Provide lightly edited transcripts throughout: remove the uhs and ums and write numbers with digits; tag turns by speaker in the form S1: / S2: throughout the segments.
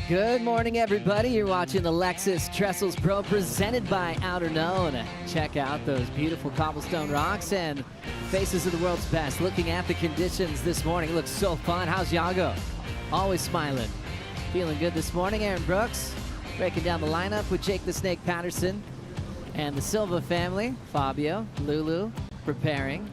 S1: Good morning, everybody. You're watching the Lexus Trestles Pro presented by Outerknown. Check out those beautiful cobblestone rocks and faces of the world's best. Looking at the conditions this morning, it looks so fun. How's Yago? Always smiling. Feeling good this morning. Aaron Brooks breaking down the lineup with Jake the Snake Patterson and the Silva family. Fabio, Lulu preparing.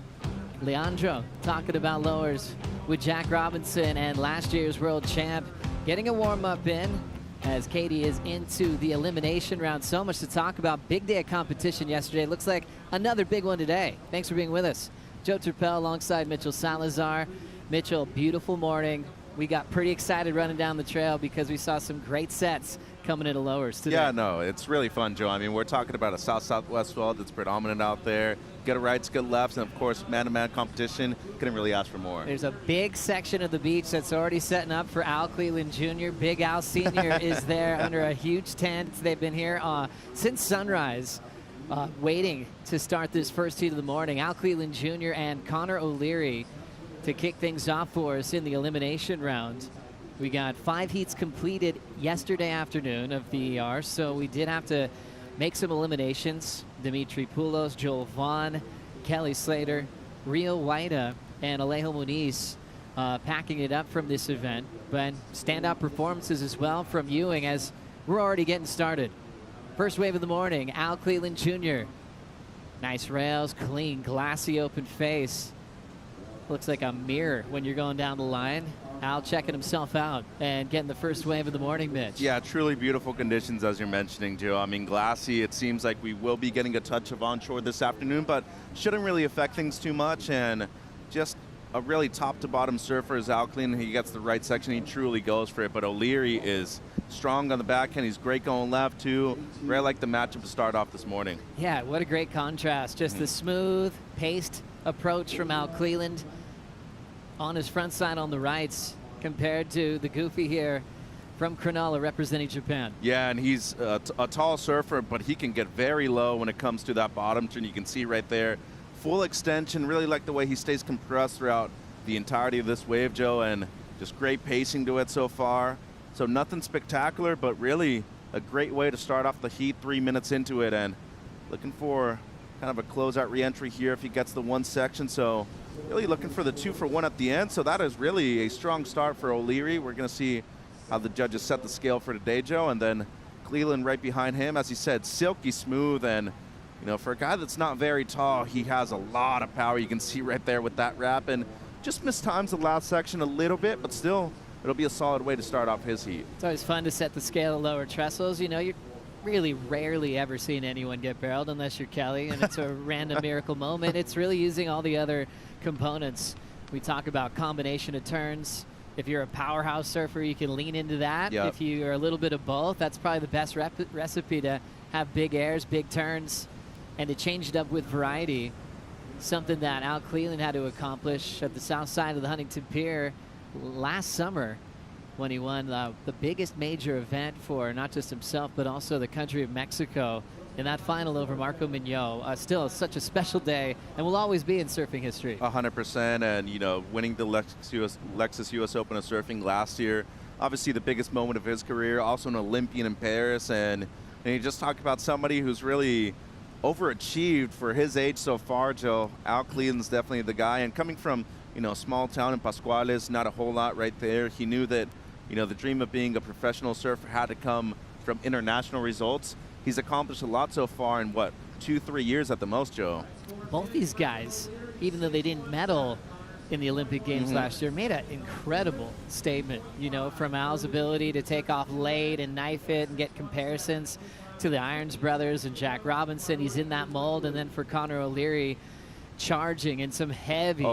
S1: Leandro talking about lowers with Jack Robinson and last year's world champ getting a warm-up in as Katie is into the elimination round. So much to talk about. Big day of competition yesterday. Looks like another big one today. Thanks for being with us. Joe Turpel alongside Mitchell Salazar. Mitchell, beautiful morning. We got pretty excited running down the trail because we saw some great sets coming into lowers today.
S2: Yeah, no, it's really fun, Joe. I mean, we're talking about a south-southwest field that's predominant out there. Good rights, good lefts, and of course, man-to-man competition. Couldn't really ask for more.
S1: There's a big section of the beach that's already setting up for Al Cleland Jr. Big Al Sr. is there under a huge tent. They've been here since sunrise, waiting to start this first heat of the morning. Al Cleland Jr. and Connor O'Leary to kick things off for us in the elimination round. We got 5 heats completed yesterday afternoon of the ER, so we did have to make some eliminations. Dimitri Poulos, Joel Vaughn, Kelly Slater, Rio Waida, and Alejo Muniz packing it up from this event. But standout performances as well from Ewing as we're already getting started. First wave of the morning, Al Cleland Jr. Nice rails, clean, glassy open face. Looks like a mirror when you're going down the line. Al checking himself out and getting the first wave of the morning, Mitch.
S2: Yeah, truly beautiful conditions, as you're mentioning, Joe. I mean, glassy. It seems like we will be getting a touch of onshore this afternoon, but shouldn't really affect things too much. And just a really top-to-bottom surfer is Al Cleland. He gets the right section. He truly goes for it. But O'Leary is strong on the backhand. He's great going left, too. Really like the matchup to start off this morning.
S1: Yeah, what a great contrast. Just the smooth, paced approach from Al Cleland on his front side on the rights compared to the goofy here from Cronulla representing Japan.
S2: Yeah, and he's a tall surfer, but he can get very low when it comes to that bottom turn. You can see right there, full extension. Really like the way he stays compressed throughout the entirety of this wave, Joe, and just great pacing to it so far. So nothing spectacular, but really a great way to start off the heat 3 minutes into it, and looking for kind of a closeout re-entry here if he gets the one section. So really looking for the 2 for 1 at the end. So that is really a strong start for O'Leary. We're going to see how the judges set the scale for today, Joe. And then Cleland right behind him, as he said, silky smooth. And, you know, for a guy that's not very tall, he has a lot of power. You can see right there with that wrap. And just mistimes the last section a little bit, but still, it'll be a solid way to start off his heat.
S1: It's always fun to set the scale of lower trestles. You know, you're really rarely ever seen anyone get barreled unless you're Kelly, and it's a random miracle moment. It's really using all the other components. We talk about combination of turns. If you're a powerhouse surfer, you can lean into that.
S2: Yep.
S1: If you're a little bit of both, that's probably the best recipe to have big airs, big turns, and to change it up with variety. Something that Al Cleland had to accomplish at the south side of the Huntington Pier last summer when he won the biggest major event for not just himself, but also the country of Mexico in that final over Marco Mignot. Still such a special day, and will always be in surfing history.
S2: 100%, and, you know, winning the Lexus US Open of Surfing last year, obviously the biggest moment of his career, also an Olympian in Paris, and you just talk about somebody who's really overachieved for his age so far, Joe. Al Cleland's definitely the guy, and coming from, you know, a small town in Pascuales, not a whole lot right there. He knew that, you know, the dream of being a professional surfer had to come from international results. He's accomplished a lot so far in, what, 2-3 years at the most, Joe?
S1: Both these guys, even though they didn't medal in the Olympic Games last year, made an incredible statement, you know, from Al's ability to take off late and knife it and get comparisons to the Irons brothers and Jack Robinson. He's in that mold. And then for Connor O'Leary, charging in some heavy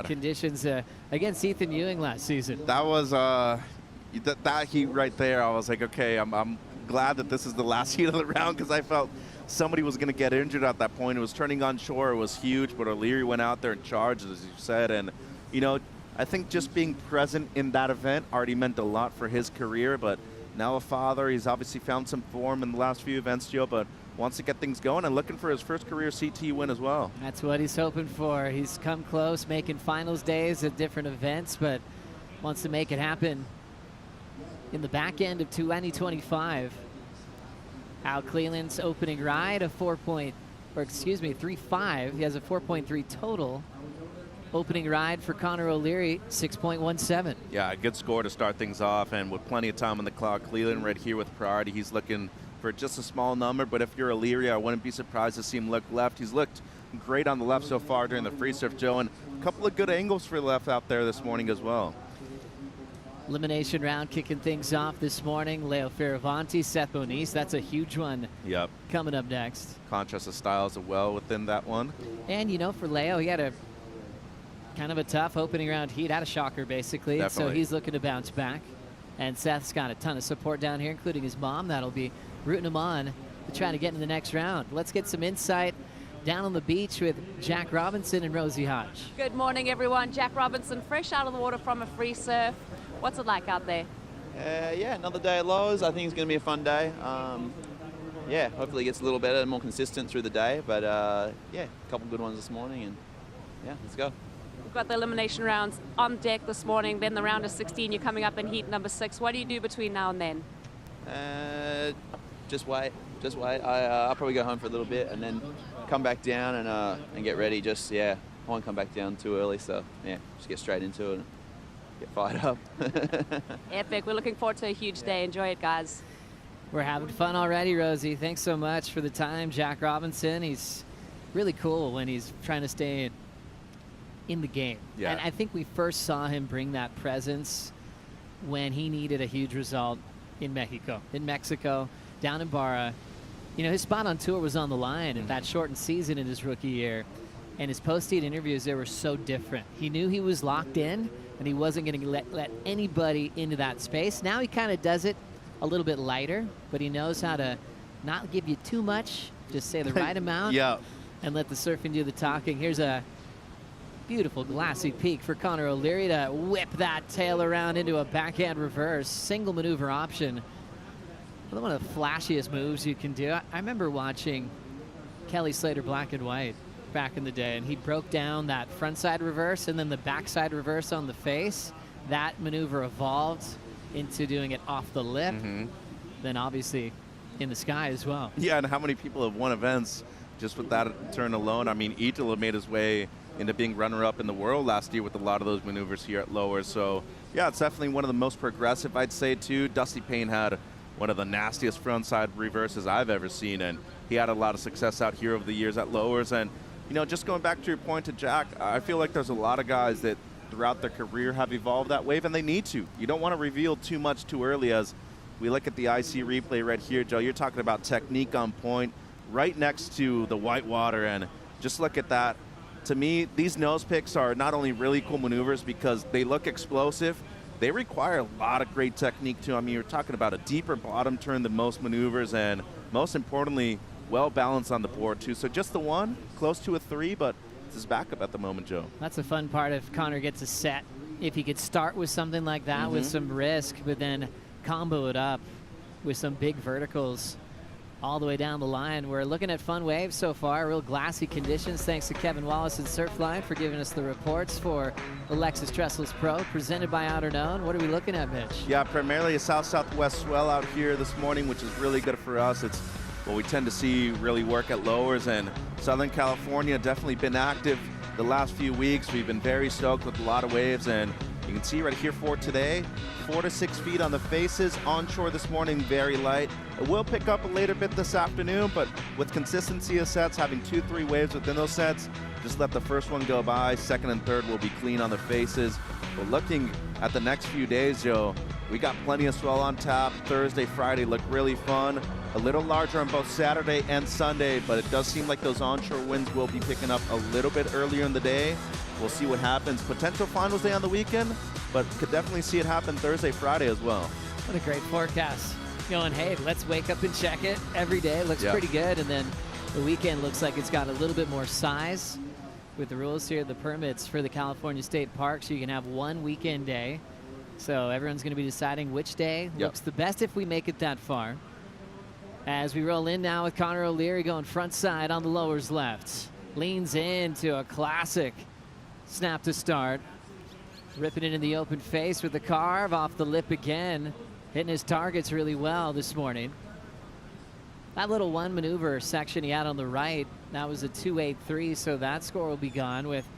S1: conditions against Ethan Ewing last season.
S2: That was that heat right there, I was like, okay, I'm glad that this is the last heat of the round, because I felt somebody was going to get injured at that point. It was turning on shore. It was huge, but O'Leary went out there and charged, as you said. And, you know, I think just being present in that event already meant a lot for his career. But now a father, he's obviously found some form in the last few events, Joe, but wants to get things going and looking for his first career CT win as well.
S1: That's what he's hoping for. He's come close, making finals days at different events, but wants to make it happen in the back end of 2025. Al Cleland's opening ride, a 3.5. He has a 4.3 total. Opening ride for Connor O'Leary, 6.17.
S2: Yeah, a good score to start things off, and with plenty of time on the clock. Cleland right here with priority. He's looking for just a small number, but if you're O'Leary, I wouldn't be surprised to see him look left. He's looked great on the left so far during the free surf, Joe, and a couple of good angles for left out there this morning as well.
S1: Elimination round kicking things off this morning. Leo Fioravanti, Seth Moniz. That's a huge one.
S2: Yep.
S1: Coming up next.
S2: Contrast of styles as well within that one.
S1: And, you know, for Leo, he had a kind of a tough opening round heat. Had a shocker, basically.
S2: Definitely.
S1: So he's looking to bounce back. And Seth's got a ton of support down here, including his mom. That'll be rooting him on to try to get in the next round. Let's get some insight down on the beach with Jack Robinson and Rosie Hodge.
S3: Good morning, everyone. Jack Robinson, fresh out of the water from a free surf. What's it like out there?
S4: Yeah, another day at Lowe's. I think it's going to be a fun day. Yeah, hopefully it gets a little better and more consistent through the day. But yeah, a couple good ones this morning, and yeah, let's go.
S3: We've got the elimination rounds on deck this morning, then the round of 16. You're coming up in heat number 6. What do you do between now and then?
S4: Just wait. I'll probably go home for a little bit and then come back down and get ready. I won't come back down too early, so yeah, just get straight into it and get fired up.
S3: Epic. We're looking forward to a huge day. Enjoy it, guys.
S1: We're having fun already, Rosie. Thanks so much for the time. Jack Robinson, he's really cool when he's trying to stay in the game.
S2: Yeah.
S1: And I think we first saw him bring that presence when he needed a huge result in Mexico, down in Barra. You know, his spot on tour was on the line in that shortened season in his rookie year. And his post-heat interviews, they were so different. He knew he was locked in, and he wasn't going to let anybody into that space. Now he kind of does it a little bit lighter, but he knows how to not give you too much, just say the right amount,
S2: Yeah.
S1: and let the surfing do the talking. Here's a beautiful glassy peak for Connor O'Leary to whip that tail around into a backhand reverse. Single maneuver option. One of the flashiest moves you can do. I remember watching Kelly Slater Black and White back in the day, and he broke down that frontside reverse and then the backside reverse on the face. That maneuver evolved into doing it off the lip, then obviously in the sky as well.
S2: Yeah, and how many people have won events just with that turn alone? I mean, Italo made his way into being runner-up in the world last year with a lot of those maneuvers here at Lowers. So, yeah, it's definitely one of the most progressive, I'd say, too. Dusty Payne had one of the nastiest frontside reverses I've ever seen, and he had a lot of success out here over the years at Lowers. And, you know, just going back to your point to Jack, I feel like there's a lot of guys that throughout their career have evolved that way, and they need to. You don't want to reveal too much too early. As we look at the IC replay right here, Joe, you're talking about technique on point right next to the white water, and just look at that. To me, these nose picks are not only really cool maneuvers because they look explosive, they require a lot of great technique too. I mean, you're talking about a deeper bottom turn than most maneuvers, and most importantly, well balanced on the board too. So just the one, close to a 3, but it's his backup at the moment, Joe.
S1: That's the fun part if Connor gets a set. If he could start with something like that with some risk, but then combo it up with some big verticals all the way down the line. We're looking at fun waves so far, real glassy conditions. Thanks to Kevin Wallace and Surfline for giving us the reports for the Lexus Trestles Pro, presented by Outerknown. What are we looking at, Mitch?
S2: Yeah, primarily a south-southwest swell out here this morning, which is really good for us. It's what we tend to see really work at Lowers, and Southern California definitely been active the last few weeks. We've been very stoked with a lot of waves, and you can see right here for today, 4 to 6 feet on the faces. Onshore this morning, very light. It will pick up a later bit this afternoon, but with consistency of sets, having 2-3 waves within those sets, just let the first one go by. Second and third will be clean on the faces. But looking at the next few days, Joe, We got plenty of swell on tap. Thursday, Friday look really fun. A little larger on both Saturday and Sunday, but it does seem like those onshore winds will be picking up a little bit earlier in the day. We'll see what happens. Potential finals day on the weekend, but could definitely see it happen Thursday, Friday as well.
S1: What a great forecast. Going, hey, let's wake up and check it every day. It looks pretty good. And then the weekend looks like it's got a little bit more size with the rules here, the permits for the California State Park. So you can have one weekend day. So everyone's going to be deciding which day looks the best if we make it that far. As we roll in now with Connor O'Leary going front side on the lowers left. Leans into a classic snap to start. Ripping it in the open face with the carve off the lip again. Hitting his targets really well this morning. That little one maneuver section he had on the right, that was a 2.83, so that score will be gone with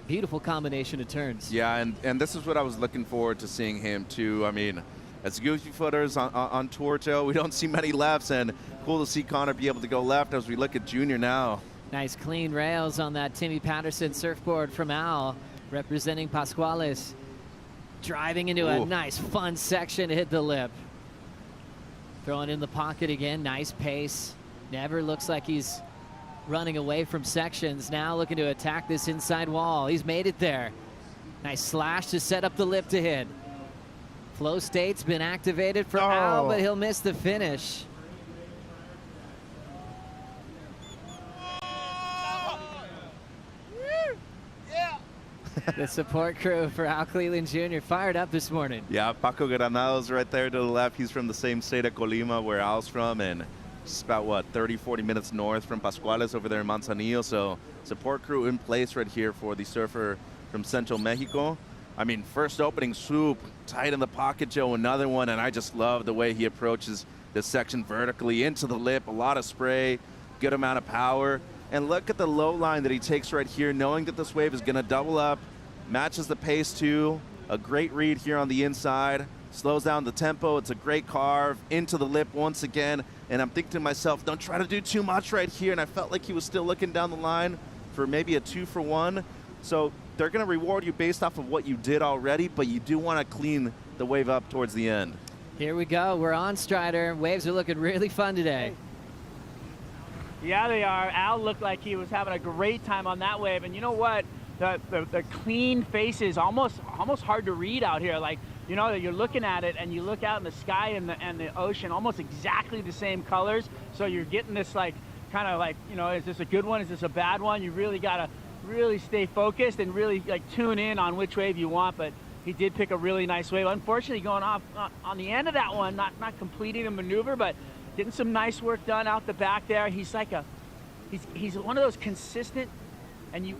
S1: beautiful combination of turns.
S2: Yeah, and this is what I was looking forward to seeing him too. I mean, as goofy footers on tour, Joe, we don't see many lefts, and cool to see Connor be able to go left as we look at Junior now.
S1: Nice clean rails on that Timmy Patterson surfboard from Al, representing Pascuales. Driving into a nice, fun section to hit the lip. Throwing in the pocket again, nice pace. Never looks like he's running away from sections. Now looking to attack this inside wall. He's made it there. Nice slash to set up the lip to hit. Flow state's been activated for Al, but he'll miss the finish. The support crew for Al Cleland Jr. fired up this morning.
S2: Yeah, Paco Granado's right there to the left. He's from the same state of Colima where Al's from, and just about, what, 30, 40 minutes north from Pascuales over there in Manzanillo. So support crew in place right here for the surfer from Central Mexico. I mean, first opening swoop, tight in the pocket, Joe, another one, and I just love the way he approaches this section vertically into the lip. A lot of spray, good amount of power. And look at the low line that he takes right here, knowing that this wave is going to double up. Matches the pace too. A great read here on the inside. Slows down the tempo. It's a great carve into the lip once again. And I'm thinking to myself, don't try to do too much right here. And I felt like he was still looking down the line for maybe a 2-for-1. So they're going to reward you based off of what you did already, but you do want to clean the wave up towards the end.
S1: Here we go. We're on Strider. Waves are looking really fun today.
S5: Yeah, they are. Al looked like he was having a great time on that wave. And you know what? The clean face is almost hard to read out here. Like, you know, you're looking at it and you look out in the sky and the ocean, almost exactly the same colors. So you're getting this like kind of like, you know, is this a good one? Is this a bad one? You really got to really stay focused and really like tune in on which wave you want. But he did pick a really nice wave. Unfortunately, going off on the end of that one, not completing a maneuver, but getting some nice work done out the back there. He's like he's one of those consistent, and you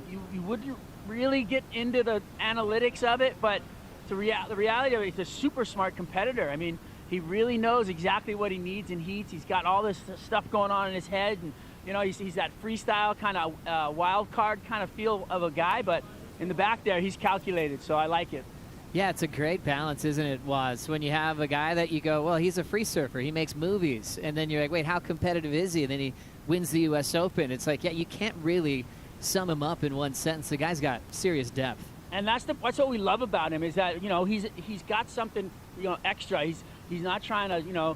S5: wouldn't really get into the analytics of it, but the reality of it, he's a super smart competitor. I mean, he really knows exactly what he needs in heats. He's got all this stuff going on in his head, and you know, he's that freestyle kind of wild card kind of feel of a guy, but in the back there, he's calculated, so I like it.
S1: Yeah, it's a great balance, isn't it, Waz? When you have a guy that you go, well, he's a free surfer, he makes movies, and then you're like, wait, how competitive is he? And then he wins the U.S. Open. It's like, yeah, you can't really sum him up in one sentence. The guy's got serious depth.
S5: And that's what we love about him, is that, you know, he's got something, you know, extra. He's not trying to, you know,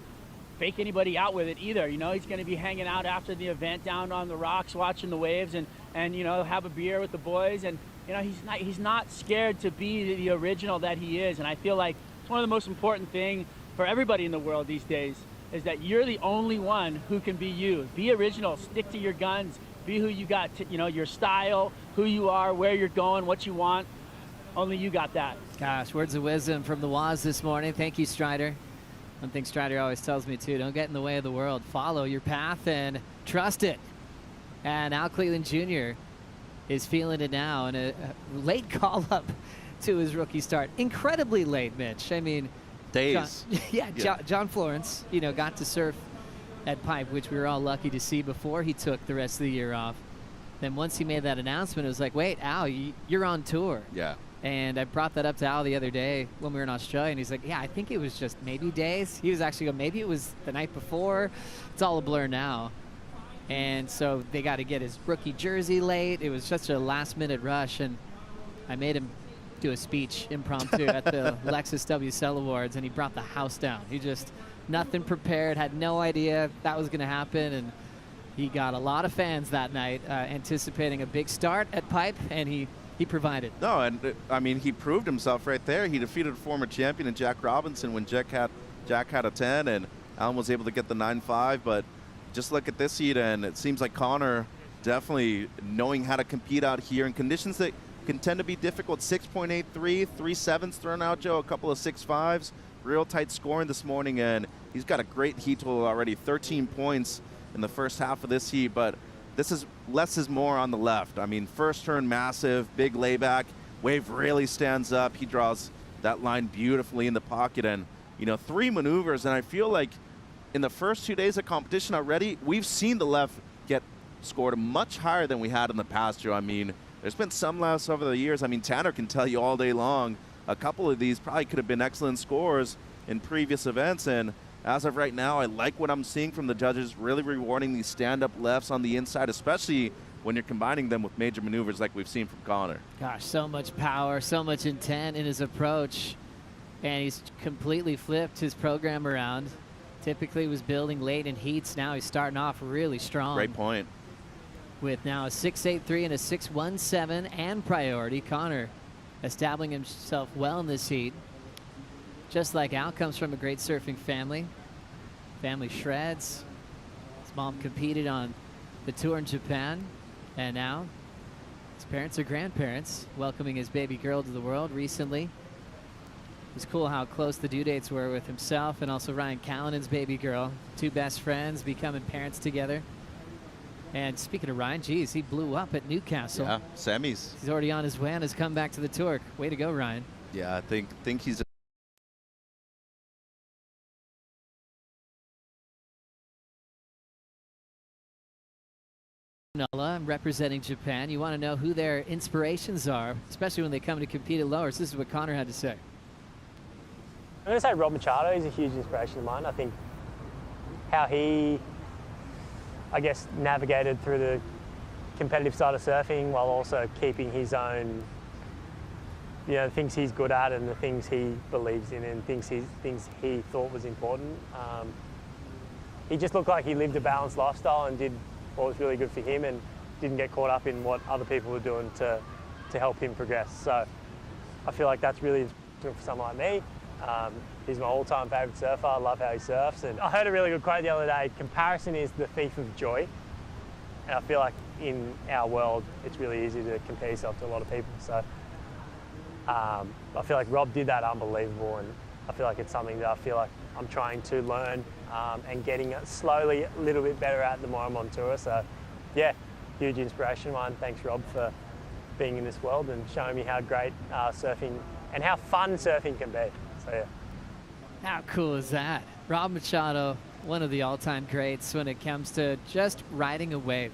S5: fake anybody out with it either. You know, he's going to be hanging out after the event down on the rocks watching the waves and you know, have a beer with the boys, and you know, he's not scared to be the original that he is. And I feel like it's one of the most important things for everybody in the world these days, is that you're the only one who can be you. Be original, stick to your guns, be who you got, you know, your style, who you are, where you're going, what you want. Only you got that.
S1: Gosh, words of wisdom from the Waz this morning. Thank you, Strider. One thing Strider always tells me too, don't get in the way of the world. Follow your path and trust it. And Al Cleland Jr. is feeling it now, and a late call-up to his rookie start. Incredibly late, Mitch. I mean,
S2: Days.
S1: John Florence, you know, got to surf at Pipe, which we were all lucky to see before he took the rest of the year off. Then once he made that announcement, it was like, wait, Al, you're on tour.
S2: Yeah.
S1: And I brought that up to Al the other day when we were in Australia, and he's like, yeah, I think it was just maybe days. He was actually going, maybe it was the night before. It's all a blur now. And so they got to get his rookie jersey late. It was such a last-minute rush, and I made him do a speech impromptu at the Lexus WSL Awards, and he brought the house down. He just nothing prepared, had no idea that was going to happen, and he got a lot of fans that night anticipating a big start at Pipe, and he provided.
S2: No, and I mean, he proved himself right there. He defeated former champion and Jack Robinson when Jack had a 10, and Alan was able to get the 9.5. But just look at this heat, and it seems like Connor definitely knowing how to compete out here in conditions that can tend to be difficult. 6.83, 3.7s thrown out, Joe, a couple of 6.5s. Real tight scoring this morning, and he's got a great heat total already, 13 points in the first half of this heat. But this is less is more on the left. I mean, first turn massive, big layback. Wave really stands up. He draws that line beautifully in the pocket, and, you know, 3 maneuvers. And I feel like in the first 2 days of competition already, we've seen the left get scored much higher than we had in the past, Joe. I mean, there's been some lefts over the years. I mean, Tanner can tell you all day long, a couple of these probably could have been excellent scores in previous events. And as of right now, I like what I'm seeing from the judges, really rewarding these stand-up lefts on the inside, especially when you're combining them with major maneuvers like we've seen from Connor.
S1: Gosh, so much power, so much intent in his approach, and he's completely flipped his program around. Typically was building late in heats. Now he's starting off really strong.
S2: Great point.
S1: With now a 6.83 and a 6.17 and priority. Connor establishing himself well in this heat. Just like Al, comes from a great surfing family. Family shreds. His mom competed on the tour in Japan, and now his parents are grandparents, welcoming his baby girl to the world recently. It was cool how close the due dates were with himself and also Ryan Callanan's baby girl. 2 best friends becoming parents together. And speaking of Ryan, geez, he blew up at Newcastle.
S2: Yeah, semis.
S1: He's already on his way on his comeback to the tour. Way to go, Ryan.
S2: Yeah, I think he's
S1: Nola representing Japan. You want to know who their inspirations are, especially when they come to compete at lowers. This is what Connor had to say.
S6: I'm going to say Rob Machado is a huge inspiration of mine. I think how he, I guess, navigated through the competitive side of surfing while also keeping his own, you know, the things he's good at and the things he believes in and things he thought was important. He just looked like he lived a balanced lifestyle and did what was really good for him and didn't get caught up in what other people were doing to help him progress. So I feel like that's really inspiring for someone like me. He's my all-time favourite surfer. I love how he surfs. And I heard a really good quote the other day, comparison is the thief of joy. And I feel like in our world, it's really easy to compare yourself to a lot of people. So I feel like Rob did that unbelievable, and I feel like it's something that I feel like I'm trying to learn and getting slowly a little bit better at the more I'm on tour. So yeah, huge inspiration of mine. Thanks, Rob, for being in this world and showing me how great surfing and how fun surfing can be. So yeah.
S1: How cool is that? Rob Machado, one of the all-time greats when it comes to just riding a wave.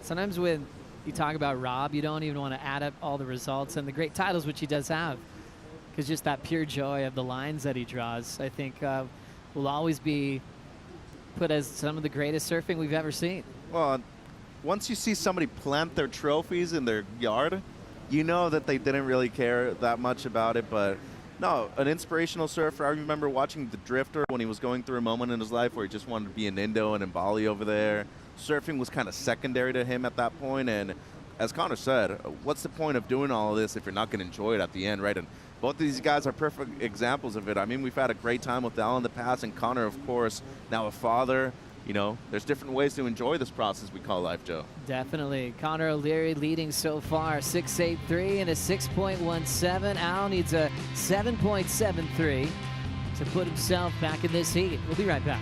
S1: Sometimes when you talk about Rob, you don't even want to add up all the results and the great titles, which he does have, because just that pure joy of the lines that he draws, I think will always be put as some of the greatest surfing we've ever seen.
S2: Well, once you see somebody plant their trophies in their yard, you know that they didn't really care that much about it. But no, an inspirational surfer. I remember watching The Drifter when he was going through a moment in his life where he just wanted to be in Indo and in Bali over there. Surfing was kind of secondary to him at that point. And as Connor said, what's the point of doing all of this if you're not going to enjoy it at the end, right? And both of these guys are perfect examples of it. I mean, we've had a great time with Al in the past, and Connor, of course, now a father. You know, there's different ways to enjoy this process we call life, Joe.
S1: Definitely. Connor O'Leary leading so far, 6.83 and a 6.17. Al needs a 7.73 to put himself back in this heat. We'll be right back.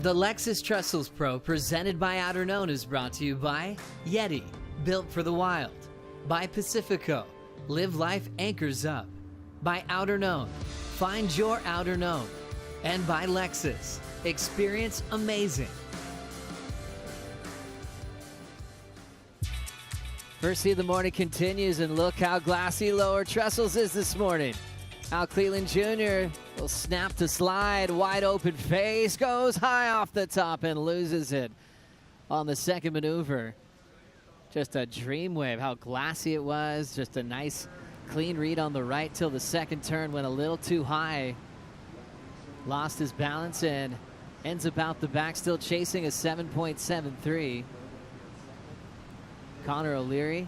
S1: The Lexus Trestles Pro, presented by Outerknown, is brought to you by Yeti, built for the wild. By Pacifico, live life anchors up. By Outerknown, find your Outerknown. And by Lexus, experience amazing. First seat of the morning continues, and look how glassy Lower Trestles is this morning. Al Cleland Jr. will snap to slide, wide open face, goes high off the top and loses it on the second maneuver. Just a dream wave, how glassy it was. Just a nice clean read on the right till the second turn went a little too high. Lost his balance and ends up out the back, still chasing a 7.73. Connor O'Leary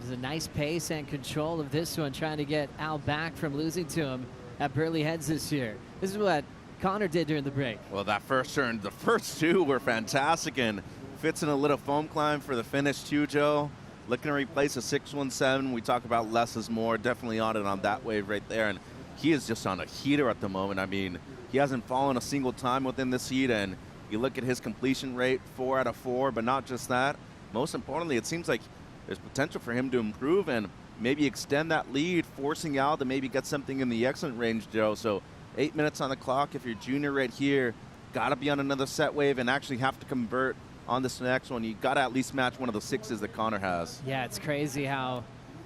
S1: has a nice pace and control of this one, trying to get Al back from losing to him at Burley Heads this year. This is what Connor did during the break.
S2: Well, that first turn, the first two were fantastic, and fits in a little foam climb for the finish too, Joe. Looking to replace a 617. We talk about less is more. Definitely on it on that wave right there, and he is just on a heater at the moment. I mean, he hasn't fallen a single time within this heat, and you look at his completion rate, 4 out of 4, but not just that. Most importantly, it seems like there's potential for him to improve and maybe extend that lead, forcing Al to maybe get something in the excellent range, Joe. So 8 minutes on the clock. If you're junior right here, got to be on another set wave and actually have to convert on this next one. You got to at least match one of the 6s that Connor has.
S1: Yeah, it's crazy how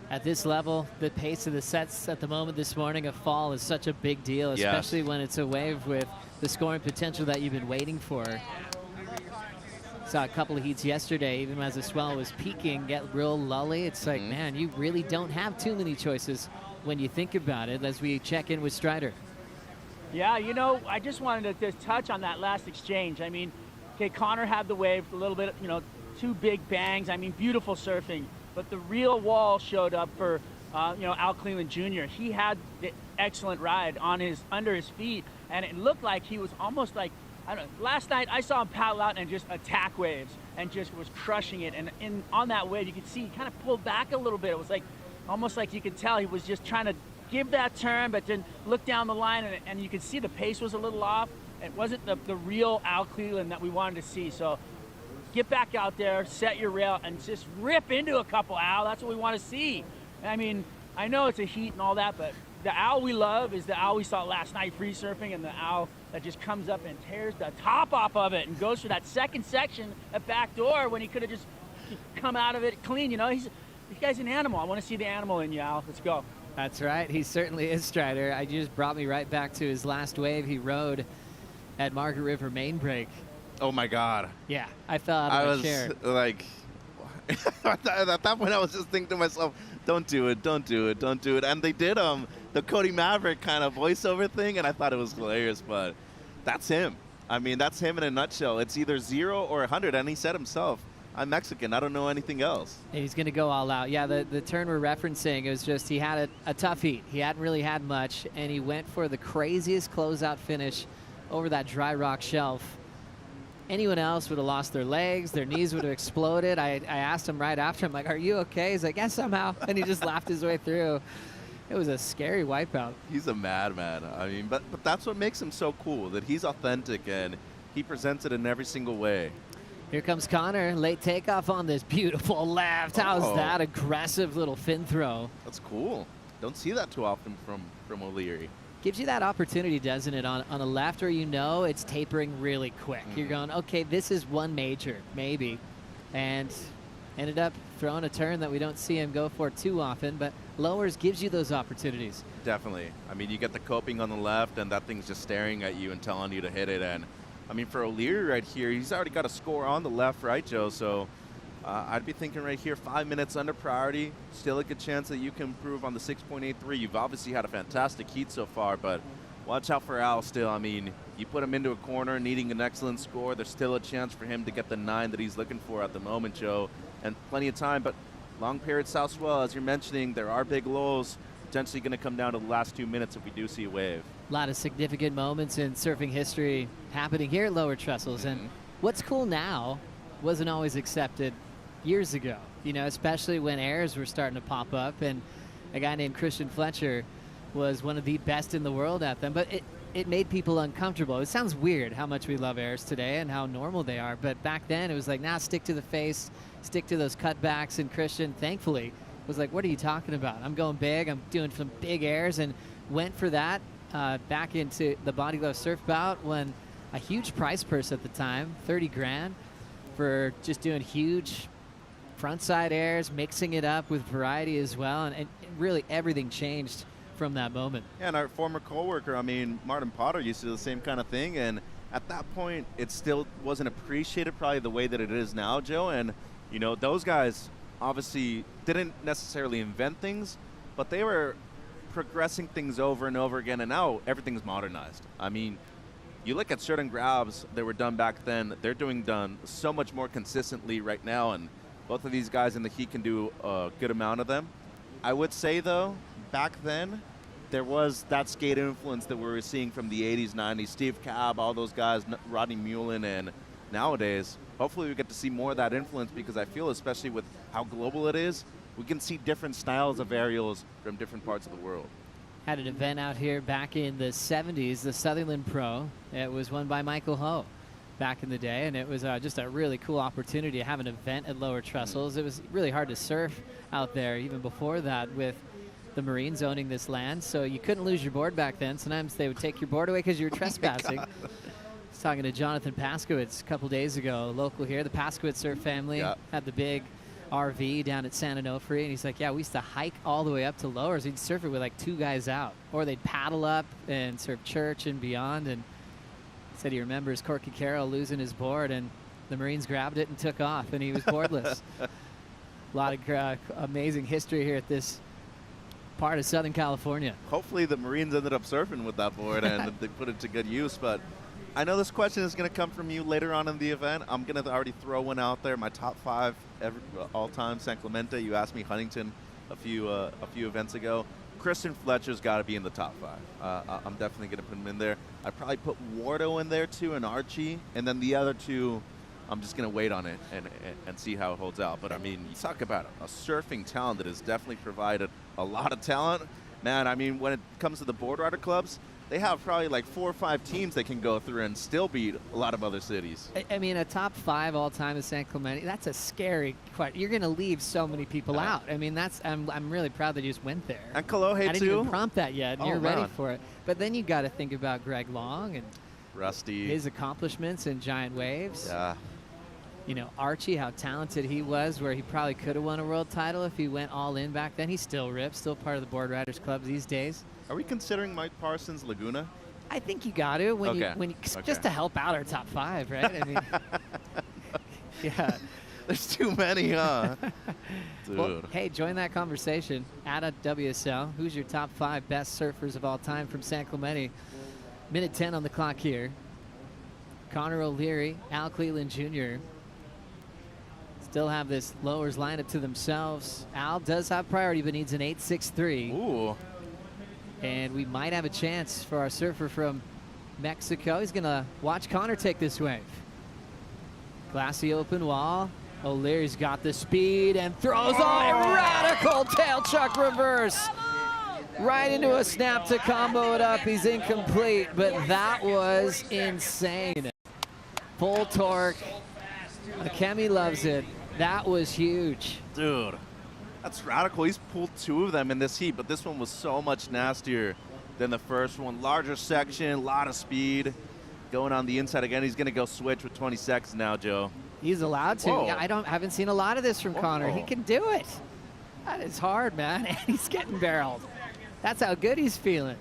S1: at this level, the pace of the sets at the moment this morning, a fall is such a big deal, especially when it's a wave with the scoring potential that you've been waiting for. Saw a couple of heats yesterday, even as the swell was peaking, get real lully. It's like, man, you really don't have too many choices when you think about it, as we check in with Strider.
S5: Yeah, you know, I just wanted to just touch on that last exchange. I mean, okay, Connor had the wave, a little bit, you know, 2 big bangs. I mean, beautiful surfing. But the real wall showed up for, you know, Al Cleland Jr. He had the excellent ride on under his feet, and it looked like he was almost like, I don't know, last night I saw him paddle out and just attack waves and just was crushing it. And on that wave, you could see he kind of pulled back a little bit. It was like, almost like you could tell he was just trying to give that turn, but then look down the line, and you could see the pace was a little off. It wasn't the real Al Cleland that we wanted to see. So get back out there, set your rail, and just rip into a couple, Al. That's what we want to see. I mean, I know it's a heat and all that, but the Al we love is the Al we saw last night free surfing, and the Al that just comes up and tears the top off of it and goes for that second section at back door when he could have just come out of it clean. You know, this guy's an animal. I want to see the animal in you, Al. Let's go.
S1: That's right. He certainly is, Strider. I just brought me right back to his last wave he rode at Margaret River main break.
S2: Oh, my God.
S1: Yeah, I fell out of my chair.
S2: Like, at that point, I was just thinking to myself, don't do it, don't do it, don't do it. And they did the Cody Maverick kind of voiceover thing, and I thought it was hilarious, but that's him. I mean, that's him in a nutshell. It's either 0 or 100, and he said himself, I'm Mexican, I don't know anything else.
S1: And he's going to go all out. Yeah, the turn we're referencing, it was just he had a tough heat. He hadn't really had much, and he went for the craziest closeout finish over that dry rock shelf. Anyone else would have lost their legs, their knees would have exploded. I asked him right after, I'm like, are you okay? He's like, yeah, somehow. And he just laughed his way through. It was a scary wipeout.
S2: He's a madman. I mean, but that's what makes him so cool, that he's authentic and he presents it in every single way.
S1: Here comes Connor, late takeoff on this beautiful left. How's that aggressive little fin throw?
S2: That's cool. Don't see that too often from O'Leary.
S1: Gives you that opportunity, doesn't it, on a left where you know it's tapering really quick. You're going, okay, this is one major, maybe. And ended up throwing a turn that we don't see him go for too often, but lowers gives you those opportunities.
S2: Definitely. I mean, you get the coping on the left, and that thing's just staring at you and telling you to hit it. And, I mean, for O'Leary right here, he's already got a score on the left, right, Joe? So I'd be thinking right here, 5 minutes under priority. Still a good chance that you can improve on the 6.83. You've obviously had a fantastic heat so far, but watch out for Al still. I mean, you put him into a corner needing an excellent score, there's still a chance for him to get the 9 that he's looking for at the moment, Joe. And plenty of time, but long period south swell, as you're mentioning, there are big lows, potentially going to come down to the last 2 minutes if we do see a wave.
S1: A lot of significant moments in surfing history happening here at Lower Trestles. And what's cool now wasn't always accepted years ago, you know, especially when airs were starting to pop up. And a guy named Christian Fletcher was one of the best in the world at them. But it made people uncomfortable. It sounds weird how much we love airs today and how normal they are, but back then it was like, nah, stick to the face, stick to those cutbacks, and Christian, thankfully, was like, what are you talking about? I'm going big, I'm doing some big airs, and went for that back into the Body Glove Surf Bout, won a huge prize purse at the time, 30 grand, for just doing huge frontside airs, mixing it up with variety as well, and really everything changed from that moment.
S2: Yeah, and our former coworker, I mean, Martin Potter used to do the same kind of thing, and at that point, it still wasn't appreciated probably the way that it is now, Joe, and, you know, those guys obviously didn't necessarily invent things, but they were progressing things over and over again, and now everything's modernized. I mean, you look at certain grabs that were done back then, they're done so much more consistently right now, and both of these guys in the heat can do a good amount of them. I would say, though, back then, there was that skate influence that we were seeing from the 80s, 90s, Steve Cabb, all those guys, Rodney Mullen, and nowadays, hopefully we get to see more of that influence, because I feel, especially with how global it is, we can see different styles of aerials from different parts of the world.
S1: Had an event out here back in the 70s, the Sutherland Pro. It was won by Michael Ho back in the day, and it was just a really cool opportunity to have an event at Lower Trestles. It was really hard to surf out there even before that with the Marines owning this land, so you couldn't lose your board back then. Sometimes they would take your board away because you were trespassing. I was talking to Jonathan Paskowitz a couple days ago, local here. The Paskowitz surf family had the big RV down at San Onofre, and he's like, yeah, we used to hike all the way up to Lowers. We'd surf it with like 2 guys out, or they'd paddle up and surf Church and beyond. And he said he remembers Corky Carroll losing his board, and the Marines grabbed it and took off, and he was boardless. A lot of amazing history here at this part of Southern California.
S2: Hopefully the Marines ended up surfing with that board and they put it to good use, but I know this question is going to come from you later on in the event. I'm going to already throw one out there. My top 5 all-time San Clemente. You asked me Huntington a few events ago. Christian Fletcher's got to be in the top 5. I'm definitely going to put him in there. I'd probably put Wardo in there too, and Archie, and then the other 2, I'm just going to wait on it and see how it holds out. But, I mean, you talk about a surfing talent that has definitely provided a lot of talent. Man, I mean, when it comes to the board rider clubs, they have probably like 4 or 5 teams they can go through and still beat a lot of other cities.
S1: I mean, a top 5 all-time in San Clemente, that's a scary question. You're going to leave so many people out. I mean, I'm really proud that you just went there.
S2: And Kolohe, too.
S1: I didn't even prompt that yet, and you're ready for it. But then you got to think about Greg Long and
S2: Rusty,
S1: his accomplishments in giant waves.
S2: Yeah.
S1: You know, Archie, how talented he was, where he probably could have won a world title if he went all in back then. He still rips, still part of the Board Riders Club these days.
S2: Are we considering Mike Parsons Laguna?
S1: I think you got to just to help out our top 5, right? I mean, yeah.
S2: There's too many, huh? Dude.
S1: Well, hey, join that conversation at a WSL. Who's your top 5 best surfers of all time from San Clemente? Minute 10 on the clock here. Connor O'Leary, Al Cleland Jr. still have this Lowers lineup to themselves. Al does have priority, but needs an 8.63.
S2: Ooh.
S1: And we might have a chance for our surfer from Mexico. He's going to watch Connor take this wave. Glassy open wall. O'Leary's got the speed and throws on a radical tail chuck reverse. Right into a snap to combo it up. He's incomplete, but that was insane. Full torque. Akemi loves it. That was huge.
S2: Dude. That's radical. He's pulled 2 of them in this heat, but this one was so much nastier than the first one. Larger section, a lot of speed. Going on the inside again. He's going to go switch with 20 seconds now, Joe.
S1: He's allowed to.
S2: Whoa.
S1: Yeah, I haven't seen a lot of this from Connor. He can do it. That is hard, man. And he's getting barreled. That's how good he's feeling.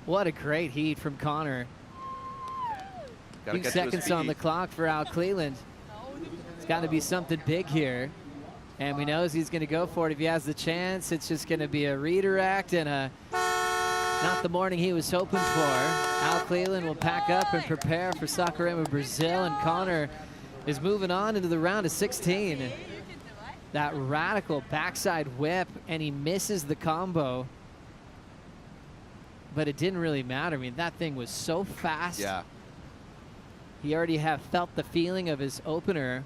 S1: What a great heat from Connor. 2 seconds on the clock for Al Cleland. It's got to be something big here. And we know he's going to go for it if he has the chance. It's just going to be a redirect and not the morning he was hoping for. Al Cleland will pack up and prepare for Saquarema, Brazil. And Connor is moving on into the round of 16. That radical backside whip, and he misses the combo. But it didn't really matter. I mean, that thing was so fast.
S2: Yeah.
S1: He already felt the feeling of his opener.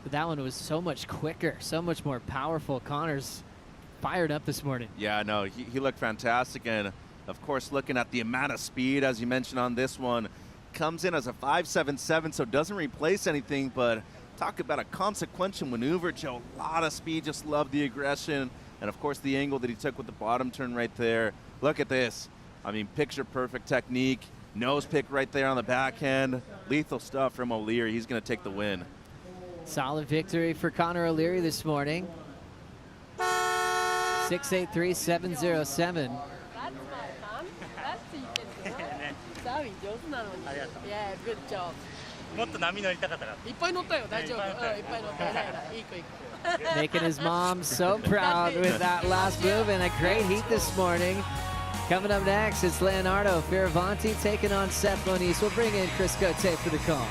S1: But that one was so much quicker, so much more powerful. Connor's fired up this morning.
S2: Yeah, no, he looked fantastic. And Of course, looking at the amount of speed, as you mentioned on this one, comes in as a 5.77, so doesn't replace anything, but talk about a consequential maneuver, Joe. A lot of speed, just love the aggression, and of course the angle that he took with the bottom turn right there. Look at this. I mean, picture perfect technique, nose pick right there on the backhand. Lethal stuff from O'Leary. He's going to take the win.
S1: Solid victory for Connor O'Leary this morning. 683-707.
S7: Yeah, good job.
S8: もっと波乗りたかったな。
S7: いっぱい乗ったよ、大丈夫。いっぱい乗った。いい子いい子。
S1: Making his mom so proud with that last move, and a great heat this morning. Coming up next, it's Leonardo Fioravanti taking on Seth Moniz. We'll bring in Chris Cote for the call.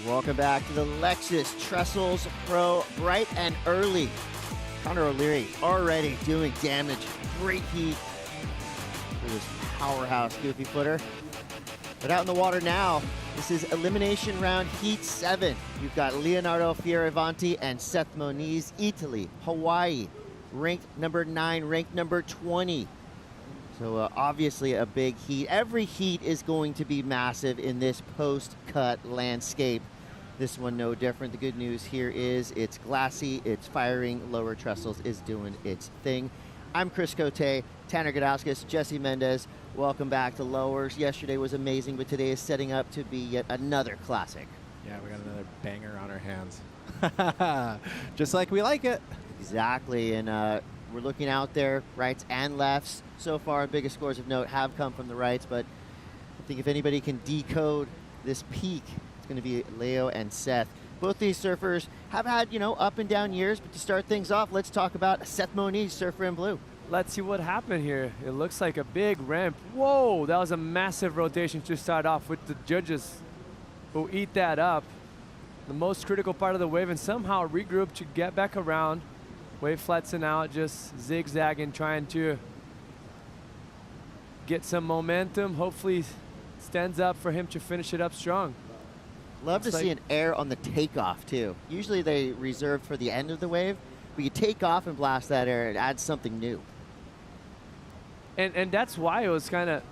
S9: Welcome back to the Lexus Trestles Pro, bright and early. Connor O'Leary already doing damage. Great heat for this powerhouse goofy footer. But out in the water now, this is elimination round heat 7. You've got Leonardo Fioravanti and Seth Moniz, Italy, Hawaii, ranked number 9, ranked number 20. So obviously a big heat. Every heat is going to be massive in this post-cut landscape. This one no different. The good news here is it's glassy, it's firing, lower trestles is doing its thing. I'm Chris Cote, Tanner Gudauskas, Jesse Mendez. Welcome back to Lowers. Yesterday was amazing, but today is setting up to be yet another classic.
S10: Yeah, we got another banger on our hands. Just like we like it.
S9: Exactly, and we're looking out there, rights and lefts. So far, biggest scores of note have come from the rights, but I think if anybody can decode this peak, it's going to be Leo and Seth. Both these surfers have had, up and down years, but to start things off, let's talk about Seth Moniz, surfer in blue.
S11: Let's see what happened here. It looks like a big ramp. Whoa, that was a massive rotation to start off with the judges who eat that up. The most critical part of the wave, and somehow regroup to get back around. Wave flatten out, just zigzagging, trying to get some momentum. Hopefully stands up for him to finish it up strong.
S9: Love to see an air on the takeoff too. Usually they reserve for the end of the wave, but you take off and blast that air, it adds something new.
S11: And that's why it was kind of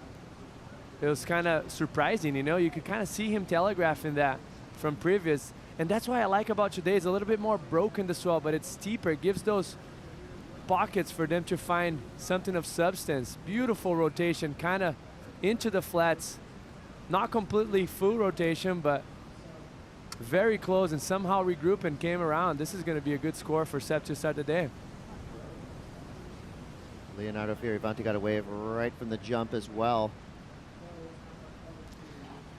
S11: surprising, You could kind of see him telegraphing that from previous. And that's why I like about today. It's a little bit more broken the swell, but it's steeper. It gives those pockets for them to find something of substance. Beautiful rotation, kind of into the flats. Not completely full rotation, but very close, and somehow regroup and came around. This is going to be a good score for Seth to start the day.
S9: Leonardo Fioravanti got a wave right from the jump as well.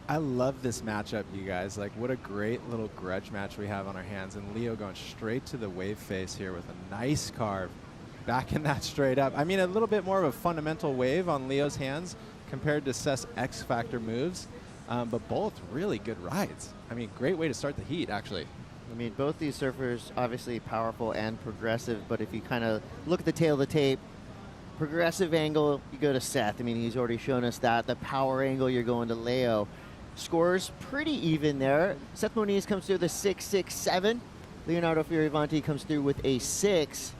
S10: I love this matchup, you guys. Like, what a great little grudge match we have on our hands. And Leo going straight to the wave face here with a nice carve. Backing that straight up. I mean, a little bit more of a fundamental wave on Leo's hands compared to Seth's X-Factor moves. But both really good rides. I mean, great way to start the heat, actually.
S9: I mean, both these surfers obviously powerful and progressive, but if you kind of look at the tail of the tape, progressive angle, you go to Seth. I mean, he's already shown us that. The power angle, you're going to Leo. Scores pretty even there. Seth Moniz comes through the 6.67. Leonardo Fioravanti comes through with a 6.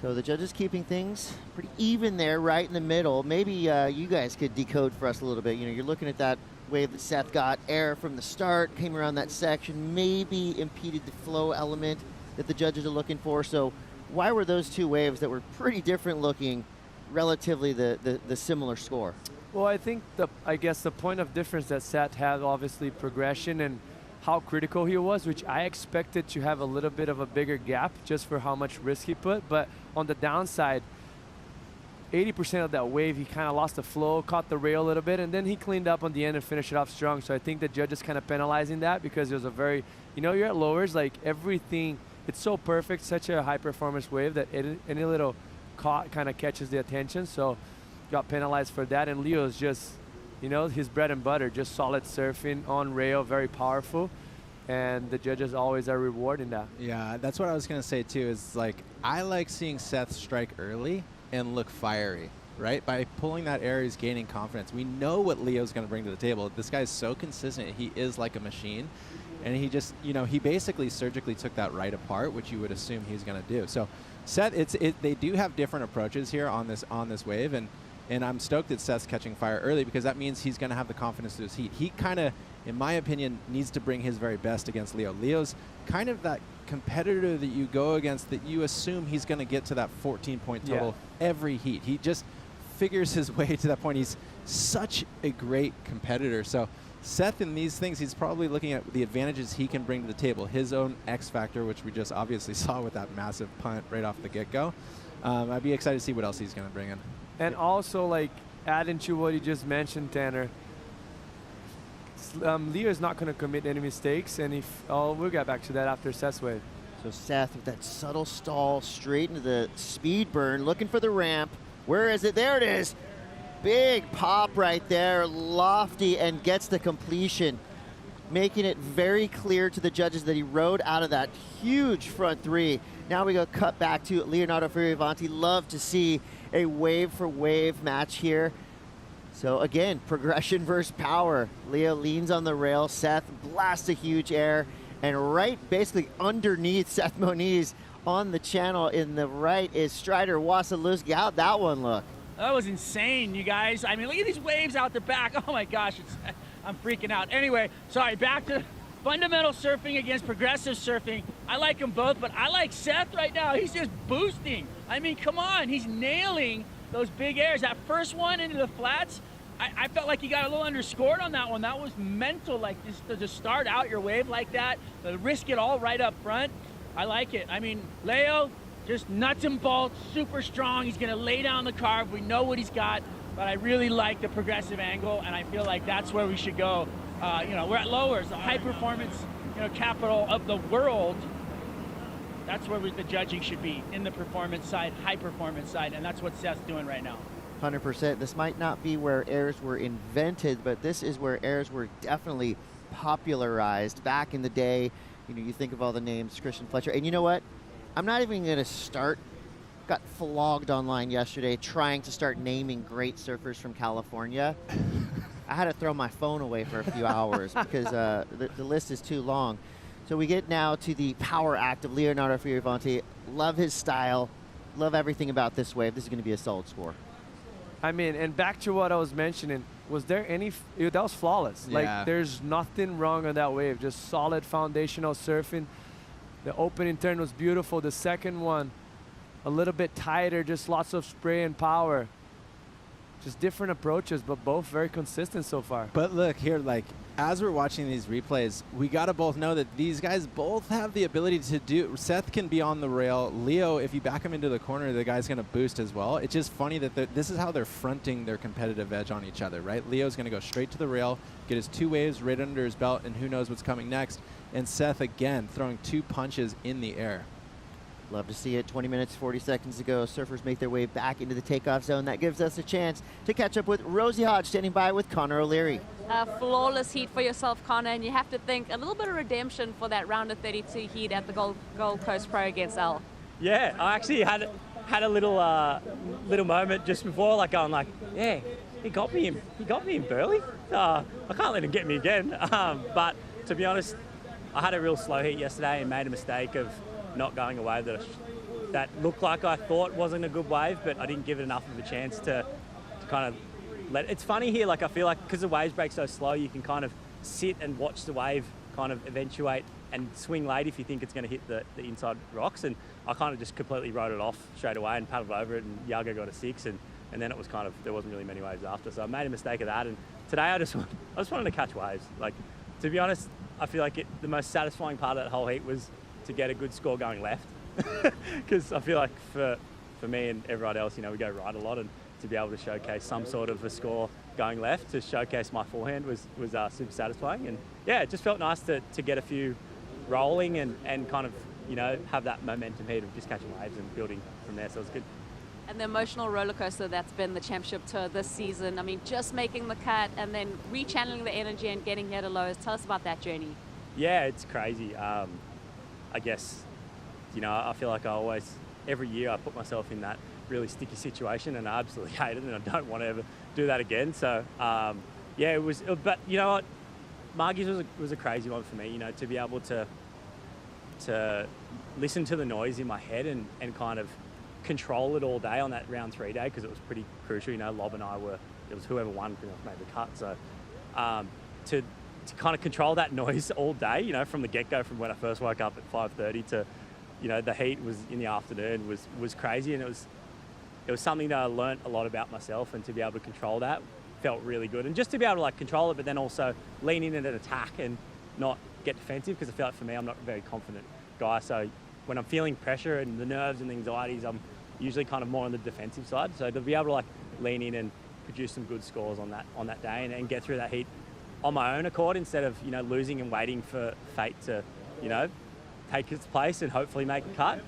S9: So the judges keeping things pretty even there, right in the middle. Maybe you guys could decode for us a little bit. You know, you're looking at that wave that Seth got, air from the start, came around that section, maybe impeded the flow element that the judges are looking for. So why were those two waves that were pretty different looking relatively the similar score?
S11: Well, I think I guess the point of difference that Seth had, obviously progression and how critical he was, which I expected to have a little bit of a bigger gap just for how much risk he put. But on the downside, 80% of that wave, he kind of lost the flow, caught the rail a little bit, and then he cleaned up on the end and finished it off strong. So I think the judges kind of penalizing that because it was a very, you know, you're at lowers, like everything, it's so perfect, such a high performance wave that any little caught kind of catches the attention. So got penalized for that. And Leo's just, you know, his bread and butter, just solid surfing on rail, very powerful. And the judges always are rewarding that.
S10: Yeah, that's what I was going to say too, is like, I like seeing Seth strike early and look fiery, right? By pulling that air, he's gaining confidence. We know what Leo's going to bring to the table. This guy's so consistent. He is like a machine. And he just, you know, he basically surgically took that right apart, which you would assume he's going to do. So Seth, they do have different approaches here on this wave. And I'm stoked that Seth's catching fire early because that means he's going to have the confidence to his heat. He kind of, in my opinion, needs to bring his very best against Leo. Leo's kind of that competitor that you go against that you assume he's going to get to that 14-point total every heat. He just figures his way to that point. He's such a great competitor. So Seth, in these things, he's probably looking at the advantages he can bring to the table. His own X factor, which we just obviously saw with that massive punt right off the get-go. I'd be excited to see what else he's going to bring in.
S11: And also, like, adding to what you just mentioned, Tanner, Leo is not going to commit any mistakes, and we'll get back to that after Seth's wave.
S9: So Seth with that subtle stall straight into the speed burn, looking for the ramp. Where is it? There it is. Big pop right there, lofty, and gets the completion, making it very clear to the judges that he rode out of that huge front three. Now we go cut back to Leonardo Fioravanti. Love to see a wave-for-wave match here. So again, progression versus power. Leo leans on the rail. Seth blasts a huge air. And right basically underneath Seth Moniz on the channel in the right is Strider Wasilewski. How'd that one look?
S5: That was insane, you guys. I mean, look at these waves out the back. Oh my gosh, I'm freaking out. Anyway, sorry, back to fundamental surfing against progressive surfing. I like them both, but I like Seth right now. He's just boosting. I mean, come on, he's nailing those big airs. That first one into the flats, I felt like he got a little underscored on that one. That was mental, like to just start out your wave like that, to risk it all right up front. I like it. I mean, Leo, just nuts and bolts, super strong. He's gonna lay down the carve. We know what he's got, but I really like the progressive angle, and I feel like that's where we should go. You know, we're at lowers, the high performance, you know, capital of the world. That's where the judging should be, in the performance side, high performance side, and that's what Seth's doing right now.
S9: 100%. This might not be where airs were invented, but this is where airs were definitely popularized back in the day. You know, you think of all the names, Christian Fletcher, and you know what? I'm not even going to start. Got flogged online yesterday trying to start naming great surfers from California. I had to throw my phone away for a few hours because the list is too long. So we get now to the power act of Leonardo Fioravanti. Love his style. Love everything about this wave. This is going to be a solid score.
S11: I mean, and back to what I was mentioning, was there any, that was flawless.
S10: Yeah.
S11: Like, there's nothing wrong on that wave, just solid foundational surfing. The opening turn was beautiful. The second one, a little bit tighter, just lots of spray and power. Just different approaches, but both very consistent so far.
S10: But look here, like, as we're watching these replays, we got to both know that these guys both have the ability to do. Seth can be on the rail. Leo, if you back him into the corner, the guy's going to boost as well. It's just funny that this is how they're fronting their competitive edge on each other, right? Leo's going to go straight to the rail, get his two waves right under his belt, and who knows what's coming next. And Seth, again, throwing two punches in the air.
S9: Love to see it. 20 minutes, 40 seconds to go. Surfers make their way back into the takeoff zone. That gives us a chance to catch up with Rosie Hodge, standing by with Connor O'Leary.
S3: A flawless heat for yourself, Connor, and you have to think a little bit of redemption for that round of 32 heat at the Gold Coast Pro against Al.
S12: Yeah, I actually had a little moment just before, like going like, yeah, he got me in Burley. I can't let him get me again. But to be honest, I had a real slow heat yesterday and made a mistake of not going a wave that looked like I thought wasn't a good wave, but I didn't give it enough of a chance to kind of let. It's funny here, like I feel like because the waves break so slow, you can kind of sit and watch the wave kind of eventuate and swing late if you think it's going to hit the inside rocks. And I kind of just completely wrote it off straight away and paddled over it, and Yago got a 6, and then it was kind of, there wasn't really many waves after. So I made a mistake of that, and today I just wanted to catch waves. Like, to be honest, I feel like the most satisfying part of that whole heat was to get a good score going left, because I feel like for me and everyone else, we go right a lot, and to be able to showcase some sort of a score going left to showcase my forehand was super satisfying. And yeah, it just felt nice to get a few rolling and kind of have that momentum heat of just catching waves and building from there. So it was good.
S3: And the emotional roller coaster that's been the championship tour this season. I mean, just making the cut and then rechanneling the energy and getting here to lows. Tell us about that journey.
S12: Yeah, it's crazy. I guess, I feel like every year I put myself in that really sticky situation, and I absolutely hate it, and I don't want to ever do that again. So, yeah, it was, but you know what? Margie's was a crazy one for me, to be able to listen to the noise in my head and kind of control it all day on that round 3 day, because it was pretty crucial. Lob and I it was whoever won pretty much made the cut. So to kind of control that noise all day, from the get-go, from when I first woke up at 5:30 to, the heat was in the afternoon was crazy. And it was something that I learned a lot about myself, and to be able to control that felt really good. And just to be able to control it, but then also lean in and attack and not get defensive, because I feel like for me, I'm not a very confident guy. So when I'm feeling pressure and the nerves and the anxieties, I'm usually kind of more on the defensive side. So to be able to lean in and produce some good scores on that day and get through that heat on my own accord, instead of losing and waiting for fate to take its place and hopefully make a cut,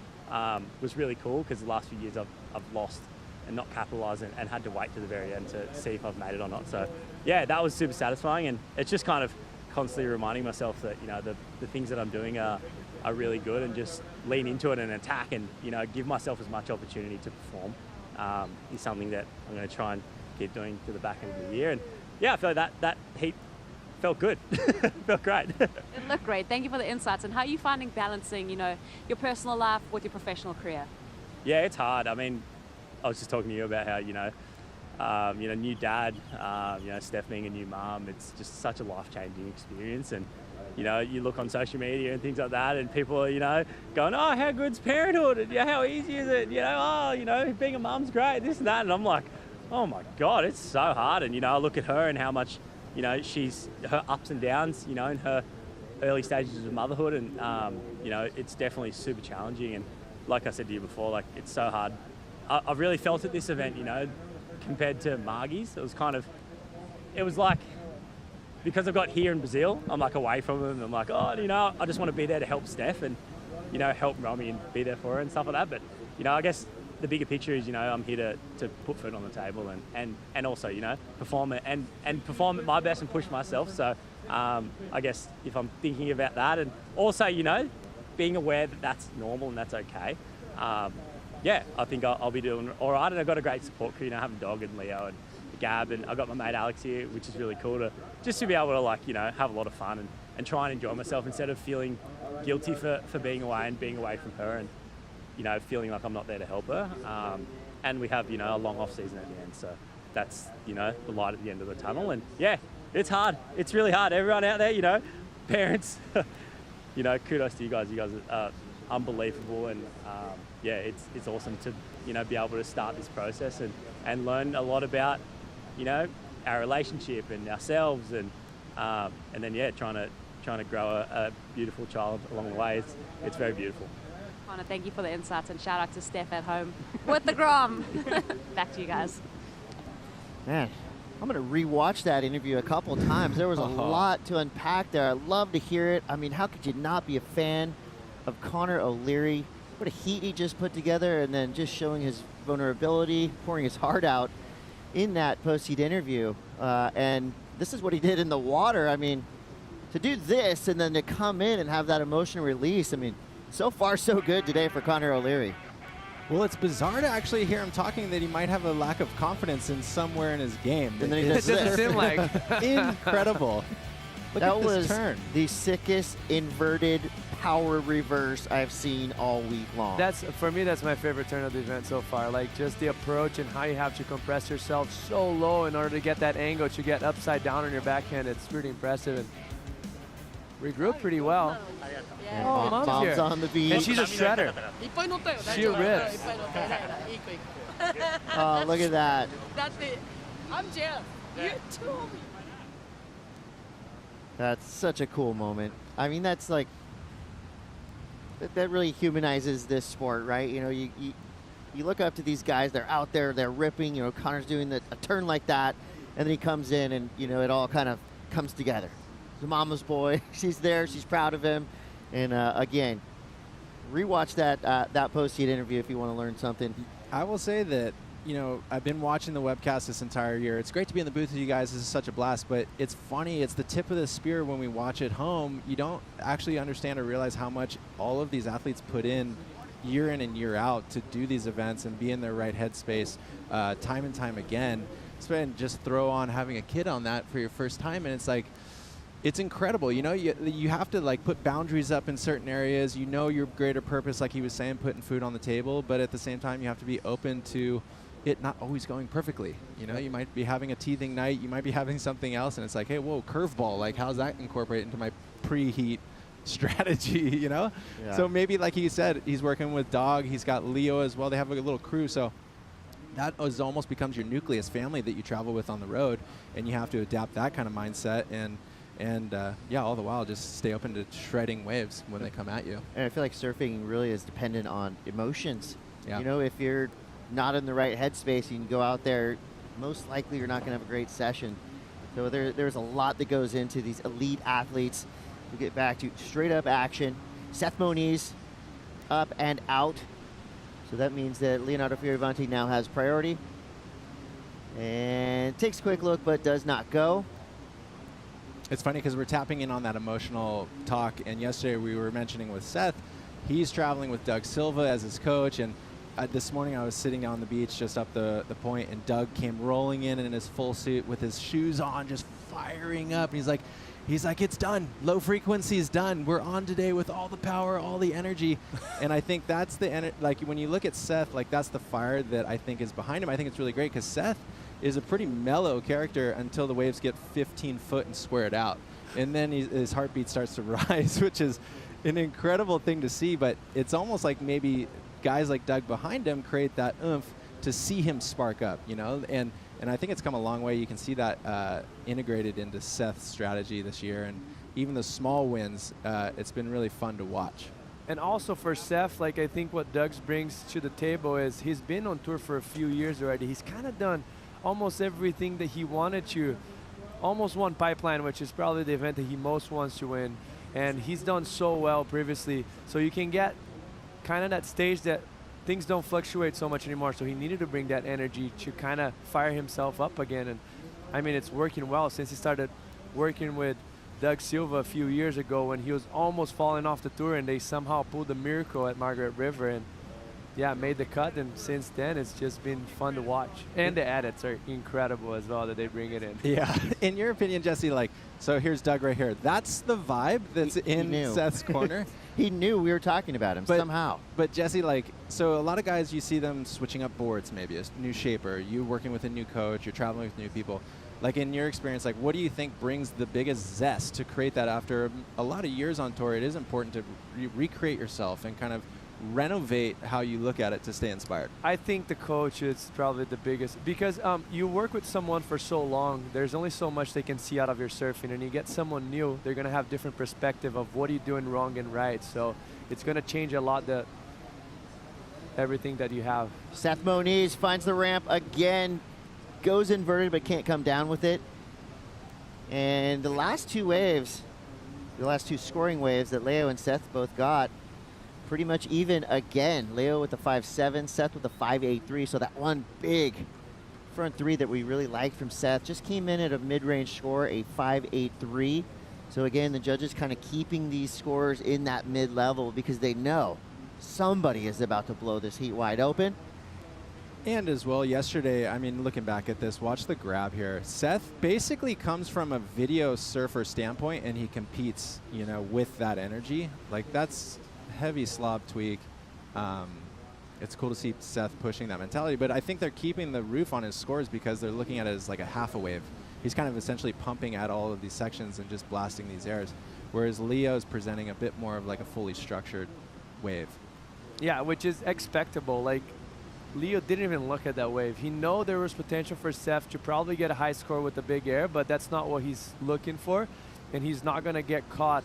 S12: was really cool, because the last few years I've lost and not capitalised and had to wait to the very end to see if I've made it or not. So yeah, that was super satisfying, and it's just kind of constantly reminding myself that the things that I'm doing are really good, and just lean into it and attack, and give myself as much opportunity to perform is something that I'm going to try and keep doing to the back end of the year. And yeah, I feel like that heat felt good. Felt great.
S3: It looked great. Thank you for the insights. And how are you finding balancing, your personal life with your professional career?
S12: Yeah, it's hard. I mean, I was just talking to you about how, new dad, Steph being a new mum, it's just such a life-changing experience. And, you look on social media and things like that, and people are, going, oh, how good's parenthood? And how easy is it? Being a mum's great, this and that. And I'm like, oh my God, it's so hard. And, I look at her and how much, she's her ups and downs, in her early stages of motherhood, and it's definitely super challenging. And like I said to you before, it's so hard. I've really felt at this event, compared to Margie's. It was like, because I've got here in Brazil, I'm away from them. I'm like, oh, I just want to be there to help Steph and, help Romy and be there for her and stuff like that. But, I guess the bigger picture is, I'm here to put food on the table and also, perform it and perform at my best and push myself. So I guess if I'm thinking about that, and also, being aware that that's normal and that's okay. Yeah, I think I'll be doing all right. And I've got a great support crew, having Dog and Leo and Gab, and I've got my mate Alex here, which is really cool to be able to have a lot of fun and try and enjoy myself, instead of feeling guilty for being away and being away from her, and feeling like I'm not there to help her. And we have, a long off season at the end. So that's, the light at the end of the tunnel. And yeah, it's hard. It's really hard. Everyone out there, parents, kudos to you guys. You guys are unbelievable. And yeah, it's awesome to, be able to start this process and learn a lot about, our relationship and ourselves, and then, yeah, trying to grow a beautiful child along the way. It's very beautiful.
S3: Connor, thank you for the insights, and shout out to Steph at home with the Grom. Back to you guys.
S9: Man, I'm going to rewatch that interview a couple times. There was a lot to unpack there. I love to hear it. I mean, how could you not be a fan of Connor O'Leary? what a heat he just put together, and then just showing his vulnerability, pouring his heart out in that post-heat interview. And this is what he did in the water. I mean, to do this and then to come in and have that emotional release, I mean, so far so good today for Conor O'Leary.
S10: Well, it's bizarre to actually hear him talking that he might have a lack of confidence in somewhere in his game.
S9: And then he
S11: It
S9: does
S11: doesn't
S9: this.
S11: seem like.
S10: Incredible. Look
S9: That
S10: at this
S9: was
S10: turn.
S9: the sickest inverted power reverse I've seen all week long.
S11: That's, for me, that's my favorite turn of the event so far. Like, just the approach and how you have to compress yourself so low in order to get that angle to get upside down on your backhand. It's pretty impressive. And regrouped pretty well.
S9: And
S11: Oh,
S9: Mom's
S11: Mom's here.
S9: on the beach.
S11: And she's a shredder.
S7: いっぱい乗ったよ。
S11: She rips.
S7: いっぱい乗ったよ。いい子いい子。
S9: Oh, look at that.
S7: だって、I'm Jeff. You told me.
S9: That's such a cool moment. I mean, that's like, that really humanizes this sport, right? You know, you look up to these guys, they're out there, they're ripping, you know, Conor's doing a turn like that, and then he comes in and, you know, it all kind of comes together. The mama's boy, she's there, she's proud of him. And again, rewatch that post-heat interview if you want to learn something.
S10: I will say that, you know, I've been watching the webcast this entire year. It's great to be in the booth with you guys. This is such a blast. But it's funny. It's the tip of the spear when we watch at home. You don't actually understand or realize how much all of these athletes put in and year out to do these events and be in their right headspace time and time again. And just throw on having a kid on that for your first time. And it's like, it's incredible. You know, you have to like put boundaries up in certain areas. You know your greater purpose, like he was saying, putting food on the table. But at the same time, you have to be open to it not always going perfectly. You know, you might be having a teething night. You might be having something else. And it's like, hey, whoa, curveball. Like, how's that incorporate into my preheat strategy, you know?
S9: Yeah.
S10: So maybe, like he said, he's working with Dog. He's got Leo as well. They have a little crew. So that almost becomes your nucleus family that you travel with on the road. And you have to adapt that kind of mindset. And yeah, all the while just stay open to shredding waves when they come at you.
S9: And I feel like surfing really is dependent on emotions.
S10: Yeah.
S9: You know, if you're not in the right headspace, you can go out there, most likely you're not going to have a great session. So there's a lot that goes into these elite athletes. We'll get back to straight up action. Seth Moniz up and out. So that means that Leonardo Fioravanti now has priority. And takes a quick look, but does not go.
S10: It's funny because we're tapping in on that emotional talk. And yesterday we were mentioning with Seth, he's traveling with Doug Silva as his coach. And this morning I was sitting down on the beach just up the point, and Doug came rolling in his full suit with his shoes on, just firing up. And he's like, it's done. Low frequency is done. We're on today with all the power, all the energy. And I think that's like when you look at Seth, like that's the fire that I think is behind him. I think it's really great because Seth is a pretty mellow character until the waves get 15 foot and squared out. And then his heartbeat starts to rise, which is an incredible thing to see. But it's almost like maybe guys like Doug behind him create that oomph to see him spark up, you know? And I think it's come a long way. You can see that integrated into Seth's strategy this year. And even the small wins, it's been really fun to watch.
S11: And also for Seth, like I think what Doug brings to the table is he's been on tour for a few years already. He's kind of done almost everything that he wanted to. Almost won Pipeline, which is probably the event that he most wants to win. And he's done so well previously. So you can get kind of that stage that things don't fluctuate so much anymore. So he needed to bring that energy to kind of fire himself up again. And I mean, it's working well since he started working with Doug Silva a few years ago when he was almost falling off the tour, and they somehow pulled a miracle at Margaret River and yeah, made the cut. And since then, it's just been fun to watch. And the edits are incredible as well that they bring it in.
S10: Yeah. In your opinion, Jesse, like, so here's Doug right here. That's the vibe that's in Seth's corner.
S9: He knew we were talking about him somehow.
S10: But Jesse, like, so a lot of guys, you see them switching up boards, maybe a new shaper, you working with a new coach, you're traveling with new people. Like, in your experience, like, what do you think brings the biggest zest to create that after a lot of years on tour? It is important to recreate yourself and kind of renovate how you look at it to stay inspired.
S11: I think the coach is probably the biggest, because you work with someone for so long, there's only so much they can see out of your surfing, and you get someone new, they're going to have different perspective of what are you doing wrong and right. So it's going to change a lot everything that you have.
S9: Seth Moniz finds the ramp again, goes inverted but can't come down with it. And the last two waves, the last two scoring waves that Leo and Seth both got, pretty much even again. Leo with the 5.7, Seth with the 5.83. So that one big front three that we really liked from Seth just came in at a mid-range score, a 5.83. So again, the judges kind of keeping these scores in that mid-level because they know somebody is about to blow this heat wide open.
S10: And as well, yesterday, I mean, looking back at this, watch the grab here. Seth basically comes from a video surfer standpoint, and he competes, you know, with that energy. Like, that's heavy slob tweak. It's cool to see Seth pushing that mentality, but I think they're keeping the roof on his scores because they're looking at it as like a half a wave. He's kind of essentially pumping at all of these sections and just blasting these airs, whereas Leo's presenting a bit more of like a fully structured wave.
S11: Yeah, which is expectable. Like, Leo didn't even look at that wave. He know there was potential for Seth to probably get a high score with the big air, but that's not what he's looking for, and he's not going to get caught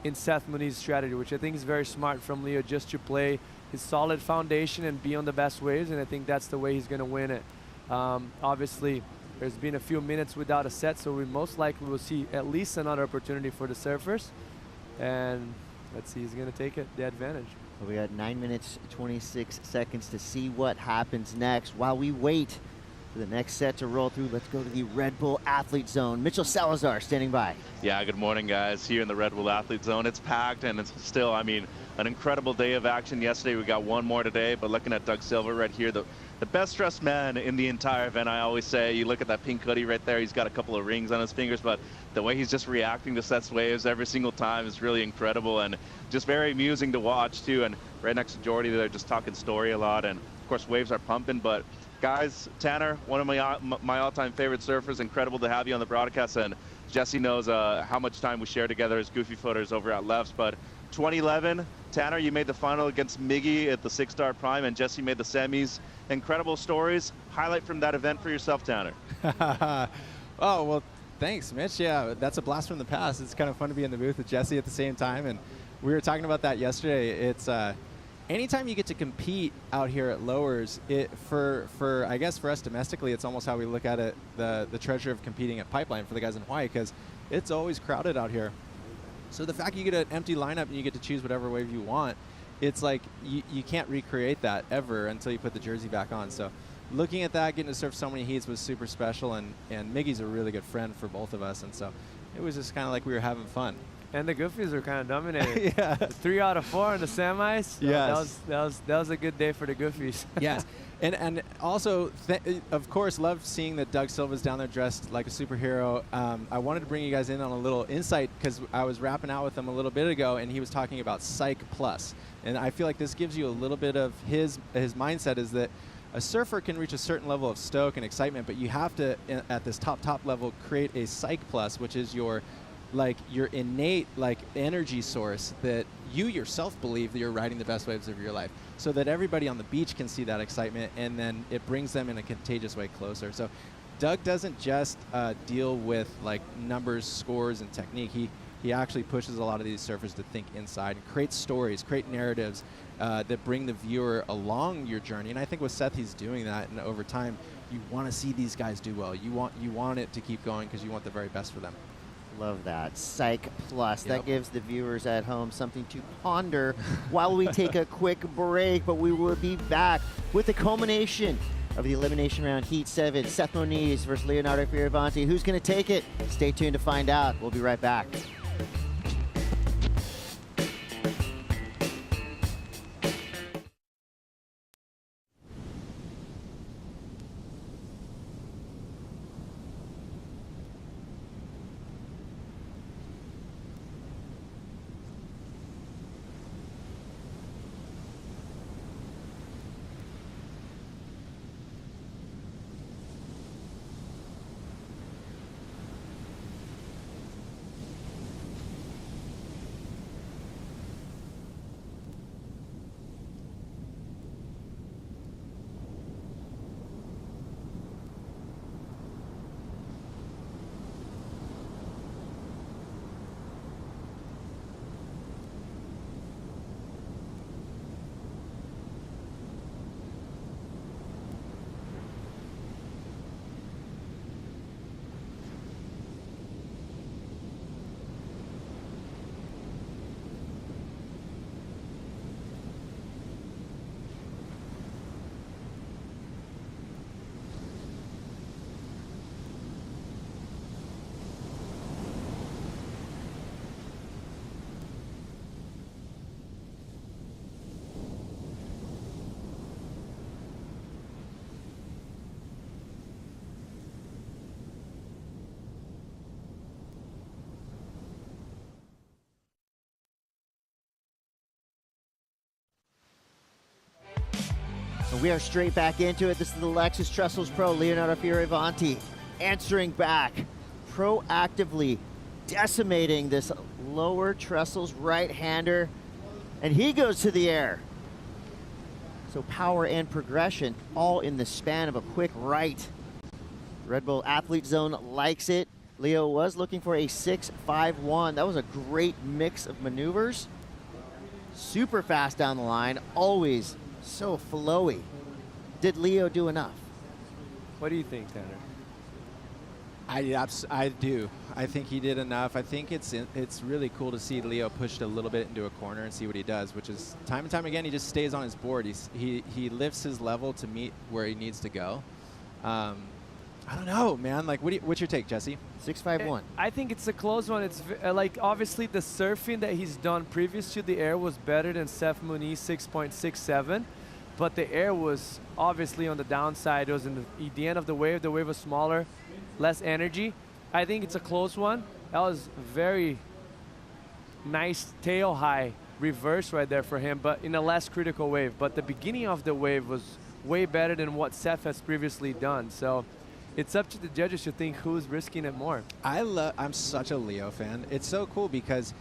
S11: in Seth Muniz's strategy, which I think is very smart from Leo, just to play his solid foundation and be on the best waves, and I think that's the way he's going to win it. Obviously, there's been a few minutes without a set, so we most likely will see at least another opportunity for the surfers, and let's see who's going to take it, the advantage.
S9: Well, we got 9 minutes, 26 seconds to see what happens next. While we wait for the next set to roll through, let's go to the Red Bull Athlete Zone. Mitchell Salazar standing by.
S2: Yeah, good morning, guys. Here in the Red Bull Athlete Zone, it's packed, and it's still, I mean, an incredible day of action yesterday. We got one more today, but looking at Doug Silva right here, the best dressed man in the entire event, I always say. You look at that pink hoodie right there, he's got a couple of rings on his fingers, but the way he's just reacting to Seth's waves every single time is really incredible and just very amusing to watch too. And right next to Jordy, they're just talking story a lot, and of course waves are pumping. But guys, Tanner, one of my all-time favorite surfers, incredible to have you on the broadcast, and Jesse knows how much time we share together as goofy footers over at Lefts. But 2011, Tanner, you made the final against Miggy at the 6-star prime, and Jesse made the semis. Incredible stories. Highlight from that event for yourself, Tanner.
S10: Oh, well, thanks, Mitch. Yeah, that's a blast from the past. It's kind of fun to be in the booth with Jesse at the same time, and we were talking about that yesterday. It's anytime you get to compete out here at Lowers, I guess for us domestically, it's almost how we look at it, the treasure of competing at Pipeline for the guys in Hawaii, because it's always crowded out here. So the fact you get an empty lineup and you get to choose whatever wave you want, it's like you can't recreate that ever until you put the jersey back on. So looking at that, getting to surf so many heats was super special, and Miggy's a really good friend for both of us, and so it was just kind of like we were having fun.
S11: And the Goofies were kind of dominating.
S10: Yeah.
S11: 3 out of 4 in the semis. So
S10: yes.
S11: That was a good day for the Goofies.
S10: Yes. And also, of course, loved seeing that Doug Silva's down there dressed like a superhero. I wanted to bring you guys in on a little insight because I was rapping out with him a little bit ago, and he was talking about Psych Plus. And I feel like this gives you a little bit of his mindset, is that a surfer can reach a certain level of stoke and excitement, but you have to, at this top level, create a Psych Plus, which is your innate energy source that you yourself believe that you're riding the best waves of your life, so that everybody on the beach can see that excitement, and then it brings them in a contagious way closer. So Doug doesn't just deal with numbers, scores, and technique. He actually pushes a lot of these surfers to think inside and create stories, create narratives that bring the viewer along your journey. And I think with Seth, he's doing that, and over time you want to see these guys do well. You want it to keep going because you want the very best for them.
S9: Love that. Psych Plus.
S10: Yep.
S9: That gives the viewers at home something to ponder while we take a quick break, but we will be back with the culmination of the elimination round, Heat 7, Seth Muniz versus Leonardo Fioravanti. Who's going to take it? Stay tuned to find out. We'll be right back. We are straight back into it. This is the Lexus Trestles Pro, Leonardo Fioravanti, answering back, proactively decimating this lower Trestles right-hander, and he goes to the air. So power and progression all in the span of a quick right. Red Bull Athlete Zone likes it. Leo was looking for a 6.51. That was a great mix of maneuvers. Super fast down the line, always so flowy. Did Leo do enough?
S11: What do you think, Tanner?
S10: I do. I think he did enough. I think it's really cool to see Leo pushed a little bit into a corner and see what he does, which is time and time again, he just stays on his board. He lifts his level to meet where he needs to go. I don't know, man. Like, what's your take, Jesse?
S9: 6.51.
S11: I think it's a close one. It's like, obviously the surfing that he's done previous to the air was better than Seth Muniz 6.67, but the air was obviously on the downside. It was in the end of the wave. The wave was smaller, less energy. I think it's a close one. That was very nice tail high reverse right there for him, but in a less critical wave. But the beginning of the wave was way better than what Seth has previously done. So it's up to the judges to think who's risking it more.
S10: I'm such a Leo fan. It's so cool because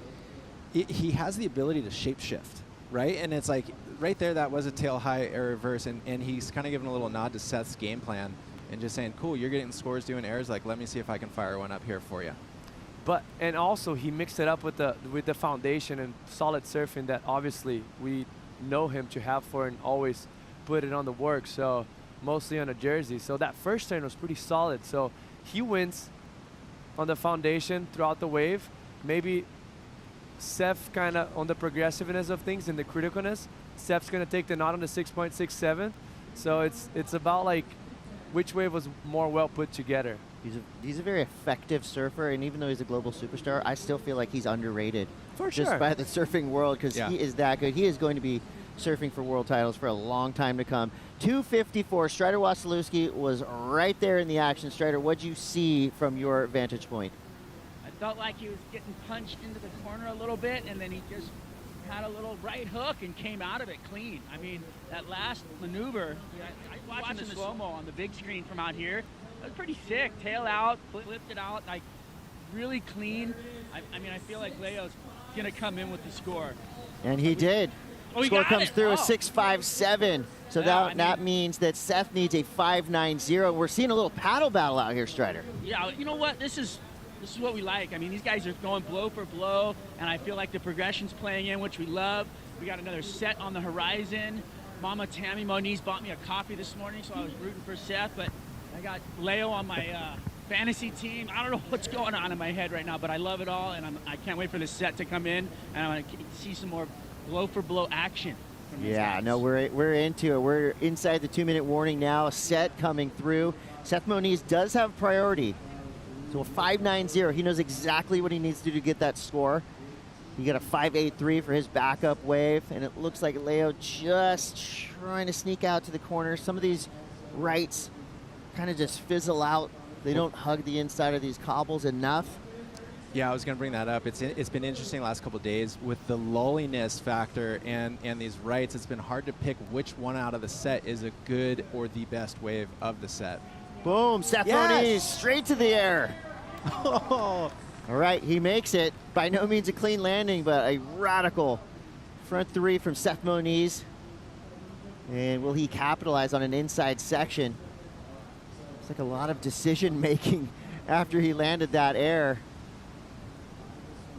S10: he has the ability to shape shift, right? And it's like right there, that was a tail high air reverse, and he's kind of giving a little nod to Seth's game plan and just saying, cool, you're getting scores doing airs, like let me see if I can fire one up here for you.
S11: But and also he mixed it up with the foundation and solid surfing that obviously we know him to have for and always put it on the work. So mostly on a jersey. So that first turn was pretty solid. So he wins on the foundation throughout the wave. Maybe Seth kind of on the progressiveness of things and the criticalness. Seth's going to take the nod on the 6.67. So it's about like which wave was more well put together.
S9: He's a very effective surfer, and even though he's a global superstar, I still feel like he's underrated.
S11: For sure.
S9: Just by the surfing world, because he is that good. He is going to be surfing for world titles for a long time to come. 254. Strider Wasilewski was right there in the action. Strider, what'd you see from your vantage point?
S5: I felt like he was getting punched into the corner a little bit, and then he just had a little right hook and came out of it clean. I mean, that last maneuver, I watching the slow-mo on the big screen from out here, it was pretty sick. Tail out, flipped it out, like really clean. I mean, I feel like Leo's going to come in with the score.
S9: And he did.
S5: Oh,
S9: Score comes through a 6.57. So
S5: Yeah,
S9: that means that Seth needs a 5.90. We're seeing a little paddle battle out here, Strider.
S5: Yeah, you know what? This is what we like. I mean, these guys are going blow for blow, and I feel like the progression's playing in, which we love. We got another set on the horizon. Mama Tammy Moniz bought me a coffee this morning, so I was rooting for Seth, but I got Leo on my fantasy team. I don't know what's going on in my head right now, but I love it all, and I can't wait for the set to come in, and I want to see some more blow for blow action.
S9: Yeah, no, we're into it. We're inside the 2-minute warning now. A set coming through. Seth Muniz does have priority. So a 5.90. He knows exactly what he needs to do to get that score. He got a 5.83 for his backup wave, and it looks like Leo just trying to sneak out to the corner. Some of these rights kind of just fizzle out. They don't hug the inside of these cobbles enough.
S10: Yeah, I was going to bring that up. It's been interesting the last couple of days with the lulliness factor and these rights. It's been hard to pick which one out of the set is a good or the best wave of the set.
S9: Boom, Seth Muniz straight to the air. All right, he makes it. By no means a clean landing, but a radical front three from Seth Muniz. And will he capitalize on an inside section? It's like a lot of decision making after he landed that air.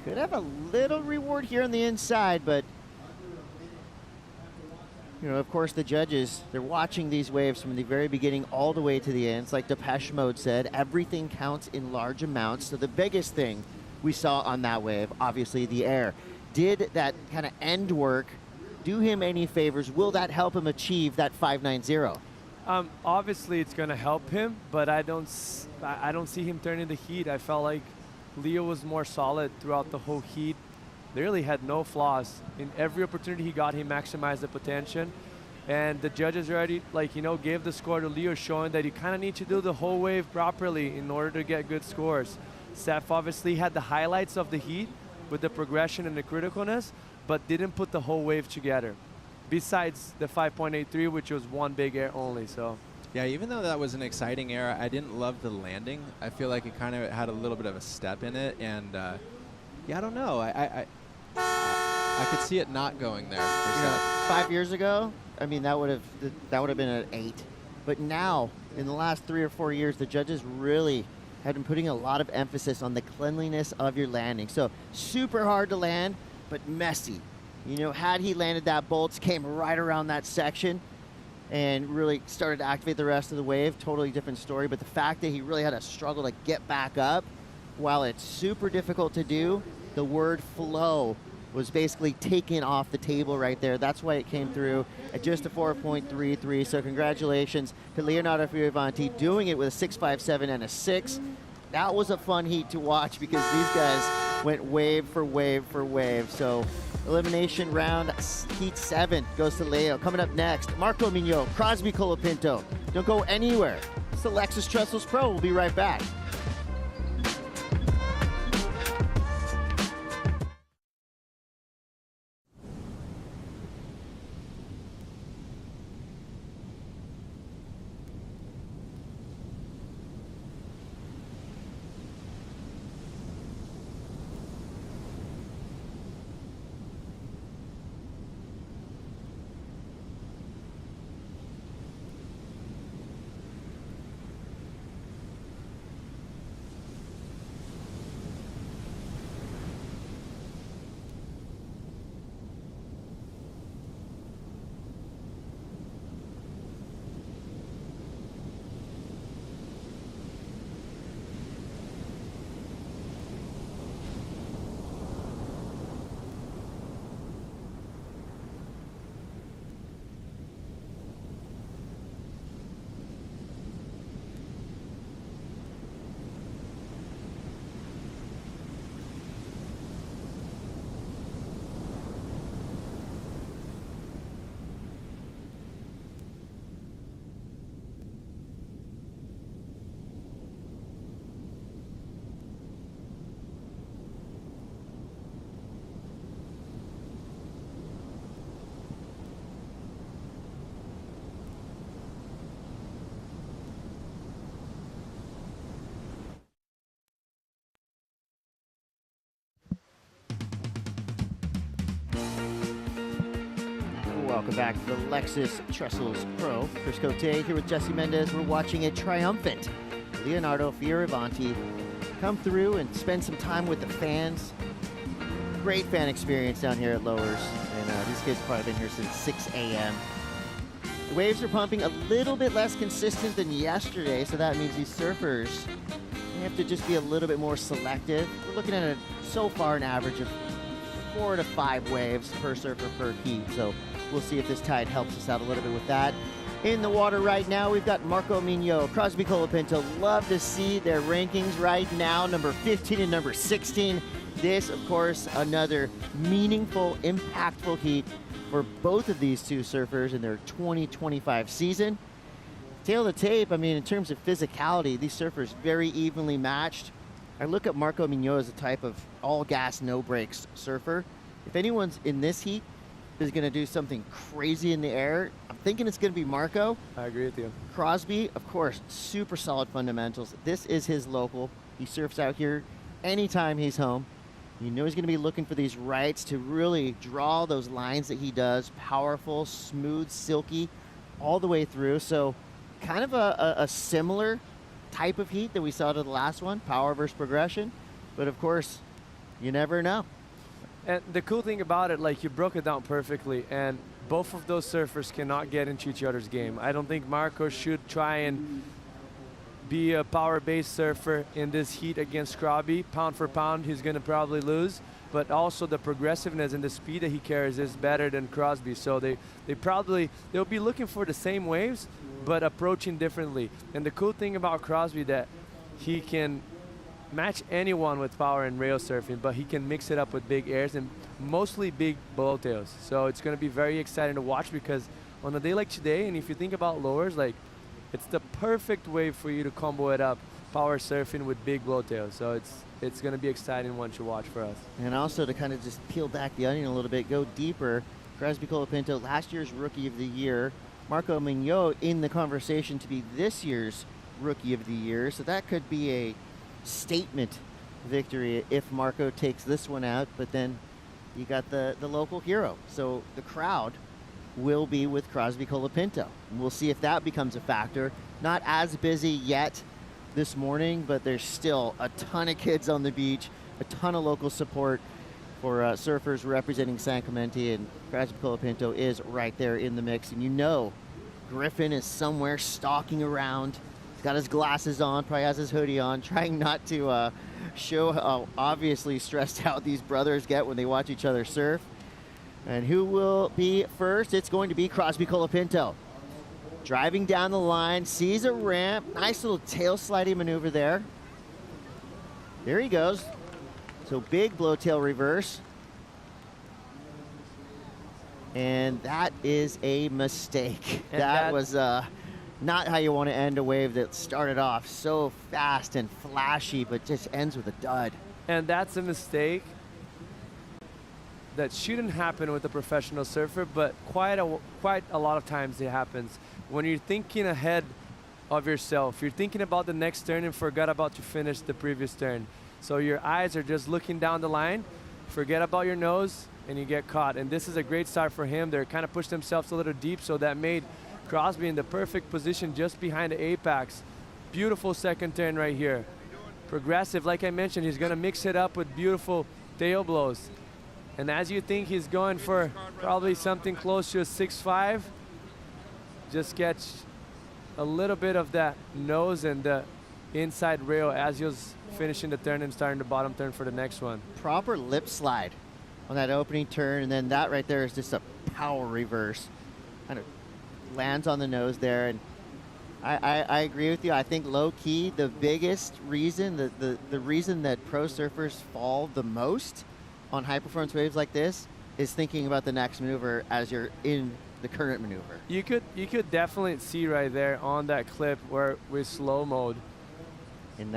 S9: Could have a little reward here on the inside, but you know, of course, the judges, they're watching these waves from the very beginning all the way to the end. It's like Depeche Mode said, everything counts in large amounts. So the biggest thing we saw on that wave, obviously the air. Did that kind of end work do him any favors? Will that help him achieve that 5.90?
S11: Obviously, it's going to help him, but I don't see him turning the heat. I felt like Leo was more solid throughout the whole heat. Literally had no flaws. In every opportunity he got, he maximized the potential. And the judges already, gave the score to Leo, showing that you kind of need to do the whole wave properly in order to get good scores. Seth obviously had the highlights of the heat with the progression and the criticalness, but didn't put the whole wave together. besides the 5.83, which was one big air only. So.
S10: Yeah, even though that was an exciting air, I didn't love the landing. I feel like it kind of had a little bit of a step in it, and yeah, I don't know. I could see it not going there.
S9: You know, 5 years ago, I mean, that would have been an 8. But now, in the last 3 or 4 years, the judges really have been putting a lot of emphasis on the cleanliness of your landing. So super hard to land, but messy. You know, had he landed that, bolts came right around that section and really started to activate the rest of the wave, totally different story. But the fact that he really had to struggle to get back up, while it's super difficult to do, the word flow was basically taken off the table right there. That's why it came through at just a 4.33. So congratulations to Leonardo Fioravanti doing it with a 6.57 and a 6. That was a fun heat to watch because these guys went wave for wave for wave. So elimination round, heat 7 goes to Leo. Coming up next, Marco Mignot, Crosby Colapinto. Don't go anywhere. It's the Lexus Trestles Pro. We'll be right back. Welcome back to the Lexus Trestles Pro. Chris Cote here with Jesse Mendez. We're watching a triumphant Leonardo Fioravanti come through and spend some time with the fans. Great fan experience down here at Lowers. And these kids have probably been here since 6 a.m. The waves are pumping a little bit less consistent than yesterday, so that means these surfers have to just be a little bit more selective. We're looking at so far an average of 4 to 5 waves per surfer per heat. So we'll see if this tide helps us out a little bit with that. In the water right now, we've got Marco Mignot, Crosby Colapinto. Love to see their rankings right now, number 15 and number 16. This, of course, another meaningful, impactful heat for both of these two surfers in their 2025 season. Tail of the tape, I mean, in terms of physicality, these surfers very evenly matched. I look at Marco Mignot as a type of all-gas, no-brakes surfer. If anyone's in this heat is going to do something crazy in the air, I'm thinking it's going to be Marco.
S11: I agree with you.
S9: Crosby, of course, super solid fundamentals. This is his local. He surfs out here anytime he's home. You know he's going to be looking for these Wrights to really draw those lines that he does. Powerful, smooth, silky, all the way through. So kind of a similar type of heat that we saw to the last one, power versus progression. But of course, you never know.
S11: And the cool thing about it, like, you broke it down perfectly, and both of those surfers cannot get into each other's game. I don't think Marco should try and be a power-based surfer in this heat against Crosby. Pound for pound, he's going to probably lose. But also the progressiveness and the speed that he carries is better than Crosby. So they'll be looking for the same waves, but approaching differently. And the cool thing about Crosby that he can match anyone with power and rail surfing, but he can mix it up with big airs and mostly big blowtails. So it's going to be very exciting to watch, because on a day like today, and if you think about lowers, like, it's the perfect way for you to combo it up, power surfing with big blowtails. So it's going to be exciting one to watch for us.
S9: And also to kind of just peel back the onion a little bit, go deeper, Crosby Colapinto, last year's Rookie of the Year. Marco Mignot in the conversation to be this year's Rookie of the Year. So that could be a statement victory if Marco takes this one out. But then you got the local hero. So the crowd will be with Crosby Colapinto. We'll see if that becomes a factor. Not as busy yet this morning, but there's still a ton of kids on the beach, a ton of local support for surfers representing San Clemente, and Crosby Colapinto is right there in the mix. And you know Griffin is somewhere stalking around. He's got his glasses on, probably has his hoodie on, trying not to show how obviously stressed out these brothers get when they watch each other surf. And who will be first? It's going to be Crosby Colapinto. Driving down the line, sees a ramp. Nice little tail sliding maneuver there. There he goes. So big blowtail reverse. And that is a mistake.
S11: And
S9: that was not how you want to end a wave that started off so fast and flashy, but just ends with a dud.
S11: And that's a mistake that shouldn't happen with a professional surfer, but quite a lot of times it happens. When you're thinking ahead of yourself, you're thinking about the next turn and forgot about to finish the previous turn. So your eyes are just looking down the line, forget about your nose, and you get caught. And this is a great start for him. They're kind of pushed themselves a little deep, so that made Crosby in the perfect position just behind the apex. Beautiful second turn right here. Progressive, like I mentioned, he's gonna mix it up with beautiful tail blows. And as you think he's going for probably something close to a 6.5, just catch a little bit of that nose and the inside rail as he was finishing the turn and starting the bottom turn for the next one.
S9: Proper lip slide on that opening turn, and then that right there is just a power reverse. Kind of lands on the nose there, and I agree with you. I think low-key, the biggest reason, the reason that pro surfers fall the most on high-performance waves like this is thinking about the next maneuver as you're in the current maneuver.
S11: You could definitely see right there on that clip where with slow mode,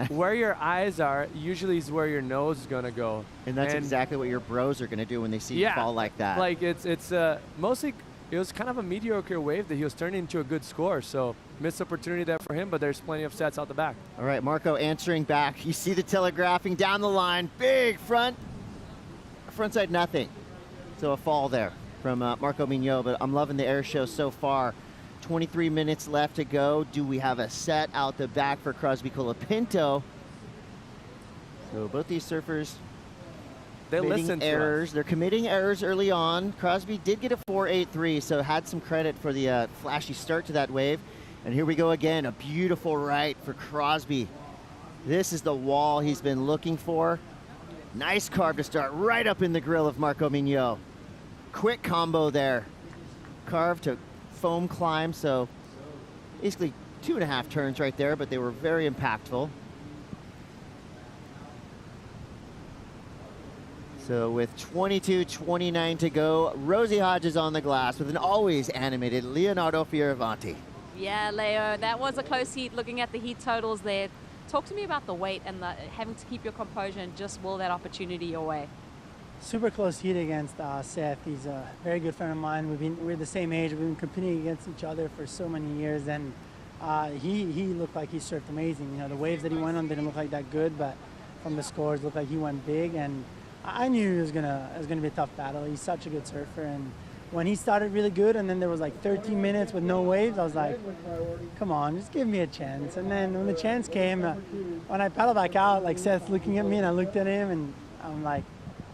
S11: where your eyes are usually is where your nose is gonna go.
S9: And that's exactly what your bros are gonna do when they see you fall like that.
S11: Like it's mostly, it was kind of a mediocre wave that he was turning into a good score. So missed opportunity there for him, but there's plenty of sets out the back.
S9: All right, Marco answering back. You see the telegraphing down the line, big frontside nothing. So a fall there from Marco Mignot, but I'm loving the air show so far. 23 minutes left to go. Do we have a set out the back for Crosby Colapinto? So both these surfers,
S11: they listen to
S9: errors.
S11: us.
S9: They're committing errors early on. Crosby did get a 4.83, so had some credit for the flashy start to that wave. And here we go again, a beautiful right for Crosby. This is the wall he's been looking for. Nice carve to start right up in the grill of Marco Mignot. Quick combo there. Carve to foam climb, so basically 2.5 turns right there, but they were very impactful. So with 22:29 to go, Rosie Hodges on the glass with an always animated Leonardo Fioravanti.
S3: Yeah, Leo, that was a close heat. Looking at the heat totals there, talk to me about the weight and having to keep your composure and just will that opportunity your way.
S13: Super close heat against Seth. He's a very good friend of mine. We're the same age. We've been competing against each other for so many years, and he looked like he surfed amazing. You know, the waves that he went on didn't look like that good, but from the scores, looked like he went big. And I knew it was gonna be a tough battle. He's such a good surfer, and when he started really good, and then there was like 13 minutes with no waves, I was like, come on, just give me a chance. And then when the chance came, when I paddled back out, like Seth's looking at me, and I looked at him, and I'm like,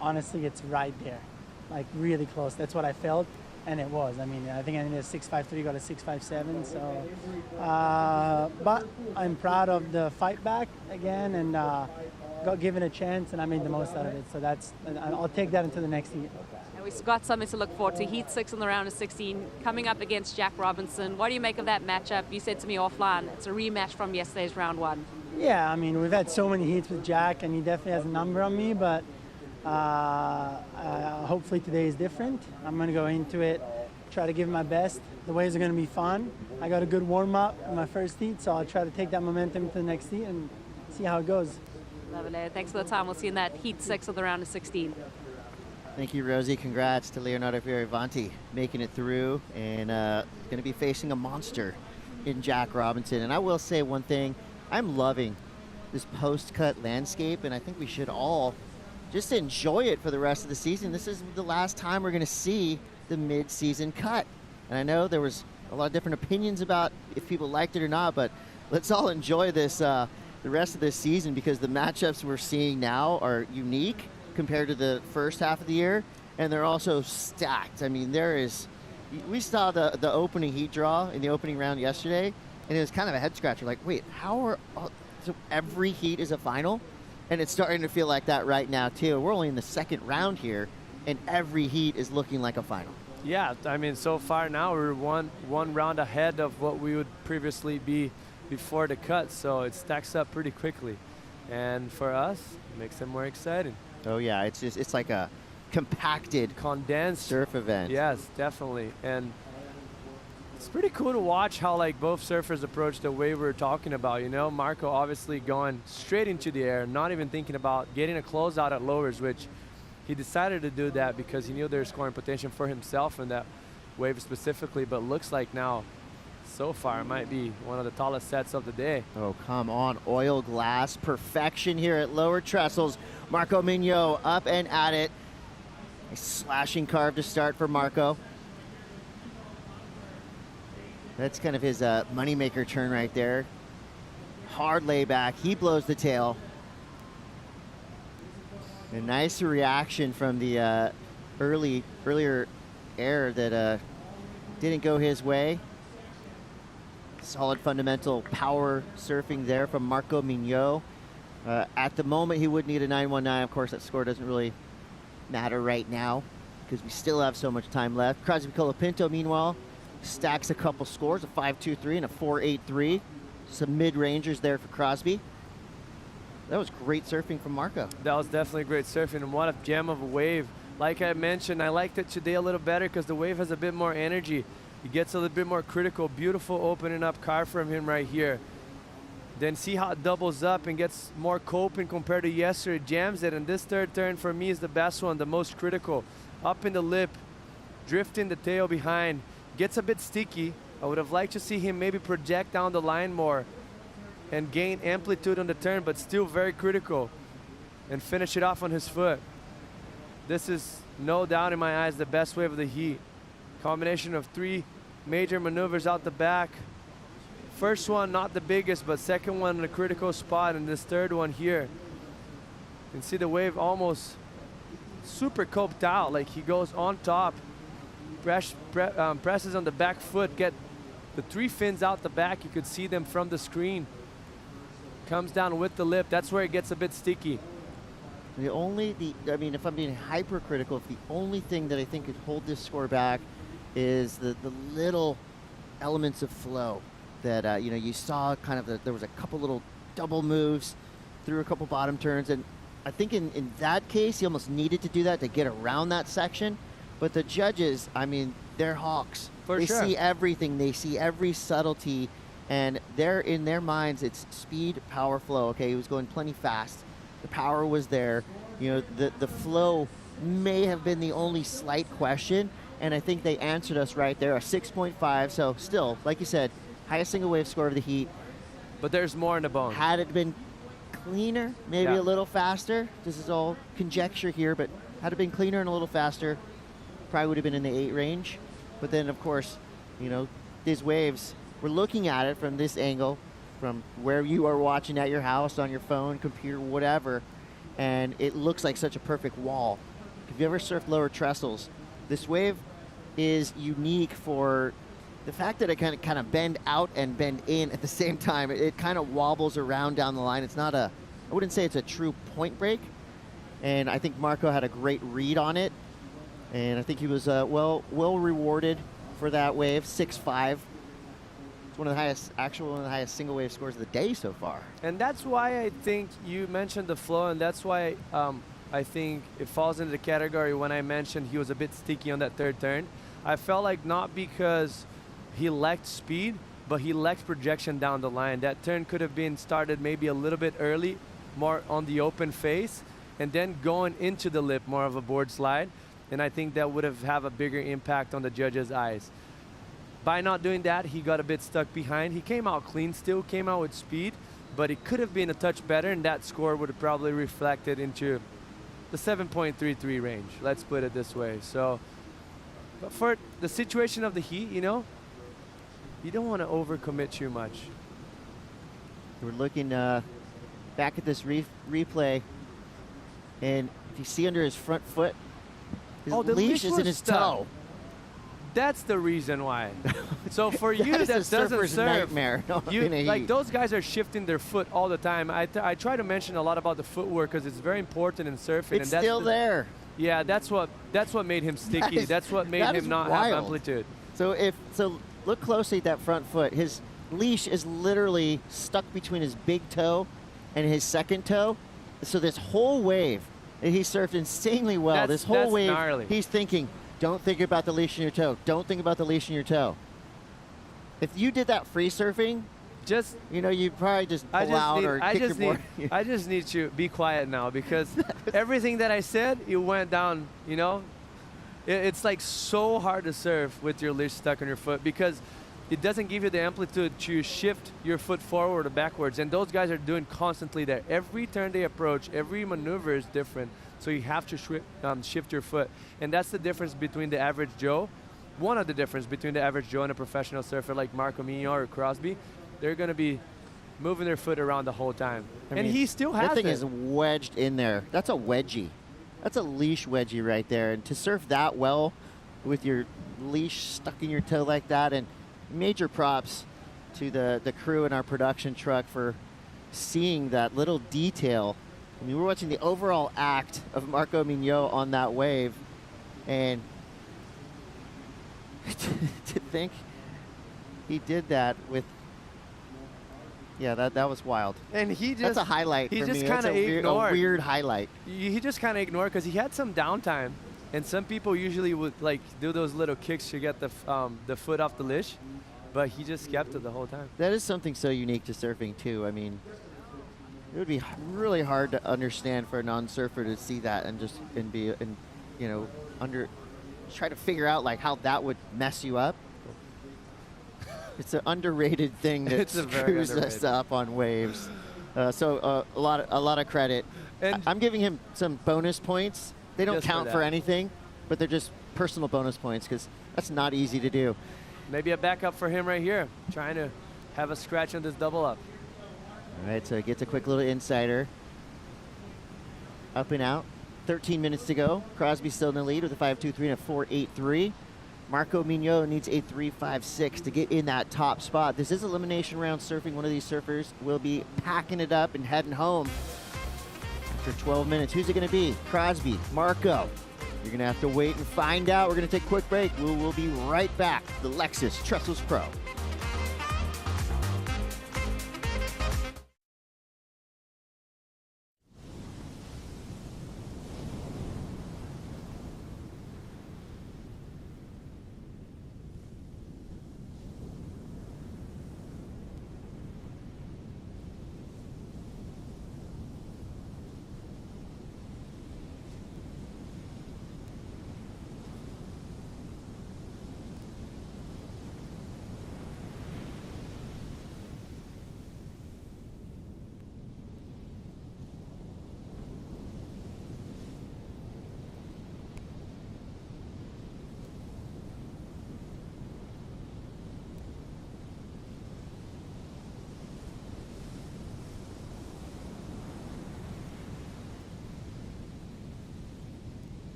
S13: honestly, it's right there, like really close. That's what I felt, and it was. I mean, I think I needed a 6.53, got a 6.57. So, but I'm proud of the fight back again, and got given a chance, and I made the most out of it. So I'll take that into the next heat.
S3: And we've got something to look forward to. Heat 6 in the round of 16, coming up against Jack Robinson. What do you make of that matchup? You said to me offline, it's a rematch from yesterday's round 1.
S13: Yeah, I mean, we've had so many heats with Jack, and he definitely has a number on me, but hopefully today is different. I'm going to go into it, try to give my best. The waves are going to be fun. I got a good warm-up in my first heat, so I'll try to take that momentum to the next heat and see how it goes.
S3: Love it, Leo. Thanks for the time. We'll see you in that Heat 6 of the round of 16.
S9: Thank you, Rosie. Congrats to Leonardo Fioravanti making it through and going to be facing a monster in Jack Robinson. And I will say one thing, I'm loving this post-cut landscape, and I think we should all just enjoy it for the rest of the season. This is the last time we're going to see the mid-season cut. And I know there was a lot of different opinions about if people liked it or not, but let's all enjoy this the rest of this season, because the matchups we're seeing now are unique compared to the first half of the year, and they're also stacked. I mean, we saw the opening heat draw in the opening round yesterday, and it was kind of a head scratcher. Like, wait, so every heat is a final? And it's starting to feel like that right now too. We're only in the second round here, and every heat is looking like a final.
S11: Yeah, I mean, so far now we're one round ahead of what we would previously be before the cut, so it stacks up pretty quickly. And for us, it makes it more exciting.
S9: Oh yeah, it's like a compacted,
S11: condensed
S9: surf event.
S11: Yes, definitely. And it's pretty cool to watch how like both surfers approach the wave we're talking about. You know, Marco obviously going straight into the air, not even thinking about getting a closeout at lowers, which he decided to do that because he knew there's scoring potential for himself in that wave specifically. But looks like now, so far, it might be one of the tallest sets of the day.
S9: Oh, come on. Oil glass perfection here at lower trestles. Marco Mignot up and at it. A slashing carve to start for Marco. That's kind of his moneymaker turn right there. Hard layback. He blows the tail. A nice reaction from the earlier air that didn't go his way. Solid fundamental power surfing there from Marco Mignot. At the moment, he would need a 919. Of course, that score doesn't really matter right now because we still have so much time left. Crosby Colapinto, meanwhile, stacks a couple scores, a 5.23 and a 4.83. Some mid-rangers there for Crosby. That was great surfing from Marco.
S11: That was definitely great surfing, and what a gem of a wave. Like I mentioned, I liked it today a little better because the wave has a bit more energy. He gets a little bit more critical. Beautiful opening up car from him right here. Then see how it doubles up and gets more coping compared to yesterday. Jams it, and this third turn for me is the best one, the most critical. Up in the lip, drifting the tail behind. Gets a bit sticky. I would have liked to see him maybe project down the line more and gain amplitude on the turn, but still very critical. And finish it off on his foot. This is no doubt in my eyes the best wave of the heat. Combination of three major maneuvers out the back. First one not the biggest, but second one in a critical spot, and this third one here. You can see the wave almost super coped out, like he goes on top, presses on the back foot, get the three fins out the back. You could see them from the screen. Comes down with the lip. That's where it gets a bit sticky.
S9: I mean, if I'm being hypercritical, if the only thing that I think could hold this score back is the little elements of flow that, you saw kind of there was a couple little double moves through a couple bottom turns. And I think in that case, he almost needed to do that to get around that section. But the judges, I mean, they're hawks. They see everything. They see every subtlety. And in their minds, it's speed, power, flow. Okay, he was going plenty fast. The power was there. The flow may have been the only slight question, and I think they answered us right there, a 6.5. So still, like you said, highest single wave score of the heat.
S11: But there's more in the bone.
S9: Had it been cleaner, maybe a little faster. This is all conjecture here, but had it been cleaner and a little faster, probably would have been in the 8 range. But then, of course, these waves, we're looking at it from this angle, from where you are watching at your house, on your phone, computer, whatever, and it looks like such a perfect wall. If you ever surfed lower trestles, this wave is unique for the fact that it kind of bend out and bend in at the same time. It kind of wobbles around down the line. It's not I wouldn't say it's a true point break, and I think Marco had a great read on it, and I think he was well rewarded for that wave, 6.5. It's one of the highest single wave scores of the day so far.
S11: And that's why I think you mentioned the flow, and that's why I think it falls into the category when I mentioned he was a bit sticky on that third turn. I felt like not because he lacked speed, but he lacked projection down the line. That turn could have been started maybe a little bit early, more on the open face, and then going into the lip, more of a board slide. And I think that would have a bigger impact on the judges' eyes. By not doing that, he got a bit stuck behind. He came out clean still, came out with speed, but it could have been a touch better, and that score would have probably reflected into the 7.33 range. Let's put it this way. So, but for the situation of the heat, you know, you don't want to overcommit too much.
S9: We're looking back at this replay, and if you see under his front foot, his
S11: the
S9: leash is in his toe.
S11: That's the reason why. So for you that doesn't surf,
S9: nightmare.
S11: Like those guys are shifting their foot all the time. I try to mention a lot about the footwork because it's very important in surfing.
S9: It's still there.
S11: Yeah, that's what made him sticky. That's what made him not have amplitude.
S9: So look closely at that front foot. His leash is literally stuck between his big toe and his second toe. So this whole wave, he surfed insanely well. This whole wave,
S11: gnarly.
S9: He's thinking, don't think about the leash in your toe. Don't think about the leash in your toe. If you did that free surfing, you'd probably just pull out or kick your board.
S11: I just need to be quiet now because everything that I said, it went down, you know. It's like so hard to surf with your leash stuck on your foot because it doesn't give you the amplitude to shift your foot forward or backwards. And those guys are doing constantly there. Every turn they approach, every maneuver is different. So you have to shift your foot. And that's the difference between the average Joe. One of the difference between the average Joe and a professional surfer like Marco Mignon or Crosby. They're going to be moving their foot around the whole time. And he still has it.
S9: That thing is wedged in there. That's a wedgie. That's a leash wedgie right there. And to surf that well with your leash stuck in your toe like that, and major props to the crew in our production truck for seeing that little detail. I mean, we're watching the overall act of Marco Mignon on that wave, and to think he did that with, that was wild.
S11: And
S9: that's a highlight for me.
S11: Just
S9: that's a weird highlight.
S11: He just kind of ignored because he had some downtime, and some people usually would like do those little kicks to get the foot off the leash, but he just kept it the whole time.
S9: That is something so unique to surfing too. I mean, it would be really hard to understand for a non-surfer to see that and try to figure out like how that would mess you up. It's an underrated thing that screws us up on waves. So a lot of credit. And I'm giving him some bonus points. They don't count for anything, but they're just personal bonus points because that's not easy to do.
S11: Maybe a backup for him right here, trying to have a scratch on this double up.
S9: All right, so it gets a quick little insider. Up and out. 13 minutes to go. Crosby still in the lead with a 5.23 and a 4.83. Marco Mignon needs a 3.56 to get in that top spot. This is elimination round surfing. One of these surfers will be packing it up and heading home after 12 minutes. Who's it going to be? Crosby, Marco. You're going to have to wait and find out. We're going to take a quick break. We'll be right back. The Lexus Trestles Pro.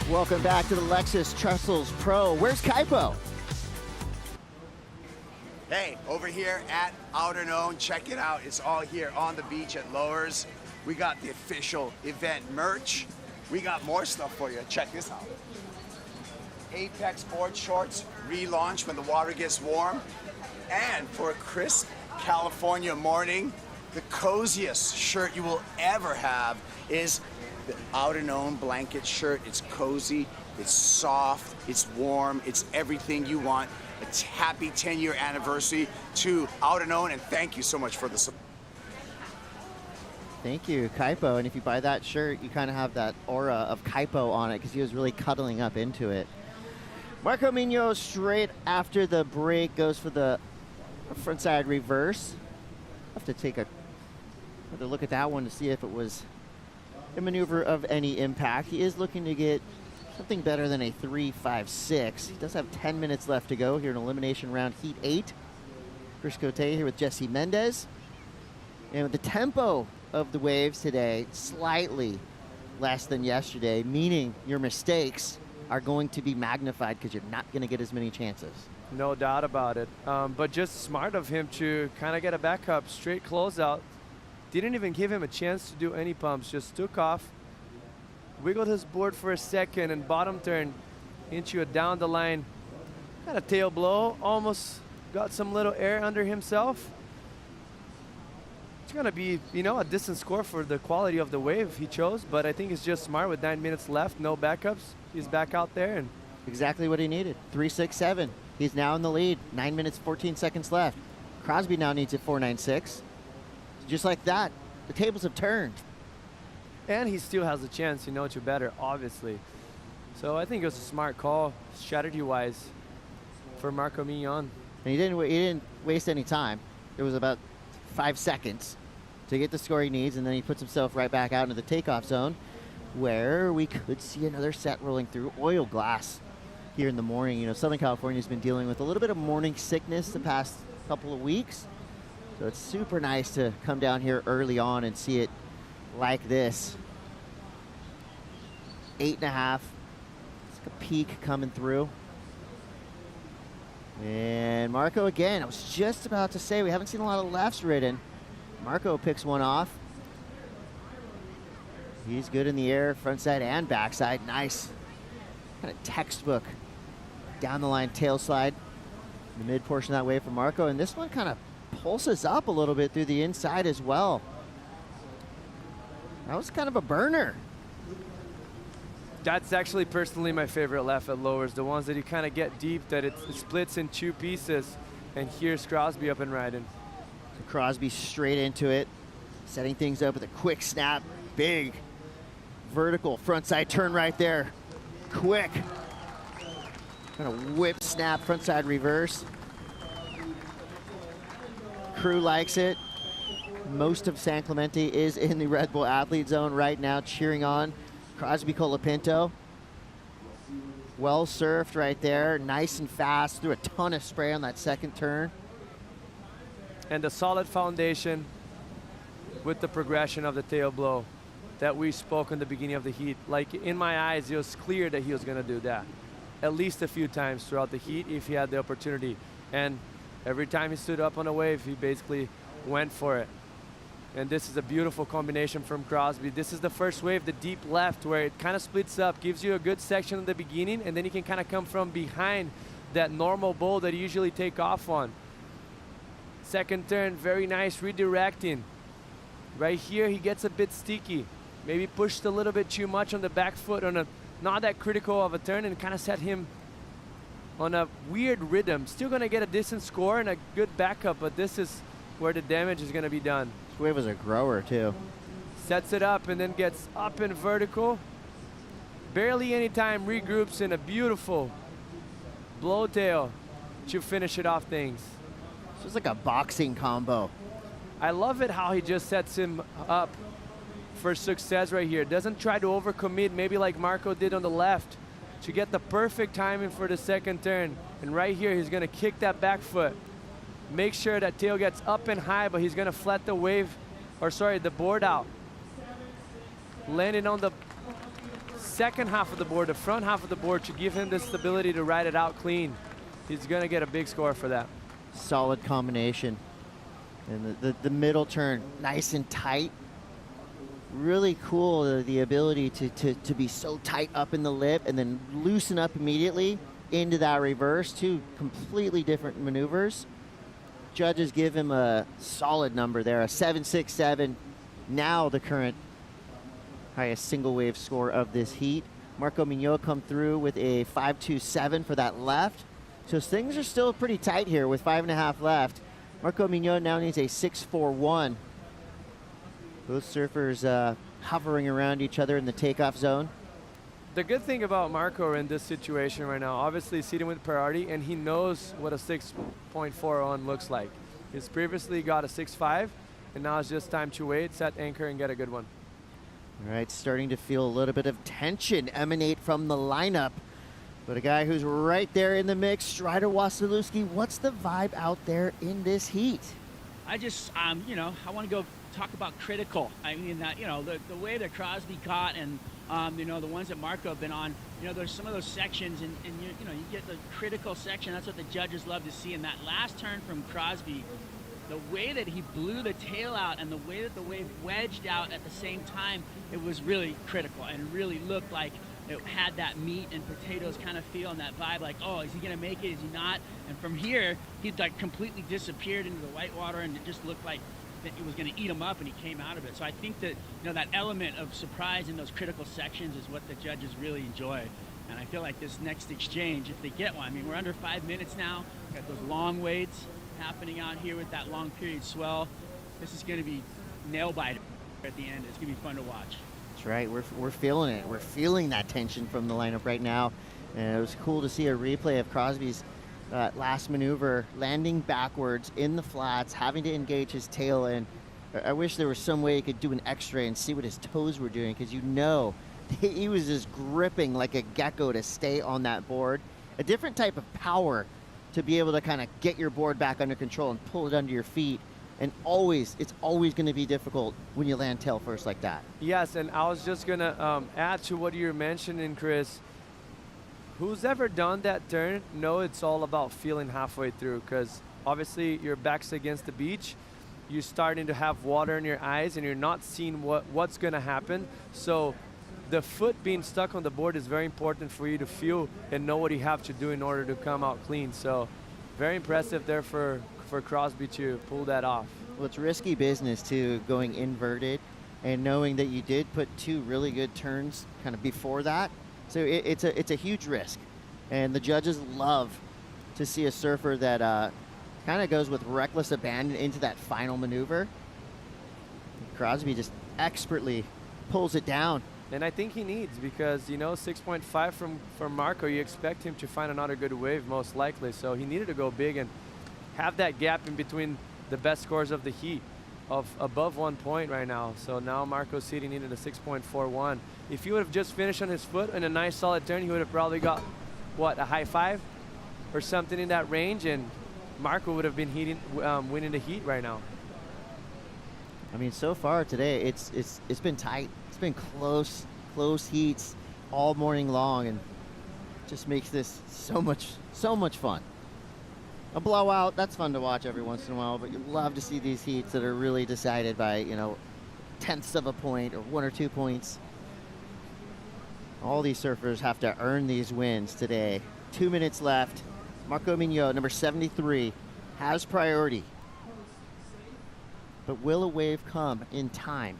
S9: Welcome back to the Lexus Trestles Pro. Where's Kaipo?
S14: Hey, over here at Outerknown, check it out. It's all here on the beach at Lowers. We got the official event merch. We got more stuff for you. Check this out. Apex board shorts relaunch when the water gets warm. And for a crisp California morning, the coziest shirt you will ever have is the Outerknown blanket shirt. It's cozy, it's soft, it's warm, it's everything you want. It's happy 10-year anniversary to Outerknown, and thank you so much for the support.
S9: Thank you, Kaipo. And if you buy that shirt, you kind of have that aura of Kaipo on it because he was really cuddling up into it. Marco Mino straight after the break goes for the frontside reverse. Have to take another look at that one to see if it was a maneuver of any impact. He is looking to get something better than a 3.56. He does have 10 minutes left to go here in elimination round heat 8. Chris Cote here with Jesse Mendez. And with the tempo of the waves today, slightly less than yesterday, meaning your mistakes are going to be magnified because you're not going to get as many chances.
S11: No doubt about it. But just smart of him to kind of get a backup, straight closeout. Didn't even give him a chance to do any pumps, just took off, wiggled his board for a second, and bottom turn into a down the line. Kind of tail blow, almost got some little air under himself. It's going to be, you know, a decent score for the quality of the wave he chose, but I think it's just smart with 9 minutes left, no backups. He's back out there. And
S9: exactly what he needed, 3.67. He's now in the lead, 9 minutes, 14 seconds left. Crosby now needs a 4.96. Just like that, the tables have turned.
S11: And he still has a chance, you know, to better, obviously. So I think it was a smart call, strategy-wise, for Marco Mignon.
S9: And he didn't waste any time. There was about 5 seconds to get the score he needs, and then he puts himself right back out into the takeoff zone, where we could see another set rolling through. Oil glass here in the morning. You know, Southern California's been dealing with a little bit of morning sickness the past couple of weeks. So it's super nice to come down here early on and see it like this. 8.5. It's like a peak coming through. And Marco again, I was just about to say, we haven't seen a lot of lefts ridden. Marco picks one off. He's good in the air, front side and backside. Nice. Kind of textbook down the line tail slide. The mid portion that way for Marco. And this one kind of pulses up a little bit through the inside as well. That was kind of a burner.
S11: That's actually personally my favorite left at Lowers, the ones that you kind of get deep, that it splits in two pieces. And here's Crosby up and riding.
S9: So Crosby straight into it, setting things up with a quick snap. Big vertical frontside turn right there. Quick. Kind of whip snap frontside reverse. Crew likes it. Most of San Clemente is in the Red Bull athlete zone right now, cheering on Crosby Colapinto. Well surfed right there, nice and fast, threw a ton of spray on that second turn.
S11: And a solid foundation with the progression of the tail blow that we spoke in the beginning of the heat. Like, in my eyes, it was clear that he was gonna do that at least a few times throughout the heat if he had the opportunity. And every time he stood up on a wave, he basically went for it. And this is a beautiful combination from Crosby. This is the first wave, the deep left, where it kind of splits up, gives you a good section at the beginning, and then you can kind of come from behind that normal bowl that you usually take off on. Second turn, very nice redirecting. Right here, he gets a bit sticky. Maybe pushed a little bit too much on the back foot on a not that critical of a turn, and kind of set him on a weird rhythm. Still gonna get a decent score and a good backup, but this is where the damage is gonna be done.
S9: This wave was a grower too.
S11: Sets it up and then gets up in vertical. Barely any time, regroups in a beautiful blow tail to finish it off things.
S9: This is like a boxing combo.
S11: I love it how he just sets him up for success right here. Doesn't try to overcommit, maybe like Marco did on the left, to get the perfect timing for the second turn. And right here, he's gonna kick that back foot. Make sure that tail gets up and high, but he's gonna flat the wave, or sorry, the board out. Landing on the second half of the board, the front half of the board, to give him the stability to ride it out clean. He's gonna get a big score for that.
S9: Solid combination. And the middle turn, nice and tight. Really cool, the ability to be so tight up in the lip and then loosen up immediately into that reverse. Two completely different maneuvers. Judges give him a solid number there, a 7.67. Now the current highest single wave score of this heat. Marco Mignot come through with a 5.27 for that left. So things are still pretty tight here with 5.5 left. Marco Mignot now needs a 6.41. Both surfers hovering around each other in the takeoff zone.
S11: The good thing about Marco in this situation right now, obviously seating with priority, and he knows what a 6.41 looks like. He's previously got a 6.5, and now it's just time to wait, set anchor, and get a good one.
S9: All right, starting to feel a little bit of tension emanate from the lineup. But a guy who's right there in the mix, Strider Wasilewski, what's the vibe out there in this heat?
S5: I just, you know, I want to go talk about critical. I mean, you know, the way that Crosby caught and, you know, the ones that Marco have been on, you know, there's some of those sections and you know, you get the critical section. That's what the judges love to see. And that last turn from Crosby, the way that he blew the tail out and the way that the wave wedged out at the same time, it was really critical and really looked like it had that meat and potatoes kind of feel and that vibe, like, oh, is he going to make it? Is he not? And from here, he like completely disappeared into the whitewater, and it just looked like that it was going to eat him up, and he came out of it. So I think that, you know, that element of surprise in those critical sections is what the judges really enjoy. And I feel like this next exchange, if they get one, I mean, we're under 5 minutes now. Got those long waits happening out here with that long period swell. This is going to be nail biter at the end. It's going to be fun to watch.
S9: That's right. We're feeling it. We're feeling that tension from the lineup right now. And it was cool to see a replay of Crosby's last maneuver, landing backwards in the flats, having to engage his tail. And I wish there was some way you could do an x-ray and see what his toes were doing, because you know he was just gripping like a gecko to stay on that board. A different type of power to be able to kind of get your board back under control and pull it under your feet. And it's always going to be difficult when you land tail first like that.
S11: Yes, and I was just going to add to what you were mentioning, Chris. Who's ever done that turn know it's all about feeling halfway through, because obviously your back's against the beach. You're starting to have water in your eyes, and you're not seeing what's going to happen. So the foot being stuck on the board is very important for you to feel and know what you have to do in order to come out clean. So very impressive there for Crosby to pull that off.
S9: Well, it's risky business too, going inverted and knowing that you did put two really good turns kind of before that. So it's a huge risk. And the judges love to see a surfer that kind of goes with reckless abandon into that final maneuver. Crosby just expertly pulls it down.
S11: And I think he needs, because, you know, 6.5 from Marco, you expect him to find another good wave most likely. So he needed to go big and have that gap in between the best scores of the heat of above 1 point right now. So now Marco's seating needed a 6.41. If he would have just finished on his foot in a nice solid turn, he would have probably got, what, a high five or something in that range, and Marco would have been winning the heat right now.
S9: I mean, so far today, it's been tight. It's been close heats all morning long, and just makes this so much fun. A blowout, that's fun to watch every once in a while, but you love to see these heats that are really decided by, you know, tenths of a point or 1 or 2 points. All these surfers have to earn these wins today. 2 minutes left. Marco Mignot, number 73, has priority. But will a wave come in time?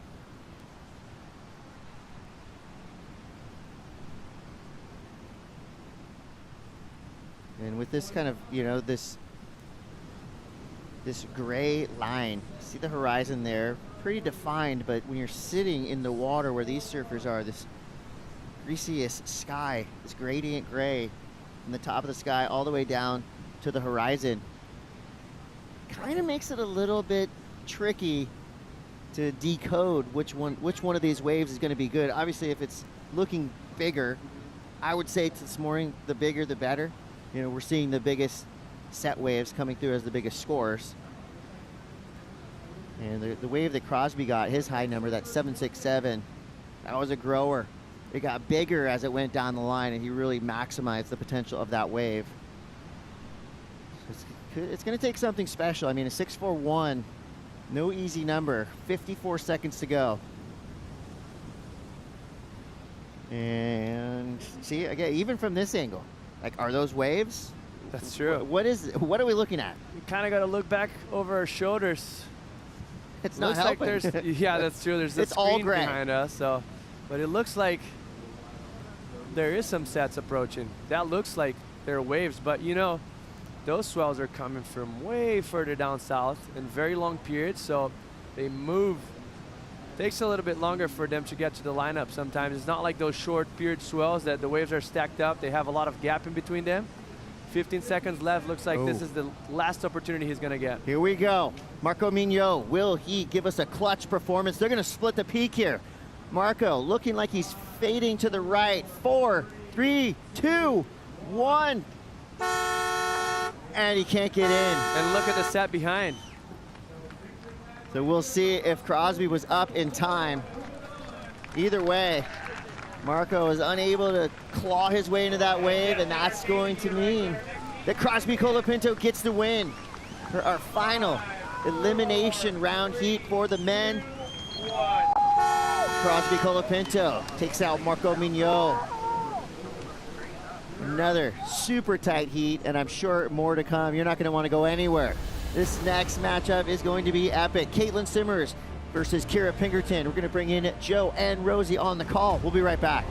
S9: And with this kind of, you know, this gray line, see the horizon there, pretty defined, but when you're sitting in the water where these surfers are, this greasiest sky, this gradient gray from the top of the sky all the way down to the horizon, kind of makes it a little bit tricky to decode which one of these waves is going to be good. Obviously, if it's looking bigger, I would say this morning, the bigger the better. You know, we're seeing the biggest set waves coming through as the biggest scores. And the wave that Crosby got, his high number, that 7.67, that was a grower. It got bigger as it went down the line, and he really maximized the potential of that wave. So it's it's going to take something special. I mean, a 6.41, no easy number. 54 seconds to go. And see, again, even from this angle, like, are those waves?
S11: That's true.
S9: What are we looking at?
S11: We kind of got to look back over our shoulders.
S9: It's not
S11: looks like
S9: helping.
S11: there's, yeah, that's true. There's a
S9: It's all
S11: screen
S9: gray.
S11: behind us, so, but it looks like there is some sets approaching. That looks like they're waves, but you know, those swells are coming from way further down south in very long periods, so they move. Takes a little bit longer for them to get to the lineup sometimes. It's not like those short period swells that the waves are stacked up. They have a lot of gap in between them. 15 seconds left. Looks like this is the last opportunity he's going to get.
S9: Here we go. Marco Mignot, will he give us a clutch performance? They're going to split the peak here. Marco looking like he's fading to the right. 4, 3, 2, 1. And he can't get in.
S11: And look at the set behind.
S9: So we'll see if Crosby was up in time. Either way, Marco is unable to claw his way into that wave, and that's going to mean that Crosby Colapinto gets the win for our final elimination round heat for the men. Crosby Colapinto takes out Marco Mignot. Another super tight heat, and I'm sure more to come. You're not going to want to go anywhere. This next matchup is going to be epic. Caitlin Simmers versus Kira Pinkerton. We're going to bring in Joe and Rosie on the call. We'll be right back.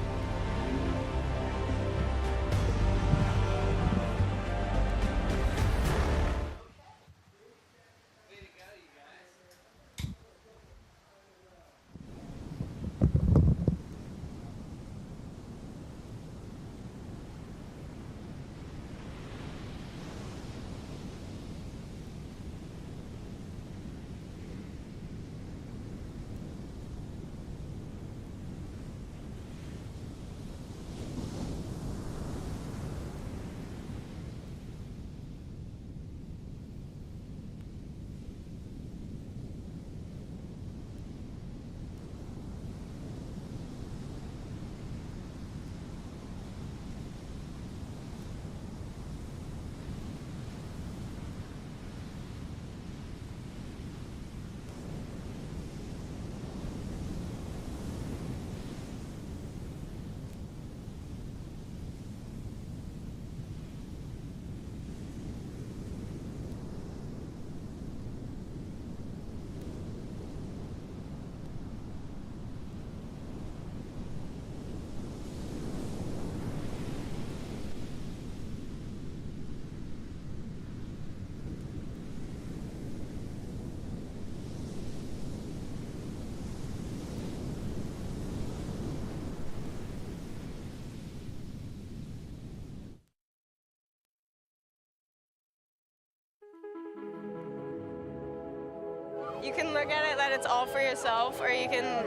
S15: You can look at it that it's all for yourself, or you can,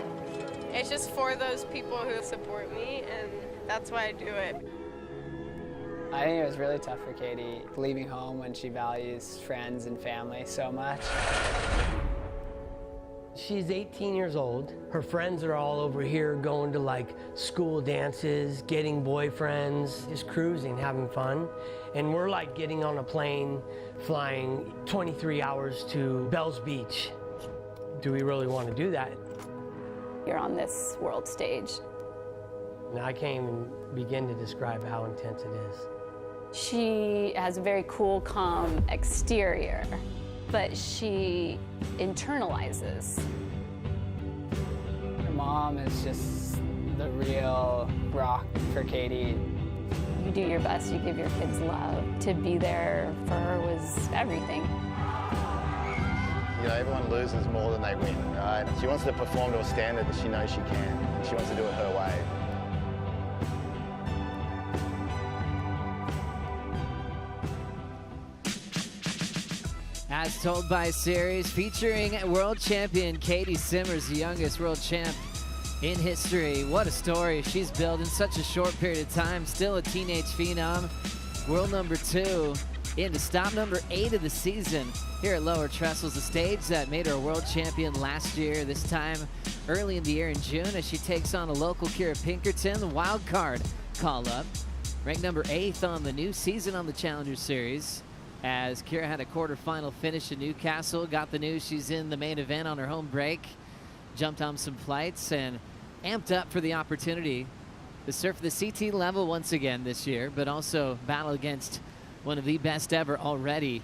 S15: it's just for those people who support me, and that's why I do it.
S16: I think it was really tough for Katie, leaving home when she values friends and family so much.
S17: She's 18 years old. Her friends are all over here going to like school dances, getting boyfriends, just cruising, having fun. And we're like getting on a plane, flying 23 hours to Bells Beach. Do we really want to do that?
S18: You're on this world stage.
S17: And I can't even begin to describe how intense it is.
S18: She has a very cool, calm exterior, but she internalizes.
S16: Her mom is just the real rock for Katie.
S18: You do your best, you give your kids love. To be there for her was everything.
S19: You know, everyone loses more than they win, right? She wants to perform to a standard that she knows she can, and she wants to do it her way.
S1: As Told by Series, featuring world champion Katie Simmers, the youngest world champ in history. What a story she's built in such a short period of time. Still a teenage phenom. World number 2 into stop number 8 of the season here at Lower Trestles, the stage that made her a world champion last year, this time early in the year in June, as she takes on a local Kira Pinkerton, the wild card call-up. Ranked number 8th on the new season on the Challenger Series. as Kira had a quarterfinal finish in Newcastle. Got the news she's in the main event on her home break. Jumped on some flights and amped up for the opportunity to surf the CT level once again this year, but also battle against one of the best ever already.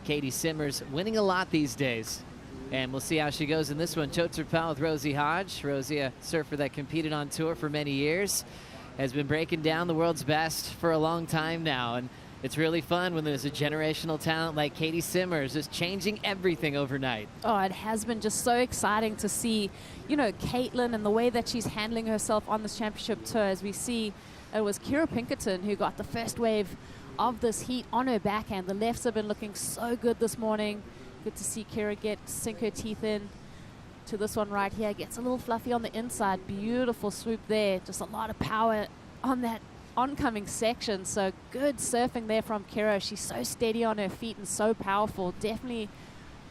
S1: Katie Simmers winning a lot these days. And we'll see how she goes in this one. Choate Terpel with Rosie Hodge. Rosie, a surfer that competed on tour for many years, has been breaking down the world's best for a long time now. And it's really fun when there's a generational talent like Katie Simmers just changing everything overnight.
S3: Oh, it has been just so exciting to see, you know, Caitlin and the way that she's handling herself on this championship tour. As we see, it was Kira Pinkerton who got the first wave of this heat on her backhand. The lefts have been looking so good this morning. Good to see Kira sink her teeth in to this one right here. Gets a little fluffy on the inside. Beautiful swoop there. Just a lot of power on that oncoming section. So good surfing there from Kira. She's so steady on her feet and so powerful. Definitely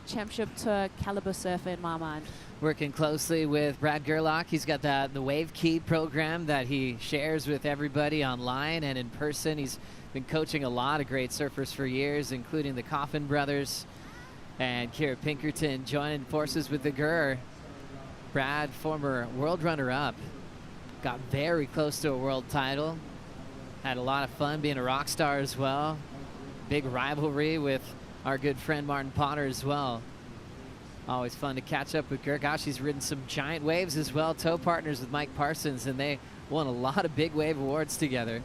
S3: championship tour caliber surfer in my mind.
S1: Working closely with Brad Gerlach. He's got the Wave Key program that he shares with everybody online and in person. He's been coaching a lot of great surfers for years, including the Coffin brothers. And Kira Pinkerton joining forces with the Gur. Brad, former world runner-up, got very close to a world title. Had a lot of fun being a rock star as well. Big rivalry with our good friend Martin Potter as well. Always fun to catch up with Gur. Gosh, he's ridden some giant waves as well. Tow partners with Mike Parsons, and they won a lot of big wave awards together.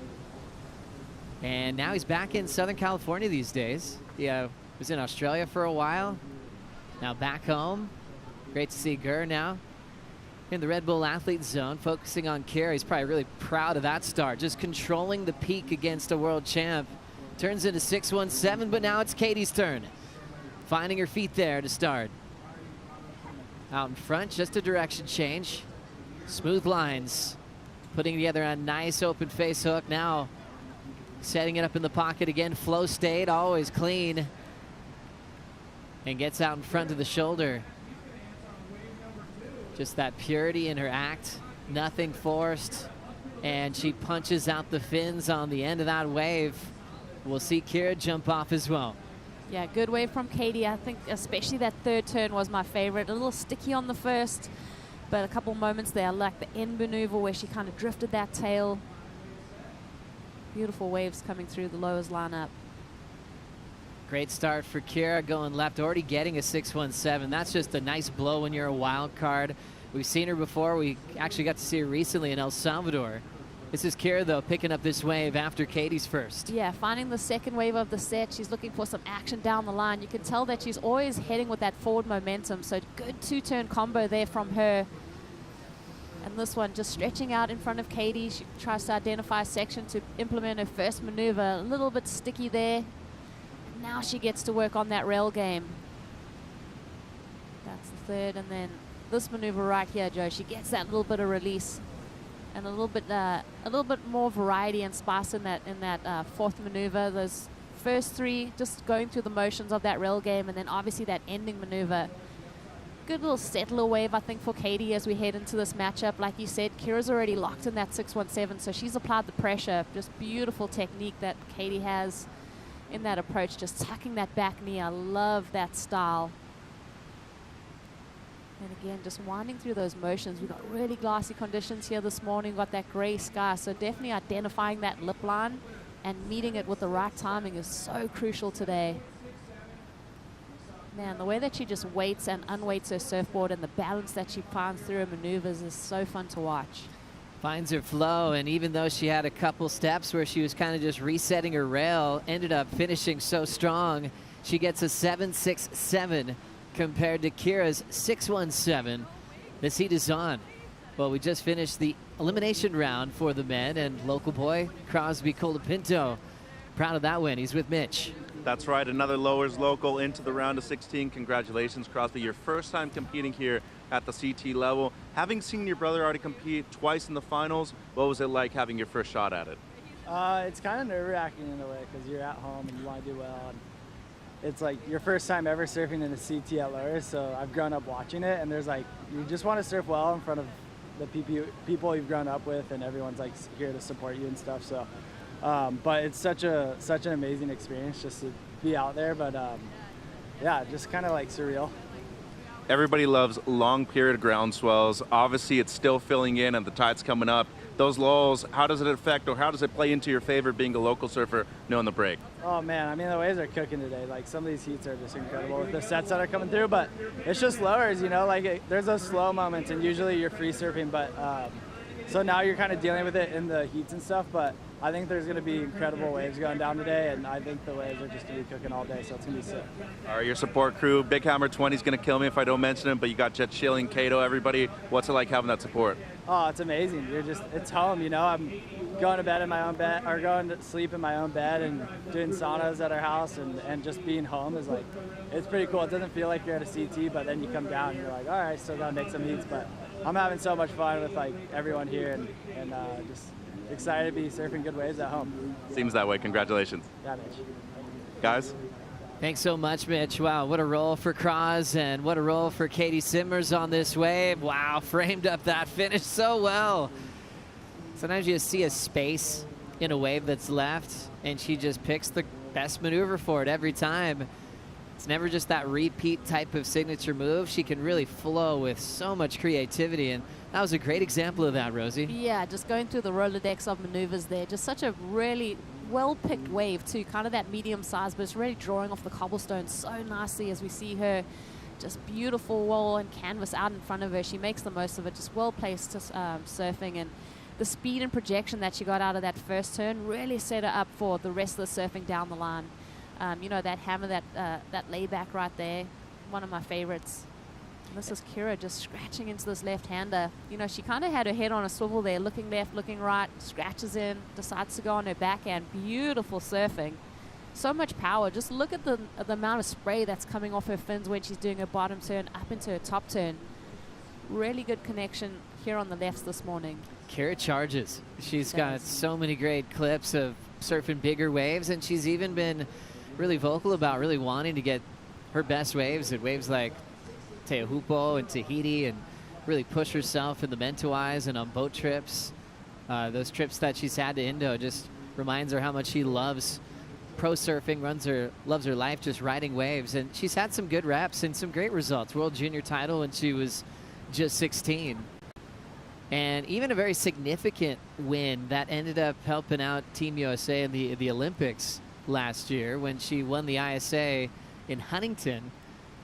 S1: And now he's back in Southern California these days. Yeah. Was in Australia for a while, now back home. Great to see Gur now in the Red Bull Athlete Zone, focusing on Kira. He's probably really proud of that start, just controlling the peak against a world champ. Turns into 617, but now it's Katie's turn. Finding her feet there to start. Out in front, just a direction change. Smooth lines, putting together a nice open face hook. Now setting it up in the pocket again. Flow stayed, always clean. And gets out in front of the shoulder. Just that purity in her act, nothing forced. And she punches out the fins on the end of that wave. We'll see Kira jump off as well.
S3: Yeah, good wave from Katie. I think especially that third turn was my favorite. A little sticky on the first, but a couple moments there, like the end maneuver where she kind of drifted that tail. Beautiful waves coming through the lowers lineup.
S1: Great start for Kira, going left, already getting a 617. That's just a nice blow when you're a wild card. We've seen her before. We actually got to see her recently in El Salvador. This is Kira, though, picking up this wave after Katie's first.
S3: Yeah, finding the second wave of the set. She's looking for some action down the line. You can tell that she's always heading with that forward momentum. So good two-turn combo there from her. And this one just stretching out in front of Katie. She tries to identify a section to implement her first maneuver. A little bit sticky there. Now she gets to work on that rail game. That's the third, and then this maneuver right here, Joe. She gets that little bit of release and a little bit more variety and spice in that fourth maneuver. Those first three just going through the motions of that rail game, and then obviously that ending maneuver. Good little settler wave, I think, for Katie as we head into this matchup. Like you said, Kira's already locked in that 617, so she's applied the pressure. Just beautiful technique that Katie has in that approach, just tucking that back knee. I love that style. And again, just winding through those motions. We've got really glassy conditions here this morning. We've got that gray sky, so definitely identifying that lip line and meeting it with the right timing is so crucial today. Man, the way that she just weights and unweights her surfboard and the balance that she finds through her maneuvers is so fun to watch.
S1: Finds her flow, and even though she had a couple steps where she was kind of just resetting her rail, ended up finishing so strong. She gets a 767 compared to Kira's 617. This heat is on. Well, we just finished the elimination round for the men, and local boy Crosby Colapinto, proud of that win. He's with Mitch.
S2: That's right, another lowers local into the round of 16. Congratulations, Crosby. Your first time competing here at the CT level. Having seen your brother already compete twice in the finals, what was it like having your first shot at it?
S20: It's kind of nerve-wracking in a way because you're at home and you want to do well. And it's like your first time ever surfing in a CT at lowers, so I've grown up watching it, and there's like, you just want to surf well in front of the people you've grown up with, and everyone's like here to support you and stuff. So, but it's such an amazing experience just to be out there. But yeah, just kind of like surreal.
S2: Everybody loves long period ground swells. Obviously, it's still filling in and the tide's coming up. Those lulls, how does it affect or how does it play into your favor being a local surfer knowing the break?
S20: Oh man, I mean the waves are cooking today. Like some of these heats are just incredible with the sets that are coming through, but it's just lowers, you know, like there's those slow moments and usually you're free surfing, but so now you're kind of dealing with it in the heats and stuff, but I think there's going to be incredible waves going down today, and I think the waves are just going to be cooking all day, so it's going to be sick.
S2: All right, your support crew, Big Hammer 20 is going to kill me if I don't mention him, but you got Jet Schilling, Cato, everybody. What's it like having that support?
S20: Oh, it's amazing. It's home, you know. I'm going to bed in my own bed, or going to sleep in my own bed and doing saunas at our house, and just being home is like, it's pretty cool. It doesn't feel like you're at a CT, but then you come down and you're like, all right, still got to make some heats, but I'm having so much fun with like everyone here and just excited to be surfing good waves at home.
S2: Seems that way. Congratulations.
S20: Yeah, Mitch.
S2: Guys?
S1: Thanks so much, Mitch. Wow, what a roll for Cross and what a roll for Katie Simmers on this wave. Wow, framed up that finish so well. Sometimes you just see a space in a wave that's left, and she just picks the best maneuver for it every time. It's never just that repeat type of signature move. She can really flow with so much creativity, and that was a great example of that, Rosie.
S3: Yeah, just going through the Rolodex of maneuvers there. Just such a really well-picked wave too, kind of that medium size, but it's really drawing off the cobblestone so nicely as we see her just beautiful wall and canvas out in front of her. She makes the most of it, just well-placed surfing, and the speed and projection that she got out of that first turn really set her up for the rest of the surfing down the line. You know, that hammer, that layback right there, one of my favorites. And this is Kira just scratching into this left-hander. You know, she kind of had her head on a swivel there, looking left, looking right, scratches in, decides to go on her backhand. Beautiful surfing. So much power. Just look at the amount of spray that's coming off her fins when she's doing her bottom turn up into her top turn. Really good connection here on the lefts this morning.
S1: Kira charges. She's got so many great clips of surfing bigger waves, and she's even been really vocal about really wanting to get her best waves at waves like Teahupo and Tahiti, and really push herself in the Mentawais and on boat trips. Those trips that she's had to Indo just reminds her how much she loves pro surfing, loves her life just riding waves, and she's had some good reps and some great results. World Junior title when she was just 16. And even a very significant win that ended up helping out Team USA in the Olympics last year when she won the ISA in Huntington.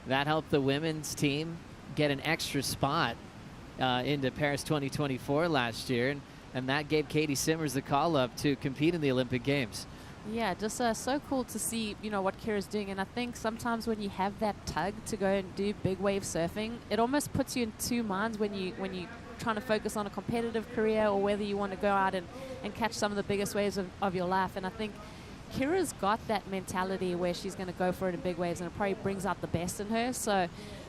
S1: That helped the women's team get an extra spot into Paris 2024 last year, and that gave Katie Simmers the call up to compete in the Olympic Games.
S3: Yeah, just so cool to see, you know, what Kira's doing. And I think sometimes when you have that tug to go and do big wave surfing, it almost puts you in two minds when you trying to focus on a competitive career or whether you want to go out and catch some of the biggest waves of your life. And I think Kira's got that mentality where she's going to go for it in big waves, and it probably brings out the best in her. So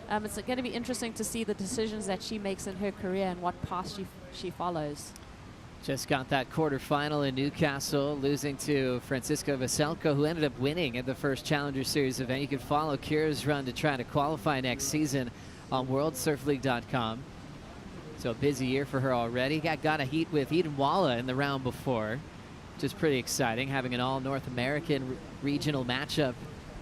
S3: it's going to be interesting to see the decisions that she makes in her career and what path she follows.
S1: Just got that quarterfinal in Newcastle, losing to Francisco Veselko, who ended up winning at the first Challenger Series event. You can follow Kira's run to try to qualify next season on WorldSurfLeague.com. So a busy year for her already. Got a heat with Eden Walla in the round before, which is pretty exciting, having an all-North American regional matchup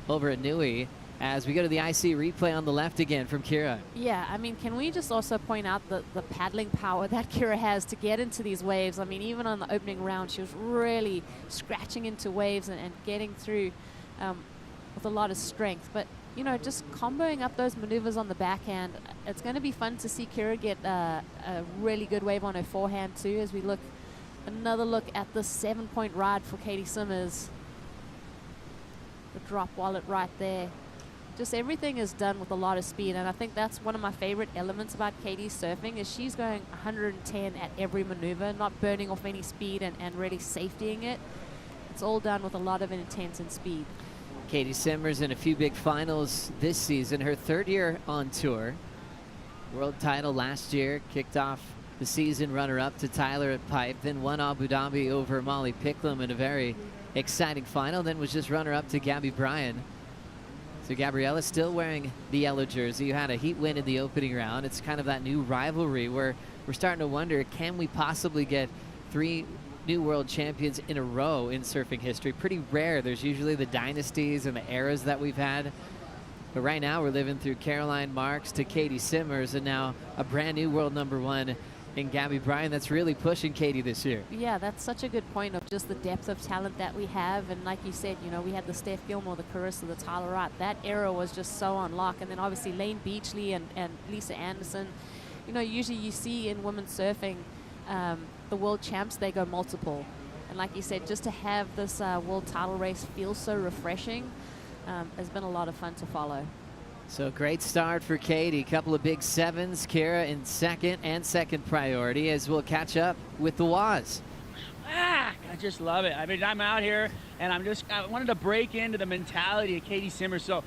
S1: over at Nui. As we go to the IC replay on the left again from Kira.
S3: Yeah, I mean, can we just also point out the paddling power that Kira has to get into these waves? I mean, even on the opening round, she was really scratching into waves and getting through with a lot of strength. But, you know, just comboing up those maneuvers on the backhand, it's going to be fun to see Kira get a really good wave on her forehand too, as we look another look at the 7-point ride for Katie Simmers. The drop wallet right there. Just everything is done with a lot of speed, and I think that's one of my favorite elements about Katie's surfing is she's going 110 at every maneuver, not burning off any speed and really safetying it. It's all done with a lot of intent and speed.
S1: Katie Simmers in a few big finals this season, her third year on tour. World title last year, kicked off the season runner-up to Tyler at Pipe, then won Abu Dhabi over Molly Picklum in a very exciting final, then was just runner-up to Gabby Bryan. So Gabriella still wearing the yellow jersey. You had a heat win in the opening round. It's kind of that new rivalry where we're starting to wonder, can we possibly get 3 new world champions in a row in surfing history. Pretty rare. There's usually the dynasties and the eras that we've had. But right now we're living through Caroline Marks to Katie Simmers, and now a brand new world #1 in Gabby Bryan that's really pushing Katie this year.
S3: Yeah, that's such a good point of just the depth of talent that we have. And like you said, you know, we had the Steph Gilmore, the Carissa, the Tyler Wright. That era was just so on lock. And then obviously Lane Beachley and Lisa Anderson. You know, usually you see in women's surfing, the world champs, they go multiple. And like you said, just to have this world title race feel so refreshing has been a lot of fun to follow.
S1: So great start for Katie. Couple of big 7s. Kira in second priority, as we'll catch up with the Waz.
S5: I just love it. I mean, I'm out here and I wanted to break into the mentality of Katie Simmers. So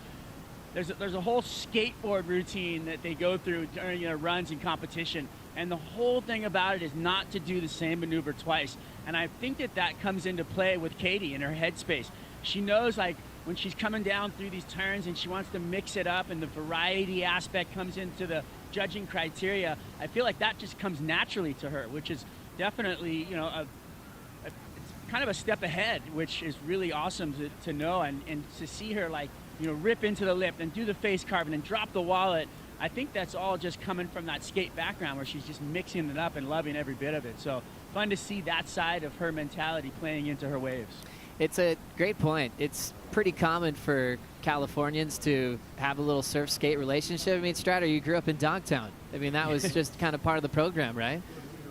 S5: there's a whole skateboard routine that they go through during runs and competition. And the whole thing about it is not to do the same maneuver twice. And I think that comes into play with Katie in her headspace. She knows, like, when she's coming down through these turns and she wants to mix it up and the variety aspect comes into the judging criteria, I feel like that just comes naturally to her, which is definitely, it's kind of a step ahead, which is really awesome to know, and to see her, like, rip into the lip and do the face carve and then drop the wallet. I think that's all just coming from that skate background where she's just mixing it up and loving every bit of it. So fun to see that side of her mentality playing into her waves.
S1: It's a great point. It's pretty common for Californians to have a little surf skate relationship. I mean, Stratter, you grew up in Dogtown. I mean, that was just kind of part of the program, right?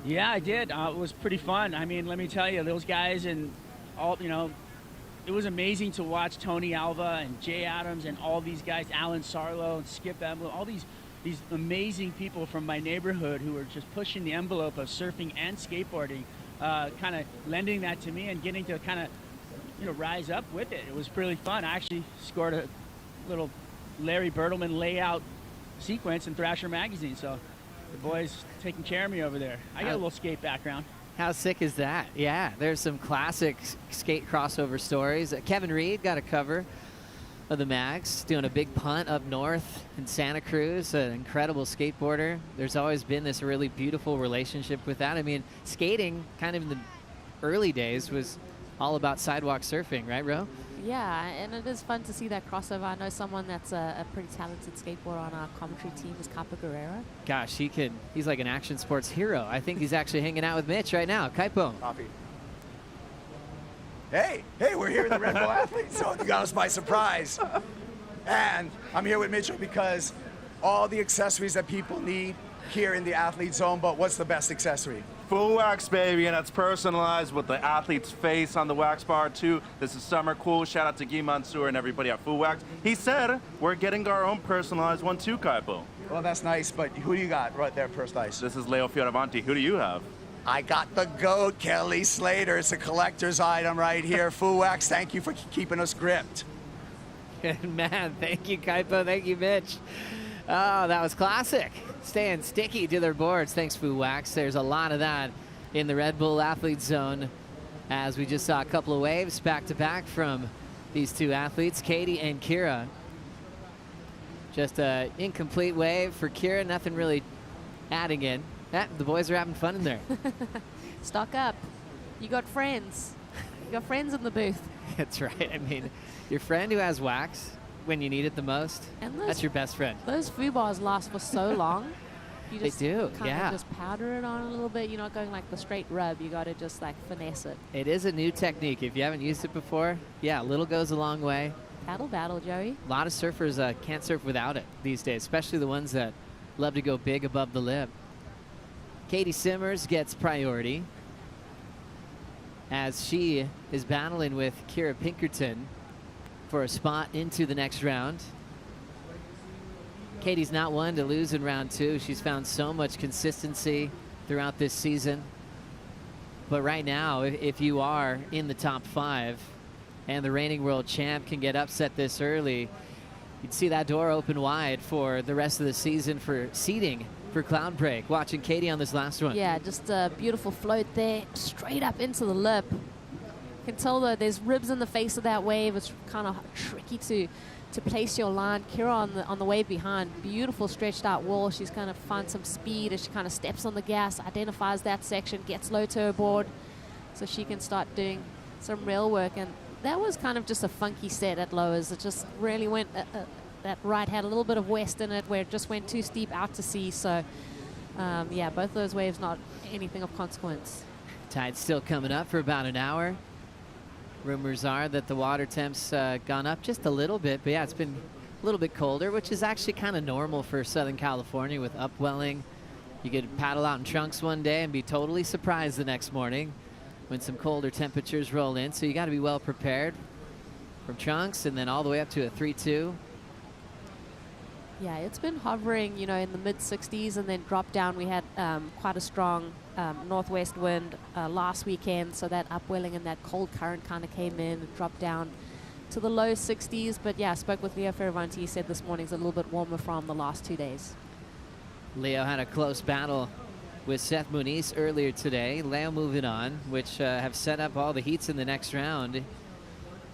S5: Yeah, I did. It was pretty fun. I mean, let me tell you, those guys and all, it was amazing to watch Tony Alva and Jay Adams and all these guys, Alan Sarlo and Skip Emblem, all these amazing people from my neighborhood who were just pushing the envelope of surfing and skateboarding, kind of lending that to me and getting to kind of rise up with it. It was really fun. I actually scored a little Larry Bertelman layout sequence in Thrasher magazine, so the boys taking care of me over there. I got a little skate background.
S1: How sick is that? Yeah, there's some classic skate crossover stories. Kevin Reed got a cover of the mags, doing a big punt up north in Santa Cruz, an incredible skateboarder. There's always been this really beautiful relationship with that. I mean, skating kind of in the early days was all about sidewalk surfing, right, Ro?
S3: Yeah, and it is fun to see that crossover. I know someone that's a pretty talented skateboarder on our commentary team is Kaipo Guerrero.
S1: Gosh, he's like an action sports hero. I think he's actually hanging out with Mitch right now. Kaipo.
S14: Coffee. Hey, we're here in the Red Bull Athletes Zone. You got us by surprise. And I'm here with Mitchell because all the accessories that people need here in the Athlete Zone, but what's the best accessory?
S2: Full wax, baby, and it's personalized with the athlete's face on the wax bar, too. This is summer cool. Shout out to Guy Mansour and everybody at Full Wax. He said we're getting our own personalized one, too, Kaipo.
S14: Well, that's nice, but who do you got right there personalized?
S2: This is Leo Fioravanti. Who do you have?
S14: I got the GOAT, Kelly Slater. It's a collector's item right here. Full Wax, thank you for keeping us gripped.
S1: Man, thank you, Kaipo. Thank you, Mitch. Oh, that was classic. Staying sticky to their boards. Thanks, Foo Wax. There's a lot of that in the Red Bull Athlete Zone, as we just saw a couple of waves back-to-back from these two athletes, Katie and Kira. Just an incomplete wave for Kira. Nothing really adding in. The boys are having fun in there.
S3: Stock up. You got friends. You got friends in the booth.
S1: That's right. I mean, your friend who has wax when you need it the most, that's your best friend.
S3: Those foo bars last for so long. You just
S1: they do,
S3: kind of just powder it on a little bit. You're not going like the straight rub. You got to just like finesse it.
S1: It is a new technique. If you haven't used it before, yeah, a little goes a long way.
S3: Paddle battle, Joey.
S1: A lot of surfers can't surf without it these days, especially the ones that love to go big above the lip. Katie Simmers gets priority as she is battling with Kira Pinkerton for a spot into the next round. Katie's not one to lose in round 2. She's found so much consistency throughout this season. But right now, if you are in the top 5 and the reigning world champ can get upset this early, you'd see that door open wide for the rest of the season for seeding for Cloud Break. Watching Katie on this last one.
S3: Yeah, just a beautiful float there, straight up into the lip. You can tell though there's ribs in the face of that wave. It's kind of tricky to place your line. Kira on the wave behind, beautiful stretched out wall. She's going to find some speed as she kind of steps on the gas, identifies that section, gets low to her board, so she can start doing some rail work. And that was kind of just a funky set at lowers. It just really went, that right had a little bit of west in it where it just went too steep out to sea. So yeah, both those waves not anything of consequence.
S1: Tide's still coming up for about an hour. Rumors are that the water temp's gone up just a little bit, but yeah, it's been a little bit colder, which is actually kind of normal for Southern California with upwelling. You could paddle out in trunks one day and be totally surprised the next morning when some colder temperatures roll in. So you got to be well prepared from trunks and then all the way up to a 3-2.
S3: Yeah, it's been hovering, you know, in the mid 60s and then dropped down. We had quite a strong northwest wind last weekend, so that upwelling and that cold current kind of came in and dropped down to the low 60s. But yeah, I spoke with Leo Ferreira. He said this morning's a little bit warmer from the last 2 days.
S1: Leo had a close battle with Seth Muniz earlier today. Leo moving on, which have set up all the heats in the next round.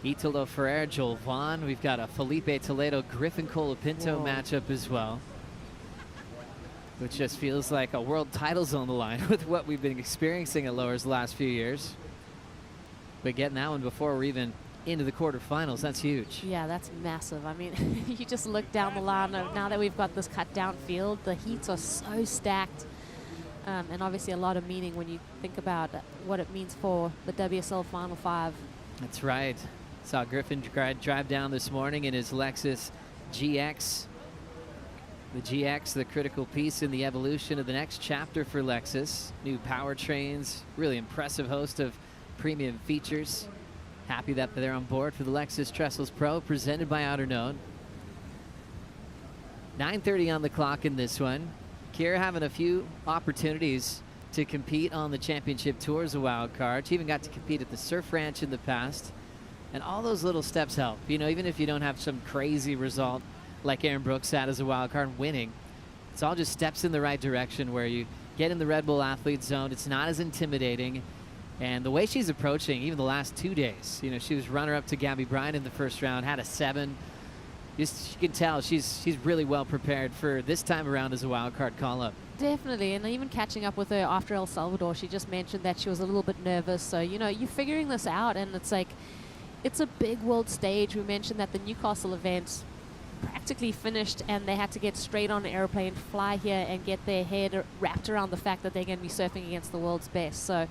S1: Italo Ferreira, Joel Vaughn. We've got a Felipe Toledo, Griffin Colapinto matchup as well, which just feels like a world title's on the line with what we've been experiencing at lowers the last few years. But getting that one before we're even into the quarterfinals, that's huge.
S3: Yeah, that's massive. I mean, you just look down the line. Now that we've got this cut down field, the heats are so stacked. And obviously a lot of meaning when you think about what it means for the WSL Final Five.
S1: That's right. Saw Griffin drive down this morning in his Lexus GX. The GX, the critical piece in the evolution of the next chapter for Lexus. New powertrains, really impressive host of premium features. Happy that they're on board for the Lexus Trestles Pro, presented by Outerknown. 9:30 on the clock in this one. Kira having a few opportunities to compete on the championship tour as a wild card. She even got to compete at the Surf Ranch in the past. And all those little steps help. You know, even if you don't have some crazy result like Aaron Brooks had as a wild card winning, it's all just steps in the right direction where you get in the Red Bull athlete zone. It's not as intimidating. And the way she's approaching, even the last 2 days, you know, she was runner-up to Gabby Bryant in the first round, had a 7. Just, you can tell she's really well prepared for this time around as a wild card call-up.
S3: Definitely, and even catching up with her after El Salvador, she just mentioned that she was a little bit nervous. So, you know, you're figuring this out, and it's like, it's a big world stage. We mentioned that the Newcastle event practically finished and they had to get straight on an airplane, fly here and get their head wrapped around the fact that they're going to be surfing against the world's best. So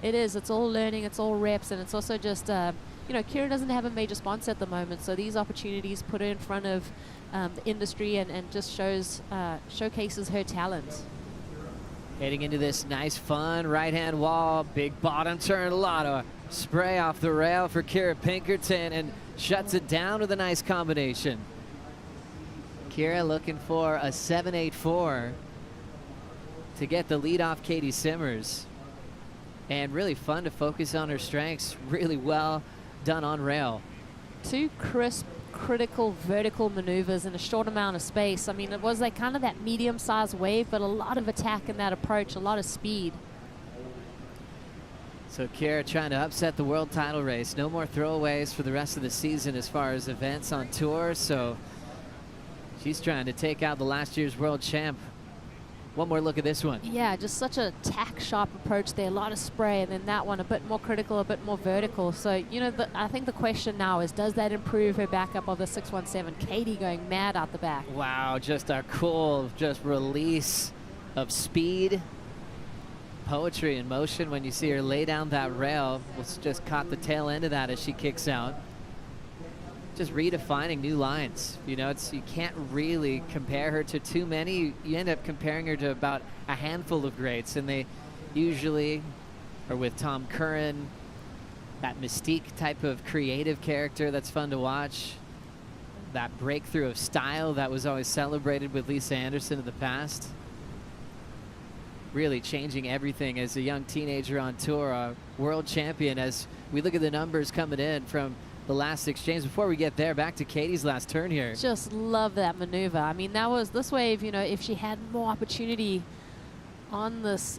S3: it's all learning, it's all reps, and it's also just, you know, Kira doesn't have a major sponsor at the moment, so these opportunities put her in front of the industry and just showcases her talent.
S1: Heading into this nice, fun right-hand wall, big bottom turn, a lot of spray off the rail for Kira Pinkerton, and shuts it down with a nice combination. Kira looking for a 7.84 to get the lead off Katie Simmers. And really fun to focus on her strengths. Really well done on rail.
S3: 2 crisp, critical vertical maneuvers in a short amount of space. I mean, it was like kind of that medium-sized wave, but a lot of attack in that approach, a lot of speed.
S1: So Kira trying to upset the world title race. No more throwaways for the rest of the season as far as events on tour. So she's trying to take out the last year's world champ. One more look at this one.
S3: Yeah, just such a tack-sharp approach there. A lot of spray, and then that one a bit more critical, a bit more vertical. So, you know, I think the question now is, does that improve her backup of the 617? Katie going mad out the back.
S1: Wow, just a cool release of speed. Poetry in motion when you see her lay down that rail. Let's just caught the tail end of that as she kicks out. Just redefining new lines. You know, you can't really compare her to too many. You end up comparing her to about a handful of greats, and they usually are with Tom Curran, that mystique type of creative character that's fun to watch. That breakthrough of style that was always celebrated with Lisa Anderson in the past. Really changing everything as a young teenager on tour, a world champion. As we look at the numbers coming in from the last exchange. Before we get there, back to Katie's last turn here.
S3: Just love that maneuver. I mean, that was this wave, you know, if she had more opportunity on this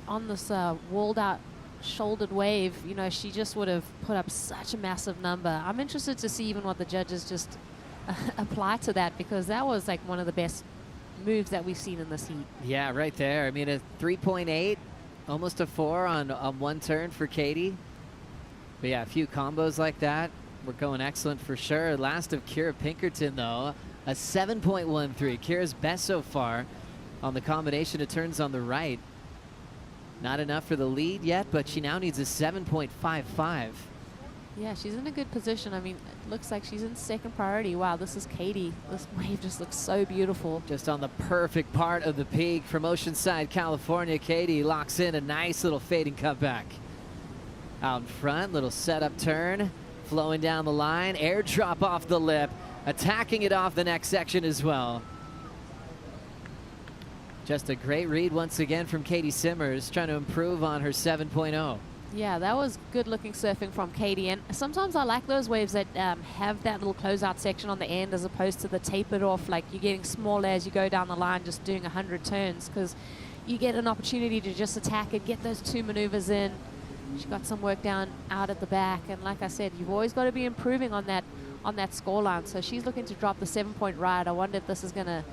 S3: walled out shouldered wave, you know, she just would have put up such a massive number. I'm interested to see even what the judges just apply to that, because that was like one of the best moves that we've seen in this heat.
S1: Yeah, right there. I mean, a 3.8, almost a 4 on one turn for Katie. But yeah, a few combos like that. We're going excellent for sure. Last of Kira Pinkerton, though, a 7.13. Kira's best so far on the combination of turns on the right. Not enough for the lead yet, but she now needs a 7.55.
S3: Yeah, she's in a good position. I mean, it looks like she's in second priority. Wow, this is Katie. This wave just looks so beautiful.
S1: Just on the perfect part of the peak from Oceanside, California. Katie locks in a nice little fading cutback. Out in front, little setup turn, flowing down the line, airdrop off the lip, attacking it off the next section as well. Just a great read once again from Katie Simmers, trying to improve on her 7.0.
S3: Yeah, that was good looking surfing from Katie. And sometimes I like those waves that have that little closeout section on the end as opposed to the tapered off, like you're getting smaller as you go down the line, just doing 100 turns, because you get an opportunity to just attack it, get those 2 maneuvers in. She got some work down out at the back. And like I said, you've always got to be improving on that score line. So she's looking to drop the 7-point ride. I wonder if this is going to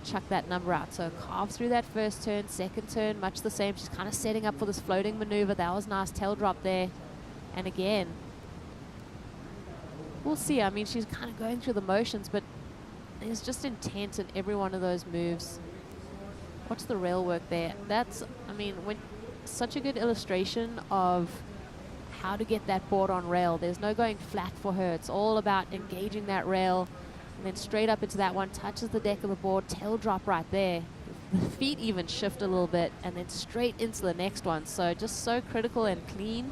S3: chuck that number out. So carve through that first turn, second turn, much the same. She's kind of setting up for this floating maneuver. That was nice tail drop there. And again, we'll see. I mean, she's kind of going through the motions, but there's just intent in every one of those moves. Watch the rail work there. That's, I mean, when such a good illustration of how to get that board on rail. There's no going flat for her. It's all about engaging that rail. And then straight up into that one, touches the deck of the board, tail drop right there. The feet even shift a little bit, and then straight into the next one. So just so critical and clean.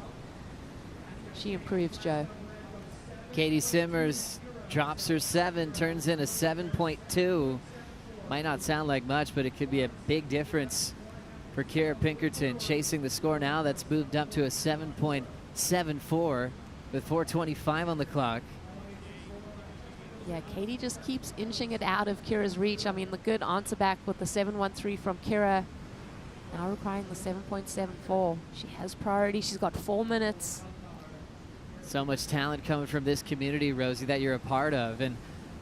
S3: She improves, Joe.
S1: Katie Simmers drops her 7, turns in a 7.2. Might not sound like much, but it could be a big difference for Kira Pinkerton. Chasing the score now, that's moved up to a 7.74 with 4:25 on the clock.
S3: Yeah, Katie just keeps inching it out of Kira's reach. I mean, the good answer back with the 7.13 from Kira. Now requiring the 7.74. She has priority. She's got 4 minutes.
S1: So much talent coming from this community, Rosie, that you're a part of. And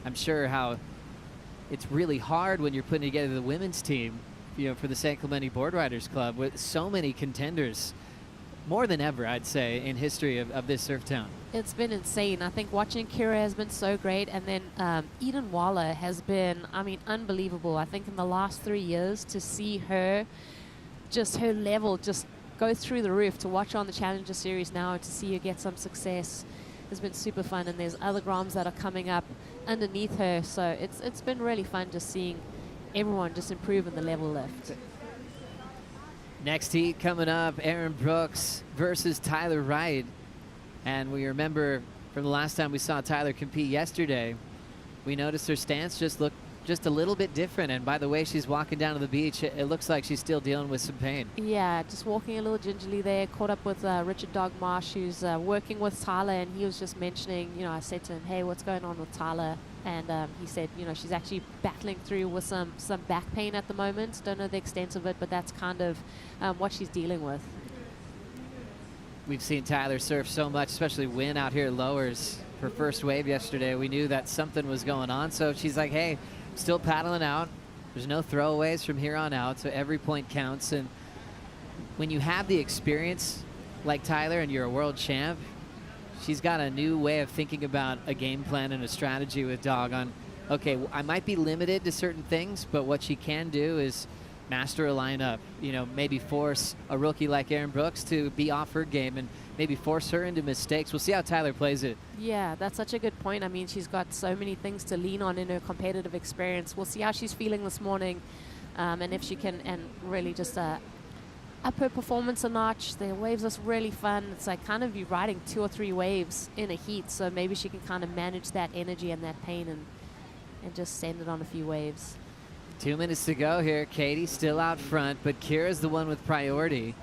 S1: I'm sure how it's really hard when you're putting together the women's team, you know, for the San Clemente Board Riders Club with so many contenders. More than ever, I'd say, in history of this surf town.
S3: It's been insane. I think watching Kira has been so great. And then Eden Waller has been, I mean, unbelievable. I think in the last 3 years to see her, just her level just go through the roof. To watch her on the Challenger Series now and to see her get some success has been super fun. And there's other Groms that are coming up underneath her. So it's been really fun just seeing everyone just improve in the level lift.
S1: Next heat coming up, Aaron Brooks versus Tyler Wright. And we remember from the last time we saw Tyler compete yesterday, we noticed her stance just looked just a little bit different. And by the way she's walking down to the beach, it looks like she's still dealing with some pain.
S3: Yeah, just walking a little gingerly there. Caught up with Richard Dogmarsh, who's working with Tyler, and he was just mentioning, you know, I said to him, hey, what's going on with Tyler? And he said, you know, she's actually battling through with some back pain at the moment. Don't know the extent of it, but that's kind of what she's dealing with.
S1: We've seen Tyler surf so much, especially win out here at Lowers. Her first wave yesterday, we knew that something was going on. So she's like, hey, still paddling out. There's no throwaways from here on out, so every point counts. And when you have the experience like Tyler and you're a world champ, she's got a new way of thinking about a game plan and a strategy with Dog on, okay, I might be limited to certain things, but what she can do is master a lineup, you know, maybe force a rookie like Aaron Brooks to be off her game and maybe force her into mistakes. We'll see how Tyler plays it.
S3: Yeah, that's such a good point. I mean, she's got so many things to lean on in her competitive experience. We'll see how she's feeling this morning and if she can and really just up her performance a notch. The waves are really fun. It's like kind of you riding 2 or 3 waves in a heat, so maybe she can kind of manage that energy and that pain and just send it on a few waves.
S1: 2 minutes to go here. Katie still out front, but Kira's the one with priority.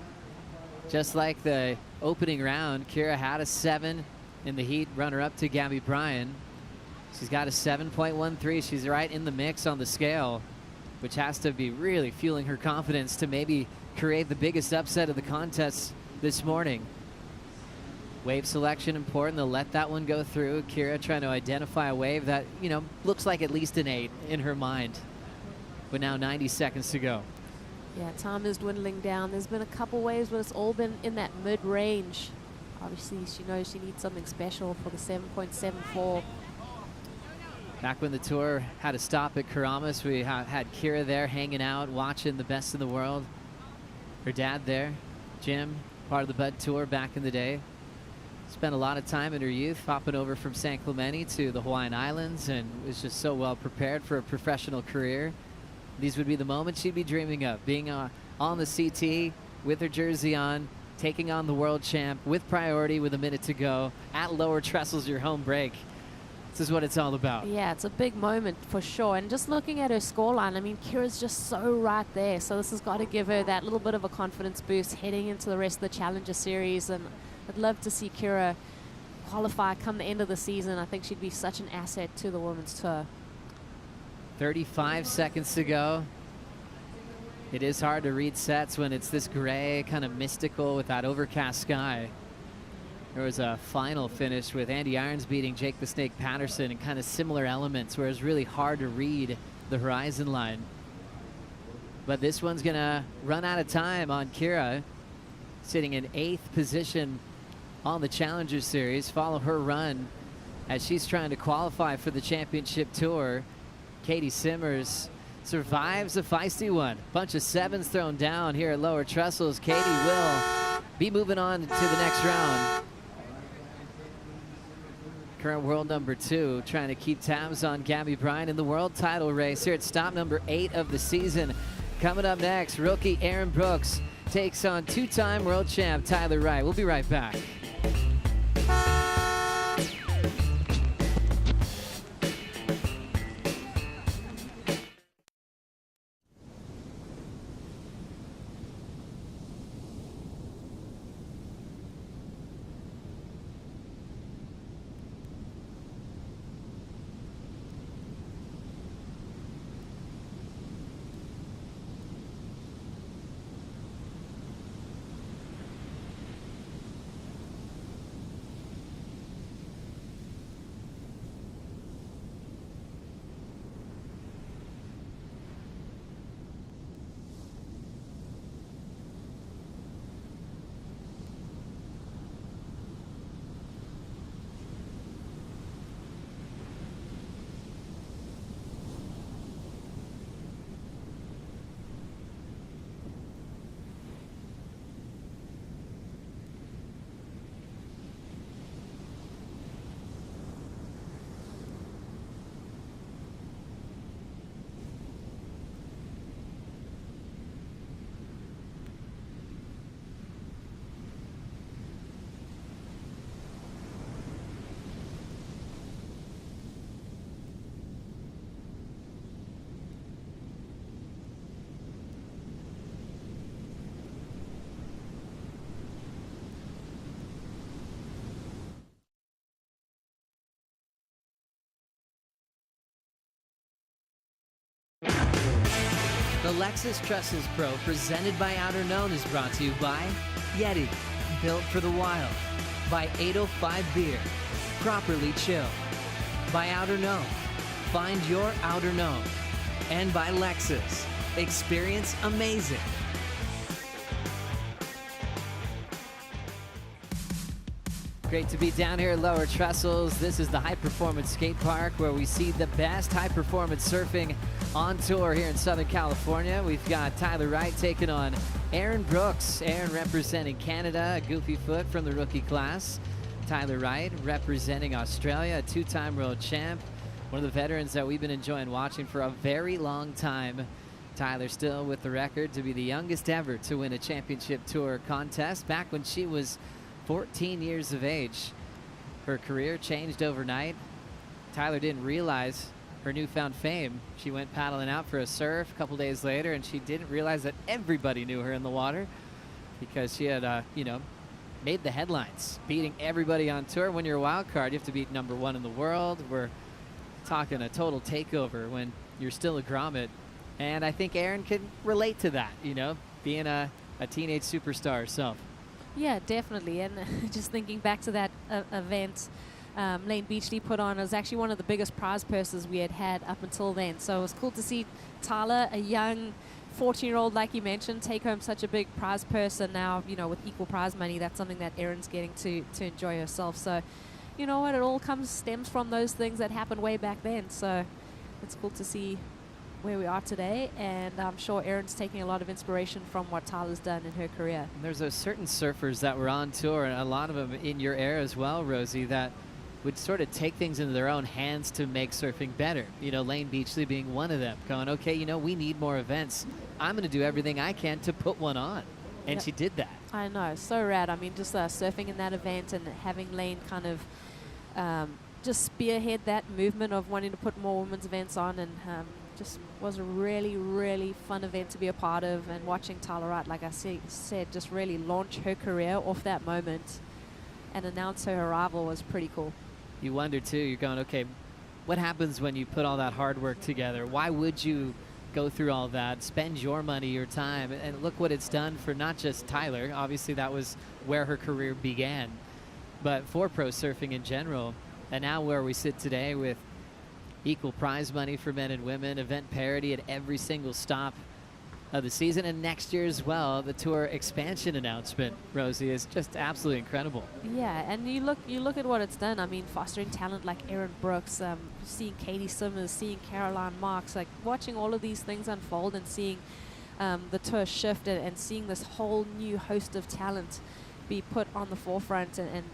S1: Just like the opening round, Kira had a 7 in the heat, runner-up to Gabby Bryan. She's got a 7.13. She's right in the mix on the scale, which has to be really fueling her confidence to maybe create the biggest upset of the contest this morning. Wave selection important. They'll let that one go through. Kira trying to identify a wave that, you know, looks like at least an 8 in her mind. But now 90 seconds to go.
S3: Yeah, time is dwindling down. There's been a couple waves, but it's all been in that mid-range. Obviously, she knows she needs something special for the 7.74.
S1: Back when the tour had a stop at Karamas, we had Kira there hanging out, watching the best in the world. Her dad there, Jim, part of the Bud Tour back in the day. Spent a lot of time in her youth hopping over from San Clemente to the Hawaiian Islands and was just so well prepared for a professional career. These would be the moments she'd be dreaming of, being on the CT with her jersey on, taking on the world champ with priority with a minute to go at Lower Trestles, your home break. This is what it's all about.
S3: Yeah, it's a big moment for sure. And just looking at her scoreline, I mean, Kira's just so right there. So this has got to give her that little bit of a confidence boost heading into the rest of the Challenger Series. And I'd love to see Kira qualify come the end of the season. I think she'd be such an asset to the women's tour.
S1: 35 seconds to go. It is hard to read sets when it's this gray, kind of mystical with that overcast sky. There was a final finish with Andy Irons beating Jake the Snake Patterson in kind of similar elements where it's really hard to read the horizon line. But this one's going to run out of time on Kira, sitting in 8th position on the Challenger Series. Follow her run as she's trying to qualify for the championship tour. Katie Simmers survives a feisty one. Bunch of 7s thrown down here at Lower Trestles. Katie will be moving on to the next round. Current world number 2, trying to keep tabs on Gabby Bryan in the world title race here at stop number 8 of the season. Coming up next, rookie Aaron Brooks takes on 2-time world champ Tyler Wright. We'll be right back. The Lexus Trestles Pro, presented by Outerknown, is brought to you by Yeti, built for the wild, by 805 Beer, properly chilled, by Outerknown, find your Outerknown, and by Lexus, experience amazing. Great to be down here at Lower Trestles. This is the High Performance Skate Park where we see the best high performance surfing on tour here in Southern California. We've got Tyler Wright taking on Aaron Brooks. Aaron representing Canada, a goofy foot from the rookie class. Tyler Wright representing Australia, a 2-time world champ. One of the veterans that we've been enjoying watching for a very long time. Tyler still with the record to be the youngest ever to win a championship tour contest back when she was 14 years of age. Her career changed overnight. Tyler didn't realize her newfound fame. She went paddling out for a surf a couple days later, and she didn't realize that everybody knew her in the water because she had, made the headlines, beating everybody on tour. When you're a wild card, you have to beat #1 in the world. We're talking a total takeover when you're still a grommet. And I think Aaron can relate to that, being a teenage superstar herself.
S3: Yeah, definitely. And just thinking back to that event Lane Beachley put on, it was actually one of the biggest prize purses we had up until then. So it was cool to see Tyler, a young 14-year-old, like you mentioned, take home such a big prize purse, and now, you know, with equal prize money, that's something that Erin's getting to enjoy herself. So, you know what, it all stems from those things that happened way back then. So it's cool to see where we are today, and I'm sure Erin's taking a lot of inspiration from what Tyler's done in her career.
S1: There's those certain surfers that were on tour, and a lot of them in your era as well, Rosie, that would sort of take things into their own hands to make surfing better. You know, Lane Beachley being one of them, going, okay, you know, we need more events. I'm going to do everything I can to put one on. And she did that.
S3: I know, so rad. I mean, just surfing in that event and having Lane kind of just spearhead that movement of wanting to put more women's events on, and just was a really, really fun event to be a part of. And watching Tyler Wright, like I said, just really launch her career off that moment and announce her arrival was pretty cool.
S1: You wonder, too, you're going, okay, what happens when you put all that hard work together? Why would you go through all that, spend your money, your time, and look what it's done for not just Tyler. Obviously, that was where her career began, but for pro surfing in general. And now where we sit today with equal prize money for men and women, event parity at every single stop of the season, and next year as well, the tour expansion announcement, Rosie, is just absolutely incredible.
S3: Yeah, and you look at what it's done. I mean, fostering talent like Erin Brooks, seeing Katie Simmers, seeing Caroline Marks, like watching all of these things unfold and seeing the tour shift and seeing this whole new host of talent be put on the forefront, and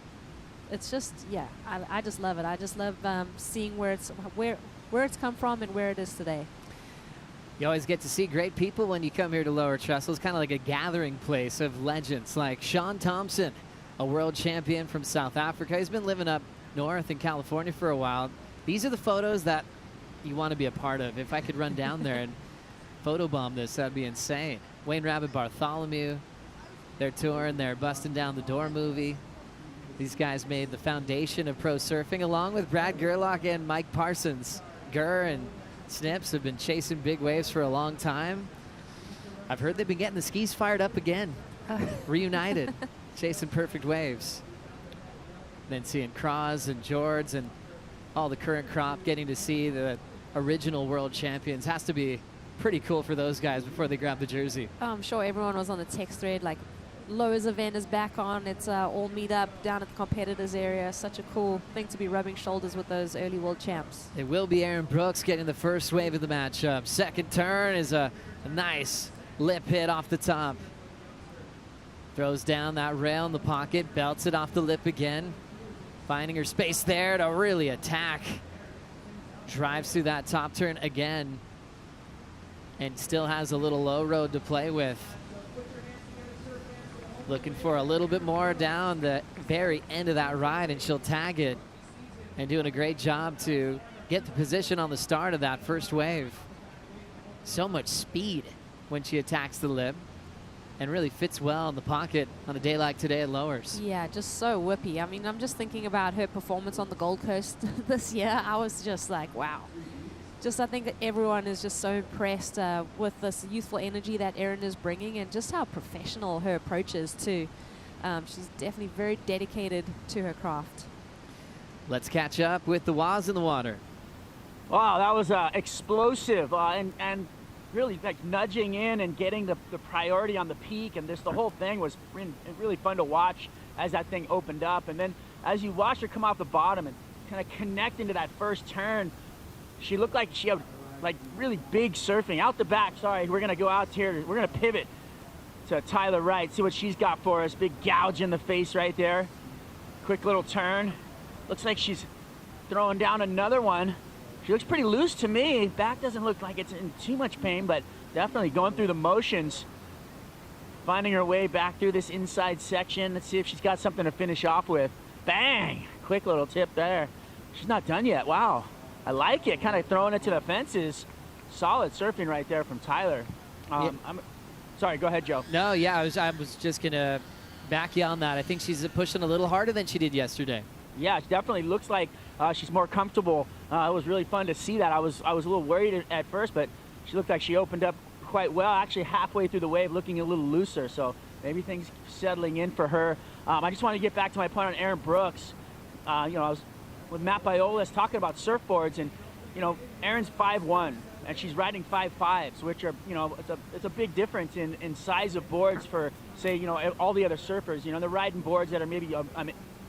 S3: it's just, yeah, I just love it. I just love seeing where it's come from and where it is today.
S1: You always get to see great people when you come here to Lower Trestles, kind of like a gathering place of legends like Sean Thompson, a world champion from South Africa. He's been living up north in California for a while. These are the photos that you want to be a part of. If I could run down there and photobomb this, that'd be insane. Wayne Rabbit Bartholomew, they're touring, they're busting down the door movie. These guys made the foundation of pro surfing, along with Brad Gerlach and Mike Parsons. Gur and Snips have been chasing big waves for a long time. I've heard they've been getting the skis fired up again, reunited, chasing perfect waves. Then seeing Cross and George and all the current crop getting to see the original world champions has to be pretty cool for those guys before they grab the jersey.
S3: I'm sure everyone was on the text thread like, Lowe's event is back on. It's all meet up down at the competitors area. Such a cool thing to be rubbing shoulders with those early world champs.
S1: It will be Erin Brooks getting the first wave of the matchup. Second turn is a nice lip hit off the top. Throws down that rail in the pocket, belts it off the lip again. Finding her space there to really attack. Drives through that top turn again. And still has a little low road to play with. Looking for a little bit more down the very end of that ride, and she'll tag it. And doing a great job to get the position on the start of that first wave. So much speed when she attacks the lip, and really fits well in the pocket on a day like today at Lowers.
S3: Yeah, just so whippy. I mean, I'm just thinking about her performance on the Gold Coast this year. I was just like, wow. I think that everyone is just so impressed with this youthful energy that Erin is bringing, and just how professional her approach is too. She's definitely very dedicated to her craft.
S1: Let's catch up with the Waz in the water.
S5: Wow, that was explosive and really like nudging in and getting the priority on the peak, and the whole thing was really fun to watch as that thing opened up. And then as you watch her come off the bottom and kind of connect into that first turn, she looked like she had like really big surfing. Out the back, sorry, we're gonna go out here. We're gonna pivot to Tyler Wright, see what she's got for us. Big gouge in the face right there. Quick little turn. Looks like she's throwing down another one. She looks pretty loose to me. Back doesn't look like it's in too much pain, but definitely going through the motions. Finding her way back through this inside section. Let's see if she's got something to finish off with. Bang! Quick little tip there. She's not done yet, wow. I like it, kind of throwing it to the fences. Solid surfing right there from Tyler. Sorry, go ahead, Joe.
S1: No, yeah, I was just going to back you on that. I think she's pushing a little harder than she did yesterday.
S5: Yeah, it definitely looks like she's more comfortable. It was really fun to see that. I was a little worried at first, but she looked like she opened up quite well. Actually, halfway through the wave, looking a little looser. So maybe things settling in for her. I just want to get back to my point on Erin Brooks. I was with Matt Biolas talking about surfboards, and Erin's 5'1", and she's riding 5.5s, which are, you know, it's a big difference in size of boards for, say, you know, all the other surfers. You know, they're riding boards that are maybe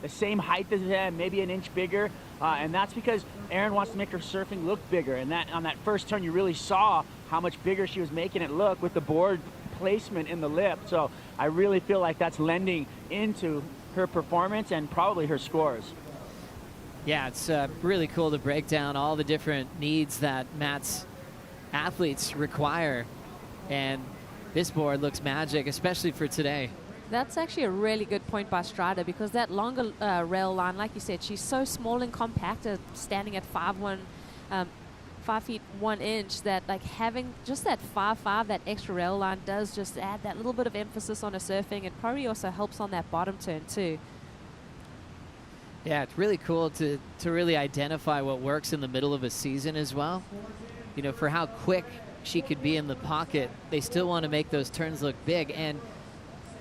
S5: the same height as them, maybe an inch bigger, and that's because Erin wants to make her surfing look bigger. And that on that first turn, you really saw how much bigger she was making it look with the board placement in the lip. So I really feel like that's lending into her performance and probably her scores.
S1: Yeah, it's really cool to break down all the different needs that Matt's athletes require. And this board looks magic, especially for today.
S3: That's actually a really good point by Strider, because that longer rail line, like you said, she's so small and compact, standing at 5 feet 1 inch, that like having just that 5.5, that extra rail line does just add that little bit of emphasis on her surfing. It probably also helps on that bottom turn too.
S1: Yeah, it's really cool to really identify what works in the middle of a season as well. You know, for how quick she could be in the pocket, they still want to make those turns look big. And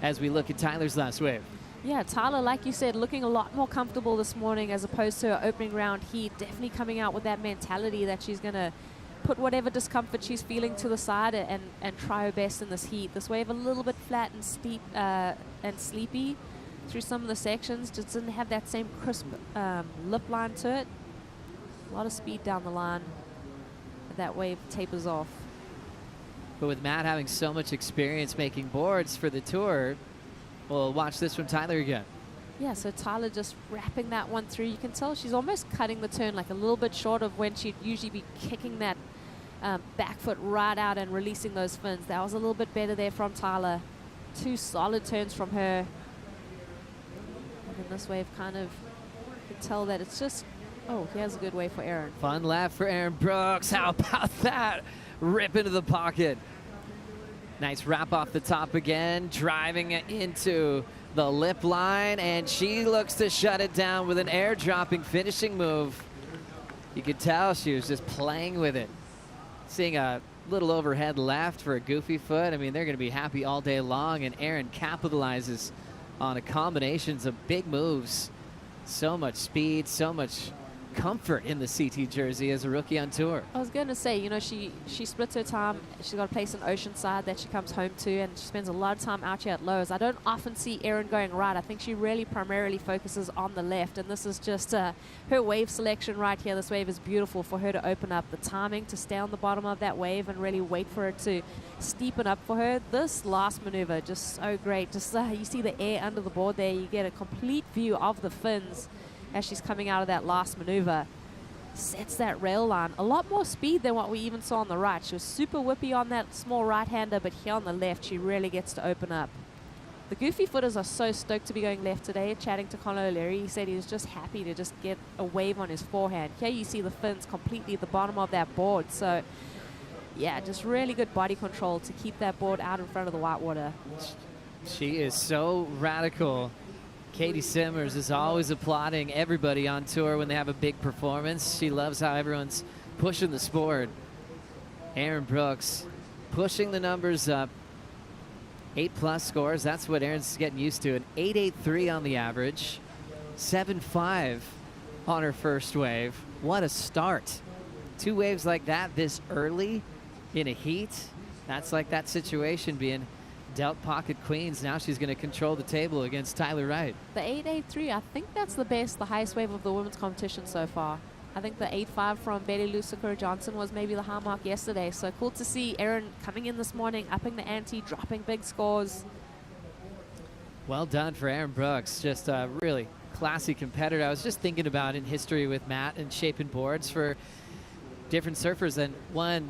S1: as we look at Tyler's last wave.
S3: Yeah, Tyler, like you said, looking a lot more comfortable this morning as opposed to her opening round heat. Definitely coming out with that mentality that she's going to put whatever discomfort she's feeling to the side and try her best in this heat. This wave a little bit flat and steep and sleepy through some of the sections. Just didn't have that same crisp lip line to it. A lot of speed down the line. That wave tapers off.
S1: But with Matt having so much experience making boards for the tour, we'll watch this from Tyler again.
S3: Yeah, so Tyler just wrapping that one through. You can tell she's almost cutting the turn like a little bit short of when she'd usually be kicking that back foot right out and releasing those fins. That was a little bit better there from Tyler. 2 solid turns from her. And then this wave kind of, you can tell that it's just, oh, here's a good wave for Erin.
S1: Fun lap for Erin Brooks. How about that? Rip into the pocket. Nice wrap off the top again, driving into the lip line, and she looks to shut it down with an air-dropping finishing move. You could tell she was just playing with it. Seeing a little overhead left for a goofy foot. I mean, they're going to be happy all day long, and Erin capitalizes on a combinations of big moves. So much speed, so much comfort in the CT jersey as a rookie on tour.
S3: I was going to say, you know, she splits her time. She's got a place in Oceanside that she comes home to, and she spends a lot of time out here at Lowe's. I don't often see Erin going right. I think she really primarily focuses on the left, and this is just her wave selection right here. This wave is beautiful for her to open up. The timing to stay on the bottom of that wave and really wait for it to steepen up for her. This last maneuver, just so great. Just you see the air under the board there. You get a complete view of the fins as she's coming out of that last maneuver. Sets that rail line. A lot more speed than what we even saw on the right. She was super whippy on that small right-hander, but here on the left, she really gets to open up. The goofy footers are so stoked to be going left today. Chatting to Conor O'Leary, he said he was just happy to just get a wave on his forehand. Here you see the fins completely at the bottom of that board. So, yeah, just really good body control to keep that board out in front of the whitewater.
S1: She is so radical. Katie Simmers is always applauding everybody on tour when they have a big performance. She loves how everyone's pushing the sport. Erin Brooks pushing the numbers up. 8+ scores, that's what Erin's getting used to. An 8.83 on the average. 7.5 on her first wave. What a start. 2 waves like that this early in a heat. That's like that situation being dealt pocket queens. Now she's going to control the table against Tyler Wright.
S3: The 8.83, I think that's the highest wave of the women's competition so far. I think the 8.5 from Betty Lou Johnson was maybe the high mark yesterday. So cool to see Erin coming in this morning, upping the ante, dropping big scores.
S1: Well done for Erin Brooks. Just a really classy competitor. I was just thinking about in history with Matt and shaping boards for different surfers. And one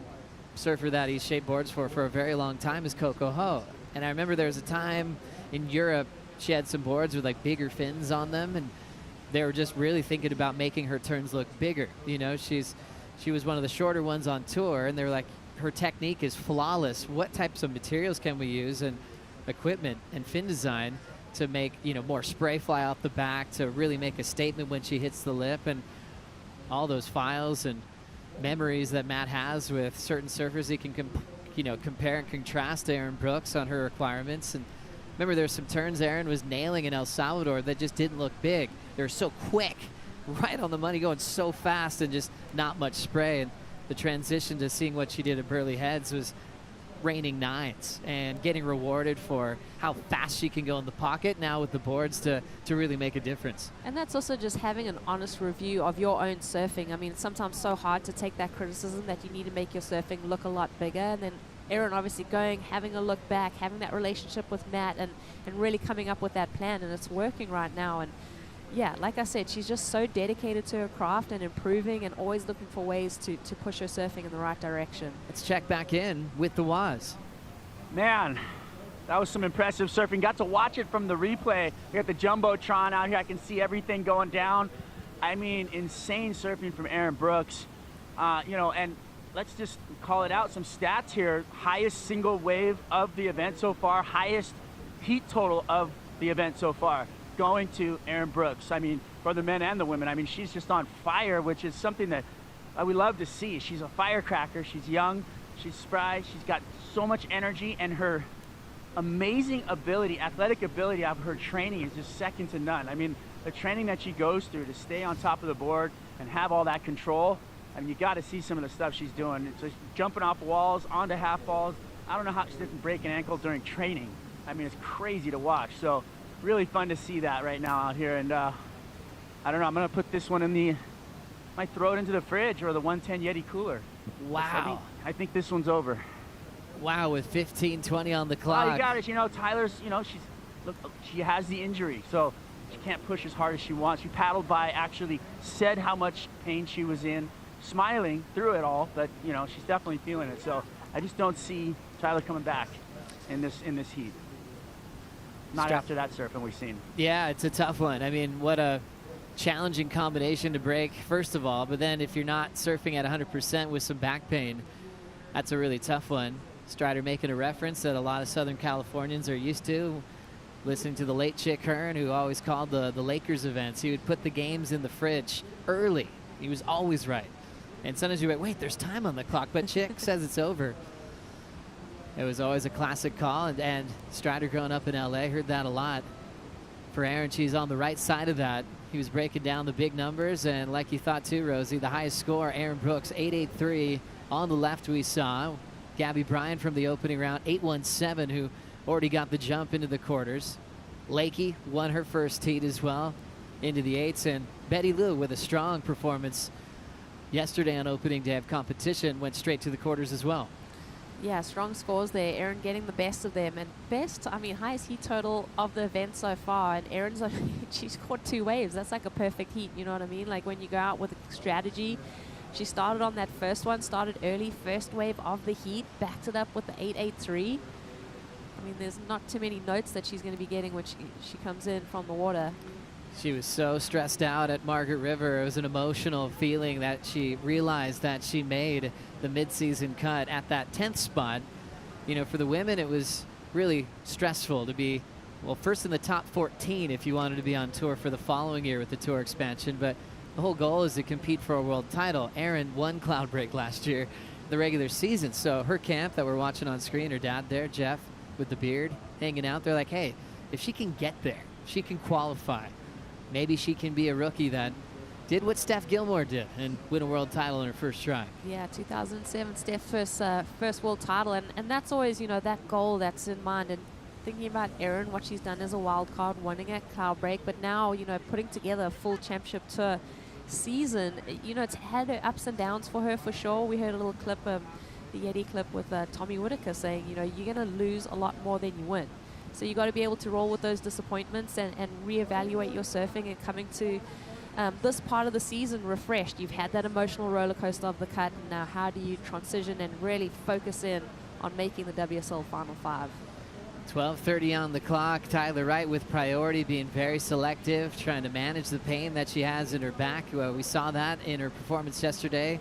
S1: surfer that he's shaped boards for a very long time is Coco Ho. And I remember there was a time in Europe she had some boards with like bigger fins on them, and they were just really thinking about making her turns look bigger. You know, she was one of the shorter ones on tour, and they were like, her technique is flawless. What types of materials can we use and equipment and fin design to make, you know, more spray fly off the back to really make a statement when she hits the lip? And all those files and memories that Matt has with certain surfers, he can compare and contrast to Erin Brooks on her requirements. And remember, there's some turns Erin was nailing in El Salvador that just didn't look big. They were so quick, right on the money, going so fast, and just not much spray. And the transition to seeing what she did at Burley Heads was raining nines and getting rewarded for how fast she can go in the pocket now with the boards to really make a difference.
S3: And that's also just having an honest review of your own surfing. I mean, it's sometimes so hard to take that criticism that you need to make your surfing look a lot bigger. And then Erin obviously going, having a look back, having that relationship with Matt and really coming up with that plan, and it's working right now. And yeah, like I said, she's just so dedicated to her craft and improving and always looking for ways to push her surfing in the right direction.
S1: Let's check back in with the Waz.
S5: Man, that was some impressive surfing. Got to watch it from the replay. We got the Jumbotron out here. I can see everything going down. I mean, insane surfing from Erin Brooks. You know, and let's just call it out. Some stats here. Highest single wave of the event so far. Highest heat total of the event so far, going to Erin Brooks. I mean, for the men and the women. I mean, she's just on fire, which is something that we love to see. She's a firecracker. She's young. She's spry. She's got so much energy, and her amazing ability, athletic ability of her training is just second to none. I mean, the training that she goes through to stay on top of the board and have all that control. I mean, you got to see some of the stuff she's doing. It's just jumping off walls, onto half falls. I don't know how she didn't break an ankle during training. I mean, it's crazy to watch. So really fun to see that right now out here. And I don't know, I'm going to put this one in the, might throw it into the fridge or the 110 Yeti cooler.
S1: Wow.
S5: I think this one's over.
S1: Wow, with 15:20 on the clock.
S5: Oh, you got it. You know, Tyler's, you know, she has the injury, so she can't push as hard as she wants. She paddled by, actually said how much pain she was in, smiling through it all, but, you know, she's definitely feeling it. So I just don't see Tyler coming back in this heat. Not after that surfing we've seen.
S1: Yeah, it's a tough one. I mean, what a challenging combination to break, first of all, but then if you're not surfing at 100% with some back pain, that's a really tough one. Strider making a reference that a lot of Southern Californians are used to, listening to the late Chick Hearn, who always called the Lakers events. He would put the games in the fridge early. He was always right. And sometimes you wait, there's time on the clock, but Chick says it's over. It was always a classic call, and Strider growing up in LA heard that a lot. For Erin, she's on the right side of that. He was breaking down the big numbers, and like you thought too, Rosie, the highest score, Erin Brooks, 883. On the left we saw Gabby Bryan from the opening round, 817, who already got the jump into the quarters. Lakey won her first heat as well into the eights, and Betty Lou with a strong performance yesterday on opening day of competition went straight to the quarters as well.
S3: Yeah, strong scores there. Erin getting the best of them, and highest heat total of the event so far. And Erin's she's caught 2 waves. That's like a perfect heat, you know what I mean? Like when you go out with a strategy, she started on that first one, started early, first wave of the heat, backed it up with the 883. I mean, there's not too many notes that she's going to be getting when she comes in from the water.
S1: She was so stressed out at Margaret River. It was an emotional feeling that she realized that she made the mid-season cut at that 10th spot. You know, for the women, it was really stressful to be, well, first in the top 14 if you wanted to be on tour for the following year with the tour expansion. But the whole goal is to compete for a world title. Erin won Cloud Break last year, the regular season. So her camp that we're watching on screen, her dad there, Jeff, with the beard, hanging out, they're like, hey, if she can get there, she can qualify. Maybe she can be a rookie that did what Steph Gilmore did and win a world title in her first try.
S3: Yeah, 2007, Steph's first world title. And that's always, you know, that goal that's in mind. And thinking about Erin, what she's done as a wild card, winning at Cloud Break, but now, you know, putting together a full championship tour season, you know, it's had her ups and downs for her for sure. We heard a little clip, the Yeti clip with Tommy Whitaker saying, you know, you're going to lose a lot more than you win. So you got to be able to roll with those disappointments and reevaluate your surfing and coming to this part of the season refreshed. You've had that emotional roller coaster of the cut, and now how do you transition and really focus in on making the WSL Final 5?
S1: 12:30 on the clock. Tyler Wright with priority, being very selective, trying to manage the pain that she has in her back. We saw that in her performance yesterday.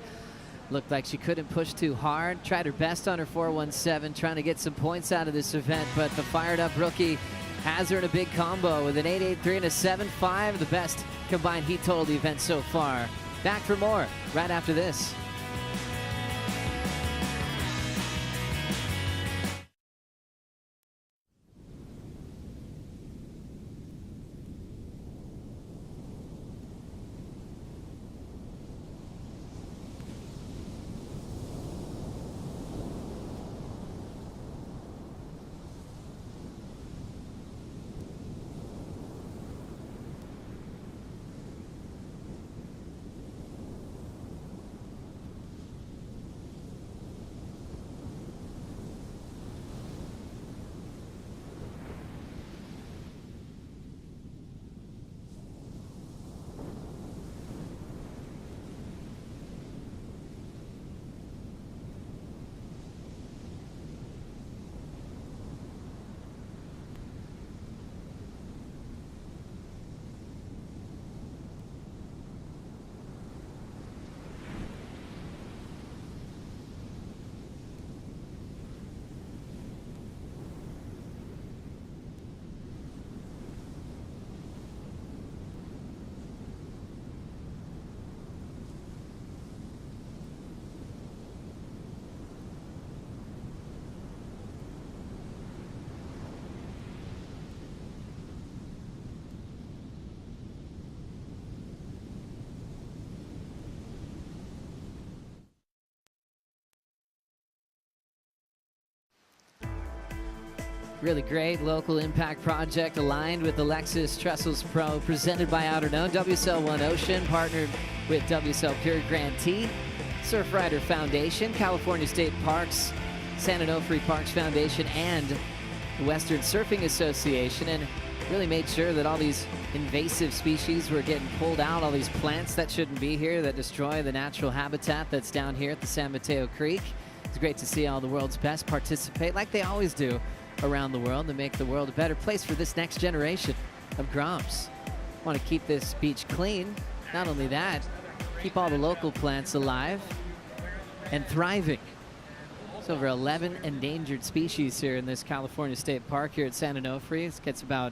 S1: Looked like she couldn't push too hard. Tried her best on her 417, trying to get some points out of this event, but the fired-up rookie has her in a big combo with an 883 and a 75, the best combined heat total of the event so far. Back for more right after this. Really great local impact project aligned with the Lexus Trestles Pro, presented by Outerknown. WSL One Ocean partnered with WSL Pure Grantee, Surfrider Foundation, California State Parks, San Onofre Parks Foundation, and the Western Surfing Association, and really made sure that all these invasive species were getting pulled out, all these plants that shouldn't be here that destroy the natural habitat that's down here at the San Mateo Creek. It's great to see all the world's best participate like they always do around the world to make the world a better place for this next generation of Groms. Want to keep this beach clean. Not only that, keep all the local plants alive and thriving. There's over 11 endangered species here in this California State Park here at San Onofre. It gets about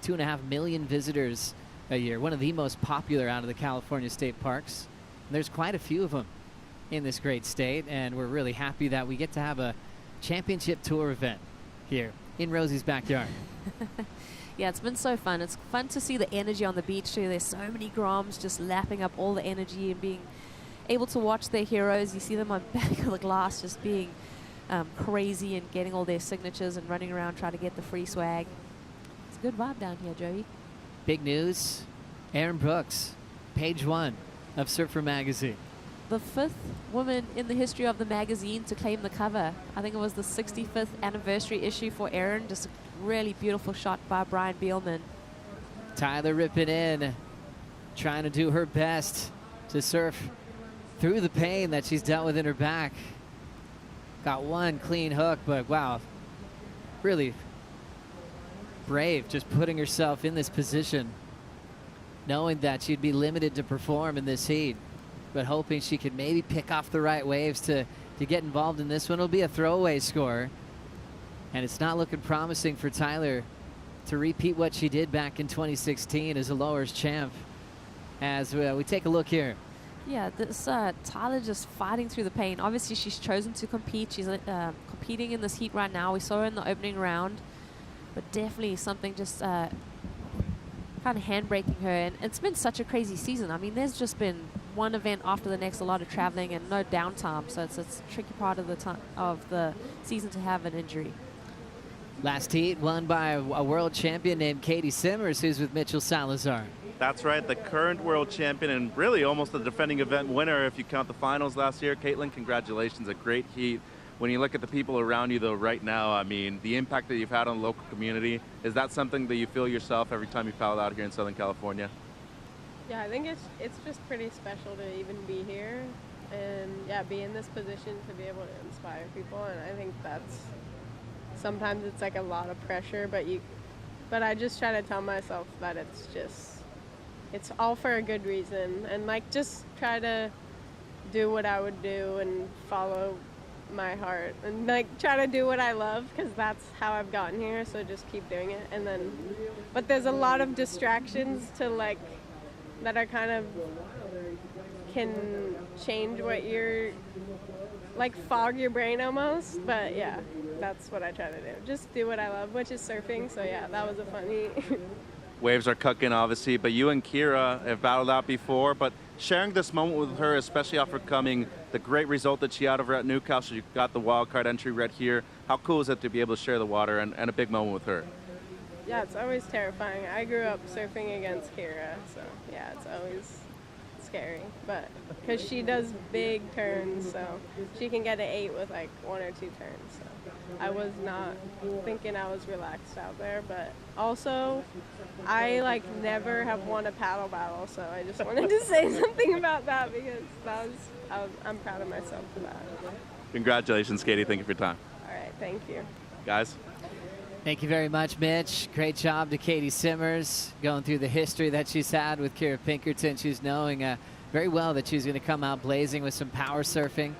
S1: 2.5 million visitors a year. One of the most popular out of the California State Parks. And there's quite a few of them in this great state, and we're really happy that we get to have a championship tour event here in Rosie's backyard.
S3: Yeah, it's been so fun. It's fun to see the energy on the beach too. There's so many Groms just lapping up all the energy and being able to watch their heroes. You see them on back of the glass just being crazy and getting all their signatures and running around trying to get the free swag. It's a good vibe down here, Joey.
S1: Big news, Erin Brooks, page 1 of Surfer Magazine.
S3: The 5th woman in the history of the magazine to claim the cover. I think it was the 65th anniversary issue for Erin. Just a really beautiful shot by Brian Beelman.
S1: Tyler ripping in, trying to do her best to surf through the pain that she's dealt with in her back. Got one clean hook, but wow, really brave, just putting herself in this position, knowing that she'd be limited to perform in this heat, but hoping she could maybe pick off the right waves to get involved in this one. It'll be a throwaway score, and it's not looking promising for Tyler to repeat what she did back in 2016 as a lowers champ. As we take a look here.
S3: Yeah, this Tyler just fighting through the pain. Obviously, she's chosen to compete. She's competing in this heat right now. We saw her in the opening round, but definitely something just kind of handbraking her. And it's been such a crazy season. I mean, there's just been one event after the next, a lot of traveling and no downtime. So it's a tricky part of the season to have an injury.
S1: Last heat won by a world champion named Katie Simmers, who's with Mitchell Salazar.
S2: That's right, the current world champion and really almost the defending event winner if you count the finals last year. Caitlin, congratulations, a great heat. When you look at the people around you though right now, I mean, the impact that you've had on the local community, is that something that you feel yourself every time you paddle out here in Southern California?
S15: Yeah, I think it's just pretty special to even be here and yeah, be in this position to be able to inspire people, and I think that's, sometimes it's like a lot of pressure, but I just try to tell myself that it's all for a good reason, and like just try to do what I would do and follow my heart and like try to do what I love, because that's how I've gotten here, so just keep doing it. And then, but there's a lot of distractions to like that are kind of can change what you're like, fog your brain almost. But yeah, that's what I try to do, just do what I love, which is surfing. So yeah, that was a funny
S2: Waves are cooking, obviously, but you and Kira have battled out before, but sharing this moment with her, especially after coming the great result that she had over at Newcastle, you got the wild card entry right here. How cool is it to be able to share the water and a big moment with her?
S15: Yeah, it's always terrifying. I grew up surfing against Kira, so yeah, it's always scary, but because she does big turns, so she can get an 8 with like 1 or 2 turns. So I was not thinking I was relaxed out there, but also I like never have won a paddle battle, so I just wanted to say something about that, because I'm proud of myself for that.
S2: Congratulations, Katie. Thank you for your time.
S15: All right, thank you.
S2: Guys.
S1: Thank you very much, Mitch. Great job to Katie Simmers, going through the history that she's had with Kira Pinkerton. She's knowing very well that she's going to come out blazing with some power surfing.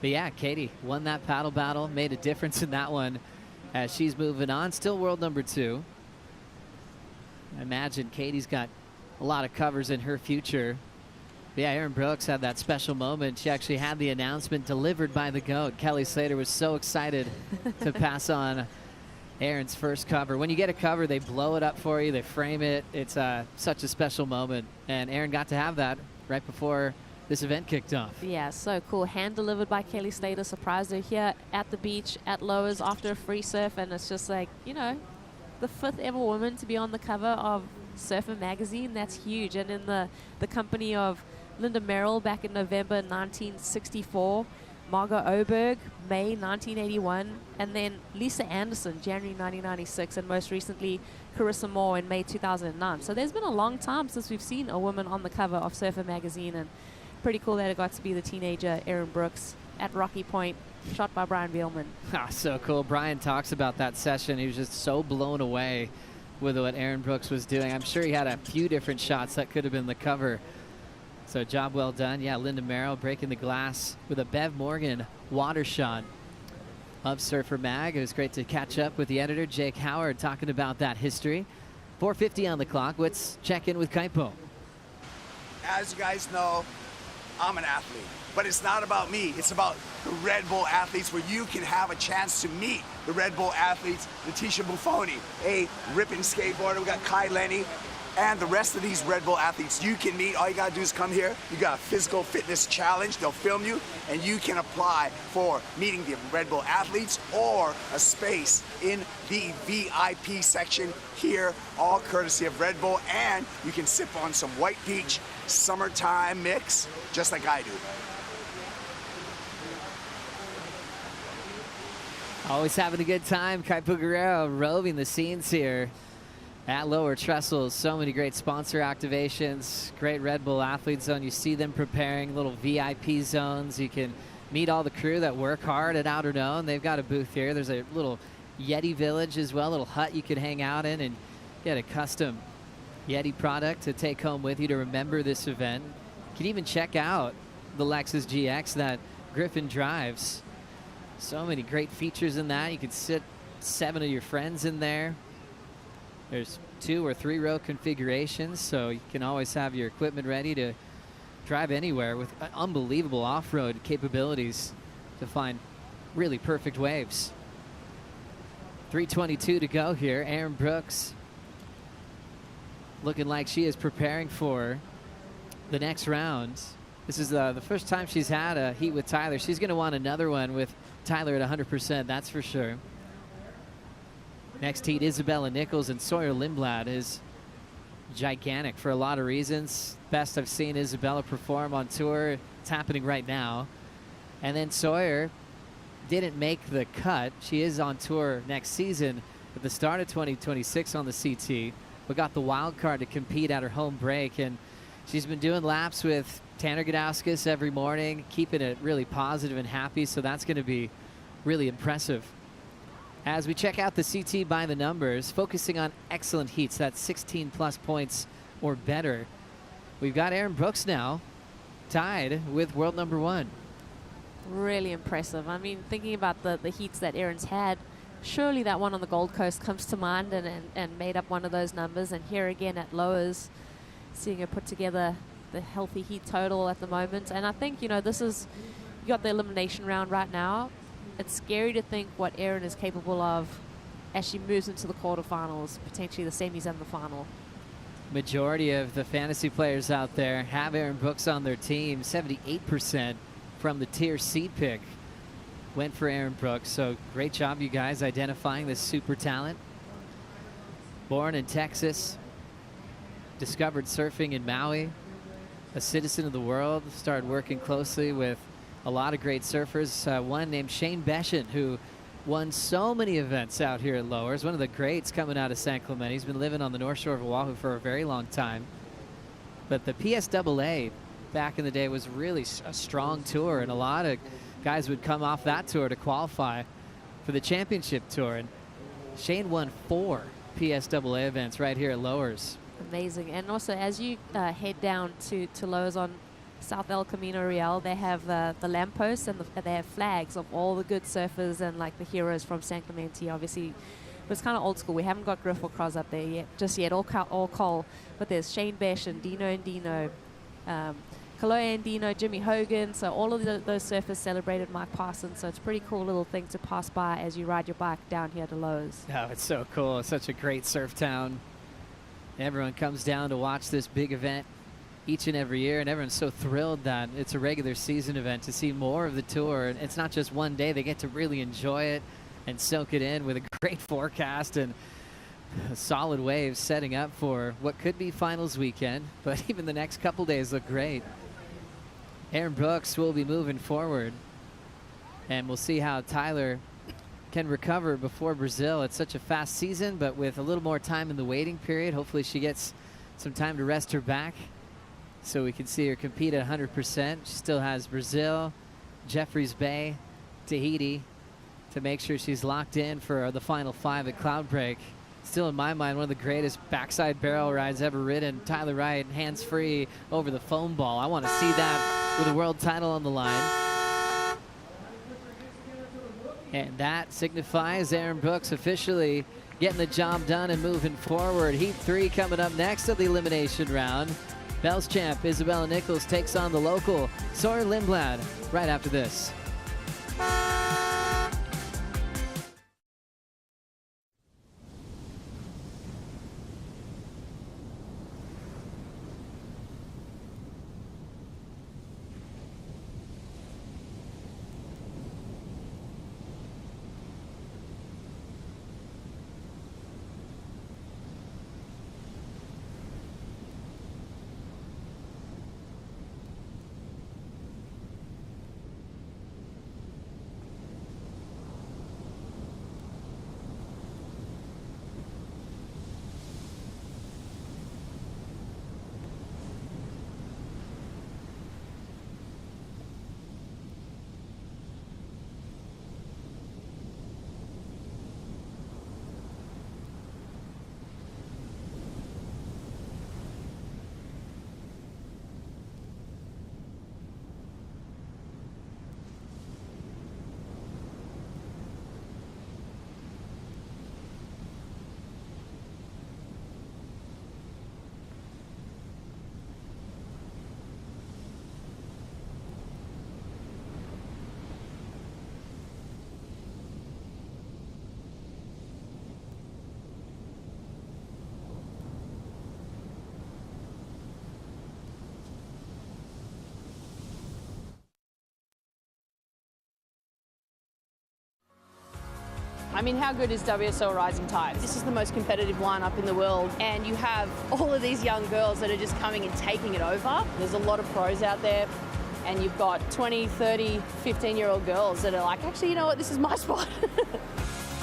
S1: But yeah, Katie won that paddle battle, made a difference in that one as she's moving on. Still world number 2. I imagine Katie's got a lot of covers in her future. But yeah, Erin Brooks had that special moment. She actually had the announcement delivered by the GOAT. Kelly Slater was so excited to pass on Erin's first cover. When you get a cover, they blow it up for you, they frame it. It's such a special moment, and Erin got to have that right before this event kicked off.
S3: Yeah, so cool. Hand delivered by Kelly Slater. Surprised her here at the beach at Lowers after a free surf. And it's just like, you know, the 5th ever woman to be on the cover of Surfer magazine. That's huge. And in the company of Linda Merrill back in November 1964, Margot Oberg, May 1981, and then Lisa Anderson, January 1996, and most recently Carissa Moore in May 2009. So there's been a long time since we've seen a woman on the cover of Surfer magazine, and pretty cool that it got to be the teenager Erin Brooks at Rocky Point, shot by Brian Bielman.
S1: So cool. Brian talks about that session. He was just so blown away with what Erin Brooks was doing. I'm sure he had a few different shots that could have been the cover. So job well done. Yeah, Linda Merrill breaking the glass with a Bev Morgan water shot of Surfer Mag. It was great to catch up with the editor, Jake Howard, talking about that history. 4:50 on the clock. Let's check in with Kaipo.
S14: As you guys know, I'm an athlete, but it's not about me. It's about the Red Bull athletes, where you can have a chance to meet the Red Bull athletes. Letitia Buffoni, a ripping skateboarder. We got Kai Lenny, and the rest of these Red Bull athletes you can meet. All you gotta do is come here. You got a physical fitness challenge. They'll film you, and you can apply for meeting the Red Bull athletes or a space in the VIP section here, all courtesy of Red Bull. And you can sip on some White Peach summertime mix, just like I do.
S1: Always having a good time. Kaipo Guerrero roving the scenes here at Lower Trestles. So many great sponsor activations, great Red Bull athlete zone. You see them preparing little VIP zones. You can meet all the crew that work hard at Outerknown. They've got a booth here. There's a little Yeti village as well, a little hut you can hang out in and get a custom Yeti product to take home with you to remember this event. You can even check out the Lexus GX that Griffin drives. So many great features in that. You can sit 7 of your friends in there. There's 2 or 3 row configurations, so you can always have your equipment ready to drive anywhere with unbelievable off-road capabilities to find really perfect waves. 3:22 to go here. Erin Brooks looking like she is preparing for the next round. This is the first time she's had a heat with Tyler. She's going to want another one with Tyler at 100%, that's for sure. Next heat, Isabella Nichols and Sawyer Limblad is gigantic for a lot of reasons. Best I've seen Isabella perform on tour. It's happening right now. And then Sawyer didn't make the cut. She is on tour next season at the start of 2026 on the CT, but got the wild card to compete at her home break. And she's been doing laps with Tanner Gudauskas every morning, keeping it really positive and happy, so that's going to be really impressive. As we check out the CT by the numbers, focusing on excellent heats, that's 16 plus points or better. We've got Erin Brooks now tied with world number 1.
S3: Really impressive. I mean, thinking about the heats that Erin's had, surely that one on the Gold Coast comes to mind and made up one of those numbers. And here again at Lowers, seeing her put together the healthy heat total at the moment. And I think, you know, this is, you got the elimination round right now. It's scary to think what Erin is capable of as she moves into the quarterfinals, potentially the semis and the final.
S1: Majority of the fantasy players out there have Erin Brooks on their team. 78% from the tier seed pick went for Erin Brooks. So great job, you guys, identifying this super talent. Born in Texas, discovered surfing in Maui, a citizen of the world, started working closely with a lot of great surfers. One named Shane Beshen, who won so many events out here at Lowers. One of the greats coming out of San Clemente. He's been living on the North Shore of Oahu for a very long time. But the PSAA back in the day was really a strong tour, and a lot of guys would come off that tour to qualify for the championship tour. And Shane won 4 PSAA events right here at Lowers.
S3: Amazing. And also, as you head down to Lowers on South El Camino Real, they have the lampposts, and they have flags of all the good surfers and like the heroes from San Clemente. Obviously, it was kind of old school. We haven't got Griff or Cros up there yet, all Cole. But there's Shane Besh and Dino, Kaloe and Dino, Jimmy Hogan. So all of those surfers celebrated Mike Parsons. So it's a pretty cool little thing to pass by as you ride your bike down here to Lowers.
S1: Oh, it's so cool. It's such a great surf town. Everyone comes down to watch this big event each and every year, and everyone's so thrilled that it's a regular season event to see more of the tour. And it's not just one day. They get to really enjoy it and soak it in with a great forecast and solid waves setting up for what could be finals weekend, but even the next couple days look great. Aaron Brooks will be moving forward, and we'll see how Tyler can recover before Brazil. It's such a fast season, but with a little more time in the waiting period, hopefully she gets some time to rest her back so we can see her compete at 100%. She still has Brazil, Jeffreys Bay, Tahiti to make sure she's locked in for the final 5 at Cloudbreak. Still, in my mind, one of the greatest backside barrel rides ever ridden. Tyler Wright, hands-free over the foam ball. I want to see that with a world title on the line. And that signifies Aaron Brooks officially getting the job done and moving forward. Heat 3 coming up next of the elimination round. Bell's champ Isabella Nichols takes on the local Sawyer Limblad right after this.
S21: I mean, how good is WSL Rising Tides? This is the most competitive lineup in the world, and you have all of these young girls that are just coming and taking it over. There's a lot of pros out there, and you've got 20, 30, 15-year-old girls that are like, actually, you know what, this is my spot.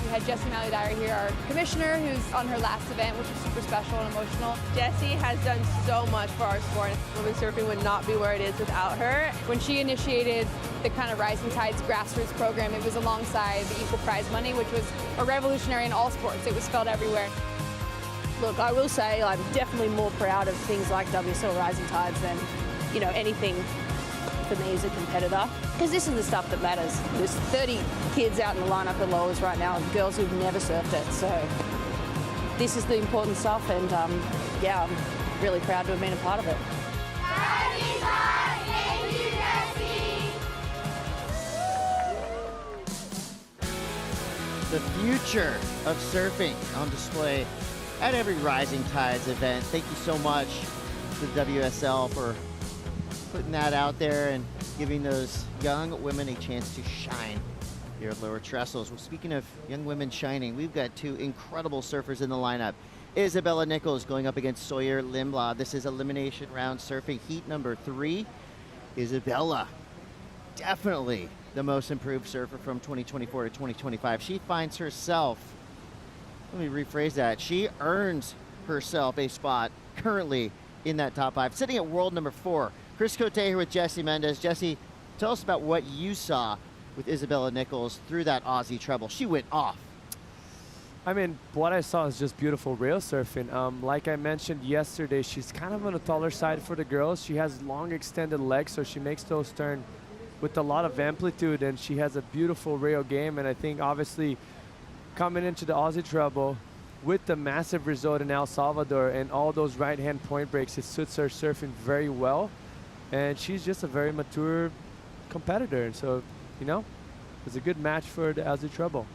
S22: We had Jessie Maludari here, our commissioner, who's on her last event, which was super special and emotional.
S23: Jessie has done so much for our sport. Women's surfing would not be where it is without her.
S22: When she initiated the kind of Rising Tides grassroots program, it was alongside the equal prize money, which was a revolutionary in all sports. It was felt everywhere.
S21: Look, I will say I'm definitely more proud of things like WSL Rising Tides than, you know, anything for me as a competitor, because this is the stuff that matters. There's 30 kids out in the lineup at Lowers right now, girls who've never surfed it, so this is the important stuff, and yeah, I'm really proud to have been a part of it.
S9: The future of surfing on display at every Rising Tides event. Thank you so much to the WSL for putting that out there and giving those young women a chance to shine here at Lower Trestles. Well, speaking of young women shining, we've got 2 incredible surfers in the lineup. Isabella Nichols going up against Sawyer Limblad. This is elimination round surfing heat number 3. Isabella, definitely the most improved surfer from 2024 to 2025. She finds herself, let me rephrase that, she earns herself a spot currently in that top 5, sitting at world number 4. Chris Cote here with Jessie Mendez. Jessie, tell us about what you saw with Isabella Nichols through that Aussie treble. She went off.
S11: I mean, what I saw is just beautiful rail surfing. Like I mentioned yesterday, she's kind of on the taller side for the girls. She has long extended legs, so she makes those turn with a lot of amplitude, and she has a beautiful rail game. And I think obviously coming into the Aussie treble with the massive result in El Salvador and all those right-hand point breaks, it suits her surfing very well. And she's just a very mature competitor. And so, you know, it's a good match for the Aussie treble.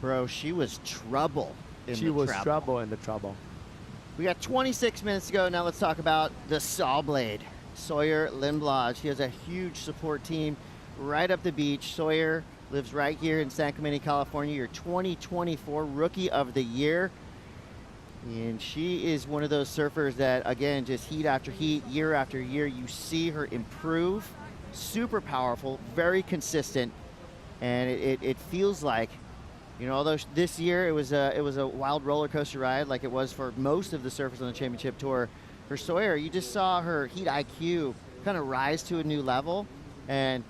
S9: Bro, she was trouble in the treble.
S11: She was trouble in the treble.
S9: We got 26 minutes to go. Now let's talk about the saw blade, Sawyer Limblad. She has a huge support team right up the beach. Sawyer lives right here in San Clemente, California. Your 2024 Rookie of the Year. And she is one of those surfers that, again, just heat after heat, year after year, you see her improve. Super powerful, very consistent, and it feels like, you know, although this year it was a wild roller coaster ride like it was for most of the surfers on the championship tour. For Sawyer, you just saw her heat IQ kind of rise to a new level, and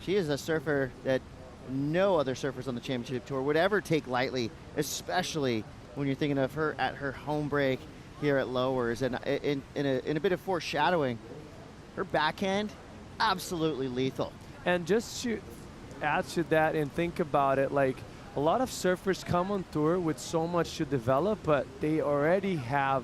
S9: she is a surfer that no other surfers on the championship tour would ever take lightly, especially when you're thinking of her at her home break here at Lowers. And in a bit of foreshadowing, her backhand, absolutely lethal.
S11: And just to add to that and think about it, like a lot of surfers come on tour with so much to develop, but they already have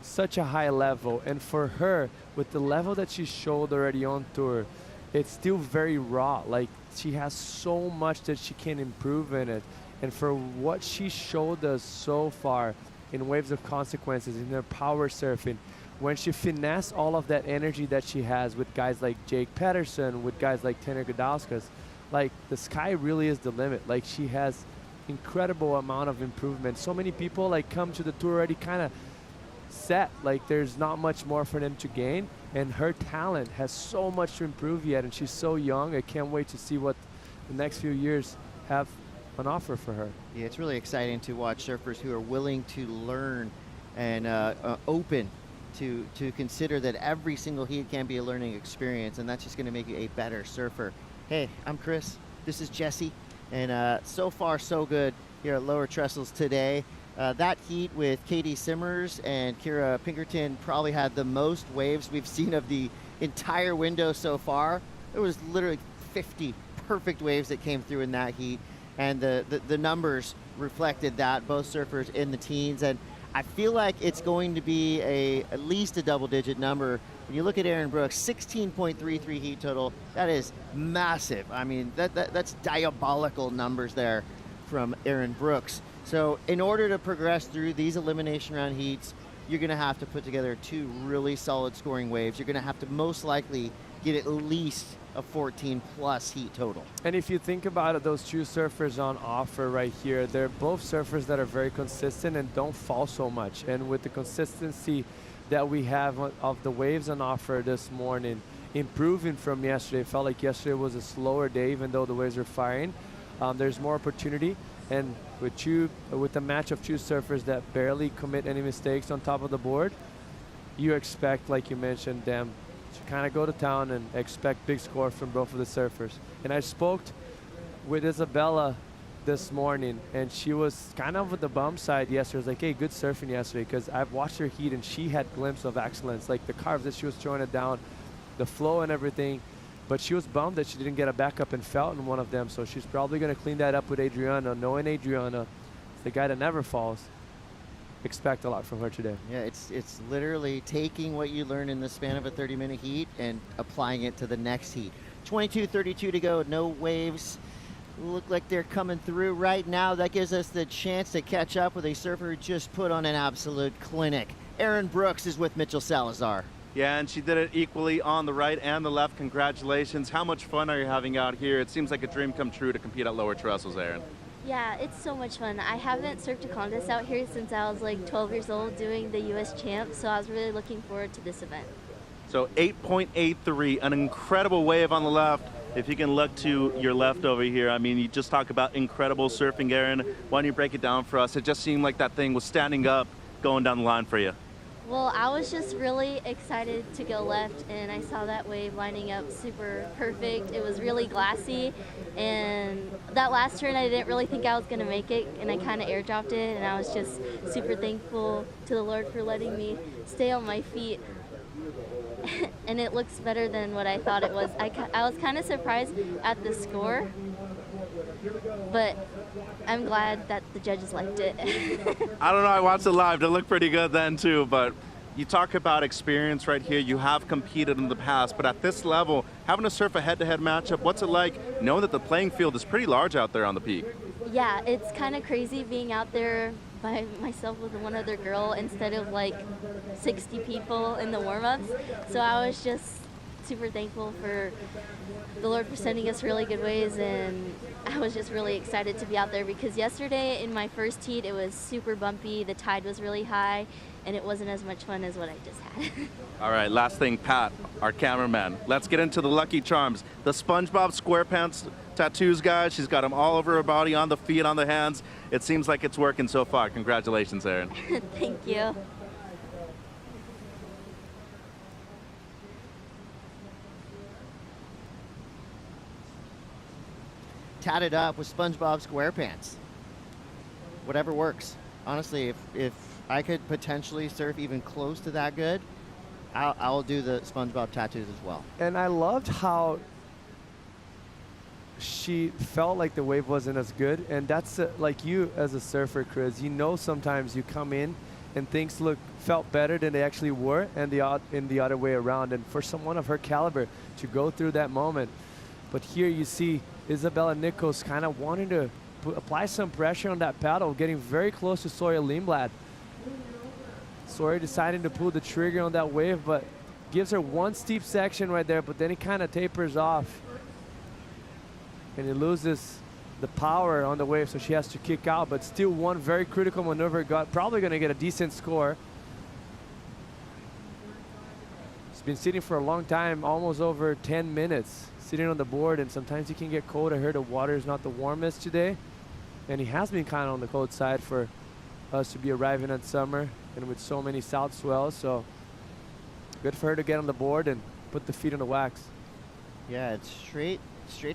S11: such a high level. And for her, with the level that she showed already on tour, it's still very raw. Like she has so much that she can improve in it. And for what she showed us so far in Waves of Consequences, in her power surfing, when she finessed all of that energy that she has with guys like Jake Pedersen, with guys like Tanner Gudauskas, like the sky really is the limit. Like she has incredible amount of improvement. So many people like come to the tour already kind of set, like there's not much more for them to gain, and her talent has so much to improve yet, and she's so young. I can't wait to see what the next few years have on offer for her.
S9: Yeah, it's really exciting to watch surfers who are willing to learn and open to consider that every single heat can be a learning experience, and that's just going to make you a better surfer. Hey, I'm Chris. This is Jesse, and so far so good here at Lower Trestles today. That heat with Katie Simmers and Kira Pinkerton probably had the most waves we've seen of the entire window so far. There was literally 50 perfect waves that came through in that heat, and the numbers reflected that, both surfers in the teens. And I feel like it's going to be at least a double-digit number. When you look at Aaron Brooks, 16.33 heat total, that is massive. I mean, that's diabolical numbers there from Aaron Brooks. So in order to progress through these elimination round heats, you're going to have to put together two really solid scoring waves. You're going to have to most likely get at least a 14-plus heat total.
S11: And if you think about it, those two surfers on offer right here, they're both surfers that are very consistent and don't fall so much. And with the consistency that we have of the waves on offer this morning, improving from yesterday, felt like yesterday was a slower day, even though the waves were firing. There's more opportunity. And with a match of two surfers that barely commit any mistakes on top of the board, you expect, like you mentioned, them to kind of go to town and expect big scores from both of the surfers. And I spoke with Isabella this morning, and she was kind of with the bum side yesterday. I was like, hey, good surfing yesterday, because I've watched her heat and she had glimpses of excellence, like the carves that she was throwing it down, the flow and everything. But she was bummed that she didn't get a backup and felt in one of them, so she's probably going to clean that up with Adriana. Knowing Adriana, the guy that never falls, expect a lot from her today.
S9: Yeah, it's literally taking what you learn in the span of a 30-minute heat and applying it to the next heat. 22:32 to go, no waves. Look like they're coming through right now. That gives us the chance to catch up with a surfer who just put on an absolute clinic. Aaron Brooks is with Mitchell Salazar.
S2: Yeah, and she did it equally on the right and the left. Congratulations. How much fun are you having out here? It seems like a dream come true to compete at Lower Trestles, Aaron.
S4: Yeah, it's so much fun. I haven't surfed a contest out here since I was like 12 years old doing the U.S. Champ, so I was really looking forward to this event.
S2: So 8.83, an incredible wave on the left. If you can look to your left over here, I mean, you just talk about incredible surfing, Aaron. Why don't you break it down for us? It just seemed like that thing was standing up, going down the line for you.
S4: Well, I was just really excited to go left, and I saw that wave lining up super perfect. It was really glassy, and that last turn I didn't really think I was going to make it, and I kind of airdropped it, and I was just super thankful to the Lord for letting me stay on my feet. And it looks better than what I thought it was. I was kind of surprised at the score, but I'm glad that the judges liked it.
S2: I don't know, I watched it live. It looked pretty good then too, but you talk about experience right here. You have competed in the past, but at this level, having to surf a head-to-head matchup, what's it like knowing that the playing field is pretty large out there on the peak?
S4: Yeah, it's kind of crazy being out there by myself with one other girl instead of like 60 people in the warm-ups. So I was just super thankful for the Lord for sending us really good waves, and I was just really excited to be out there because yesterday in my first heat it was super bumpy, the tide was really high, and it wasn't as much fun as what I just had.
S2: All right, last thing, Pat, our cameraman. Let's get into the Lucky Charms. The SpongeBob SquarePants tattoos, guys. She's got them all over her body, on the feet, on the hands. It seems like it's working so far. Congratulations, Erin.
S4: Thank you.
S9: Tatted up with SpongeBob SquarePants. Whatever works. Honestly, if I could potentially surf even close to that good, I'll do the SpongeBob tattoos as well.
S11: And I loved how she felt like the wave wasn't as good. And that's like you as a surfer, Chris, you know sometimes you come in and things felt better than they actually were, and in the other way around. And for someone of her caliber to go through that moment. But here you see Isabella Nichols kind of wanting to apply some pressure on that paddle, getting very close to Sawyer Limblad. Sawyer deciding to pull the trigger on that wave, but gives her one steep section right there, but then he kind of tapers off. And he loses the power on the wave, so she has to kick out, but still one very critical maneuver. Probably going to get a decent score. She's been sitting for a long time, almost over 10 minutes, sitting on the board, and sometimes you can get cold. I heard the water is not the warmest today, and he has been kind of on the cold side for us to be arriving in summer and with so many south swells, so good for her to get on the board and put the feet on the wax.
S9: Yeah, it's straight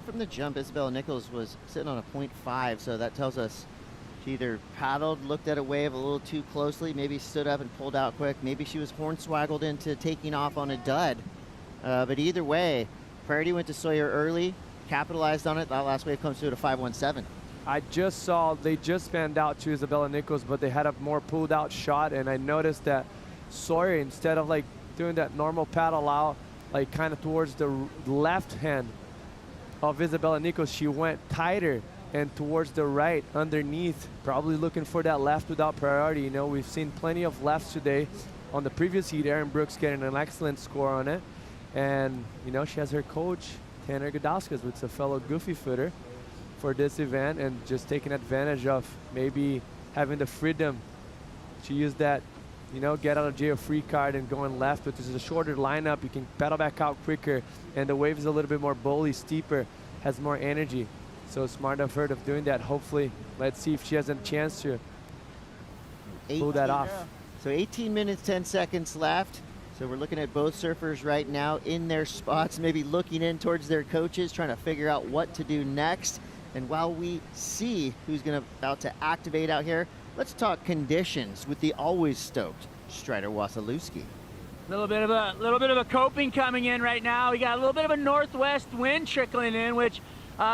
S9: from the jump. Isabella Nichols was sitting on a 0.5, so that tells us she either paddled, looked at a wave a little too closely, maybe stood up and pulled out quick, maybe she was hornswaggled into taking off on a dud. But either way, priority went to Sawyer early, capitalized on it. That last wave comes through at a 517.
S11: I just saw they just fanned out to Isabella Nichols, but they had a more pulled out shot, and I noticed that Sawyer, instead of like doing that normal paddle out, like kind of towards the left hand of Isabella Nichols, she went tighter and towards the right underneath, probably looking for that left without priority. You know, we've seen plenty of lefts today. On the previous heat, Erin Brooks getting an excellent score on it. And, you know, she has her coach, Tanner Gudauskas, with a fellow goofy footer for this event, and just taking advantage of maybe having the freedom to use that, you know, get out of jail free card and going left, which is a shorter lineup. You can pedal back out quicker, and the wave is a little bit more bully, steeper, has more energy. So smart of her of doing that. Hopefully, let's see if she has a chance to pull that off.
S9: So 18 minutes, 10 seconds left. So we're looking at both surfers right now in their spots, maybe looking in towards their coaches, trying to figure out what to do next. And while we see who's about to activate out here, let's talk conditions with the always stoked Strider Wasilewski.
S5: A little bit of a coping coming in right now. We got a little bit of a northwest wind trickling in, which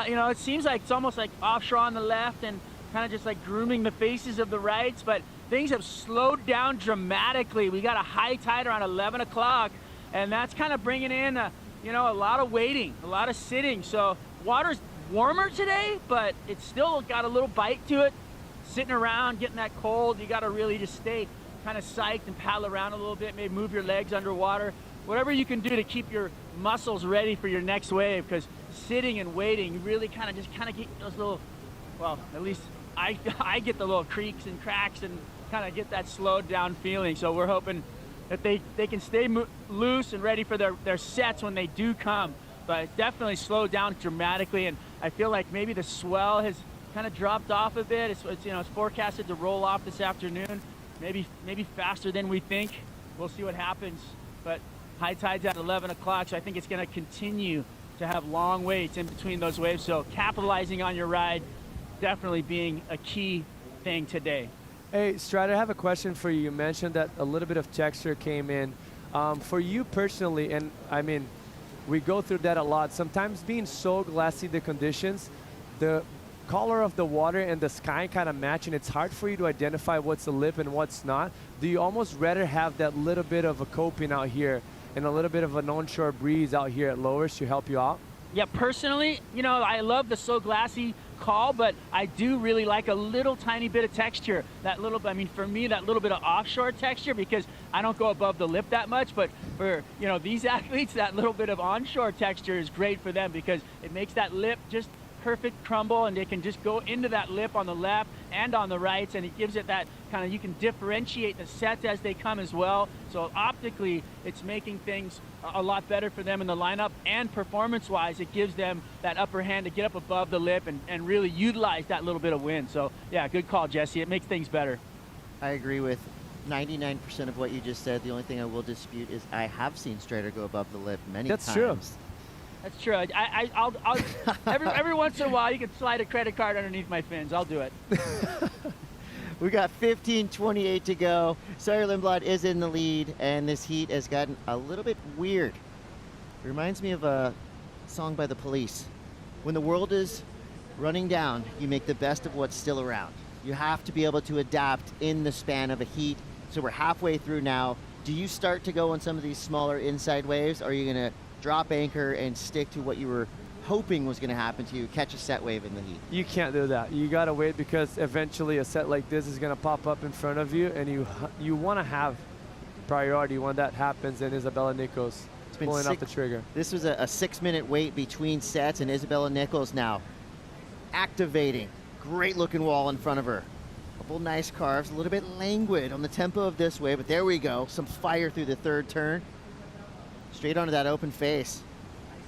S5: you know, it seems like it's almost like offshore on the left and kind of just like grooming the faces of the rights, but things have slowed down dramatically. We got a high tide around 11 o'clock, and that's kind of bringing in you know, a lot of waiting, a lot of sitting. So water's warmer today, but it's still got a little bite to it. Sitting around, getting that cold, you got to really just stay kind of psyched and paddle around a little bit, maybe move your legs underwater, whatever you can do to keep your muscles ready for your next wave, because sitting and waiting, you really kind of get those little, well, at least I get the little creaks and cracks and kind of get that slowed down feeling. So we're hoping that they can stay loose and ready for their sets when they do come. But it definitely slowed down dramatically, and I feel like maybe the swell has kind of dropped off a bit. It's you know, it's forecasted to roll off this afternoon, maybe faster than we think. We'll see what happens. But high tide's at 11 o'clock, so I think it's going to continue to have long waits in between those waves. So capitalizing on your ride, definitely being a key thing today.
S11: Hey, Strider, I have a question for you. You mentioned that a little bit of texture came in. For you personally, and I mean, we go through that a lot. Sometimes being so glassy, the conditions, the color of the water and the sky kind of match, and it's hard for you to identify what's a lip and what's not. Do you almost rather have that little bit of a coping out here and a little bit of an onshore breeze out here at lowers to help you out?
S5: Yeah, personally, you know, I love the so glassy call, but I do really like a little tiny bit of texture. That little, I mean, for me, that little bit of offshore texture, because I don't go above the lip that much, but for, you know, these athletes, that little bit of onshore texture is great for them because it makes that lip just perfect crumble, and they can just go into that lip on the left and on the right, and it gives it that kind of, you can differentiate the sets as they come as well. So optically, it's making things a lot better for them in the lineup, and performance-wise, it gives them that upper hand to get up above the lip and really utilize that little bit of wind. So yeah, good call, Jesse. It makes things better.
S9: I agree with 99% of what you just said. The only thing I will dispute is I have seen Strider go above the lip many times.
S11: That's true.
S5: That's true. I'll every once in a while, you can slide a credit card underneath my fins. I'll do it.
S9: We got 15:28 to go. Sawyer Limblad is in the lead, and this heat has gotten a little bit weird. It reminds me of a song by The Police. When the world is running down, you make the best of what's still around. You have to be able to adapt in the span of a heat. So we're halfway through now. Do you start to go on some of these smaller inside waves, or are you going to drop anchor and stick to what you were hoping was going to happen to you, catch a set wave in the heat?
S11: You can't do that. You got to wait, because eventually a set like this is going to pop up in front of you, and you want to have priority when that happens, and Isabella Nichols pulling off the trigger.
S9: This was a 6-minute wait between sets, and Isabella Nichols now activating. Great looking wall in front of her. Couple nice carves, a little bit languid on the tempo of this wave, but there we go. Some fire through the third turn. Straight onto that open face.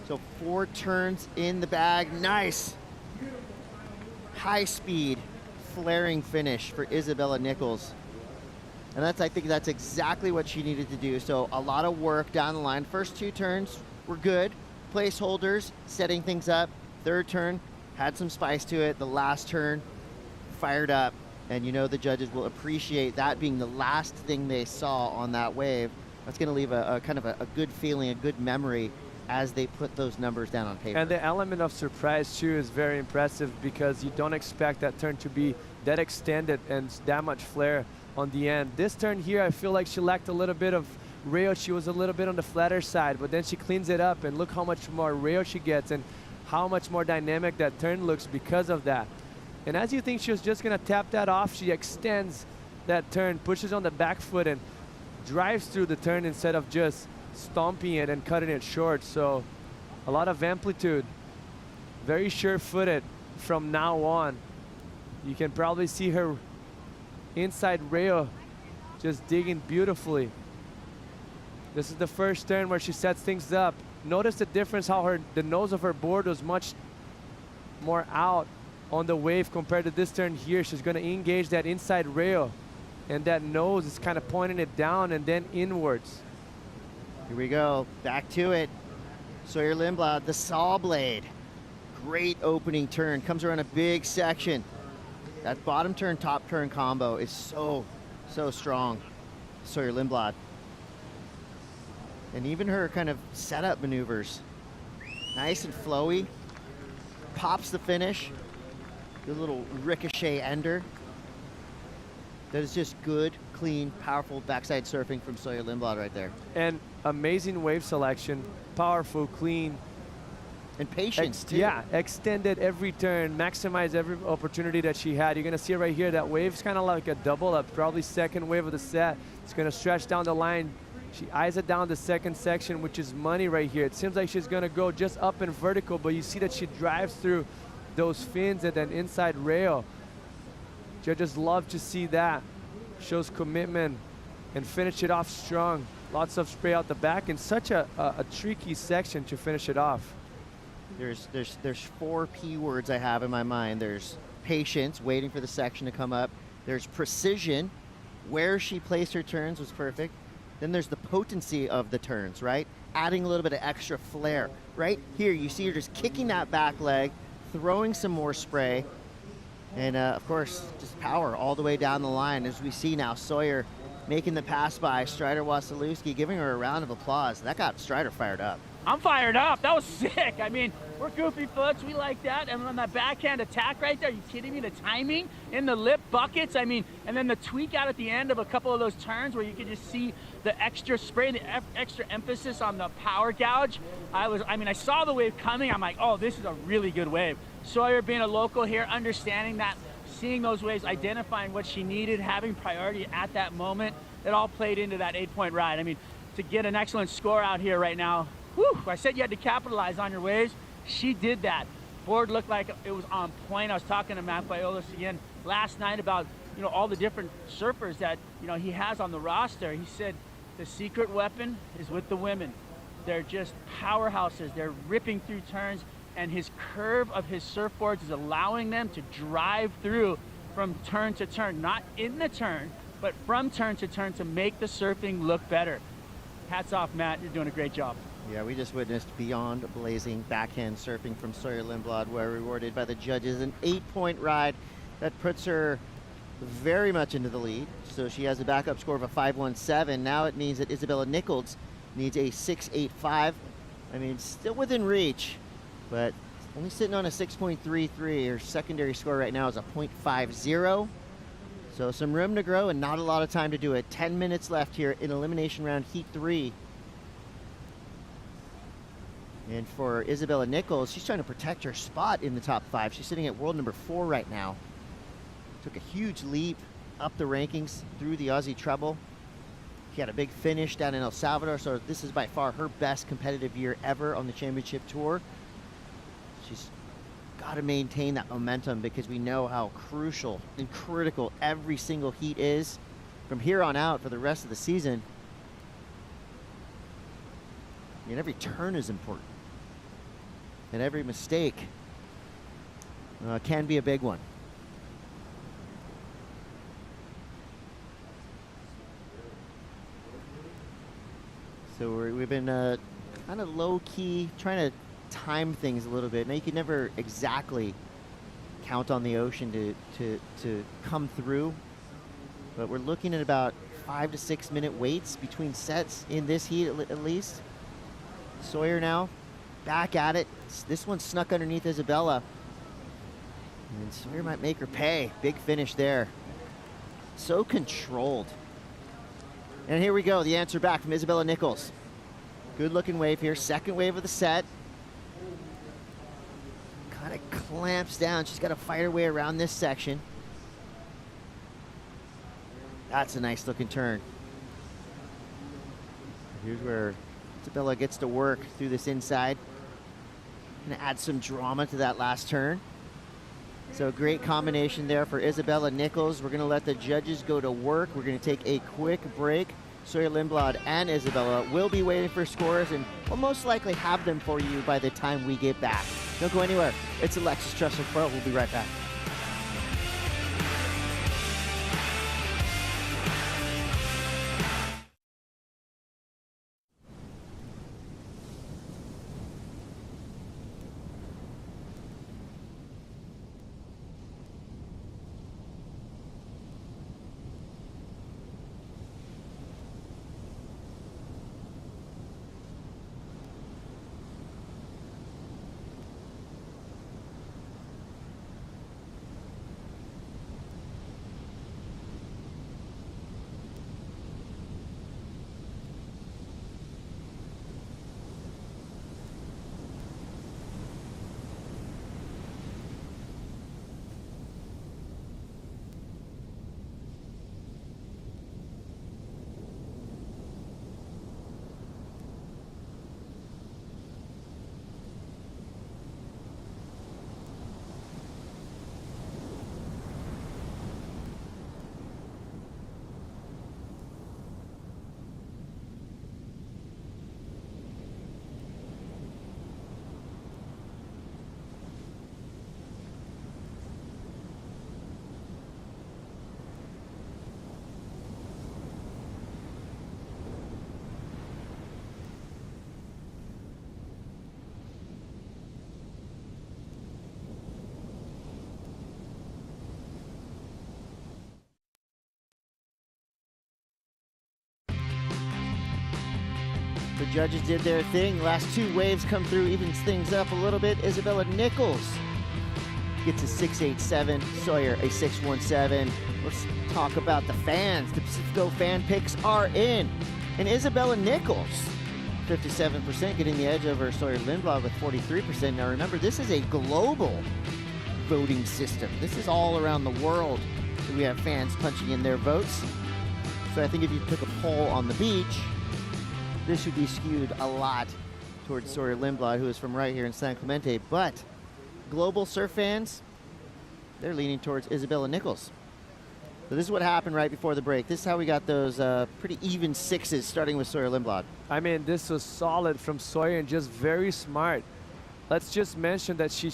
S9: So 4 turns in the bag. Nice. High speed, flaring finish for Isabella Nichols. And I think that's exactly what she needed to do. So a lot of work down the line. First 2 turns were good. Placeholders, setting things up. Third turn had some spice to it. The last turn fired up. And you know the judges will appreciate that being the last thing they saw on that wave. That's going to leave a kind of a good feeling, a good memory as they put those numbers down on paper.
S11: And the element of surprise too is very impressive, because you don't expect that turn to be that extended and that much flare on the end. This turn here, I feel like she lacked a little bit of rail. She was a little bit on the flatter side, but then she cleans it up, and look how much more rail she gets and how much more dynamic that turn looks because of that. And as you think she was just going to tap that off, she extends that turn, pushes on the back foot, and drives through the turn instead of just stomping it and cutting it short. So a lot of amplitude, very sure-footed from now on. You can probably see her inside rail just digging beautifully. This is the first turn where she sets things up. Notice the difference, how the nose of her board was much more out on the wave compared to this turn here. She's going to engage that inside rail, and that nose is kind of pointing it down and then inwards.
S9: Here we go, back to it. Sawyer Limblad, the saw blade. Great opening turn, comes around a big section. That bottom turn, top turn combo is so strong. Sawyer Limblad. And even her kind of setup maneuvers, nice and flowy. Pops the finish. Good little ricochet ender. That is just good, clean, powerful backside surfing from Sawyer Limblad right there.
S11: And amazing wave selection, powerful, clean.
S9: And patience, too.
S11: Yeah, extended every turn, maximized every opportunity that she had. You're going to see right here, that wave's kind of like a double up, probably second wave of the set. It's going to stretch down the line. She eyes it down the second section, which is money right here. It seems like she's going to go just up and vertical, but you see that she drives through those fins and then inside rail. Judges love to see that. Shows commitment and finish it off strong. Lots of spray out the back, and such a tricky section to finish it off.
S9: There's 4 P words I have in my mind. There's patience, waiting for the section to come up. There's precision, where she placed her turns was perfect. Then there's the potency of the turns, right? Adding a little bit of extra flair. Right here, you see her just kicking that back leg, throwing some more spray, and of course, just power all the way down the line. As we see now, Sawyer making the pass by Strider Wasilewski, giving her a round of applause. That got Strider fired up.
S5: I'm fired up. That was sick. I mean, we're goofy foots. We like that. And on that backhand attack right there, are you kidding me? The timing in the lip buckets. I mean, and then the tweak out at the end of a couple of those turns where you could just see the extra spray, the extra emphasis on the power gouge. I saw the wave coming. I'm like, oh, this is a really good wave. Sawyer being a local here, understanding that, seeing those waves, identifying what she needed, having priority at that moment, it all played into that 8-point ride. I mean, to get an excellent score out here right now, whew, I said you had to capitalize on your waves. She did that. Board looked like it was on point. I was talking to Matt Violas again last night about, you know, all the different surfers that, you know, he has on the roster. He said the secret weapon is with the women. They're just powerhouses. They're ripping through turns, and his curve of his surfboards is allowing them to drive through from turn to turn, not in the turn, but from turn to turn to make the surfing look better. Hats off, Matt. You're doing a great job.
S9: Yeah, we just witnessed beyond blazing backhand surfing from Sawyer Limblad, where rewarded by the judges an 8-point ride that puts her very much into the lead. So she has a backup score of a 5.17. Now it means that Isabella Nichols needs a 6.85. I mean, still within reach, but only sitting on a 6.33. Her secondary score right now is a 0.50. So some room to grow and not a lot of time to do it. 10 minutes left here in elimination round heat 3. And for Isabella Nichols, she's trying to protect her spot in the top 5. She's sitting at world number 4 right now. Took a huge leap up the rankings through the Aussie treble. She had a big finish down in El Salvador, so this is by far her best competitive year ever on the championship tour. She's got to maintain that momentum because we know how crucial and critical every single heat is from here on out for the rest of the season. I mean, every turn is important, and every mistake can be a big one. So we've been kind of low-key trying to time things a little bit. Now you can never exactly count on the ocean to come through, but we're looking at about 5 to 6 minute waits between sets in this heat at least. Sawyer now back at it. This one snuck underneath Isabella, and Sawyer might make her pay. Big finish there. So controlled. And here we go, the answer back from Isabella Nichols. Good looking wave here, second wave of the set. Kind of clamps down. She's got to fight her way around this section. That's a nice looking turn. Here's where Isabella gets to work through this inside. Gonna add some drama to that last turn. So great combination there for Isabella Nichols. We're gonna let the judges go to work. We're gonna take a quick break. Sawyer Limblad and Isabella will be waiting for scores, and we'll most likely have them for you by the time we get back. Don't go anywhere. It's a Lexus Trestles Pro. We'll be right back. The judges did their thing. Last two waves come through, evens things up a little bit. Isabella Nichols gets a 6.87. Sawyer a 6.17. Let's talk about the fans. The Pacifico fan picks are in. And Isabella Nichols, 57%, getting the edge over Sawyer Limblad with 43%. Now remember, this is a global voting system. This is all around the world. So we have fans punching in their votes. So I think if you took a poll on the beach, this would be skewed a lot towards Sawyer Limblad, who is from right here in San Clemente. But global surf fans, they're leaning towards Isabella Nichols. So this is what happened right before the break. This is how we got those pretty even sixes, starting with Sawyer Limblad.
S11: I mean, this was solid from Sawyer and just very smart. Let's just mention that she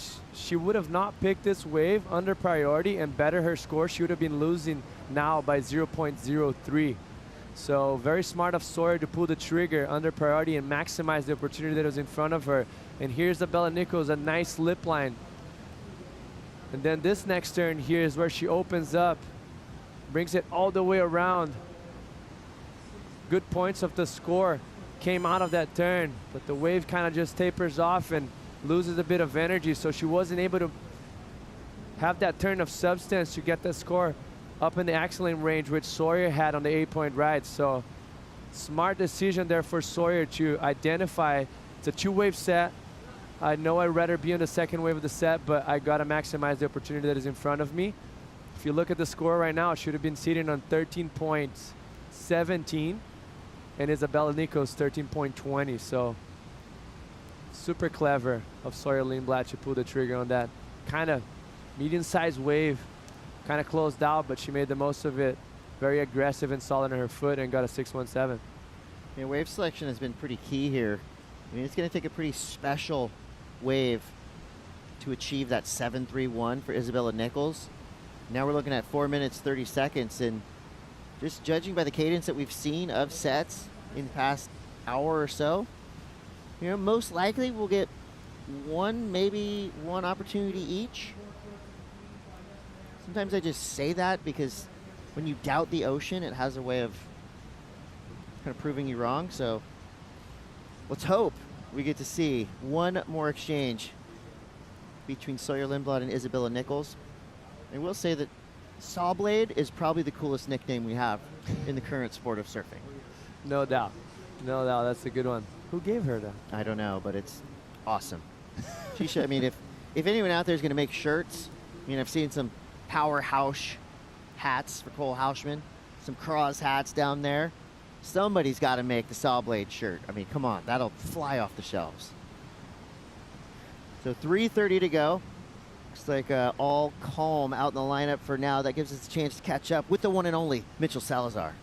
S11: would have not picked this wave under priority and better her score. She would have been losing now by 0.03. So very smart of Sawyer to pull the trigger under priority and maximize the opportunity that was in front of her. And here's Isabella Nichols, a nice lip line. And then this next turn here is where she opens up, brings it all the way around. Good points of the score came out of that turn, but the wave kind of just tapers off and loses a bit of energy, so she wasn't able to have that turn of substance to get the score up in the excellent range, which Sawyer had on the 8-point ride. So smart decision there for Sawyer to identify it's a 2-wave set. I know I'd rather be on the second wave of the set, but I got to maximize the opportunity that is in front of me. If you look at the score right now, it should have been sitting on 13.17, and Isabella Nichols 13.20. So super clever of Sawyer Limblad to pull the trigger on that kind of medium-sized wave. Kind of closed out, but she made the most of it. Very aggressive and solid on her foot and got a 617.
S9: Yeah, wave selection has been pretty key here. I mean, it's going to take a pretty special wave to achieve that 7-3-1 for Isabella Nichols. Now we're looking at 4 minutes, 30 seconds, and just judging by the cadence that we've seen of sets in the past hour or so, you know, most likely we'll get maybe one opportunity each. Sometimes I just say that because when you doubt the ocean, it has a way of kind of proving you wrong. So let's hope we get to see one more exchange between Sawyer Limblad and Isabella Nichols. I will say that Sawblade is probably the coolest nickname we have in the current sport of surfing.
S11: No doubt. No doubt. That's a good one. Who gave her that?
S9: I don't know, but it's awesome. She should, I mean, if anyone out there is going to make shirts, I mean, I've seen some powerhouse hats for Cole Houshman, some Cross hats down there. Somebody's got to make the Sawblade shirt. I mean, come on, that'll fly off the shelves. So 3:30 to go. Looks like all calm out in the lineup for now. That gives us a chance to catch up with the one and only Mitchell Salazar.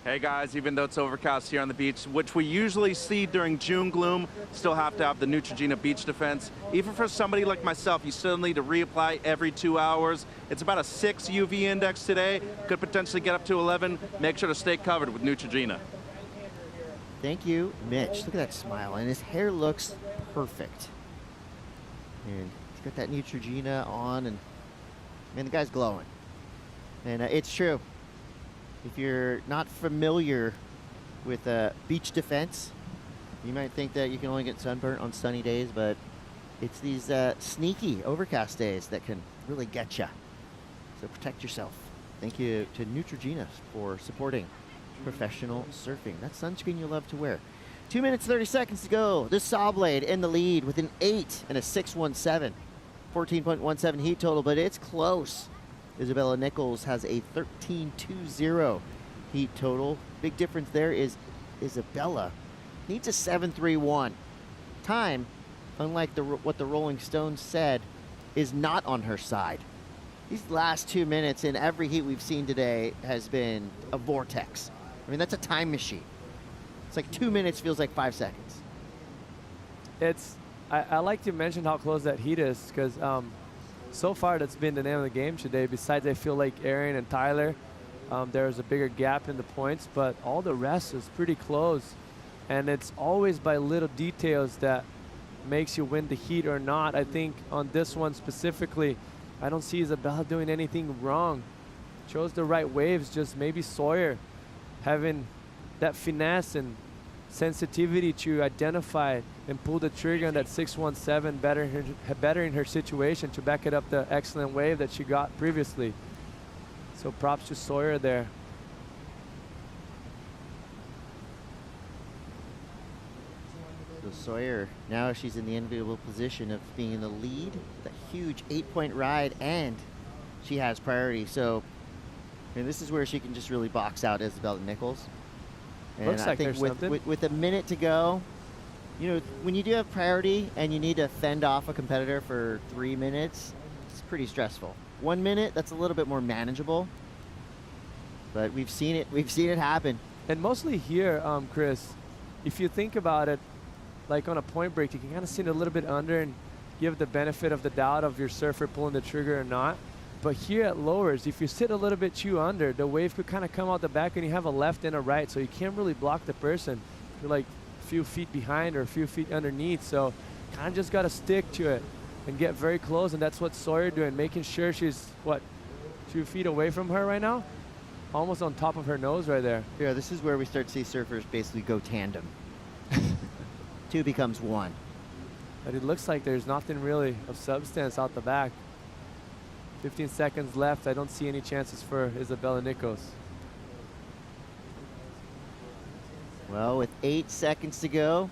S2: Hey guys, even though it's overcast here on the beach, which we usually see during June gloom, still have to have the Neutrogena beach defense. Even for somebody like myself, you still need to reapply every 2 hours. It's about a 6 UV index today, could potentially get up to 11. Make sure to stay covered with Neutrogena.
S9: Thank you, Mitch. Look at that smile, and his hair looks perfect. And he's got that Neutrogena on, and man, the guy's glowing. And it's true. If you're not familiar with beach defense, you might think that you can only get sunburnt on sunny days, but it's these sneaky overcast days that can really get you. So protect yourself. Thank you to Neutrogena for supporting professional surfing. That sunscreen you love to wear. 2 minutes, 30 seconds to go. This Sawblade in the lead with an 8 and a 617. 14.17 heat total, but it's close. Isabella Nichols has a 13.20 heat total. Big difference there is Isabella needs a 7.31. Time, unlike what the Rolling Stones said, is not on her side. These last 2 minutes in every heat we've seen today has been a vortex. I mean, that's a time machine. It's like 2 minutes feels like 5 seconds.
S11: I like to mention how close that heat is because so far that's been the name of the game today. Besides, I feel like Aaron and Tyler, there's a bigger gap in the points, but all the rest is pretty close. And it's always by little details that makes you win the heat or not. I think on this one specifically, I don't see Isabella doing anything wrong. Chose the right waves, just maybe Sawyer having that finesse and sensitivity to identify and pull the trigger on that 617 better in her situation to back it up the excellent wave that she got previously. So props to Sawyer there.
S9: So Sawyer, now she's in the enviable position of being in the lead, with a huge 8-point ride, and she has priority. So, I mean, this is where she can just really box out Isabella Nichols. And
S11: Looks
S9: I
S11: like
S9: think
S11: there's
S9: with a minute to go, you know, when you do have priority and you need to fend off a competitor for 3 minutes, it's pretty stressful. 1 minute, that's a little bit more manageable. But we've seen it happen.
S11: And mostly here, Chris, if you think about it, like on a point break, you can kind of sit a little bit under and give the benefit of the doubt of your surfer pulling the trigger or not. But here at lowers, if you sit a little bit too under, the wave could kind of come out the back and you have a left and a right, so you can't really block the person. You're like a few feet behind or a few feet underneath, so kind of just got to stick to it and get very close, and that's what Sawyer doing, making sure she's, what, 2 feet away from her right now? Almost on top of her nose right there.
S9: Yeah, this is where we start to see surfers basically go tandem. 2 becomes 1.
S11: But it looks like there's nothing really of substance out the back. 15 seconds left. I don't see any chances for Isabella Nichols.
S9: Well, with 8 seconds to go,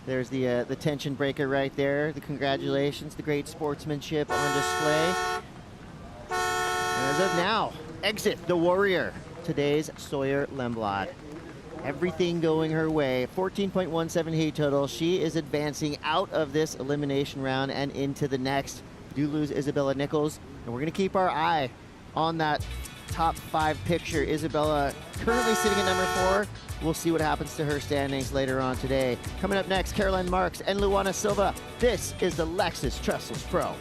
S9: there's the tension breaker right there. The congratulations, the great sportsmanship on display. And as of now, exit the warrior, today's Sawyer Limblad. Everything going her way. 14.17 heat total. She is advancing out of this elimination round and into the next. Do lose Isabella Nichols, and we're going to keep our eye on that top 5 picture. Isabella currently sitting at number 4. We'll see what happens to her standings later on today. Coming up next, Caroline Marks and Luana Silva. This is the Lexus Trestles Pro.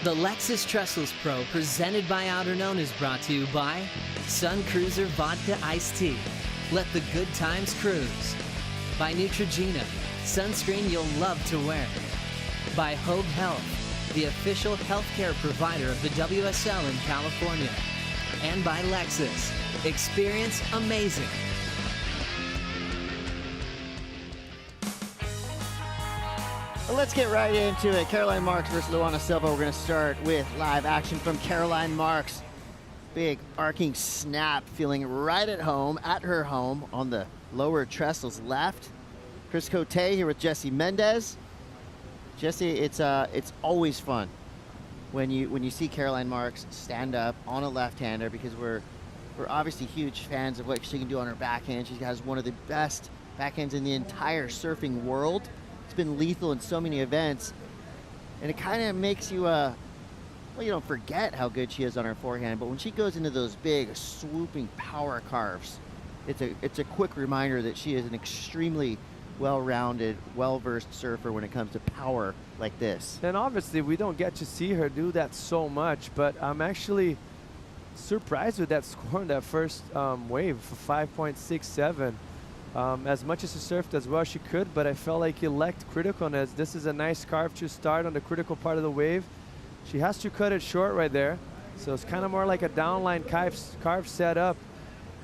S6: The Lexus Trestles Pro, presented by Outerknown, is brought to you by Sun Cruiser Vodka Iced Tea. Let the good times cruise. By Neutrogena, sunscreen you'll love to wear. By Hogue Health, the official healthcare provider of the WSL in California. And by Lexus, experience amazing.
S9: Well, let's get right into it. Caroline Marks versus Luana Silva. We're going to start with live action from Caroline Marks. Big arcing snap, feeling right at her home on the lower trestles left. Chris Cote here with Jesse Mendez. Jesse, it's always fun when you see Caroline Marks stand up on a left-hander, because we're obviously huge fans of what she can do on her backhand. She has one of the best backhands in the entire surfing world. It's been lethal in so many events, and it kind of makes you, well, you don't forget how good she is on her forehand, but when she goes into those big, swooping power carves, it's a quick reminder that she is an extremely well-rounded, well-versed surfer when it comes to power like this.
S11: And obviously, we don't get to see her do that so much, but I'm actually surprised with that score in that first wave for 5.67. As much as she surfed as well as she could, but I felt like it lacked criticalness. This is a nice carve to start on the critical part of the wave. She has to cut it short right there, so it's kind of more like a downline carve set up.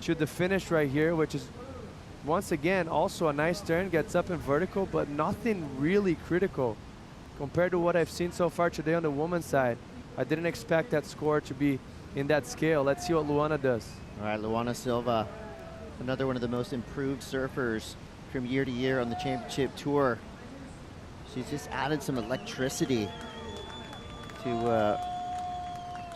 S11: to the finish right here, which is once again also a nice turn, gets up in vertical, but nothing really critical compared to what I've seen so far today on the woman's side. I didn't expect that score to be in that scale. Let's see what Luana does.
S9: All right, Luana Silva, another one of the most improved surfers from year to year on the championship tour. She's just added some electricity to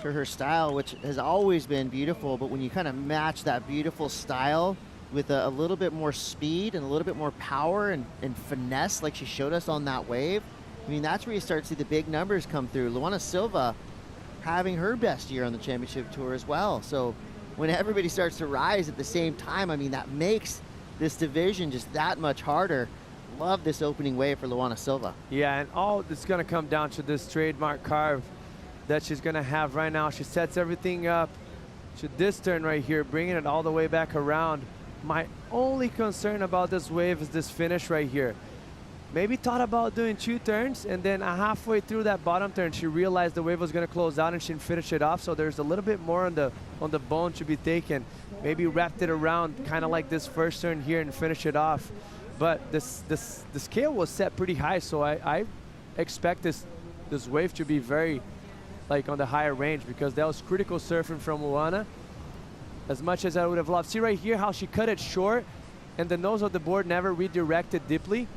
S9: her style, which has always been beautiful, but when you kind of match that beautiful style with a little bit more speed and a little bit more power and finesse like she showed us on that wave, I mean, that's where you start to see the big numbers come through. Luana Silva having her best year on the championship tour as well. So when everybody starts to rise at the same time, I mean, that makes this division just that much harder. Love this opening wave for Luana Silva.
S11: Yeah, and all it's going to come down to this trademark carve that she's going to have right now. She sets everything up to this turn right here, bringing it all the way back around. My only concern about this wave is this finish right here. Maybe thought about doing 2 turns, and then halfway through that bottom turn, she realized the wave was going to close out and she didn't finish it off. So there's a little bit more on the bone to be taken. Maybe wrapped it around kind of like this first turn here and finish it off. But the scale was set pretty high, so I expect this wave to be very like on the higher range, because that was critical surfing from Luana. As much as I would have loved. See right here how she cut it short and the nose of the board never redirected deeply.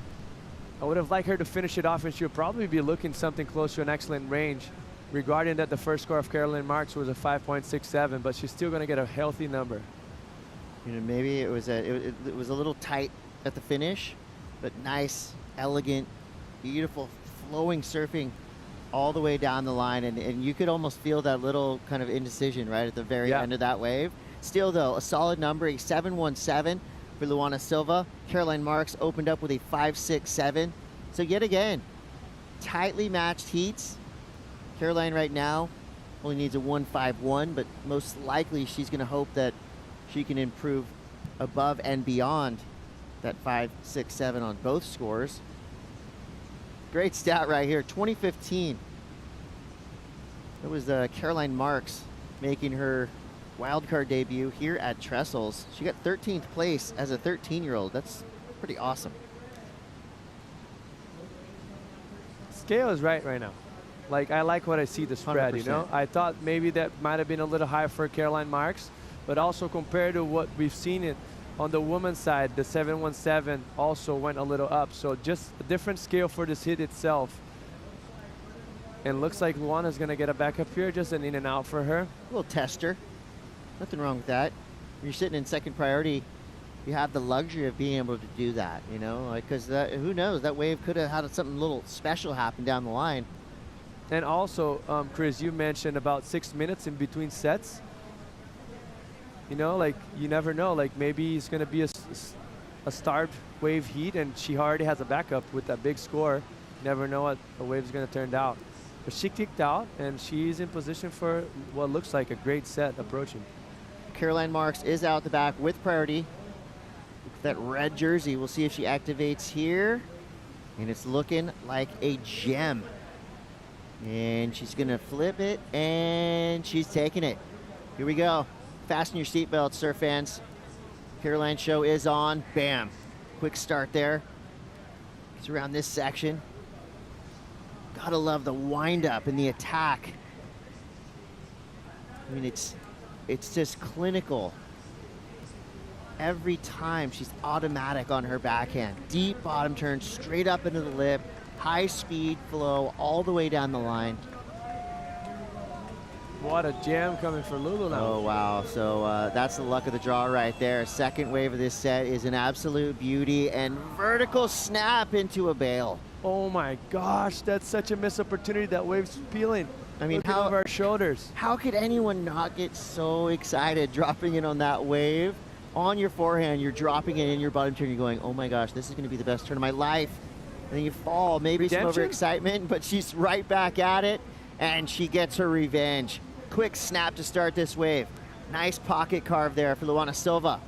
S11: I would have liked her to finish it off, and she would probably be looking something close to an excellent range, regarding that the first score of Caroline Marks was a 5.67, but she's still going to get a healthy number.
S9: You know, maybe it was a little tight at the finish, but nice, elegant, beautiful, flowing surfing all the way down the line, and you could almost feel that little kind of indecision right at the very end of that wave. Still, though, a solid number, a 7.17 for Luana Silva. Caroline Marks opened up with a 5.67. So yet again, tightly matched heats. Caroline right now only needs a 1.51, but most likely she's going to hope that she can improve above and beyond that 5.67 on both scores. Great stat right here, 2015. It was Caroline Marks making her wildcard debut here at Trestles. She got 13th place as a 13-year-old. That's pretty awesome.
S11: Scale is right now. Like, I like what I see the spread,
S9: 100%.
S11: you know? I thought maybe that might have been a little high for Caroline Marks, but also compared to what we've seen it on the women's side, the 7.17 also went a little up. So just a different scale for this hit itself. And looks like Luana's gonna get a backup here, just an in and out for her.
S9: A little tester. Nothing wrong with that. When you're sitting in second priority, you have the luxury of being able to do that, you know? Like, because who knows, that wave could have had something little special happen down the line.
S11: And also, Chris, you mentioned about 6 minutes in between sets. You know, like, you never know. Like, maybe it's going to be a starved wave heat, and she already has a backup with that big score. Never know what a wave's going to turn out. But she kicked out, and she's in position for what looks like a great set approaching.
S9: Caroline Marks is out the back with priority. That red jersey, we'll see if she activates here. And it's looking like a gem. And she's going to flip it, and she's taking it. Here we go. Fasten your seatbelts, surf fans. Caroline show is on. Bam. Quick start there. It's around this section. Gotta love the wind up and the attack. I mean, it's just clinical. Every time she's automatic on her backhand. Deep bottom turn, straight up into the lip. High speed flow all the way down the line.
S11: What a jam coming for Lulu now.
S9: Oh, wow. So that's the luck of the draw right there. Second wave of this set is an absolute beauty, and vertical snap into a bail.
S11: Oh my gosh, that's such a missed opportunity. That wave's peeling.
S9: I mean,
S11: how over our shoulders.
S9: How could anyone not get so excited dropping in on that wave? On your forehand, you're dropping it in your bottom turn. You're going, oh my gosh, this is going to be the best turn of my life. And then you fall, maybe some overexcitement, but she's right back at it, and she gets her revenge. Quick snap to start this wave. Nice pocket carve there for Luana Silva.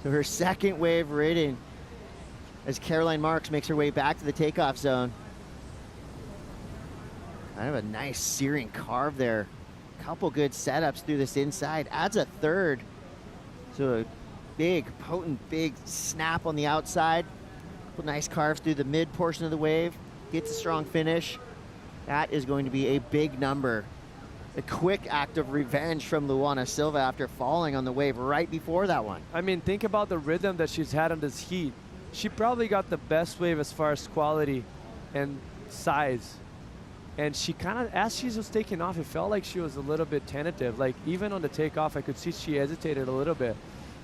S9: So her second wave ridden as Caroline Marks makes her way back to the takeoff zone. Kind of a nice searing carve there couple good setups through this inside. Adds a third. So a big, potent, big snap on the outside. Couple nice carves through the mid portion of the wave. Gets a strong finish. That is going to be a big number. A quick act of revenge from Luana Silva after falling on the wave right before that one.
S11: I mean, think about the rhythm that she's had on this heat. She probably got the best wave as far as quality and size. And she kind of, as she was taking off, it felt like she was a little bit tentative. Like even on the takeoff, I could see she hesitated a little bit.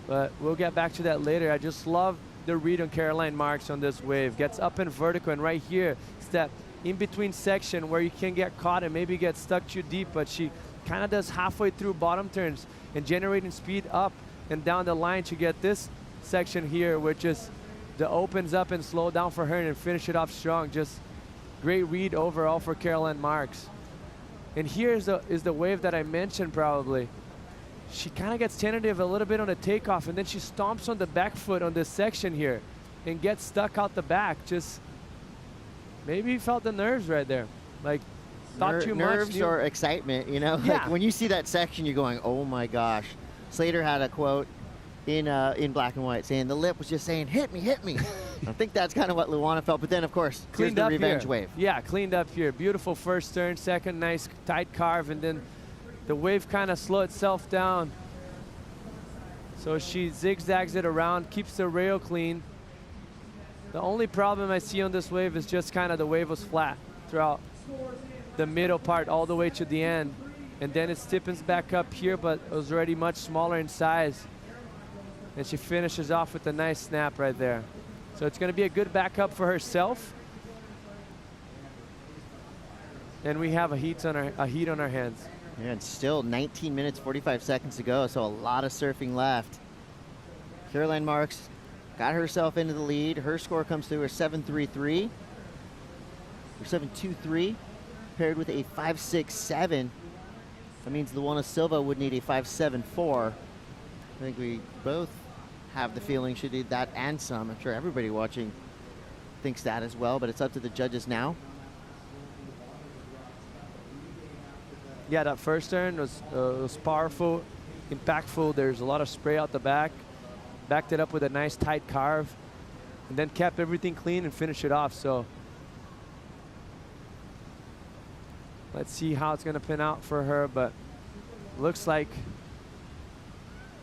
S11: But we'll get back to that later. I just love the read on Caroline Marks on this wave. Gets up and vertical, and right here, it's that in-between section where you can get caught and maybe get stuck too deep, but she kind of does halfway through bottom turns and generating speed up and down the line to get this section here, which is the opens up and slow down for her and finish it off strong. Just great read overall for Caroline Marks. And here is the wave that I mentioned probably. She kind of gets tentative a little bit on the takeoff, and then she stomps on the back foot on this section here and gets stuck out the back. Just maybe felt the nerves right there. Like, thought too much.
S9: Nerves or excitement, you know?
S11: Yeah.
S9: Like when you see that section, you're going, oh my gosh. Slater had a quote in black and white saying the lip was just saying, hit me, hit me. I think that's kind of what Luana felt. But then, of course, here's the revenge wave.
S11: Yeah, cleaned up here. Beautiful first turn, second nice tight carve, and then the wave kind of slowed itself down. So she zigzags it around, keeps the rail clean. The only problem I see on this wave is just kind of the wave was flat throughout the middle part all the way to the end. And then it stiffens back up here, but it was already much smaller in size. And she finishes off with a nice snap right there. So it's going to be a good backup for herself. And we have a heat on our hands.
S9: Yeah, and still 19 minutes, 45 seconds to go, so a lot of surfing left. Caroline Marks got herself into the lead. Her score comes through a 7.33. Or 7.23, paired with a 5.67. That means Luana Silva would need a 5.74. I think we both have the feeling she did that and some. I'm sure everybody watching thinks that as well, but it's up to the judges now.
S11: Yeah, that first turn was powerful, impactful. There's a lot of spray out the back. Backed it up with a nice tight carve, and then kept everything clean and finished it off. So let's see how it's going to pin out for her, but looks like,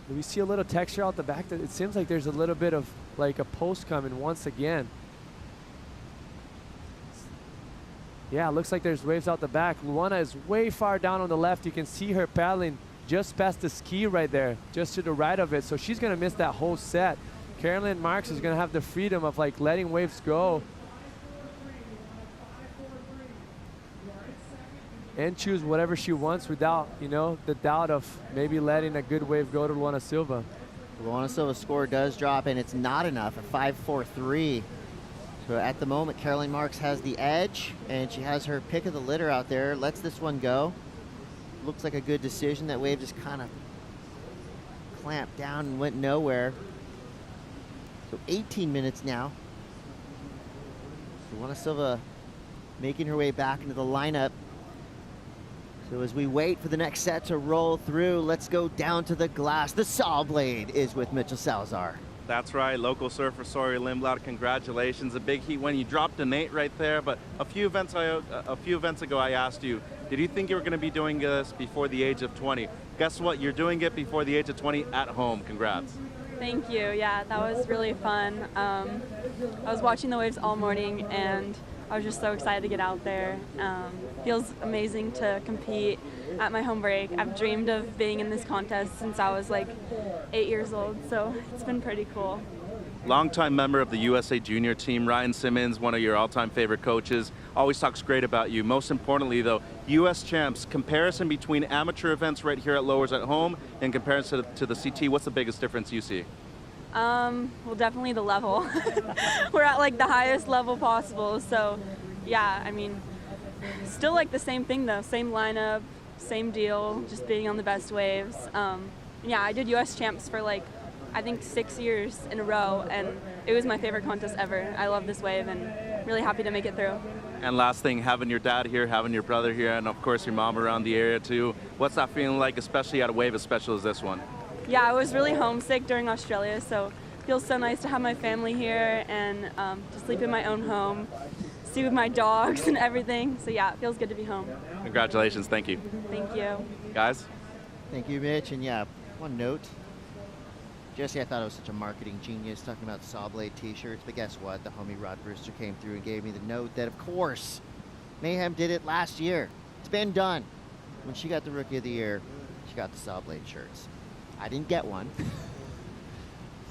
S11: do we see a little texture out the back? It seems like there's a little bit of like a post coming once again. Yeah, it looks like there's waves out the back. Luana is way far down on the left. You can see her paddling just past the ski right there, just to the right of it. So she's going to miss that whole set. Caroline Marks is going to have the freedom of like letting waves go and choose whatever she wants without, you know, the doubt of maybe letting a good wave go to Luana Silva.
S9: Luana Silva's score does drop, and it's not enough, a 5.43. So at the moment, Caroline Marks has the edge, and she has her pick of the litter out there. Lets this one go. Looks like a good decision. That wave just kind of clamped down and went nowhere. So 18 minutes now. Luana Silva making her way back into the lineup. So as we wait for the next set to roll through, let's go down to the glass. The saw blade is with Mitchell Salazar.
S2: That's right, local surfer Sawyer Limblad, congratulations. A big heat win. You dropped an 8 right there, but a few events ago I asked you, did you think you were going to be doing this before the age of 20? Guess what? You're doing it before the age of 20 at home. Congrats.
S7: Thank you. Yeah, that was really fun. I was watching the waves all morning, and I was just so excited to get out there. Feels amazing to compete at my home break. I've dreamed of being in this contest since I was like 8 years old, so it's been pretty cool.
S2: Longtime member of the USA Junior team, Ryan Simmons, one of your all-time favorite coaches, always talks great about you. Most importantly, though, U.S. champs, comparison between amateur events right here at Lowers at home in comparison to the CT, what's the biggest difference you see?
S7: Well, definitely the level. We're at like the highest level possible, so yeah, I mean, still like the same thing though, same lineup, same deal, just being on the best waves. Yeah, I did U.S. champs for like, I think 6 years in a row, and it was my favorite contest ever. I love this wave and really happy to make it through.
S2: And last thing, having your dad here, having your brother here, and of course your mom around the area too. What's that feeling like, especially at a wave as special as this one?
S7: Yeah, I was really homesick during Australia, so it feels so nice to have my family here and to sleep in my own home, see with my dogs and everything. So yeah, it feels good to be home.
S2: Congratulations, thank you.
S7: Thank you.
S2: Guys?
S9: Thank you, Mitch. And yeah, one note. Jesse, I thought I was such a marketing genius talking about Saw Blade t-shirts, but guess what? The homie Rod Brewster came through and gave me the note that, of course, Mayhem did it last year. It's been done. When she got the Rookie of the Year, she got the Saw Blade shirts. I didn't get one.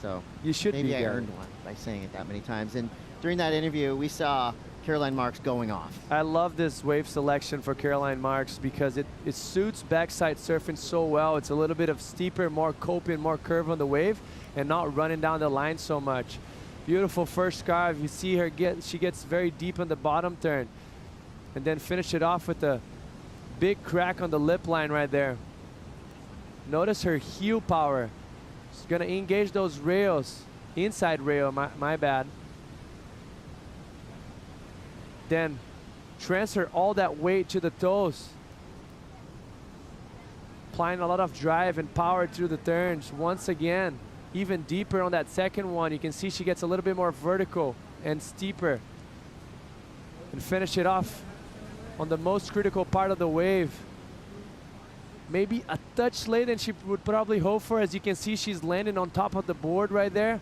S9: So
S11: you should
S9: maybe
S11: be
S9: I
S11: good.
S9: earned one by saying it that many times. And during that interview, we saw Caroline Marks going off.
S11: I love this wave selection for Caroline Marks because it suits backside surfing so well. It's a little bit of steeper, more coping, more curve on the wave, and not running down the line so much. Beautiful first carve. You see her she gets very deep on the bottom turn, and then finish it off with a big crack on the lip line right there. Notice her heel power. She's gonna engage those rails, inside rail, my bad. Then transfer all that weight to the toes. Applying a lot of drive and power through the turns. Once again, even deeper on that second one. You can see she gets a little bit more vertical and steeper. And finish it off on the most critical part of the wave. Maybe a touch later than she would probably hope for. As you can see, she's landing on top of the board right there.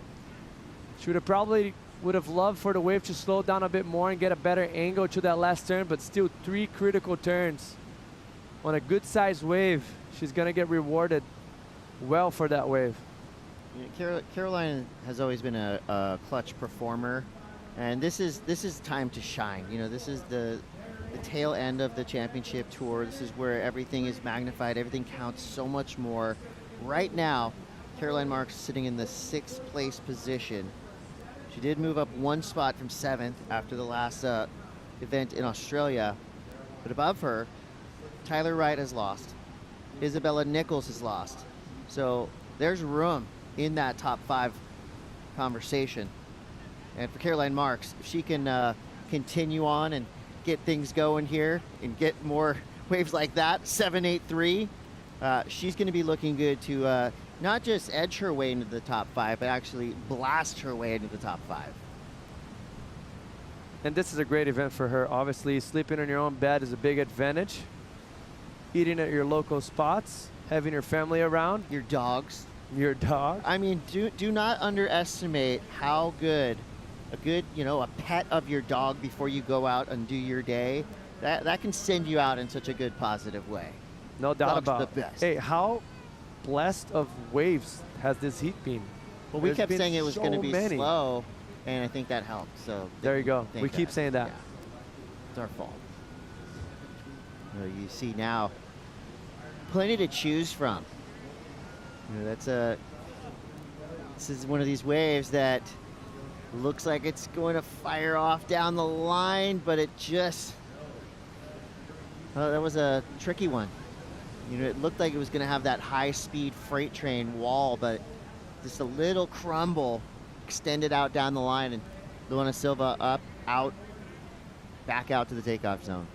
S11: She would have loved for the wave to slow down a bit more and get a better angle to that last turn, but still 3 critical turns. On a good sized wave, she's gonna get rewarded well for that wave.
S9: Caroline has always been a clutch performer, and this is time to shine. You know, this is the tail end of the championship tour. This is where everything is magnified, everything counts so much more. Right now, Caroline Marks is sitting in the 6th place position. She did move up 1 spot from 7th after the last event in Australia. But above her, Tyler Wright has lost. Isabella Nichols has lost. So there's room in that top 5 conversation. And for Caroline Marks, if she can continue on and get things going here and get more waves like that, 783, she's going to be looking good to not just edge her way into the top 5, but actually blast her way into the top 5.
S11: And this is a great event for her. Obviously, sleeping in your own bed is a big advantage. Eating at your local spots, having your family around.
S9: Your dogs.
S11: Your dog.
S9: I mean, do not underestimate how good a pet of your dog before you go out and do your day, that can send you out in such a good, positive way.
S11: No doubt
S9: Dogs are
S11: about
S9: the
S11: it.
S9: best.
S11: Hey, how blessed of waves has this heat been?
S9: Well, we
S11: There's
S9: kept
S11: been
S9: saying it was going to
S11: so
S9: be
S11: many.
S9: slow, and I think that helped. So
S11: There you go.
S9: thank
S11: We keep
S9: God.
S11: saying that.
S9: Yeah. It's our fault. You see now, plenty to choose from. This is one of these waves that looks like it's going to fire off down the line, but it just, that was a tricky one. It looked like it was going to have that high-speed freight train wall, but just a little crumble extended out down the line, and Luana Silva up, out, back out to the takeoff zone.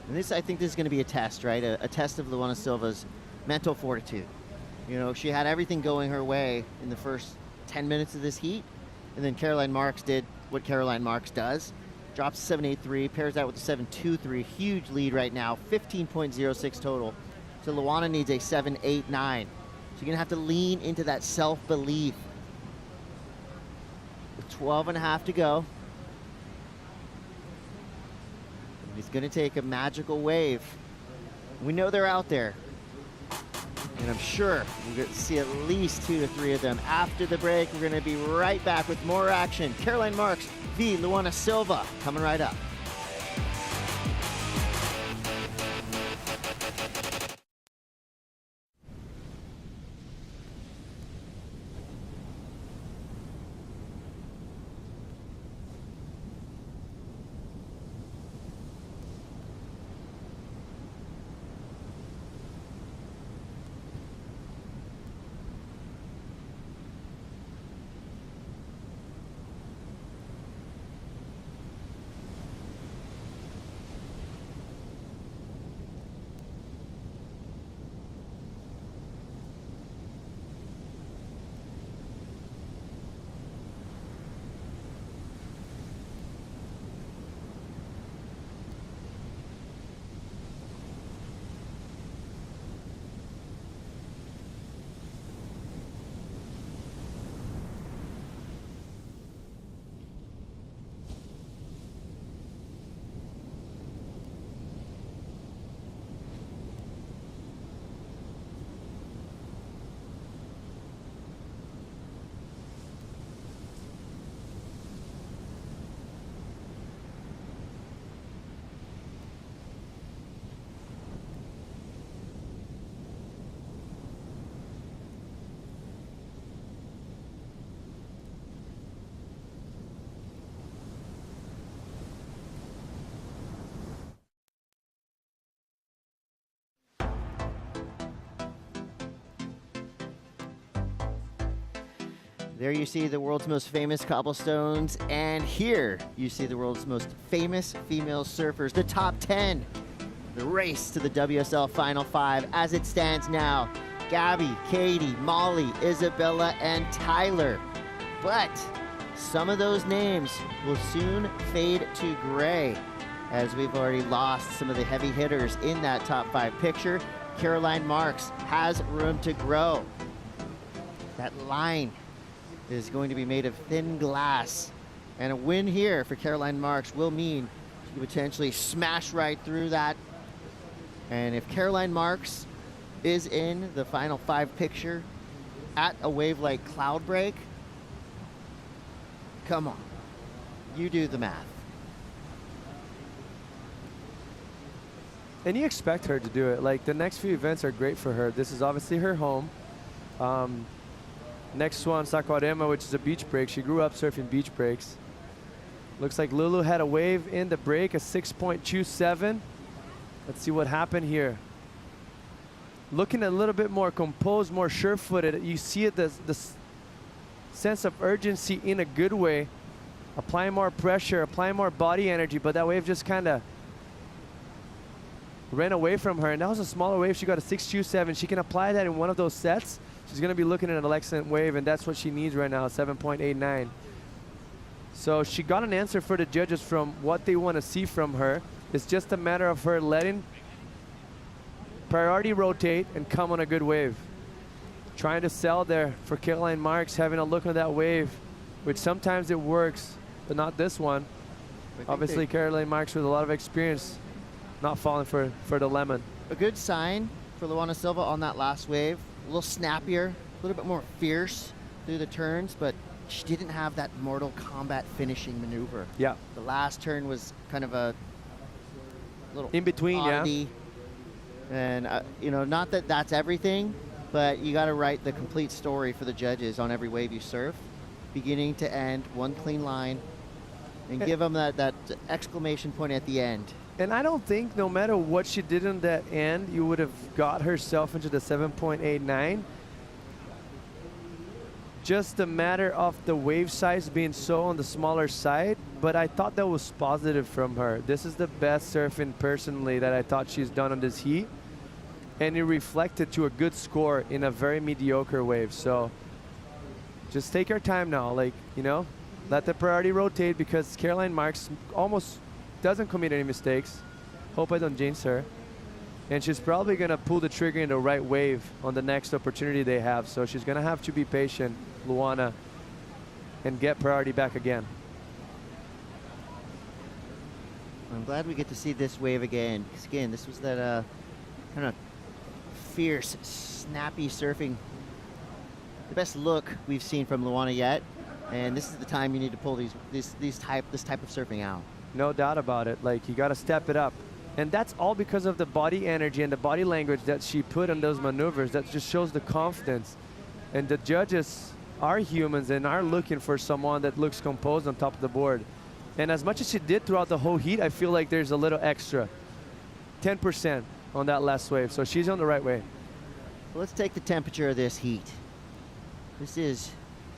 S9: And I think this is going to be a test, right? A test of Luana Silva's mental fortitude. She had everything going her way in the first 10 minutes of this heat, and then Caroline Marks did what Caroline Marks does. Drops 7.83, pairs that with the 7.23. Huge lead right now, 15.06 total. So Luana needs a 7.89. So you're going to have to lean into that self-belief. With 12.5 to go. And he's going to take a magical wave. We know they're out there. And I'm sure we're going to see at least 2 to 3 of them. After the break, we're going to be right back with more action. Caroline Marks v. Luana Silva coming right up. There you see the world's most famous cobblestones, and here you see the world's most famous female surfers, the top 10. The race to the WSL Final 5 as it stands now. Gabby, Katie, Molly, Isabella, and Tyler. But some of those names will soon fade to gray as we've already lost some of the heavy hitters in that top 5 picture. Caroline Marks has room to grow. That line is going to be made of thin glass. And a win here for Caroline Marks will mean she could potentially smash right through that. And if Caroline Marks is in the Final 5 picture at a wave like Cloudbreak, come on, you do the math.
S11: And you expect her to do it. Like, the next few events are great for her. This is obviously her home. Next one, Saquarema, which is a beach break. She grew up surfing beach breaks. Looks like Lulu had a wave in the break, a 6.27. Let's see what happened here. Looking a little bit more composed, more sure-footed. You see it, the sense of urgency in a good way. Applying more pressure, applying more body energy, but that wave just kind of ran away from her. And that was a smaller wave. She got a 6.27. She can apply that in one of those sets. She's going to be looking at an excellent wave, and that's what she needs right now, 7.89. So she got an answer for the judges from what they want to see from her. It's just a matter of her letting priority rotate and come on a good wave. Trying to sell there for Caroline Marks, having a look at that wave, which sometimes it works, but not this one. Obviously, Caroline Marks with a lot of experience, not falling for the lemon.
S9: A good sign for Luana Silva on that last wave. A little snappier, a little bit more fierce through the turns, but she didn't have that Mortal Kombat finishing maneuver.
S11: Yeah.
S9: The last turn was kind of a little
S11: in between,
S9: oddity. Yeah. And, you know, not that that's everything, but you got to write the complete story for the judges on every wave you surf, beginning to end, one clean line, and give them that exclamation point at the end.
S11: And I don't think no matter what she did in that end, you would have got herself into the 7.89. Just a matter of the wave size being so on the smaller side, but I thought that was positive from her. This is the best surfing personally that I thought she's done on this heat, and it reflected to a good score in a very mediocre wave. So just take your time now, like, you know, let the priority rotate, because Caroline Marks almost doesn't commit any mistakes. Hope I don't jinx her. And she's probably going to pull the trigger in the right wave on the next opportunity they have. So she's going to have to be patient, Luana, and get priority back again.
S9: I'm glad we get to see this wave again. Because again, this was that kind of fierce, snappy surfing. The best look we've seen from Luana yet. And this is the time you need to pull this type of surfing out.
S11: No doubt about it. Like, you got to step it up. And that's all because of the body energy and the body language that she put on those maneuvers. That just shows the confidence. And the judges are humans and are looking for someone that looks composed on top of the board. And as much as she did throughout the whole heat, I feel like there's a little extra. 10% on that last wave. So she's on the right way.
S9: Well, let's take the temperature of this heat. This is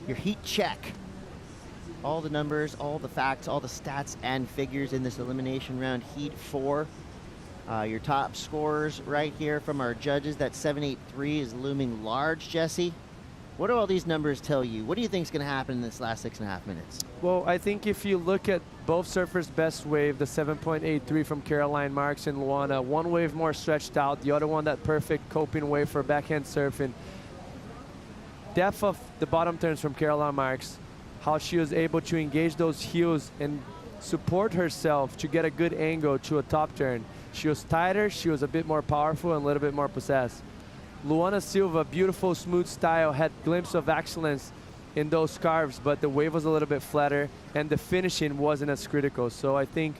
S9: your heat check. All the numbers, all the facts, all the stats and figures in this elimination round, Heat 4. Your top scorers right here from our judges. That 783 is looming large, Jesse. What do all these numbers tell you? What do you think is going to happen in this last 6.5 minutes?
S11: Well, I think if you look at both surfers' best wave, the 7.83 from Caroline Marks and Luana, one wave more stretched out, the other one that perfect coping wave for backhand surfing. Depth of the bottom turns from Caroline Marks, how she was able to engage those heels and support herself to get a good angle to a top turn. She was tighter, she was a bit more powerful and a little bit more possessed. Luana Silva, beautiful, smooth style, had glimpse of excellence in those scarves, but the wave was a little bit flatter and the finishing wasn't as critical. So I think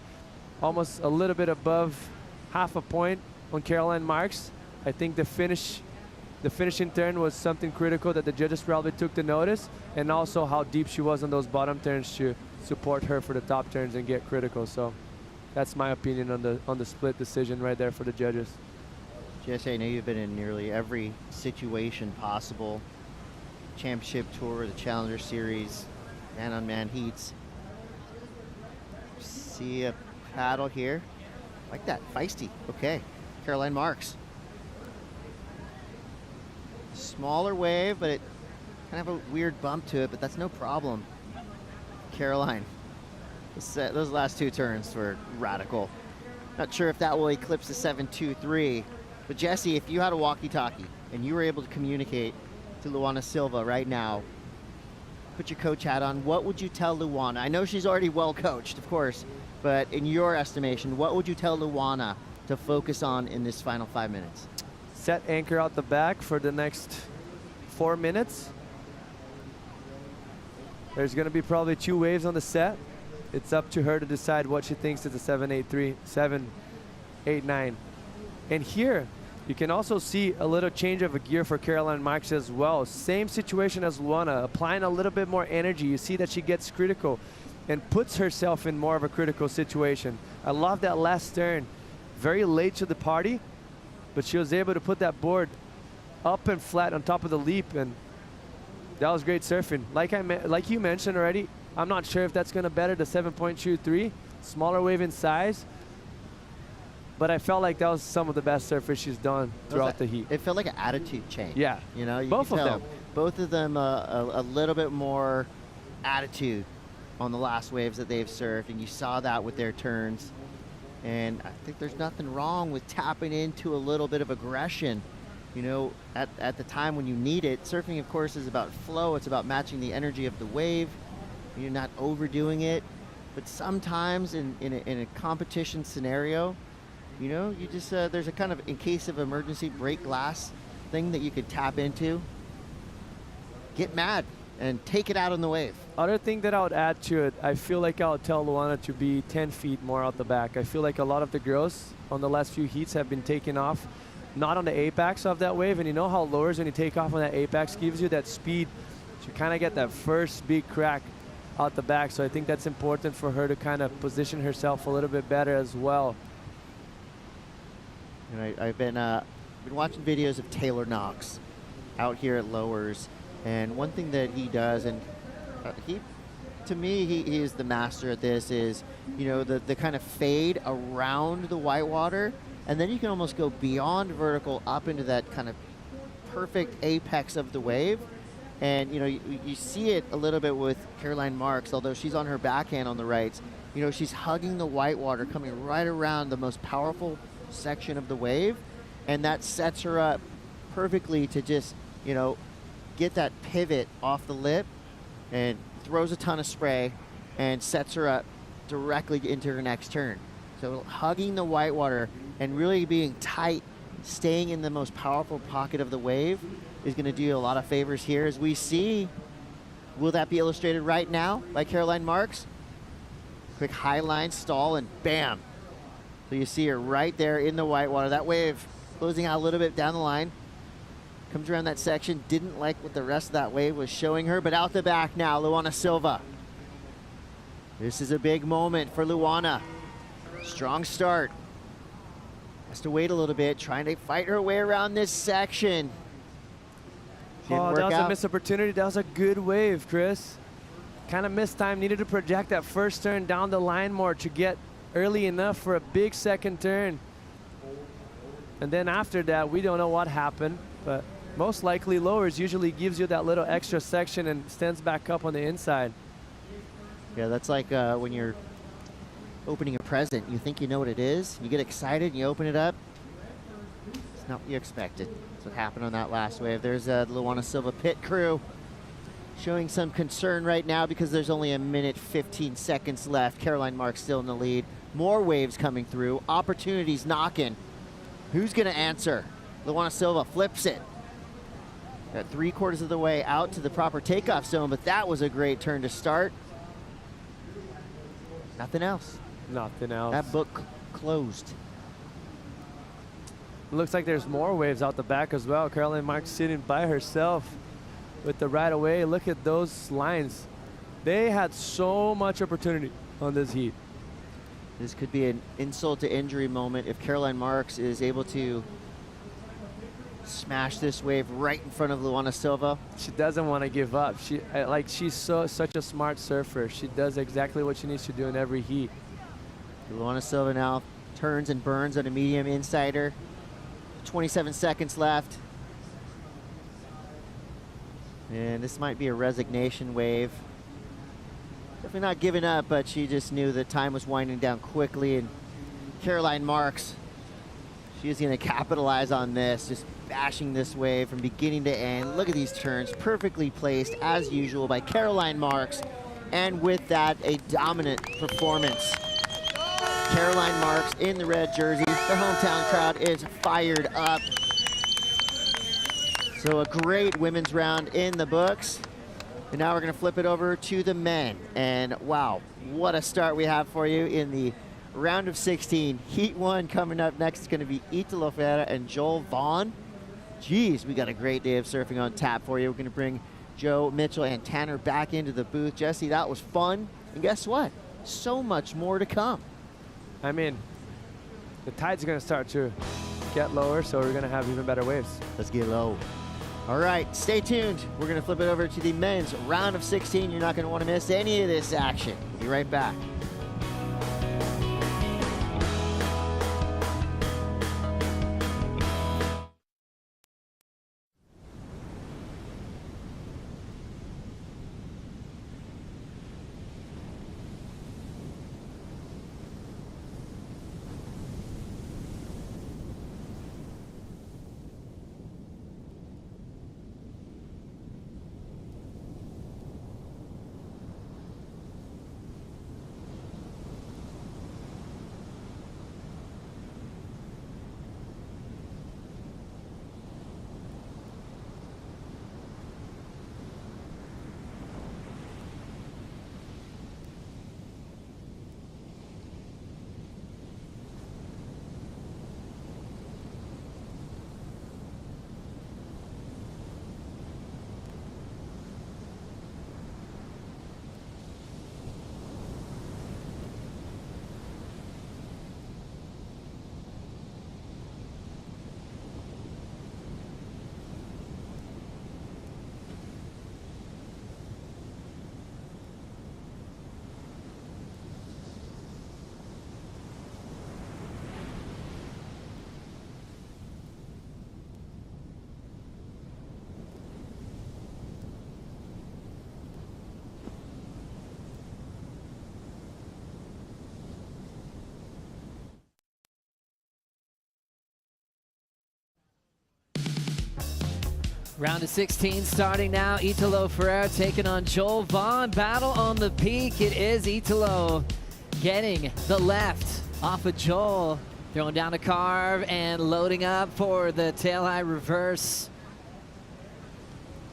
S11: almost a little bit above half a point on Caroline Marks. I think the finishing turn was something critical that the judges probably took to notice, and also how deep she was on those bottom turns to support her for the top turns and get critical. So that's my opinion on the split decision right there for the judges.
S9: Jesse, I know you've been in nearly every situation possible Championship Tour, the Challenger Series, man-on-man heats. See a paddle here. Like that, feisty. Okay, Caroline Marks. Smaller wave, but it kind of a weird bump to it, but that's no problem. Caroline. Those last 2 turns were radical. Not sure if that will eclipse the 7.23, but Jesse, if you had a walkie-talkie and you were able to communicate to Luana Silva right now, put your coach hat on, what would you tell Luana? I know she's already well coached, of course, but in your estimation, what would you tell Luana to focus on in this final 5 minutes?
S11: Set anchor out the back for the next 4 minutes. There's going to be probably 2 waves on the set. It's up to her to decide what she thinks is a 7.83, 7.89. And here, you can also see a little change of a gear for Caroline Marks as well. Same situation as Luana, applying a little bit more energy. You see that she gets critical and puts herself in more of a critical situation. I love that last turn. Very late to the party, but she was able to put that board up and flat on top of the leap, and that was great surfing. Like you mentioned already, I'm not sure if that's going to better the 7.23, smaller wave in size, but I felt like that was some of the best surfing she's done throughout the heat.
S9: It felt like an attitude change.
S11: Yeah,
S9: you know,
S11: both of them.
S9: Both of them a little bit more attitude on the last waves that they've surfed, and you saw that with their turns. And I think there's nothing wrong with tapping into a little bit of aggression, you know, at the time when you need it. Surfing, of course, is about flow. It's about matching the energy of the wave. You're not overdoing it. But sometimes in a competition scenario, you know, you just, there's a kind of, in case of emergency, break glass thing that you could tap into. Get mad and take it out on the wave.
S11: Other thing that I would add to it, I feel like I would tell Luana to be 10 feet more out the back. I feel like a lot of the girls on the last few heats have been taking off, not on the apex of that wave. And you know how lowers when you take off on that apex gives you that speed to kind of get that first big crack out the back. So I think that's important for her to kind of position herself a little bit better as well.
S9: And I've been watching videos of Taylor Knox out here at lowers. And one thing that he does, and to me, he is the master at this, is, you know, the kind of fade around the whitewater, and then you can almost go beyond vertical up into that kind of perfect apex of the wave. And, you know, you see it a little bit with Caroline Marks, although she's on her backhand on the rights. You know, she's hugging the whitewater, coming right around the most powerful section of the wave, and that sets her up perfectly to just, you know, get that pivot off the lip and throws a ton of spray and sets her up directly into her next turn. So hugging the whitewater and really being tight, staying in the most powerful pocket of the wave is going to do you a lot of favors here. As we see, will that be illustrated right now by Caroline Marks? Quick high line stall and bam. So you see her right there in the whitewater. That wave closing out a little bit down the line. Comes around that section, didn't like what the rest of that wave was showing her, but out the back now, Luana Silva. This is a big moment for Luana. Strong start. Has to wait a little bit, trying to fight her way around this section.
S11: Oh, that was a missed opportunity. That was a good wave, Chris. Kind of missed time, needed to project that first turn down the line more to get early enough for a big second turn. And then after that, we don't know what happened, but most likely lowers usually gives you that little extra section and stands back up on the inside.
S9: Yeah, that's like when you're opening a present. You think you know what it is, you get excited and you open it up. It's not what you expected. That's what happened on that last wave. There's Luana Silva pit crew showing some concern right now because there's only a minute 15 seconds left. Caroline Marks still in the lead. More waves coming through. Opportunities knocking. Who's going to answer? Luana Silva flips it. Got 3/4 of the way out to the proper takeoff zone, but that was a great turn to start. Nothing else.
S11: Nothing else.
S9: That book closed.
S11: Looks like there's more waves out the back as well. Caroline Marks sitting by herself with the right away. Look at those lines. They had so much opportunity on this heat.
S9: This could be an insult to injury moment if Caroline Marks is able to smash this wave right in front of Luana Silva.
S11: She doesn't want to give up. She's such a smart surfer. She does exactly what she needs to do in every heat.
S9: Luana Silva now turns and burns on a medium insider. 27 seconds left. And this might be a resignation wave. Definitely not giving up, but she just knew that time was winding down quickly. And Caroline Marks, she's going to capitalize on this, just bashing this wave from beginning to end. Look at these turns, perfectly placed as usual by Caroline Marks. And with that, a dominant performance. Caroline Marks in the red jersey. The hometown crowd is fired up. So a great women's round in the books. And now we're going to flip it over to the men. And wow, what a start we have for you in the round of 16. Heat 1 coming up next is going to be Italo Ferreira and Joel Vaughn. Geez, we got a great day of surfing on tap for you. We're going to bring Joe Mitchell and Tanner back into the booth. Jesse, that was fun. And guess what? So much more to come.
S11: I mean, the tide's going to start to get lower, so we're going to have even better waves.
S9: Let's get low. All right, stay tuned. We're going to flip it over to the men's round of 16. You're not going to want to miss any of this action. We'll be right back.
S1: Round of 16 starting now. Italo Ferreira taking on Joel Vaughn. Battle on the peak. It is Italo getting the left off of Joel. Throwing down a carve and loading up for the tail high reverse.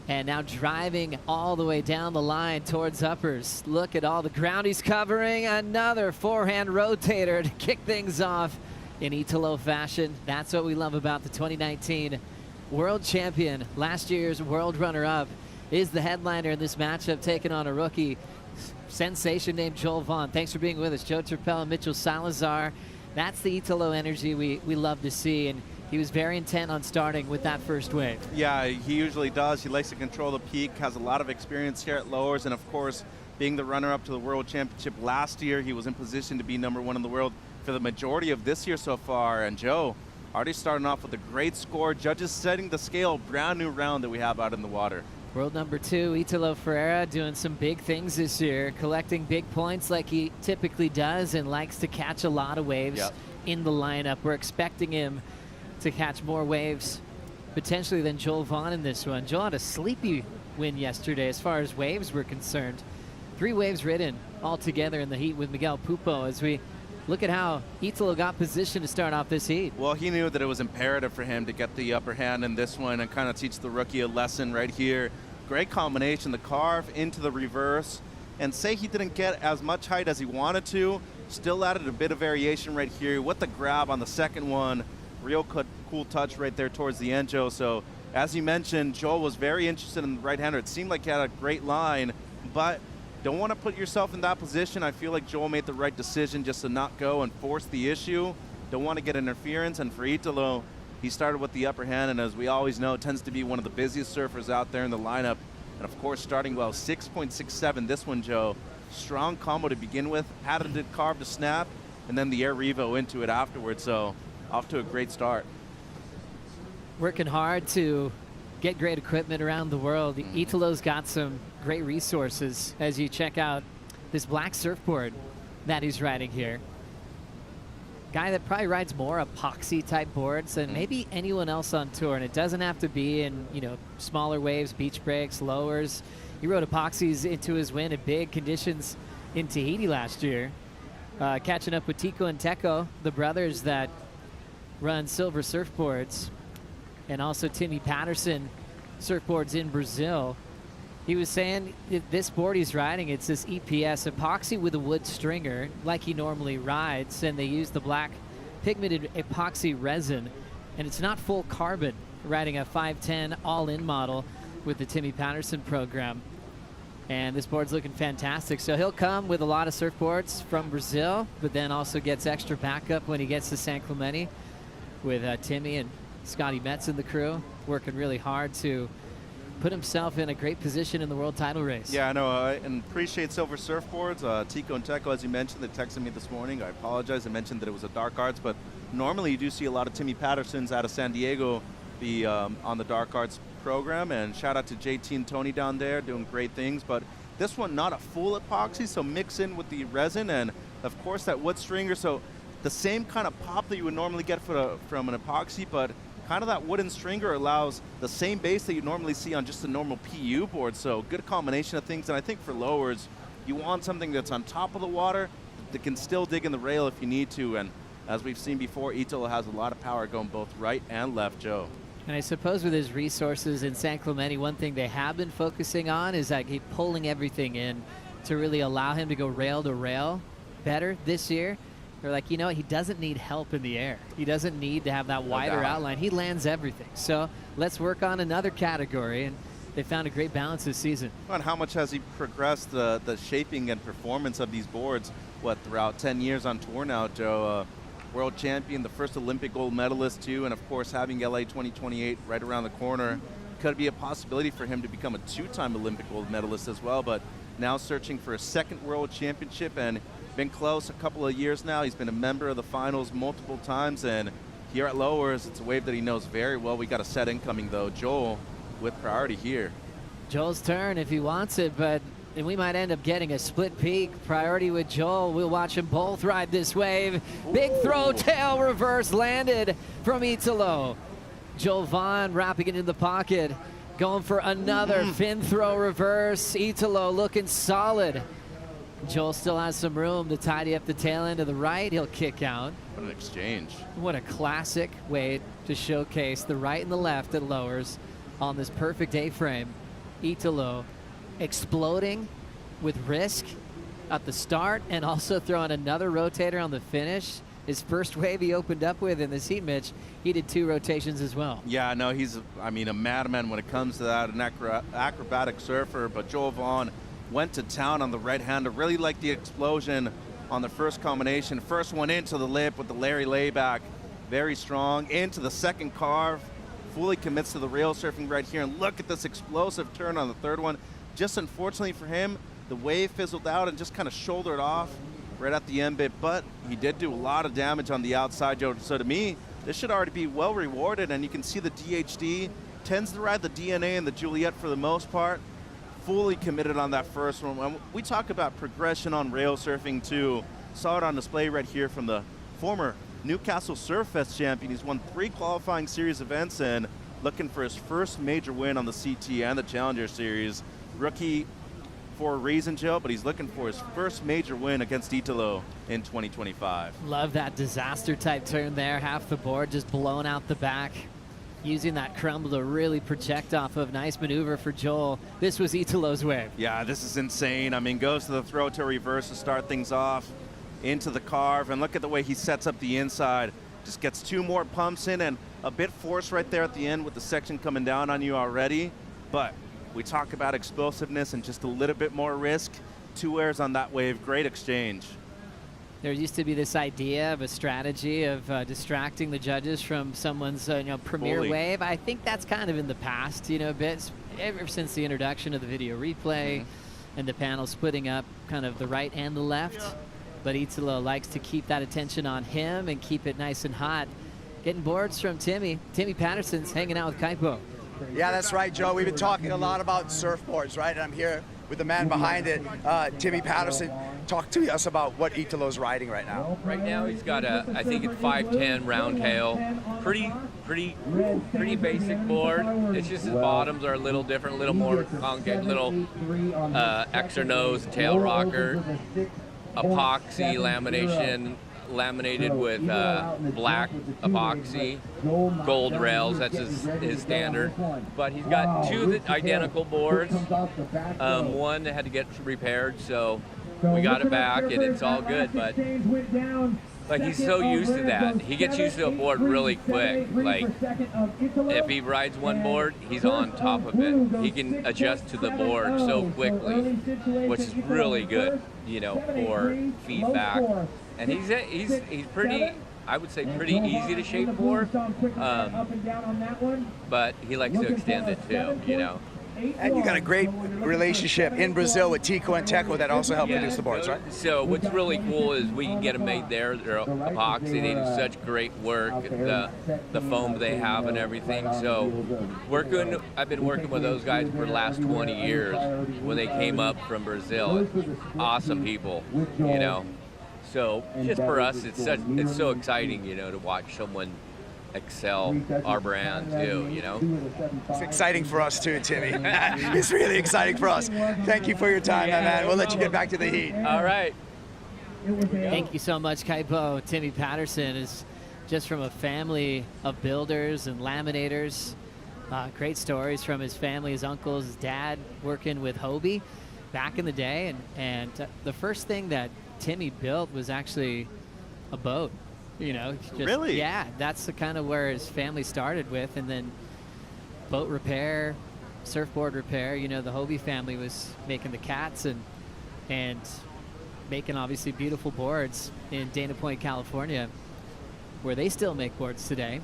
S1: And now driving all the way down the line towards uppers. Look at all the ground he's covering. Another forehand rotator to kick things off in Italo fashion. That's what we love about the 2019 world champion. Last year's world runner-up is the headliner in this matchup, taking on a rookie sensation named Joel Vaughn. Thanks for being with us, Joe Turpel and Mitchell Salazar. That's the Italo energy we love to see, and he was very intent on starting with that first wave.
S2: Yeah, he usually does. He likes to control the peak, has a lot of experience here at lowers, and of course, being the runner-up to the World Championship last year, he was in position to be #1 in the world for the majority of this year so far. And Joe, already starting off with a great score. Judges setting the scale, brand new round that we have out in the water.
S1: World #2, Italo Ferreira, doing some big things this year, collecting big points like he typically does and likes to catch a lot of waves in the lineup. We're expecting him to catch more waves potentially than Joel Vaughn in this one. Joel had a sleepy win yesterday as far as waves were concerned. 3 waves ridden all together in the heat with Miguel Pupo as we look at how Italo got positioned to start off this heat.
S2: Well, he knew that it was imperative for him to get the upper hand in this one and kind of teach the rookie a lesson right here. Great combination, the carve into the reverse. And say he didn't get as much height as he wanted to, still added a bit of variation right here with the grab on the second one. Real cool touch right there towards the end, Joe. So as you mentioned, Joel was very interested in the right-hander. It seemed like he had a great line, but don't want to put yourself in that position. I feel like Joel made the right decision just to not go and force the issue. Don't want to get interference. And for Italo, He started with the upper hand, and as we always know, tends to be one of the busiest surfers out there in the lineup. And of course, starting well, 6.67 this one, Joe. Strong combo to begin with, patented carve to snap, and then the air revo into it afterwards. So off to a great start.
S1: Working hard to get great equipment around the world. Italo's got some great resources as you check out this black surfboard that he's riding here. Guy that probably rides more epoxy type boards than maybe anyone else on tour, and it doesn't have to be in, you know, smaller waves, beach breaks, lowers. He rode epoxies into his win in big conditions in Tahiti last year. Catching up with Tico and Teco, the brothers that run Silver surfboards, and also Timmy Patterson surfboards in Brazil. He was saying this board he's riding, it's this EPS epoxy with a wood stringer like he normally rides, and they use the black pigmented epoxy resin, and it's not full carbon, riding a 510 all-in model with the Timmy Patterson program. And this board's looking fantastic. So he'll come with a lot of surfboards from Brazil, but then also gets extra backup when he gets to San Clemente with Timmy and Scotty Metz in the crew, working really hard to put himself in a great position in the world title race.
S2: Yeah, I know, and appreciate Silver Surfboards. Tico and Teco, as you mentioned, they texted me this morning. I apologize. I mentioned that it was a Dark Arts, but normally you do see a lot of Timmy Pattersons out of San Diego be on the Dark Arts program, and shout out to JT and Tony down there doing great things. But this one, not a full epoxy, so mix in with the resin and, of course, that wood stringer. So the same kind of pop that you would normally get from an epoxy, but kind of that wooden stringer allows the same base that you normally see on just a normal PU board. So good combination of things. And I think for lowers, you want something that's on top of the water that can still dig in the rail if you need to. And as we've seen before, Italo has a lot of power going both right and left, Joe.
S1: And I suppose with his resources in San Clemente, one thing they have been focusing on is like pulling everything in to really allow him to go rail to rail better this year. They're like, you know what, he doesn't need help in the air. He doesn't need to have that wider outline. He lands everything. So let's work on another category, and they found a great balance this season.
S2: And how much has he progressed the shaping and performance of these boards, throughout 10 years on tour now, Joe? World champion, the first Olympic gold medalist too, and of course having LA 2028 right around the corner. Could be a possibility for him to become a two-time Olympic gold medalist as well, but now searching for a second world championship, and been close a couple of years now. He's been a member of the finals multiple times, and here at lowers, it's a wave that he knows very well. We got a set incoming though. Joel with priority here.
S1: Joel's turn if he wants it, but we might end up getting a split peak. Priority with Joel. We'll watch them both ride this wave. Big throw, tail reverse landed from Italo. Joel Vaughn wrapping it in the pocket, going for another fin throw reverse. Italo looking solid. Joel still has some room to tidy up the tail end of the right. He'll kick out.
S2: What an exchange.
S1: What a classic way to showcase the right and the left at lowers on this perfect A-frame. Italo exploding with risk at the start and also throwing another rotator on the finish. His first wave he opened up with in this heat, Mitch, he did 2 rotations as well.
S2: Yeah, no, he's, a madman when it comes to that, an acrobatic surfer, but Joel Vaughn went to town on the right hander. Really like the explosion on the first combination. First one into the lip with the Larry layback. Very strong. Into the second carve. Fully commits to the rail surfing right here. And look at this explosive turn on the third one. Just unfortunately for him, the wave fizzled out and just kind of shouldered off right at the end bit. But he did do a lot of damage on the outside, Joe. So to me, this should already be well rewarded. And you can see the DHD tends to ride the DNA and the Juliet for the most part. Fully committed on that first one. When we talk about progression on rail surfing too, saw it on display right here from the former Newcastle Surf Fest champion. He's won 3 qualifying series events and looking for his first major win on the CT and the Challenger Series. Rookie for a reason, Joe, but he's looking for his first major win against Italo in 2025.
S1: Love that disaster type turn there. Half the board just blown out the back. Using that crumble to really project off of. Nice maneuver for Joel. This was Italo's wave.
S2: Yeah, this is insane. I mean, goes to the throw to reverse to start things off, into the carve, and look at the way he sets up the inside. Just gets 2 more pumps in and a bit forced right there at the end with the section coming down on you already. But we talk about explosiveness and just a little bit more risk. 2 airs on that wave. Great exchange.
S1: There used to be this idea of a strategy of distracting the judges from someone's premier
S2: Fully.
S1: wave. I think that's kind of in the past, a bit, ever since the introduction of the video replay and the panel splitting up kind of the right and the left. But Italo likes to keep that attention on him and keep it nice and hot. Getting boards from Timmy. Timmy Patterson's hanging out with Kaipo.
S14: Yeah, that's right, Joe. We've been talking a lot about surfboards, right? And I'm here with the man behind it, Timmy Patterson. Talk to us about what Italo's riding right now.
S8: Right now he's got I think it's 510 round tail. Pretty basic board. It's just his bottoms are a little different, a little more concave, little extra nose tail rocker, epoxy lamination, laminated with black epoxy, gold rails. That's his standard. But he's got two identical boards. One that had to get repaired, so we got it back and it's all good. But like, he's so used to that. He gets used to a board really quick. Like, if he rides one board, he's on top of it. He can adjust to the board so quickly, which is really good, for feedback. And he's pretty, I would say, pretty easy to shape for, but he likes to extend it too,
S14: And you got a great relationship in Brazil with Tico and Teco that also help produce the boards, right?
S8: So what's really cool is we can get them made there. They're epoxy. They do such great work. The foam they have and everything. So I've been working with those guys for the last 20 years when they came up from Brazil. Awesome people, So just for us, it's so exciting, to watch someone excel our brand too,
S14: It's exciting for us too, Timmy. It's really exciting for us. Thank you for your time, my man. We'll let you get back to the heat.
S8: All right.
S1: Thank you so much, Kaipo. Timmy Patterson is just from a family of builders and laminators. Great stories from his family, his uncles, his dad working with Hobie back in the day. And the first thing that Timmy built was actually a boat.
S2: Really?
S1: Yeah, that's the kind of where his family started with, and then boat repair, surfboard repair. The Hobie family was making the cats and making obviously beautiful boards in Dana Point, California, where they still make boards today.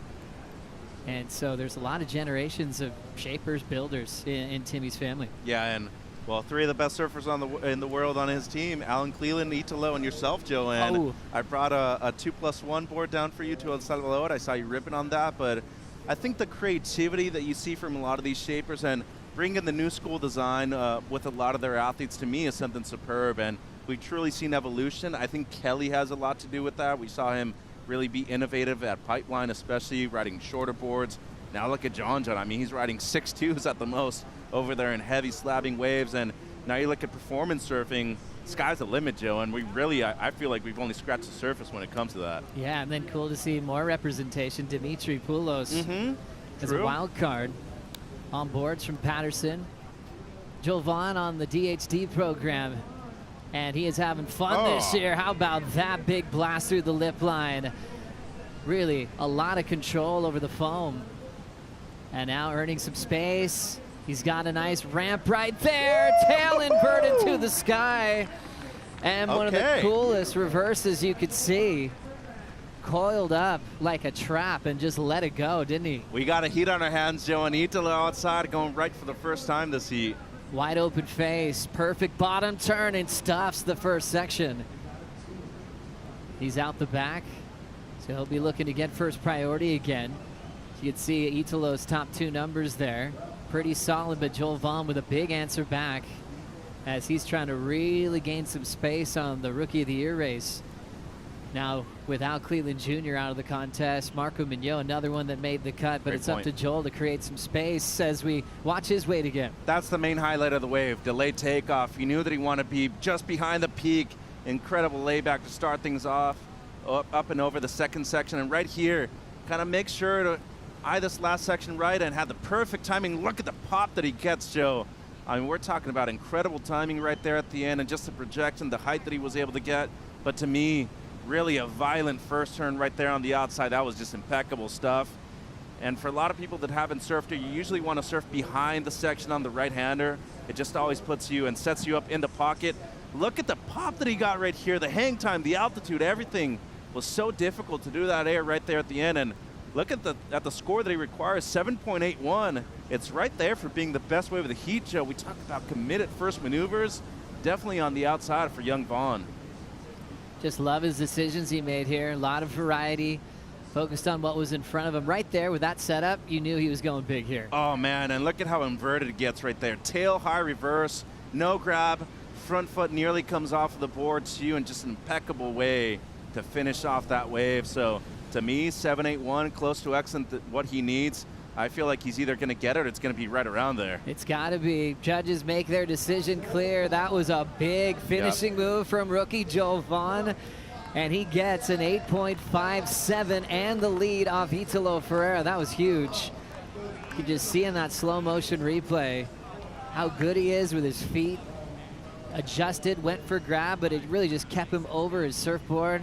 S1: And so there's a lot of generations of shapers, builders in Timmy's family.
S2: Yeah, and well, three of the best surfers in the world on his team: Alan Cleland, Italo, and yourself, Joe. And I brought a 2+1 board down for you to El Salvador. I saw you ripping on that, but I think the creativity that you see from a lot of these shapers and bringing the new school design with a lot of their athletes, to me, is something superb. And we've truly seen evolution. I think Kelly has a lot to do with that. We saw him really be innovative at Pipeline, especially riding shorter boards. Now look at John. I mean, he's riding 6.2s at the most over there in heavy slabbing waves. And now you look at performance surfing, sky's the limit, Joe. And we really, I feel like we've only scratched the surface when it comes to that.
S1: Yeah, and then cool to see more representation. Dimitri Poulos as a wild card on boards from Patterson. Joe Vaughn on the DHD program. And he is having fun this year. How about that big blast through the lip line? Really, a lot of control over the foam. And now earning some space. He's got a nice ramp right there. Tail inverted to the sky. And one of the coolest reverses you could see. Coiled up like a trap and just let it go, didn't he?
S2: We got a heat on our hands, Joe, and Italo outside going right for the first time this heat.
S1: Wide open face, perfect bottom turn, and stuffs the first section. He's out the back, so he'll be looking to get first priority again. You can see Italo's top two numbers there. Pretty solid, but Joel Vaughn with a big answer back as he's trying to really gain some space on the Rookie of the Year race. Now, without Cleveland Jr. out of the contest, Marco Mignot, another one that made the cut, but it's up to Joel to create some space as we watch his weight again.
S2: That's the main highlight of the wave, delayed takeoff. He knew that he wanted to be just behind the peak. Incredible layback to start things off, up and over the second section. And right here, kind of make sure to eye this last section right and have the perfect timing. Look at the pop that he gets, Joe. I mean, we're talking about incredible timing right there at the end, and just the projection, the height that he was able to get. But to me, really a violent first turn right there on the outside. That was just impeccable stuff. And for a lot of people that haven't surfed here, you usually want to surf behind the section on the right-hander. It just always puts you and sets you up in the pocket. look at the pop that he got right here. The hang time, the altitude, everything was so difficult to do that air right there at the end. And look at the score that he requires, 7.81. It's right there for being the best wave of the heat, Joe. We talked about committed first maneuvers. Definitely on the outside for young Vaughn.
S1: Just love his decisions he made here. A lot of variety. Focused on what was in front of him. Right there with that setup, you knew he was going big here.
S2: Oh, man, and look at how inverted it gets right there. Tail high reverse, no grab. Front foot nearly comes off of the board to you in just an impeccable way to finish off that wave. So to me, 7.81, close to excellent, what he needs. I feel like he's either going to get it or it's going to be right around there.
S1: It's got to be. Judges make their decision clear. That was a big finishing move from rookie Joel Vaughn. And he gets an 8.57 and the lead off Italo Ferreira. That was huge. You can just see in that slow motion replay how good he is with his feet. Adjusted, went for grab, but it really just kept him over his surfboard.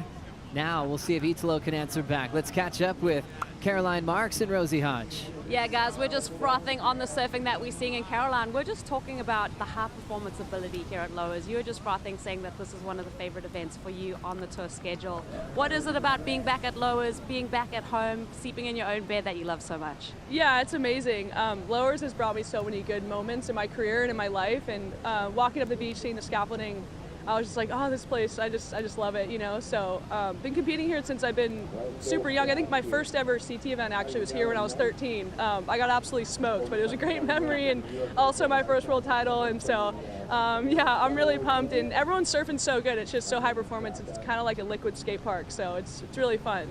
S1: Now we'll see if Italo can answer back. Let's catch up with Caroline Marks and Rosie Hodge.
S3: Yeah, guys, we're just frothing on the surfing that we're seeing in Caroline. We're just talking about the high performance ability here at Lowers. You were just frothing, saying that this is one of the favorite events for you on the tour schedule. What is it about being back at Lowers, being back at home, sleeping in your own bed that you love so much?
S10: Yeah, it's amazing. Lowers has brought me so many good moments in my career and in my life, and walking up the beach, seeing the scaffolding, I was just like, oh, this place, I just love it, you know. So been competing here since I've been super young. I think my first ever CT event actually was here when I was 13. I got absolutely smoked, but it was a great memory and also my first world title. And so, yeah, I'm really pumped. And everyone's surfing so good. It's just so high performance. It's kind of like a liquid skate park. So it's really fun.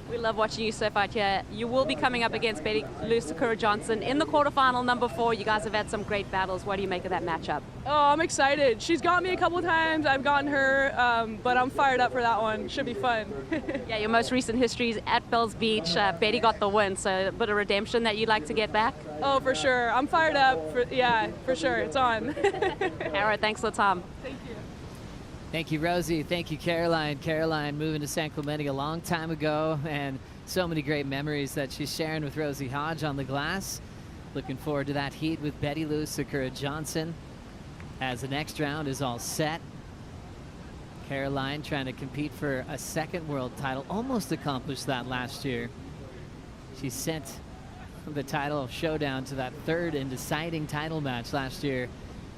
S3: We love watching you surf out here. You will be coming up against Betty Lou Sakura-Johnson in the quarterfinal number 4. You guys have had some great battles. What do you make of that matchup?
S10: Oh, I'm excited. She's got me a couple of times. I've gotten her, but I'm fired up for that one. Should be fun.
S3: Yeah, your most recent history is at Bells Beach. Betty got the win, so a bit of redemption that you'd like to get back?
S10: Oh, for sure. I'm fired up. Yeah, for sure. It's on.
S3: All right, thanks for the time.
S10: Thank you.
S1: Thank you, Rosie. Thank you, Caroline. Caroline moving to San Clemente a long time ago, and so many great memories that she's sharing with Rosie Hodge on the glass. Looking forward to that heat with Betty Lou Sakura-Johnson as the next round is all set. Caroline trying to compete for a second world title. Almost accomplished that last year. She sent the title showdown to that third and deciding title match last year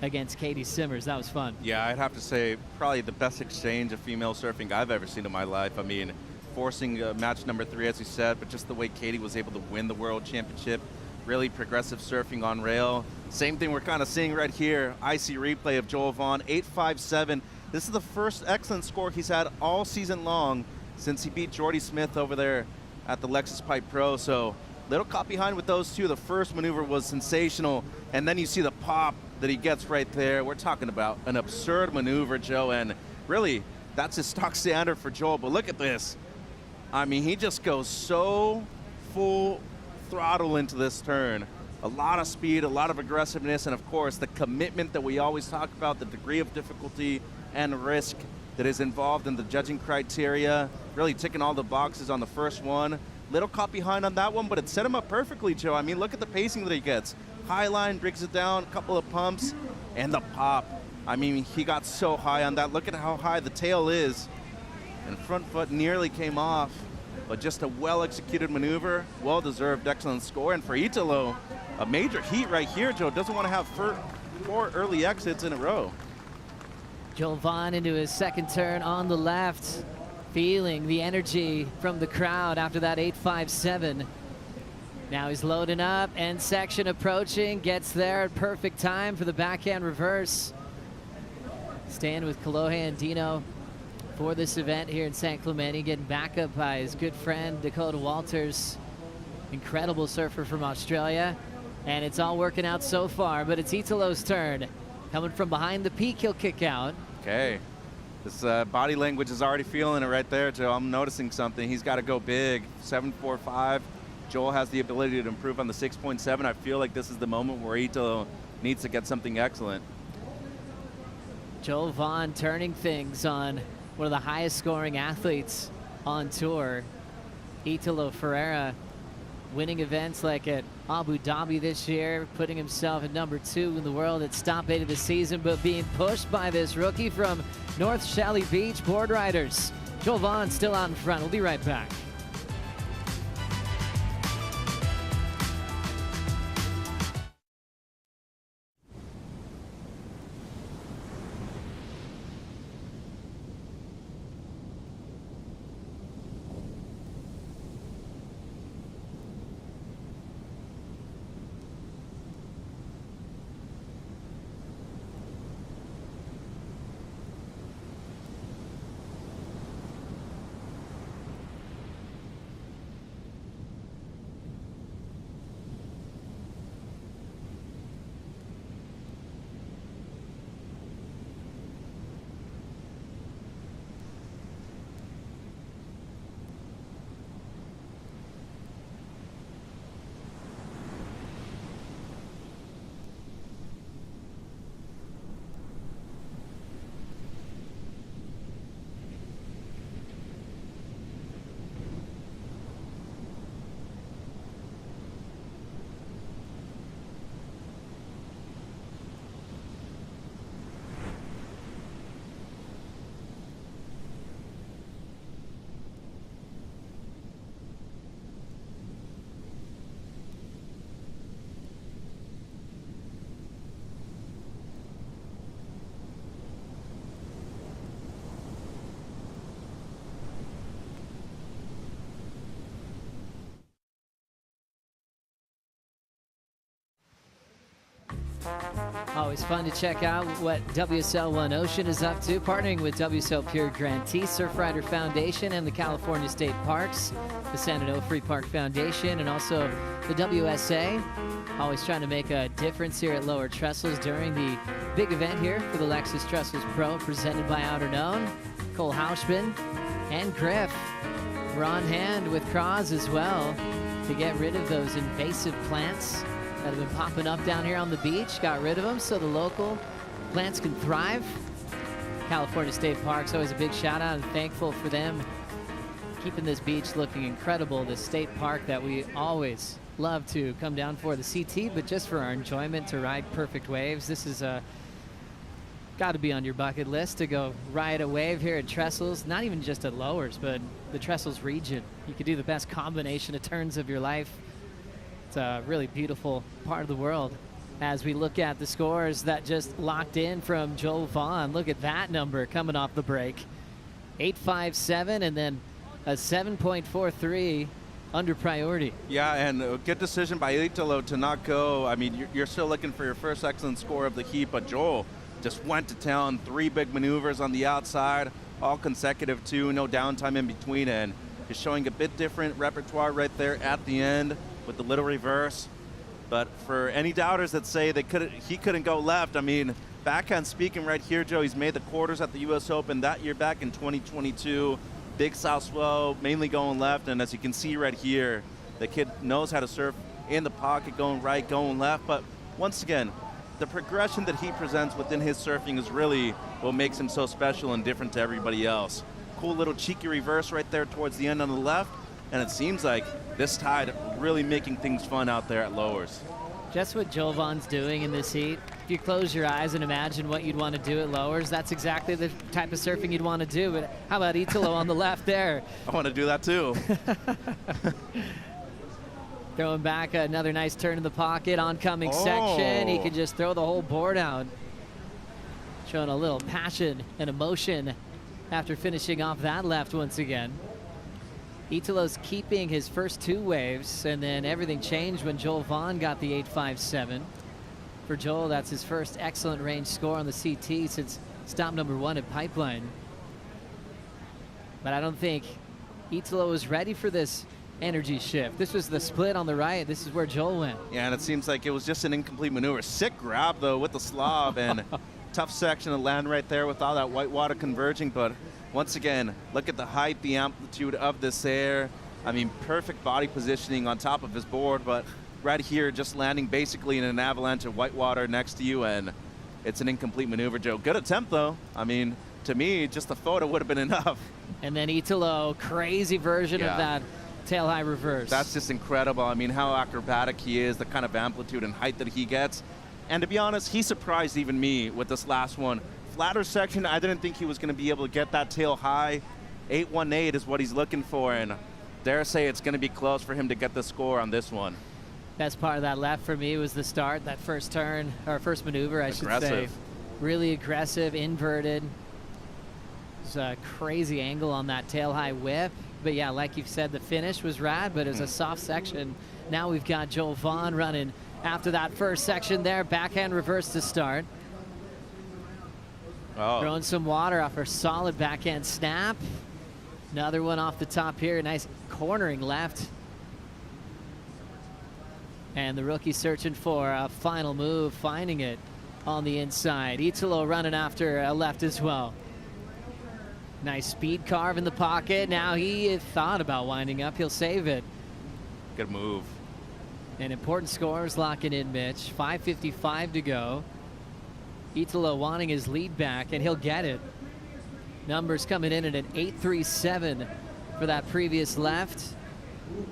S1: against Katie Simmers. That was fun.
S2: Yeah, I'd have to say probably the best exchange of female surfing I've ever seen in my life. I mean, forcing match number 3, as you said, but just the way Katie was able to win the world championship. Really progressive surfing on rail. Same thing we're kind of seeing right here. Icy replay of Joel Vaughn, 8.57. This is the first excellent score he's had all season long since he beat Jordy Smith over there at the Lexus Pipe Pro. So little caught behind with those two. The first maneuver was sensational, and then you see the pop that he gets right there. We're talking about an absurd maneuver, Joe, and really that's his stock standard for Joel. But look at this. I mean, he just goes so full throttle into this turn. A lot of speed, a lot of aggressiveness, and of course the commitment that we always talk about, the degree of difficulty and risk that is involved in the judging criteria. Really ticking all the boxes on the first one. Little caught behind on that one, but it set him up perfectly, Joe. I mean, look at the pacing that he gets. High line, brings it down, a couple of pumps, and the pop. I mean, he got so high on that. Look at how high the tail is. And front foot nearly came off, but just a well-executed maneuver, well-deserved, excellent score. And for Italo, a major heat right here, Joe. Doesn't want to have 4 early exits in a row.
S1: Joel Vaughn into his second turn on the left, feeling the energy from the crowd after that 8.57. Now he's loading up, end section approaching, gets there at perfect time for the backhand reverse. Staying with Kolohe and Dino for this event here in San Clemente, getting back up by his good friend Dakota Walters, incredible surfer from Australia. And it's all working out so far, but it's Italo's turn. Coming from behind the peak, he'll kick out.
S2: Okay. This body language is already feeling it right there, Joe. I'm noticing something. He's got to go big. 7.45. Joel has the ability to improve on the 6.7. I feel like this is the moment where Italo needs to get something excellent.
S1: Joel Vaughn turning things on one of the highest scoring athletes on tour. Italo Ferreira winning events like at Abu Dhabi this year, putting himself at number 2 in the world at Stop 8 of the season, but being pushed by this rookie from North Shelly Beach, board riders. Joel Vaughn still out in front. We'll be right back. Always fun to check out what WSL One Ocean is up to, partnering with WSL Pure Grantee Surfrider Foundation and the California State Parks, the San Onofre Park Foundation, and also the WSA. Always trying to make a difference here at Lower Trestles during the big event here for the Lexus Trestles Pro, presented by Outerknown. Cole Hauschman and Griff were on hand with Cros as well to get rid of those invasive plants that have been popping up down here on the beach. Got rid of them so the local plants can thrive. California State Parks, always a big shout out and thankful for them keeping this beach looking incredible. This state park that we always love to come down for the CT, but just for our enjoyment to ride perfect waves. This is got to be on your bucket list to go ride a wave here at Trestles, not even just at Lowers, but the Trestles region. You could do the best combination of turns of your life. It's a really beautiful part of the world. As we look at the scores that just locked in from Joel Vaughn, look at that number coming off the break. 8.57 and then a 7.43 under priority.
S2: Yeah, and a good decision by Italo to not go. I mean, you're still looking for your first excellent score of the heat, but Joel just went to town. 3 big maneuvers on the outside, all consecutive too, no downtime in between, and is showing a bit different repertoire right there at the end with the little reverse. But for any doubters that say he couldn't go left, I mean, backhand speaking right here, Joe, he's made the quarters at the U.S. Open that year back in 2022. Big south swell, mainly going left, and as you can see right here, the kid knows how to surf in the pocket, going right, going left. But once again, the progression that he presents within his surfing is really what makes him so special and different to everybody else. Cool little cheeky reverse right there towards the end on the left, and it seems like this tide really making things fun out there at Lowers.
S1: Just what Joel Vaughn's doing in this heat. If you close your eyes and imagine what you'd want to do at Lowers, that's exactly the type of surfing you'd want to do. But how about Italo on the left there?
S2: I want to do that too.
S1: Throwing back another nice turn in the pocket, oncoming section. He could just throw the whole board out. Showing a little passion and emotion after finishing off that left once again. Italo's keeping his first 2 waves, and then everything changed when Joel Vaughn got the 8.57. For Joel, that's his first excellent range score on the CT since stop number 1 at Pipeline. But I don't think Italo was ready for this energy shift. This was the split on the right. This is where Joel went.
S2: Yeah, and it seems like it was just an incomplete maneuver. Sick grab, though, with the slob, and tough section to land right there with all that white water converging. But once again, look at the height, the amplitude of this air. I mean, perfect body positioning on top of his board, but right here, just landing basically in an avalanche of white water next to you, and it's an incomplete maneuver, Joe. Good attempt, though. I mean, to me, just the photo would have been enough.
S1: And then Italo, crazy version of that tail high reverse.
S2: That's just incredible. I mean, how acrobatic he is, the kind of amplitude and height that he gets. And to be honest, he surprised even me with this last one. Flatter section, I didn't think he was going to be able to get that tail high. 818 is what he's looking for, and dare say it's going to be close for him to get the score on this one.
S1: Best part of that left for me was the start, that first turn, or first maneuver, I should say. Really aggressive, inverted. It's a crazy angle on that tail high whip. But yeah, like you've said, the finish was rad, but it was a soft section. Now we've got Joel Vaughn running after that first section there. Backhand reverse to start. Throwing some water off her solid backhand snap. Another one off the top here. Nice cornering left. And the rookie searching for a final move, finding it on the inside. Italo running after a left as well. Nice speed carve in the pocket. Now he thought about winding up. He'll save it.
S2: Good move.
S1: And important scores locking in, Mitch. 5:55 to go. Italo wanting his lead back, and he'll get it. Numbers coming in at an 8.37 for that previous left.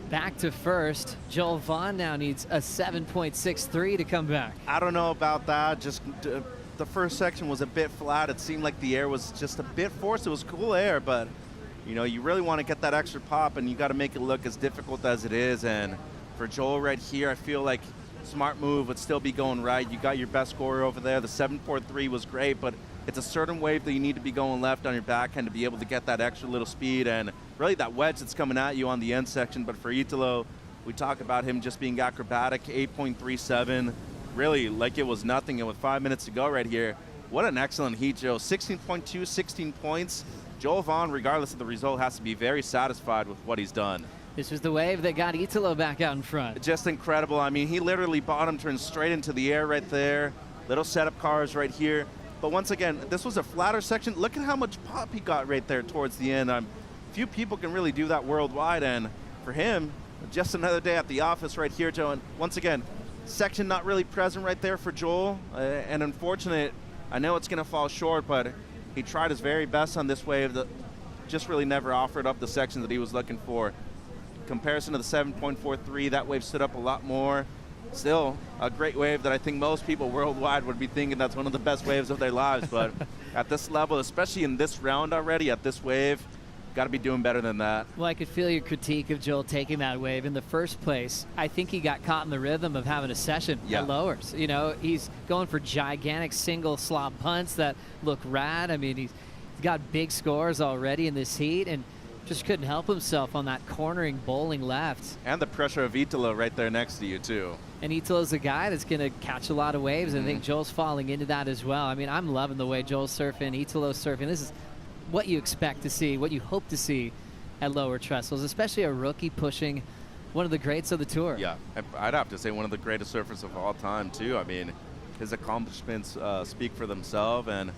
S1: Back to first. Joel Vaughn now needs a 7.63 to come back.
S2: I don't know about that. Just the first section was a bit flat. It seemed like the air was just a bit forced. It was cool air, but you know, you really want to get that extra pop, and you got to make it look as difficult as it is. And for Joel right here, I feel like smart move would still be going right. You got your best scorer over there. The 7.43 was great, but it's a certain wave that you need to be going left on your backhand to be able to get that extra little speed and really that wedge that's coming at you on the end section. But for Italo, we talk about him just being acrobatic, 8.37, really like it was nothing. And with 5 minutes to go right here, what an excellent heat, Joe. 16.2, 16 points. Joel Vaughn, regardless of the result, has to be very satisfied with what he's done.
S1: This was the wave that got Italo back out in front.
S2: Just incredible. I mean, he literally bottom turned straight into the air right there. Little setup cars right here. But once again, this was a flatter section. Look at how much pop he got right there towards the end. Few people can really do that worldwide, and for him, just another day at the office right here, Joe. And once again, section not really present right there for Joel, and unfortunate. I know it's going to fall short, but he tried his very best on this wave that just really never offered up the section that he was looking for. Comparison to the 7.43, that wave stood up a lot more. Still a great wave that I think most people worldwide would be thinking that's one of the best waves of their lives. But at this level, especially in this round already, at this wave, got to be doing better than that.
S1: Well, I could feel your critique of Joel taking that wave. In the first place, I think he got caught in the rhythm of having a session at lowers. You know, he's going for gigantic single slop punts that look rad. I mean, he's got big scores already in this heat, and just couldn't help himself on that cornering bowling left.
S2: And the pressure of Italo right there next to you, too.
S1: And Italo's a guy that's going to catch a lot of waves. I think Joel's falling into that as well. I mean, I'm loving the way Joel's surfing, Italo's surfing. This is what you expect to see, what you hope to see at lower trestles, especially a rookie pushing one of the greats of the tour.
S2: Yeah, I'd have to say one of the greatest surfers of all time, too. I mean, his accomplishments speak for themselves, and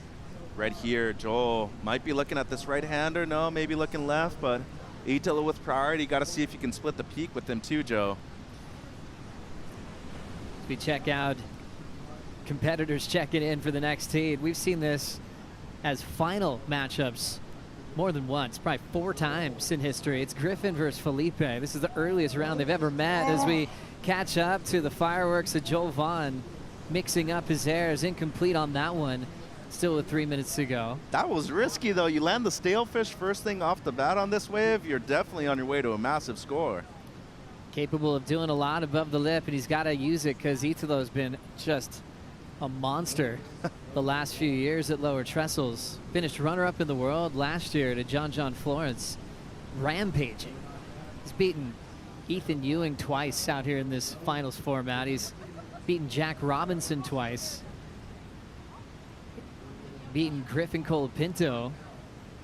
S2: right here, Joel might be looking at this right-hander. No, maybe looking left, but Italo with priority. Got to see if you can split the peak with him too, Joe.
S1: We check out competitors checking in for the next heat. We've seen this as final matchups more than once, probably 4 times in history. It's Griffin versus Felipe. This is the earliest round they've ever met as we catch up to the fireworks of Joel Vaughn mixing up his airs. Incomplete on that one. Still with 3 minutes to go.
S2: That was risky, though. You land the stalefish first thing off the bat on this wave, you're definitely on your way to a massive score.
S1: Capable of doing a lot above the lip, and he's got to use it because Italo's been just a monster the last few years at lower trestles. Finished runner-up in the world last year to John Florence. Rampaging. He's beaten Ethan Ewing twice out here in this finals format. He's beaten Jack Robinson twice. Beaten Griffin Colapinto,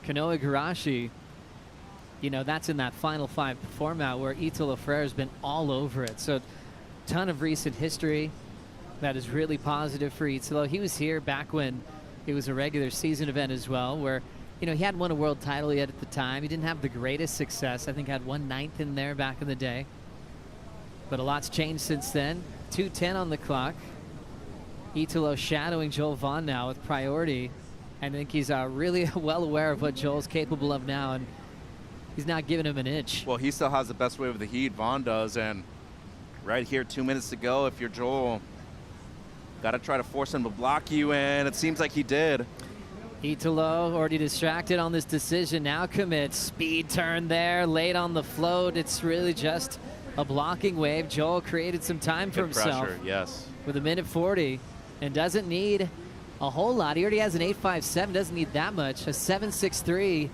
S1: Kanoa Igarashi. You know, that's in that final 5 format where Italo Ferreira's been all over it. So ton of recent history that is really positive for Italo. He was here back when it was a regular season event as well, where, you know, he hadn't won a world title yet at the time. He didn't have the greatest success. I think had 1/9 in there back in the day. But a lot's changed since then. 2:10 on the clock. Italo shadowing Joel Vaughn now with priority. I think he's really well aware of what Joel's capable of now. And He's not giving him an inch.
S2: Well, he still has the best wave of the heat. Vaughn does, and right here, 2 minutes to go. If you're Joel, got to try to force him to block you, and it seems like he did.
S1: Italo already distracted on this decision, now commits. Speed turn there, late on the float. It's really just a blocking wave. Joel created some time for
S2: Good
S1: himself.
S2: pressure, yes.
S1: With 1:40 and doesn't need a whole lot. He already has an 8.57, doesn't need that much. A 7.63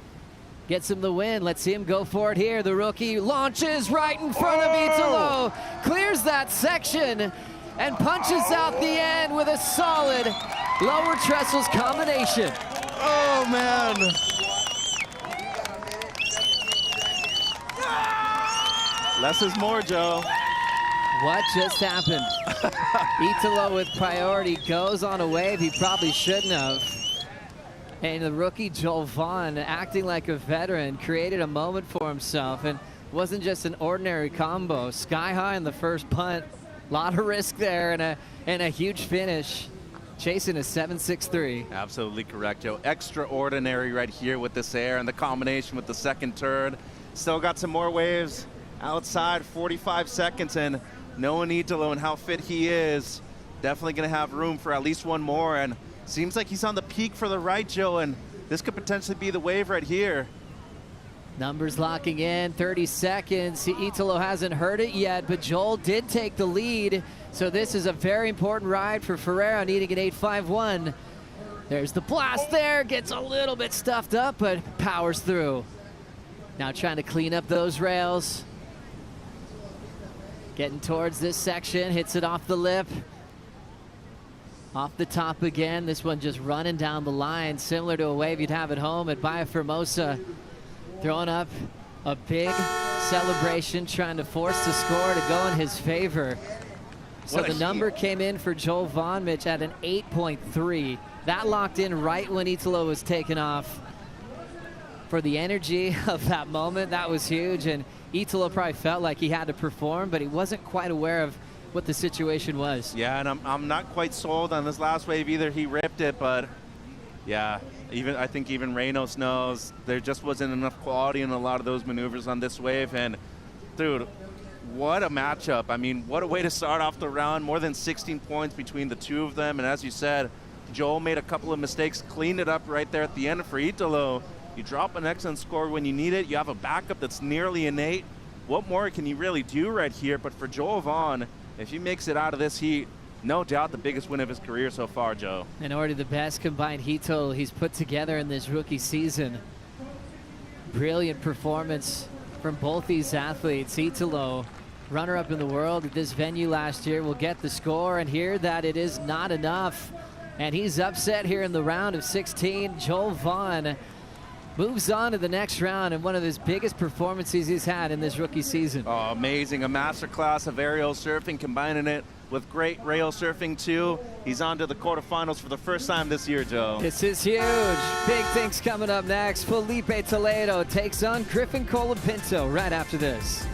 S1: gets him the win. Let's see him go for it here. The rookie launches right in front of Italo, clears that section, and punches out the end with a solid lower trestles combination.
S2: Oh, man. Less is more, Joe.
S1: What just happened? Italo with priority goes on a wave he probably shouldn't have. And the rookie Joel Vaughn, acting like a veteran, created a moment for himself, and wasn't just an ordinary combo. Sky high in the first punt. A lot of risk there and a huge finish. Chasing a 7.63.
S2: Absolutely correct, Joe. Extraordinary right here with this air and the combination with the second turn. Still got some more waves outside, 45 seconds, and knowing Italo and how fit he is, definitely going to have room for at least one more. And seems like he's on the peak for the right, Joe, and this could potentially be the wave right here.
S1: Numbers locking in, 30 seconds. Italo hasn't heard it yet, but Joel did take the lead. So this is a very important ride for Ferreira, needing an 8.51. There's the blast there, gets a little bit stuffed up, but powers through. Now trying to clean up those rails. Getting towards this section, hits it off the lip. Off the top again, this one just running down the line, similar to a wave you'd have at home at Bahia Formosa. Throwing up a big celebration, trying to force the score to go in his favor. So the number came in for Joel Vaughn, Mitch, at an 8.3. That locked in right when Italo was taken off. For the energy of that moment, that was huge, and Italo probably felt like he had to perform, but he wasn't quite aware of what the situation was.
S2: Yeah, and I'm not quite sold on this last wave either. He ripped it, but yeah, I think even Reynolds knows there just wasn't enough quality in a lot of those maneuvers on this wave. And dude, what a matchup. I mean, what a way to start off the round. More than 16 points between the two of them. And as you said, Joel made a couple of mistakes, cleaned it up right there at the end for Italo. You drop an excellent score when you need it. You have a backup that's nearly an 8. What more can you really do right here? But for Joel Vaughn, if he makes it out of this heat, no doubt the biggest win of his career so far, Joe.
S1: And already the best combined heat total he's put together in this rookie season. Brilliant performance from both these athletes. Italo, runner-up in the world at this venue last year, will get the score, and here that it is not enough. And he's upset here in the round of 16. Joel Vaughn moves on to the next round and one of his biggest performances he's had in this rookie season.
S2: Oh, amazing. A masterclass of aerial surfing, combining it with great rail surfing too. He's on to the quarterfinals for the first time this year, Joe.
S1: This is huge. Big things coming up next. Felipe Toledo takes on Griffin Colapinto right after this.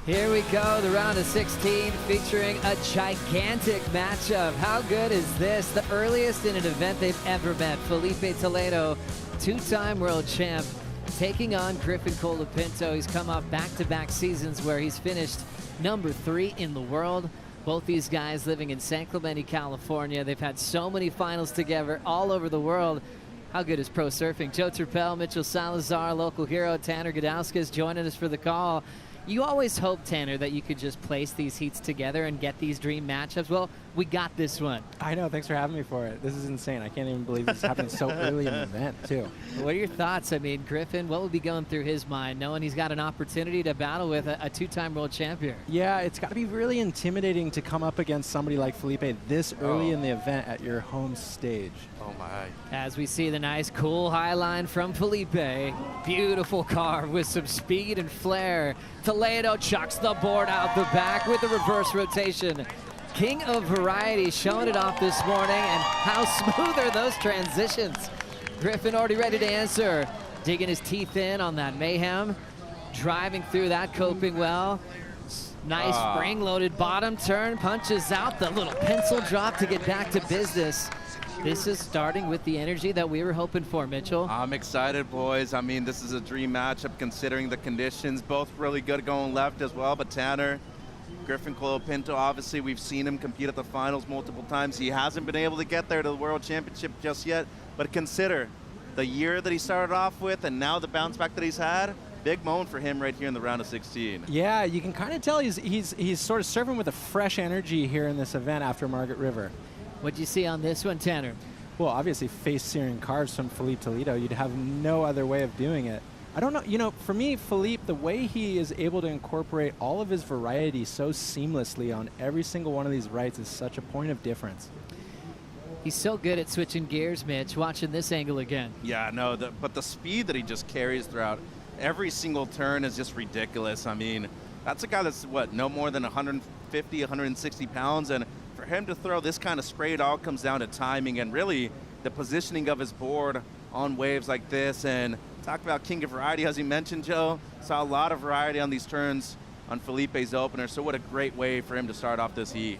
S1: Here we go, the round of 16 featuring a gigantic matchup. How good is this? The earliest in an event they've ever met. Felipe Toledo, two-time world champ, taking on Griffin Colapinto. He's come off back-to-back seasons where he's finished number 3 in the world. Both these guys living in San Clemente, California. They've had so many finals together all over the world. How good is pro surfing? Joe Turpel, Mitchell Salazar, local hero Tanner Gadauskas joining us for the call. You always hope, Tanner, that you could just place these heats together and get these dream matchups. Well, we got this one.
S12: I know. Thanks for having me for it. This is insane. I can't even believe this is happening so early in the event, too.
S1: What are your thoughts? I mean, Griffin, what would be going through his mind knowing he's got an opportunity to battle with a two-time world champion?
S12: Yeah, it's got to be really intimidating to come up against somebody like Felipe this early in the event at your home stage.
S2: Oh, my.
S1: As we see the nice, cool high line from Felipe. Beautiful car with some speed and flair. Toledo chucks the board out the back with the reverse rotation. King of variety showing it off this morning, and how smooth are those transitions. Griffin already ready to answer. Digging his teeth in on that mayhem. Driving through that, coping well. Nice spring-loaded bottom turn, punches out the little pencil drop to get back to business. This is starting with the energy that we were hoping for, Mitchell.
S2: I'm excited, boys. I mean, this is a dream matchup considering the conditions. Both really good going left as well, but Tanner, Griffin Colapinto, obviously we've seen him compete at the finals multiple times. He hasn't been able to get there to the World Championship just yet, but consider the year that he started off with and now the bounce back that he's had. Big moment for him right here in the round of 16.
S12: Yeah, you can kind of tell he's sort of surfing with a fresh energy here in this event after Margaret River.
S1: What'd you see on this one, Tanner?
S12: Well, obviously face-searing carves from Felipe Toledo. You'd have no other way of doing it. I don't know, you know, for me, Felipe, the way he is able to incorporate all of his variety so seamlessly on every single one of these rights is such a point of difference.
S1: He's so good at switching gears, Mitch, watching this angle again.
S2: Yeah, no, but the speed that he just carries throughout every single turn is just ridiculous. I mean, that's a guy that's, what, no more than 150, 160 pounds, and for him to throw this kind of spray, it all comes down to timing and really the positioning of his board on waves like this. And talk about king of variety, as you mentioned, Joe. Saw a lot of variety on these turns on Felipe's opener, so what a great way for him to start off this heat.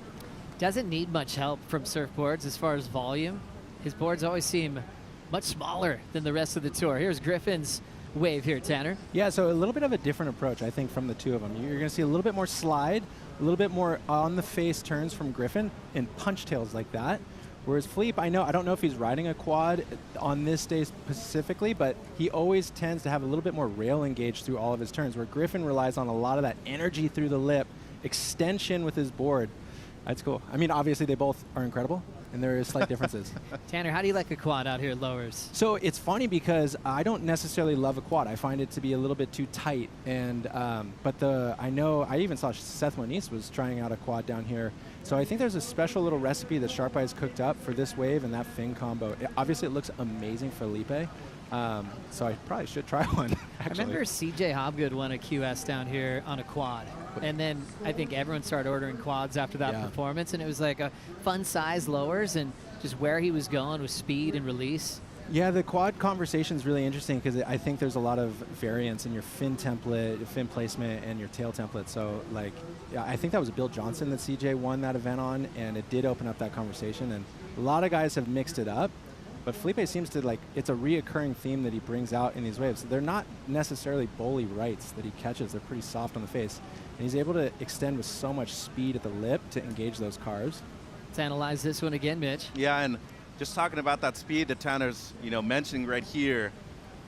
S1: Doesn't need much help from surfboards as far as volume. His boards always seem much smaller than the rest of the tour. Here's Griffin's wave here, Tanner.
S12: Yeah, so a little bit of a different approach, I think, from the two of them. You're going to see a little bit more slide, a little bit more on-the-face turns from Griffin and punch tails like that. Whereas Felipe, I don't know if he's riding a quad on this day specifically, but he always tends to have a little bit more rail engaged through all of his turns, where Griffin relies on a lot of that energy through the lip, extension with his board. That's cool. I mean, obviously they both are incredible, and there is slight differences.
S1: Tanner, how do you like a quad out here at Lowers?
S12: So it's funny because I don't necessarily love a quad. I find it to be a little bit too tight. And but I even saw Seth Moniz was trying out a quad down here. So I think there's a special little recipe that Sharp Eyes cooked up for this wave and that fin combo. Obviously, it looks amazing for Felipe. So I probably should try one, actually.
S1: I remember CJ Hobgood won a QS down here on a quad. And then I think everyone started ordering quads after that performance. And it was like a fun size Lowers and just where he was going with speed and release.
S12: Yeah, the quad conversation is really interesting because I think there's a lot of variance in your fin template, your fin placement, and your tail template. So, like, yeah, I think that was Bill Johnson that CJ won that event on, and it did open up that conversation. And a lot of guys have mixed it up. But Felipe seems to, like, it's a reoccurring theme that he brings out in these waves. They're not necessarily bully rights that he catches. They're pretty soft on the face. And he's able to extend with so much speed at the lip to engage those carves.
S1: Let's analyze this one again, Mitch.
S2: Yeah, and just talking about that speed that Tanner's, mentioning right here.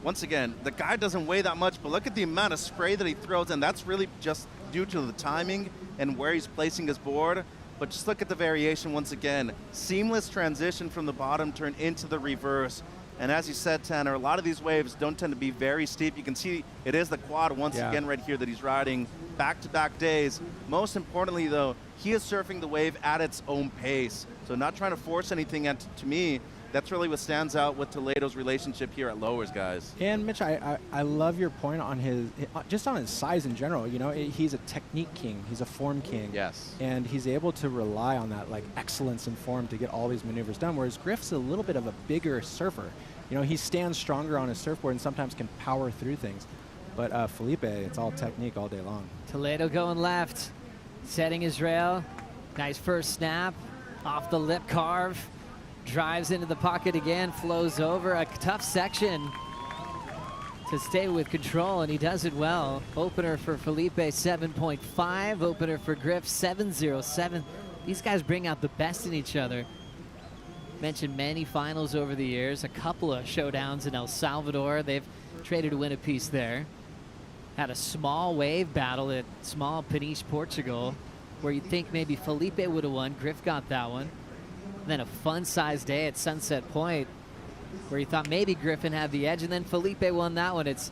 S2: Once again, the guy doesn't weigh that much, but look at the amount of spray that he throws, and that's really just due to the timing and where he's placing his board. But just look at the variation once again. Seamless transition from the bottom turn into the reverse. And as you said, Tanner, a lot of these waves don't tend to be very steep. You can see it is the quad once again right here that he's riding back-to-back days. Most importantly, though, he is surfing the wave at its own pace. So not trying to force anything. And to me, that's really what stands out with Toledo's relationship here at Lowers, guys.
S12: And Mitch, I love your point on just on his size in general. He's a technique king. He's a form king.
S2: Yes.
S12: And he's able to rely on that, like, excellence in form to get all these maneuvers done, whereas Griff's a little bit of a bigger surfer. He stands stronger on his surfboard and sometimes can power through things. But Felipe, it's all technique all day long.
S1: Toledo going left, setting his rail. Nice first snap, off the lip carve. Drives into the pocket again, flows over. A tough section to stay with control, and he does it well. Opener for Felipe, 7.5. Opener for Griff, 7.07. These guys bring out the best in each other. Mentioned many finals over the years, a couple of showdowns in El Salvador. They've traded to win a piece there. Had a small wave battle at small Peniche, Portugal, where you'd think maybe Felipe would have won. Griff got that one. And then a fun-sized day at Sunset Point, where you thought maybe Griffin had the edge, and then Felipe won that one. It's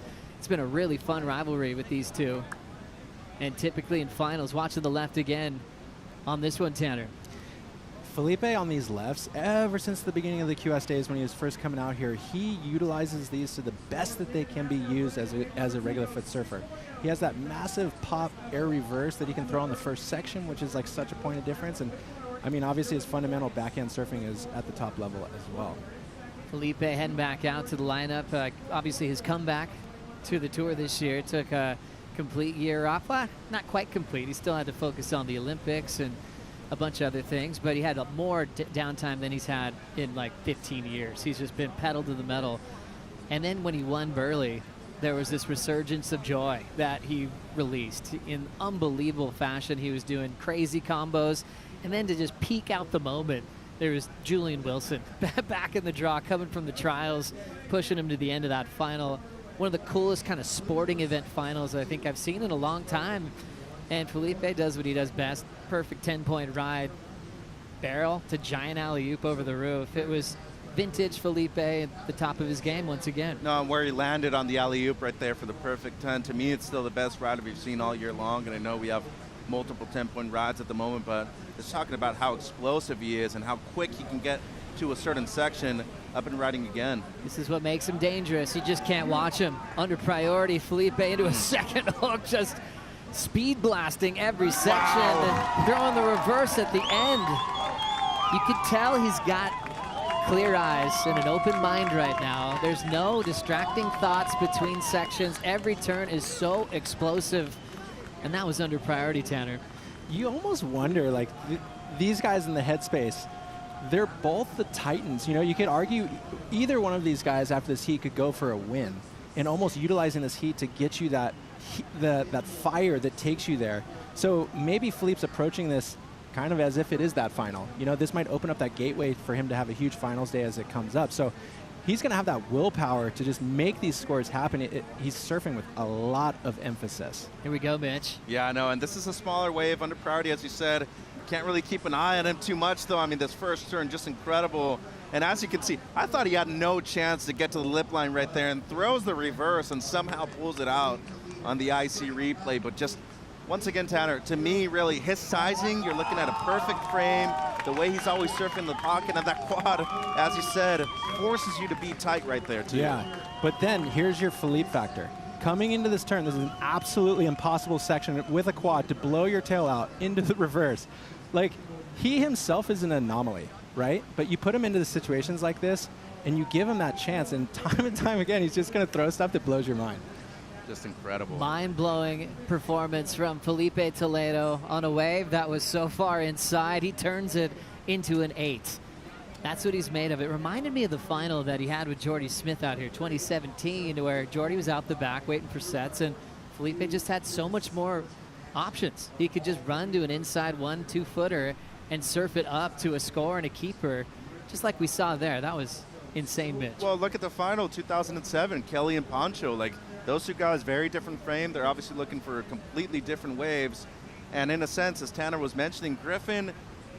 S1: been a really fun rivalry with these two. And typically in finals, watching the left again on this one, Tanner.
S12: Felipe on these lefts, ever since the beginning of the QS days when he was first coming out here, he utilizes these to the best that they can be used as a regular foot surfer. He has that massive pop air reverse that he can throw on the first section, which is like such a point of difference. And I mean, obviously his fundamental backhand surfing is at the top level as well.
S1: Felipe heading back out to the lineup. Obviously his comeback to the tour this year took a complete year off. Well, not quite complete. He still had to focus on the Olympics and a bunch of other things, but he had more downtime than he's had in like 15 years. He's just been pedal to the metal. And then when he won Burley, there was this resurgence of joy that he released in unbelievable fashion. He was doing crazy combos, and then to just peek out the moment, there was Julian Wilson back in the draw, coming from the trials, pushing him to the end of that final. One of the coolest kind of sporting event finals I think I've seen in a long time. And Felipe does what he does best. Perfect 10-point ride. Barrel to giant alley-oop over the roof. It was vintage Felipe at the top of his game once again.
S2: No, where he landed on the alley-oop right there for the perfect 10. To me, it's still the best rider we've seen all year long. And I know we have multiple 10-point rides at the moment, but it's talking about how explosive he is and how quick he can get to a certain section up and riding again.
S1: This is what makes him dangerous. You just can't watch him. Under priority, Felipe into a second hook, just speed blasting every section and throwing the reverse at the end. You could tell he's got clear eyes and an open mind right now. There's no distracting thoughts between sections. Every turn is so explosive, and that was under priority, Tanner.
S12: You almost wonder, like, these guys in the headspace, they're both the titans. You know, you could argue either one of these guys after this heat could go for a win, and almost utilizing this heat to get you that fire that takes you there. So maybe Philippe's approaching this kind of as if it is that final. You know, this might open up that gateway for him to have a huge finals day as it comes up. So he's going to have that willpower to just make these scores happen. He's surfing with a lot of emphasis.
S1: Here we go, Mitch.
S2: Yeah, I know, and this is a smaller wave under priority, as you said. Can't really keep an eye on him too much, though. I mean, this first turn, just incredible. And as you can see, I thought he had no chance to get to the lip line right there, and throws the reverse and somehow pulls it out on the IC replay. But just, once again, Tanner, to me, really, his sizing, you're looking at a perfect frame. The way he's always surfing the pocket of that quad, as you said, forces you to be tight right there, too.
S12: Yeah, but then here's your Felipe factor. Coming into this turn, this is an absolutely impossible section with a quad to blow your tail out into the reverse. Like, he himself is an anomaly, right? But you put him into the situations like this, and you give him that chance, and time again, he's just going to throw stuff that blows your mind.
S2: Just incredible.
S1: Mind-blowing performance from Felipe Toledo on a wave that was so far inside. He turns it into an 8. That's what he's made of. It reminded me of the final that he had with Jordy Smith out here, 2017, where Jordy was out the back waiting for sets, and Felipe just had so much more options. He could just run to an inside 1-2 footer and surf it up to a score and a keeper, just like we saw there. That was insane, Mitch.
S2: Well, look at the final, 2007, Kelly and Pancho. Like, those two guys, very different frame. They're obviously looking for completely different waves. And in a sense, as Tanner was mentioning, Griffin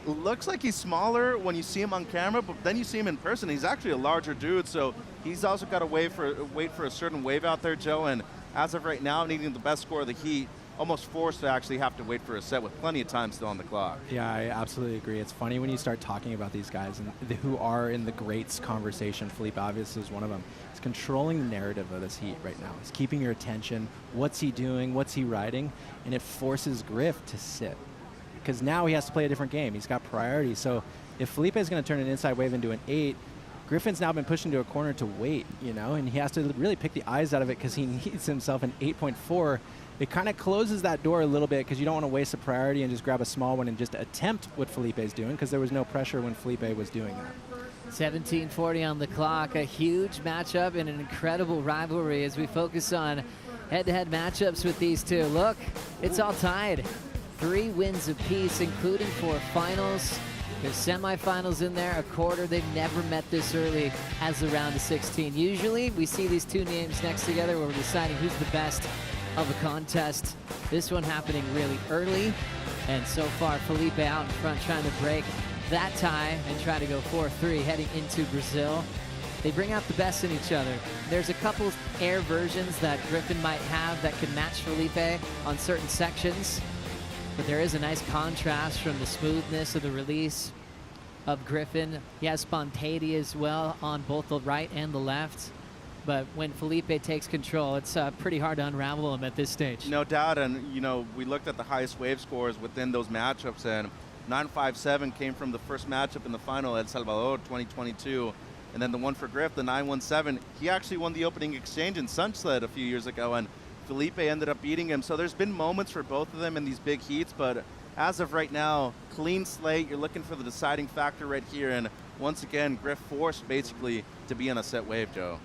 S2: looks like he's smaller when you see him on camera, but then you see him in person, he's actually a larger dude. So he's also got to wait for a certain wave out there, Joe. And as of right now, needing the best score of the heat, almost forced to actually have to wait for a set with plenty of time still on the clock.
S12: Yeah, I absolutely agree. It's funny when you start talking about these guys and who are in the greats conversation. Felipe obviously is one of them. He's controlling the narrative of this heat right now. He's keeping your attention. What's he doing? What's he riding? And it forces Griff to sit, because now he has to play a different game. He's got priority. So if Felipe is going to turn an inside wave into an 8, Griffin's now been pushed into a corner to wait, you know, and he has to really pick the eyes out of it because he needs himself an 8.4. It kind of closes that door a little bit because you don't want to waste a priority and just grab a small one and just attempt what Felipe's doing, because there was no pressure when Felipe was doing that.
S1: 17:40 on the clock. A huge matchup and an incredible rivalry as we focus on head-to-head matchups with these two. Look, it's all tied. 3 wins apiece, including 4 finals. There's semifinals in there, a quarter. They've never met this early as the round of 16. Usually we see these two names next together where we're deciding who's the best of a contest. This one happening really early, and so far Felipe out in front trying to break that tie and try to go 4-3 heading into Brazil. They bring out the best in each other. There's a couple air versions that Griffin might have that can match Felipe on certain sections, but there is a nice contrast from the smoothness of the release of Griffin. He has spontaneity as well on both the right and the left. But when Felipe takes control, it's pretty hard to unravel him at this stage.
S2: No doubt, and you know, we looked at the highest wave scores within those matchups, and 957 came from the first matchup in the final at Salvador 2022, and then the one for Griff, the 917, he actually won the opening exchange in Sunset a few years ago, and Felipe ended up beating him. So there's been moments for both of them in these big heats, but as of right now, clean slate. You're looking for the deciding factor right here, and once again, Griff forced basically to be on a set wave, Joe.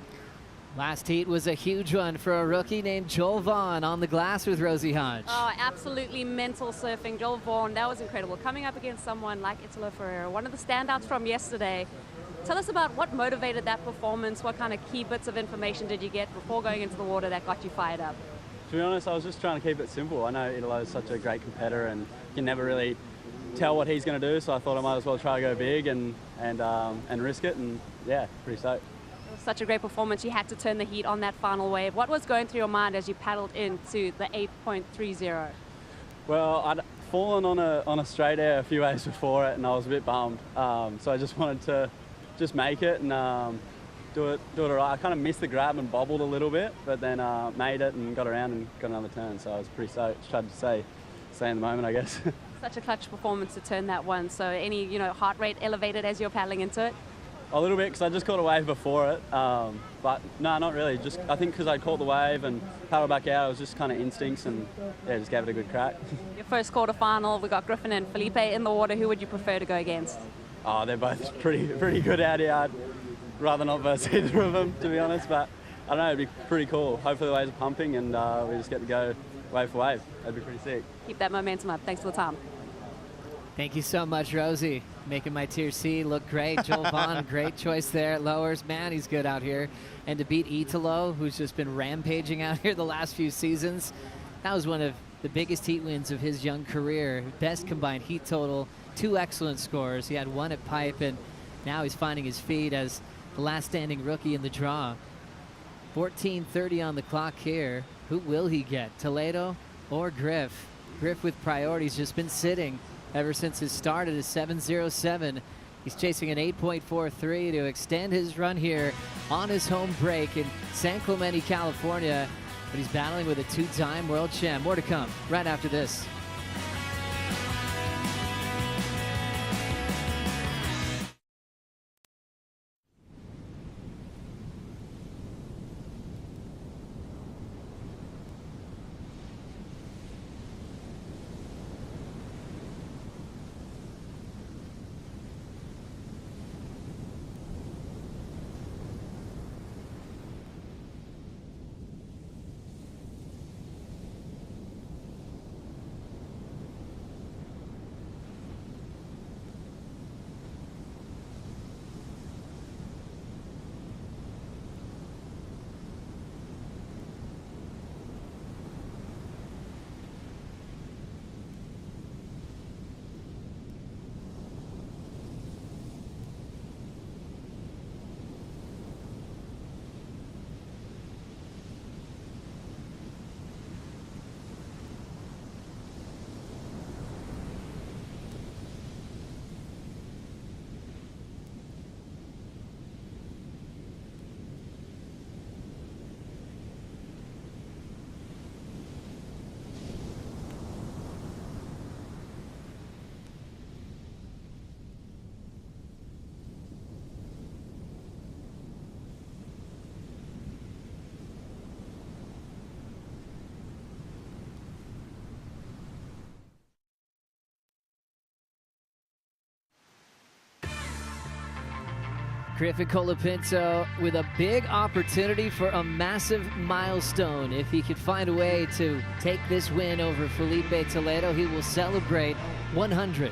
S1: Last heat was a huge one for a rookie named Joel Vaughn on the glass with Rosie Hodge.
S3: Oh, absolutely mental surfing. Joel Vaughn, that was incredible. Coming up against someone like Ferreira, one of the standouts from yesterday. Tell us about what motivated that performance. What kind of key bits of information did you get before going into the water that got you fired up?
S20: To be honest, I was just trying to keep it simple. I know Italo is such a great competitor and you can never really tell what he's going to do, so I thought I might as well try to go big and risk it, and yeah, pretty stoked.
S3: Such a great performance. You had to turn the heat on that final wave. What was going through your mind as you paddled into the 8.30?
S20: Well, I'd fallen on a straight air a few waves before it, and I was a bit bummed. So I just wanted to just make it and do it right. I kind of missed the grab and bobbled a little bit, but then made it and got around and got another turn. So I was pretty stoked. Tried to stay in the moment, I guess.
S3: Such a clutch performance to turn that one. So any heart rate elevated as you're paddling into it?
S20: A little bit, because I just caught a wave before it, but no, not really. Just I think because I caught the wave and paddled back out, it was just kind of instincts, and yeah, just gave it a good crack.
S3: Your first quarterfinal, we got Griffin and Felipe in the water. Who would you prefer to go against?
S20: Oh, they're both pretty good out here. I'd rather not verse either of them, to be honest, but I don't know, it'd be pretty cool. Hopefully the waves are pumping and we just get to go wave for wave. That'd be pretty sick.
S3: Keep that momentum up. Thanks for the time.
S1: Thank you so much, Rosie. Making my tier C look great. Joel Vaughn, great choice there at lowers. Man, he's good out here. And to beat Italo, who's just been rampaging out here the last few seasons, that was one of the biggest heat wins of his young career. Best combined heat total, 2 excellent scores. He had 1 at pipe, and now he's finding his feet as the last standing rookie in the draw. 14:30 on the clock here. Who will he get, Toledo or Griff? Griff with priorities, just been sitting ever since his start at a 7.07. He's chasing an 8.43 to extend his run here on his home break in San Clemente, California. But he's battling with a 2-time world champ. More to come right after this. Griffin Colapinto with a big opportunity for a massive milestone. If he could find a way to take this win over Felipe Toledo, he will celebrate 100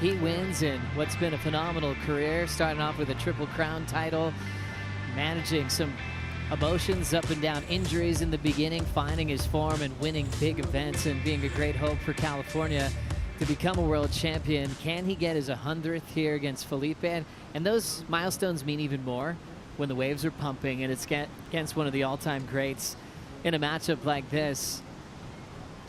S1: heat wins in what's been a phenomenal career, starting off with a Triple Crown title, managing some emotions, up and down injuries in the beginning, finding his form and winning big events and being a great hope for California to become a world champion. Can he get his 100th here against Felipe? And those milestones mean even more when the waves are pumping and it's against one of the all-time greats in a matchup like this.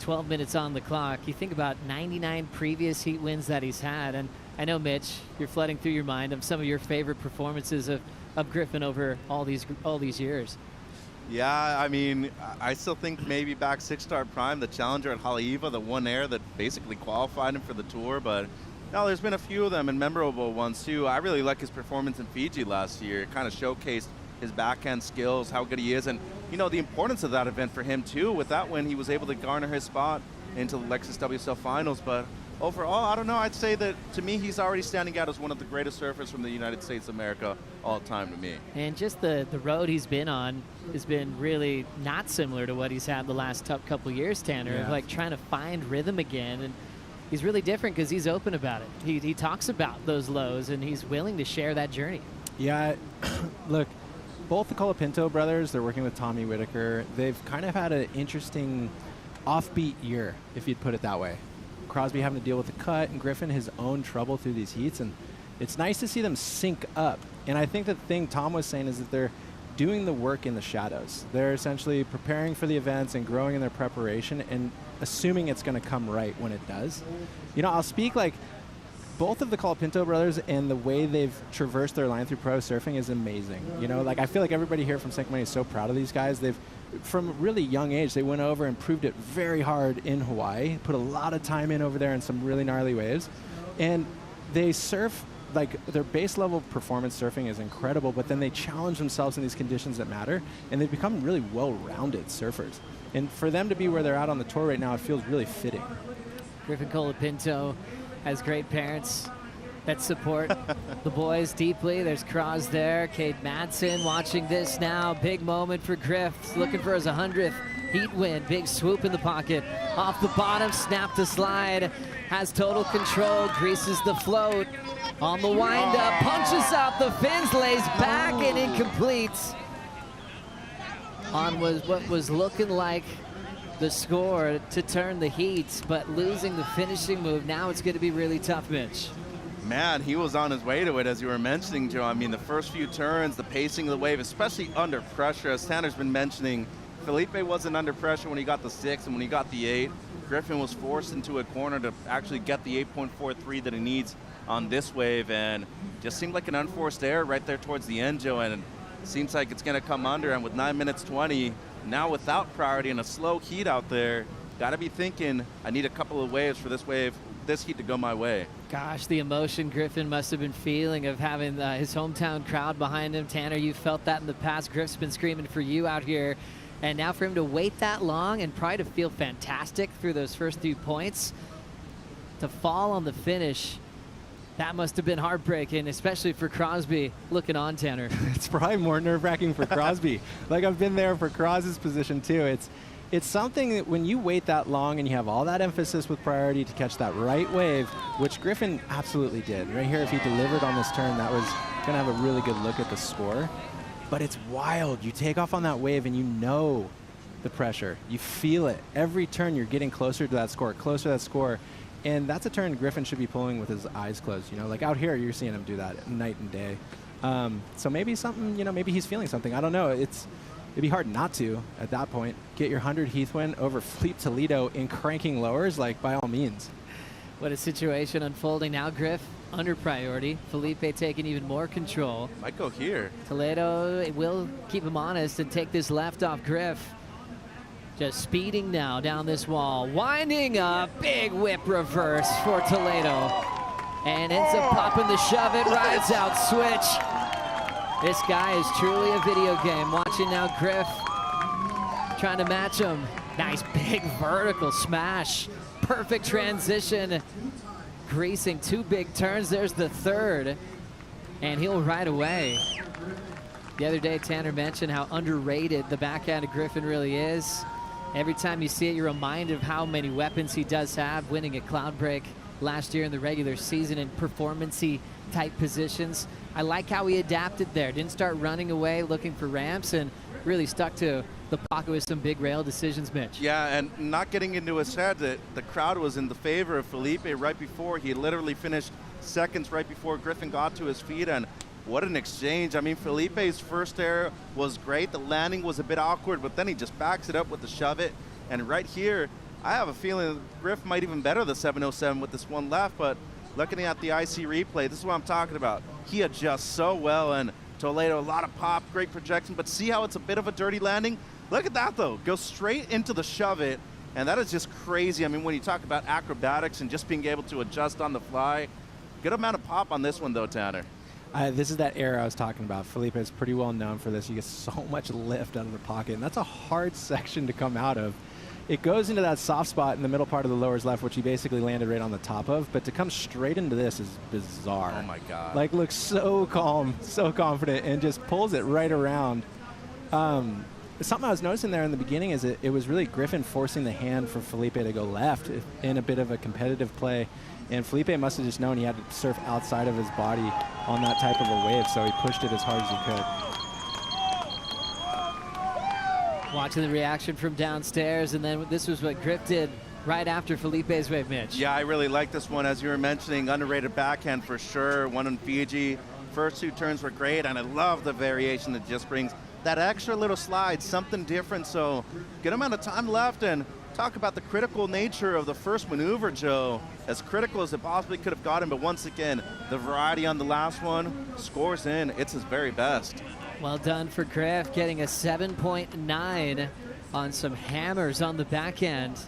S1: 12 minutes on the clock. You think about 99 previous heat wins that he's had, and I know, Mitch, you're flooding through your mind of some of your favorite performances of Griffin over all these years.
S2: Yeah, I mean, I still think maybe back 6-star prime, the challenger at Haleiwa, the one air that basically qualified him for the tour, but no, there's been a few of them and memorable ones too. I really like his performance in Fiji last year. It kind of showcased his backhand skills, how good he is, and you know the importance of that event for him too. With that win, he was able to garner his spot into the Lexus WSL Finals, but overall, I don't know, I'd say that to me he's already standing out as one of the greatest surfers from the United States of America all time to me.
S1: And just the road he's been on has been really not similar to what he's had the last couple years, Tanner, of like trying to find rhythm again. And he's really different because he's open about it. He talks about those lows and he's willing to share that journey.
S12: Yeah, look, both the Colapinto brothers, they're working with Tommy Whitaker. They've kind of had an interesting offbeat year, if you'd put it that way. Crosby having to deal with the cut and Griffin his own trouble through these heats, and it's nice to see them sync up. And I think the thing Tom was saying is that they're doing the work in the shadows. They're essentially preparing for the events and growing in their preparation and assuming it's going to come right when it does. You know, I'll speak like both of the Colapinto brothers, and the way they've traversed their line through pro surfing is amazing. You know, like I feel like everybody here from Sanctimony is so proud of these guys. They've, from a really young age, they went over and proved it very hard in Hawaii, put a lot of time in over there in some really gnarly waves, and they surf, like their base level performance surfing is incredible, but then they challenge themselves in these conditions that matter, and they've become really well-rounded surfers. And for them to be where they're at on the tour right now, it feels really fitting.
S1: Griffin Colapinto has great parents that support the boys deeply. There's Cross there, Cade Madsen watching this now. Big moment for Griff, looking for his 100th heat win. Big swoop in the pocket. Off the bottom, snap to slide. Has total control, greases the float. On the wind-up, punches out the fins, lays back and incomplete. On was what was looking like the score to turn the heat, but losing the finishing move. Now it's going to be really tough, Mitch.
S2: Man, he was on his way to it, as you were mentioning, Joe. I mean, the first few turns, the pacing of the wave, especially under pressure, as Tanner's been mentioning. Felipe wasn't under pressure when he got the 6 and when he got the 8. Griffin was forced into a corner to actually get the 8.43 that he needs on this wave, and just seemed like an unforced error right there towards the end, Joe, and it seems like it's going to come under. And with 9 minutes 20, now without priority and a slow heat out there, got to be thinking, I need a couple of waves for this heat to go my way.
S1: Gosh, the emotion Griffin must have been feeling of having his hometown crowd behind him. Tanner, you felt that in the past. Griff's been screaming for you out here. And now for him to wait that long and probably to feel fantastic through those first 2 points, to fall on the finish, that must have been heartbreaking, especially for Crosby looking on, Tanner.
S12: It's probably more nerve-wracking for Crosby. Like, I've been there for Crosby's position too. It's something that when you wait that long and you have all that emphasis with priority to catch that right wave, which Griffin absolutely did. Right here, if he delivered on this turn, that was going to have a really good look at the score. But it's wild. You take off on that wave and you know the pressure. You feel it. Every turn you're getting closer to that score, closer to that score. And that's a turn Griffin should be pulling with his eyes closed. You know, like out here, you're seeing him do that night and day. So maybe something, you know, maybe he's feeling something. I don't know. It'd be hard not to at that point. Get your 100 heat win over Felipe Toledo in cranking lowers, like by all means.
S1: What a situation unfolding now. Griff under priority. Felipe taking even more control.
S2: Might go here.
S1: Toledo will keep him honest and take this left off Griff. Just speeding now down this wall. Winding up. Big whip reverse for Toledo. And ends up popping the shove. It rides out switch. This guy is truly a video game. Watching now Griff trying to match him. Nice big vertical smash. Perfect transition. Greasing 2 big turns. There's the third. and he'll ride away. The other day, Tanner mentioned how underrated the backhand of Griffin really is. Every time you see it, you're reminded of how many weapons he does have, winning at Cloudbreak last year in the regular season in performance-y type positions. I like how he adapted there. Didn't start running away looking for ramps and really stuck to the pocket with some big rail decisions, Mitch.
S2: Yeah, and not getting into his head, that the crowd was in the favor of Felipe right before. He literally finished seconds right before Griffin got to his feet, and what an exchange. I mean, Felipe's first air was great. The landing was a bit awkward, but then he just backs it up with the shove it. And right here, I have a feeling Griff might even better the 707 with this one left, but looking at the IC replay, this is what I'm talking about. He adjusts so well, and Toledo, a lot of pop, great projection, but see how it's a bit of a dirty landing? Look at that, though. Goes straight into the shove it, and that is just crazy. I mean, when you talk about acrobatics and just being able to adjust on the fly, good amount of pop on this one, though, Tanner.
S12: This is that air I was talking about. Felipe is pretty well known for this. He gets so much lift out of the pocket, and that's a hard section to come out of. It goes into that soft spot in the middle part of the lowers left, which he basically landed right on the top of, but to come straight into this is bizarre.
S2: Oh my God.
S12: Like, looks so calm, so confident, and just pulls it right around. Something I was noticing there in the beginning is it was really Griffin forcing the hand for Felipe to go left in a bit of a competitive play. And Felipe must have just known he had to surf outside of his body on that type of a wave, so he pushed it as hard as he could.
S1: Watching the reaction from downstairs, and then this was what Griff did right after Felipe's wave, Mitch.
S2: Yeah, I really like this one. As you were mentioning, underrated backhand for sure. One in Fiji. First two turns were great, and I love the variation that just brings that extra little slide, something different. So good amount of time left, and talk about the critical nature of the first maneuver, Joe. As critical as it possibly could have gotten, but once again, the variety on the last one scores in. It's his very best.
S1: Well done for Griff, getting a 7.9 on some hammers on the backhand.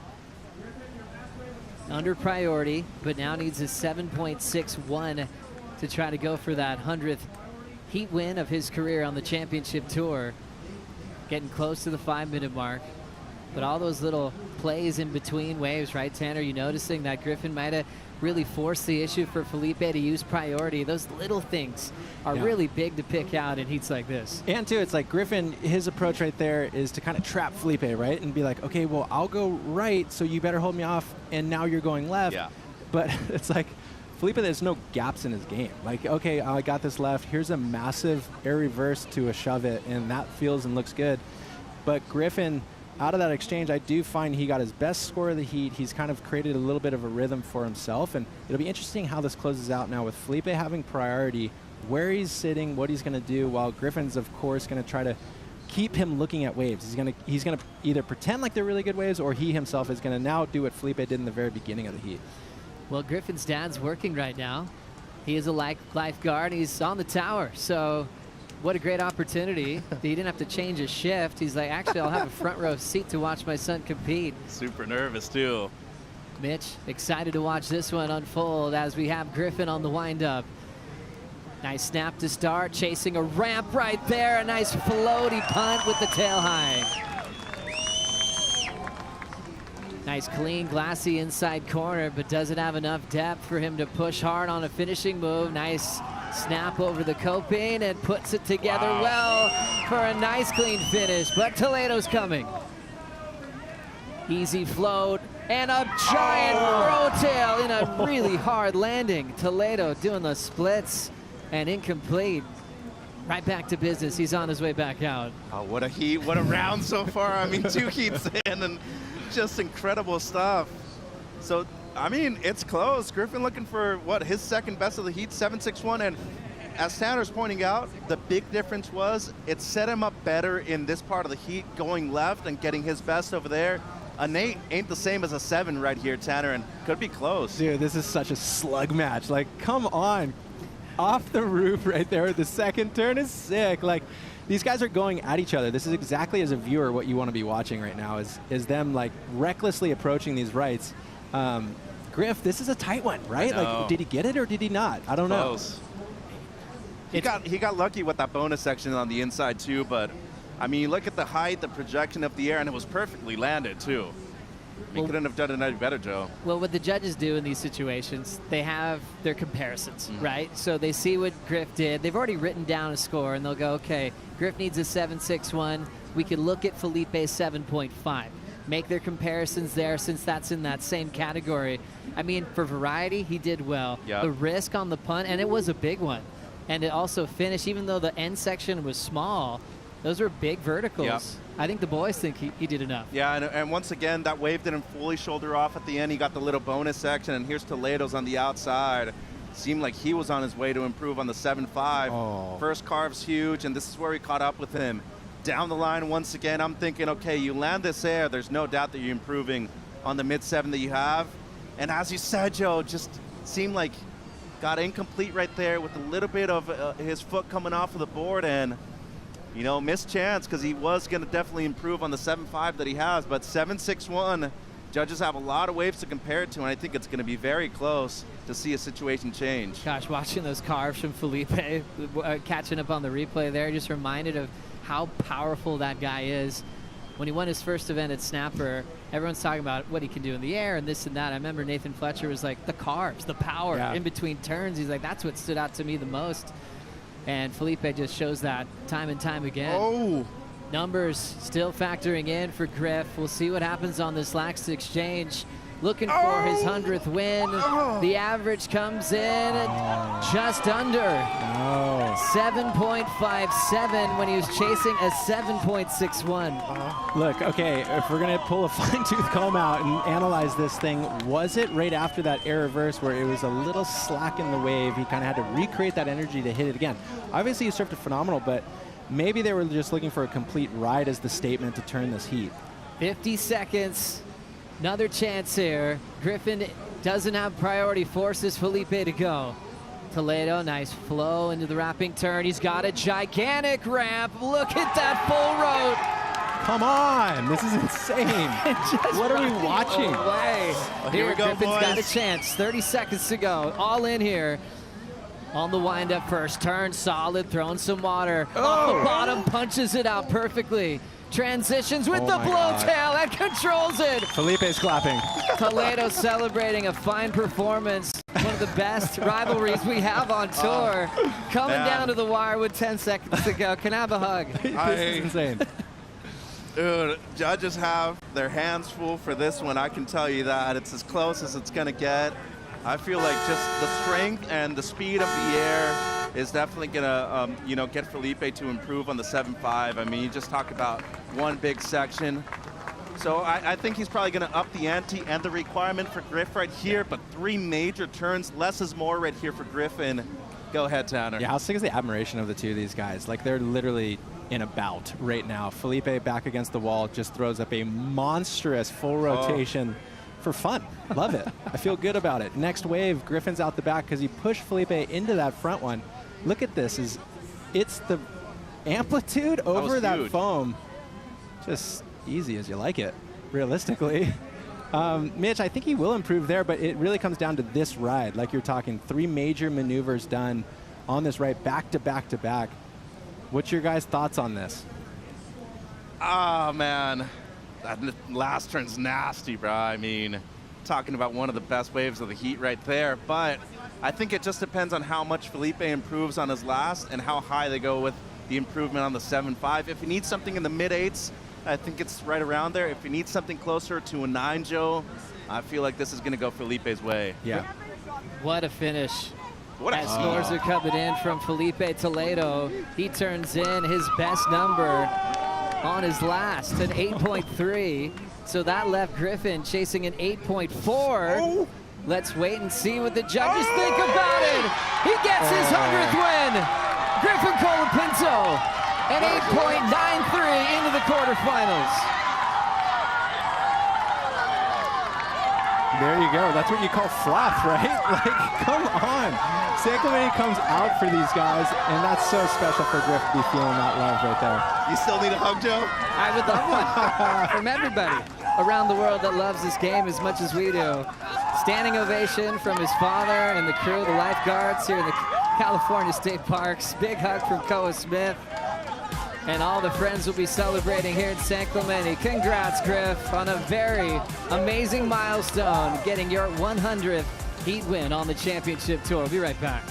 S1: Under priority, but now needs a 7.61 to try to go for that 100th heat win of his career on the championship tour. Getting close to the 5-minute mark. But all those little plays in between waves, right, Tanner? You noticing that Griffin might have really forced the issue for Felipe to use priority. Those little things are really big to pick out in heats like this.
S12: And too, it's like Griffin, his approach right there is to kind of trap Felipe, right? And be like, okay, well, I'll go right, so you better hold me off, and now you're going left.
S2: Yeah.
S12: But it's like, Felipe, there's no gaps in his game. Like, okay, I got this left. Here's a massive air reverse to a shove it, and that feels and looks good. But Griffin, out of that exchange, I do find he got his best score of the heat. He's kind of created a little bit of a rhythm for himself, and it'll be interesting how this closes out now with Felipe having priority, where he's sitting, what he's going to do, while Griffin's, of course, going to try to keep him looking at waves. He's going to either pretend like they're really good waves, or he himself is going to now do what Felipe did in the very beginning of the heat.
S1: Well, Griffin's dad's working right now. He is a lifeguard. He's on the tower, so what a great opportunity. He didn't have to change his shift. He's like, actually, I'll have a front row seat to watch my son compete.
S2: Super nervous, too.
S1: Mitch, excited to watch this one unfold as we have Griffin on the windup. Nice snap to start, chasing a ramp right there. A nice floaty punt with the tail high. Nice, clean, glassy inside corner, but doesn't have enough depth for him to push hard on a finishing move. Nice snap over the coping and puts it together well for a nice, clean finish, but Toledo's coming. Easy float and a giant rotail in a really hard landing. Toledo doing the splits and incomplete. Right back to business. He's on his way back out.
S2: Oh, what a heat, what a round so far. I mean, 2 heats in and just incredible stuff. So, I mean, it's close. Griffin looking for, what, his second best of the heat, 7.61. And as Tanner's pointing out, the big difference was it set him up better in this part of the heat, going left and getting his best over there. An 8 ain't the same as a 7 right here, Tanner, and could be close.
S12: Dude, this is such a slug match. Like, come on. Off the roof right there. The second turn is sick. Like, these guys are going at each other. This is exactly, as a viewer, what you want to be watching right now is them, like, recklessly approaching these rights. Griff, this is a tight one, right? Like, did he get it or did he not? I don't know.
S2: He got lucky with that bonus section on the inside, too, but, I mean, look at the height, the projection of the air, and it was perfectly landed, too. He couldn't have done it any better, Joe.
S1: Well, what the judges do in these situations, they have their comparisons, right? So they see what Griff did. They've already written down a score, and they'll go, okay, Griff needs a 7.61. We could look at Felipe's 7.5. Make their comparisons there since that's in that same category. I mean, for variety, he did well.
S2: Yep.
S1: The risk on the punt, and it was a big one. And it also finished, even though the end section was small, those were big verticals.
S2: Yep.
S1: I think the boys think he did enough.
S2: Yeah, and once again, that wave didn't fully shoulder off at the end. He got the little bonus section, and here's Toledo's on the outside. Seemed like he was on his way to improve on the 7.5.
S12: Oh.
S2: First carve's huge, and this is where he caught up with him. Down the line once again, I'm thinking, okay, you land this air, there's no doubt that you're improving on the mid-7 that you have. And as you said, Joe, just seemed like got incomplete right there with a little bit of his foot coming off of the board, and you know, missed chance because he was going to definitely improve on the 7.5 that he has, but 7.61, judges have a lot of waves to compare it to, and I think it's going to be very close to see a situation change.
S1: Gosh, watching those carves from Felipe, catching up on the replay there, just reminded of how powerful that guy is. When he won his first event at Snapper, everyone's talking about what he can do in the air and this and that. I remember Nathan Fletcher was like, the carves, the power in between turns. He's like, that's what stood out to me the most. And Felipe just shows that time and time again.
S2: Oh!
S1: Numbers still factoring in for Griff. We'll see what happens on this last exchange. Looking for his 100th win. The average comes in at just under 7.57 when he was chasing a 7.61.
S12: Look, okay, if we're going to pull a fine-tooth comb out and analyze this thing, was it right after that air reverse where it was a little slack in the wave? He kind of had to recreate that energy to hit it again. Obviously, he surfed it phenomenal, but maybe they were just looking for a complete ride as the statement to turn this heat.
S1: 50 seconds. Another chance here. Griffin doesn't have priority, forces Felipe to go. Toledo, nice flow into the wrapping turn. He's got a gigantic ramp. Look at that full road.
S12: Come on, this is insane. What are we watching?
S1: Here
S2: we go,
S1: Griffin's
S2: boys.
S1: got a chance. 30 seconds to go. All in here. On the wind-up first turn, solid, throwing some water. Off the bottom, punches it out perfectly. Transitions with the blowtail and controls it.
S12: Felipe's clapping.
S1: Toledo celebrating a fine performance. One of the best rivalries we have on tour. Coming down to the wire with 10 seconds to go. Can I have a hug?
S12: This is insane.
S2: Dude, judges have their hands full for this one. I can tell you that. It's as close as it's going to get. I feel like just the strength and the speed of the air is definitely going to, get Felipe to improve on the 7.5. I mean, you just talk about one big section. So I think he's probably going to up the ante and the requirement for Griff right here, but 3 major turns. Less is more right here for Griffin. Go ahead, Tanner.
S12: Yeah, how sick is the admiration of the two of these guys? Like, they're literally in a bout right now. Felipe back against the wall just throws up a monstrous full rotation. For fun. Love it. I feel good about it. Next wave, Griffin's out the back because he pushed Felipe into that front one. Look at this. It's the amplitude over that foam. Just easy as you like it, realistically. Mitch, I think he will improve there, but it really comes down to this ride. Like you're talking, 3 major maneuvers done on this ride, back to back to back. What's your guys' thoughts on this?
S2: Oh, man. That last turn's nasty, bro. I mean, talking about one of the best waves of the heat right there. But I think it just depends on how much Felipe improves on his last and how high they go with the improvement on the 7.5. If he needs something in the mid-8s, I think it's right around there. If he needs something closer to a 9, Joe, I feel like this is going to go Felipe's way.
S12: Yeah.
S1: What a finish.
S2: As
S1: scores are coming in from Felipe Toledo. He turns in his best number on his last, an 8.3. So that left Griffin chasing an 8.4. Let's wait and see what the judges think about it. He gets his 100th win. Griffin Colapinto, an 8.93 into the quarterfinals.
S12: There you go. That's what you call froth, right? Like, come on. San Clemente comes out for these guys, and that's so special for Griff to be feeling that love right there.
S2: You still need a hug, Joe?
S1: I would love one from everybody around the world that loves this game as much as we do. Standing ovation from his father and the crew, the lifeguards here in the California State Parks. Big hug from Koa Smith. And all the friends will be celebrating here in San Clemente. Congrats, Griff, on a very amazing milestone, getting your 100th heat win on the championship tour. We'll be right back.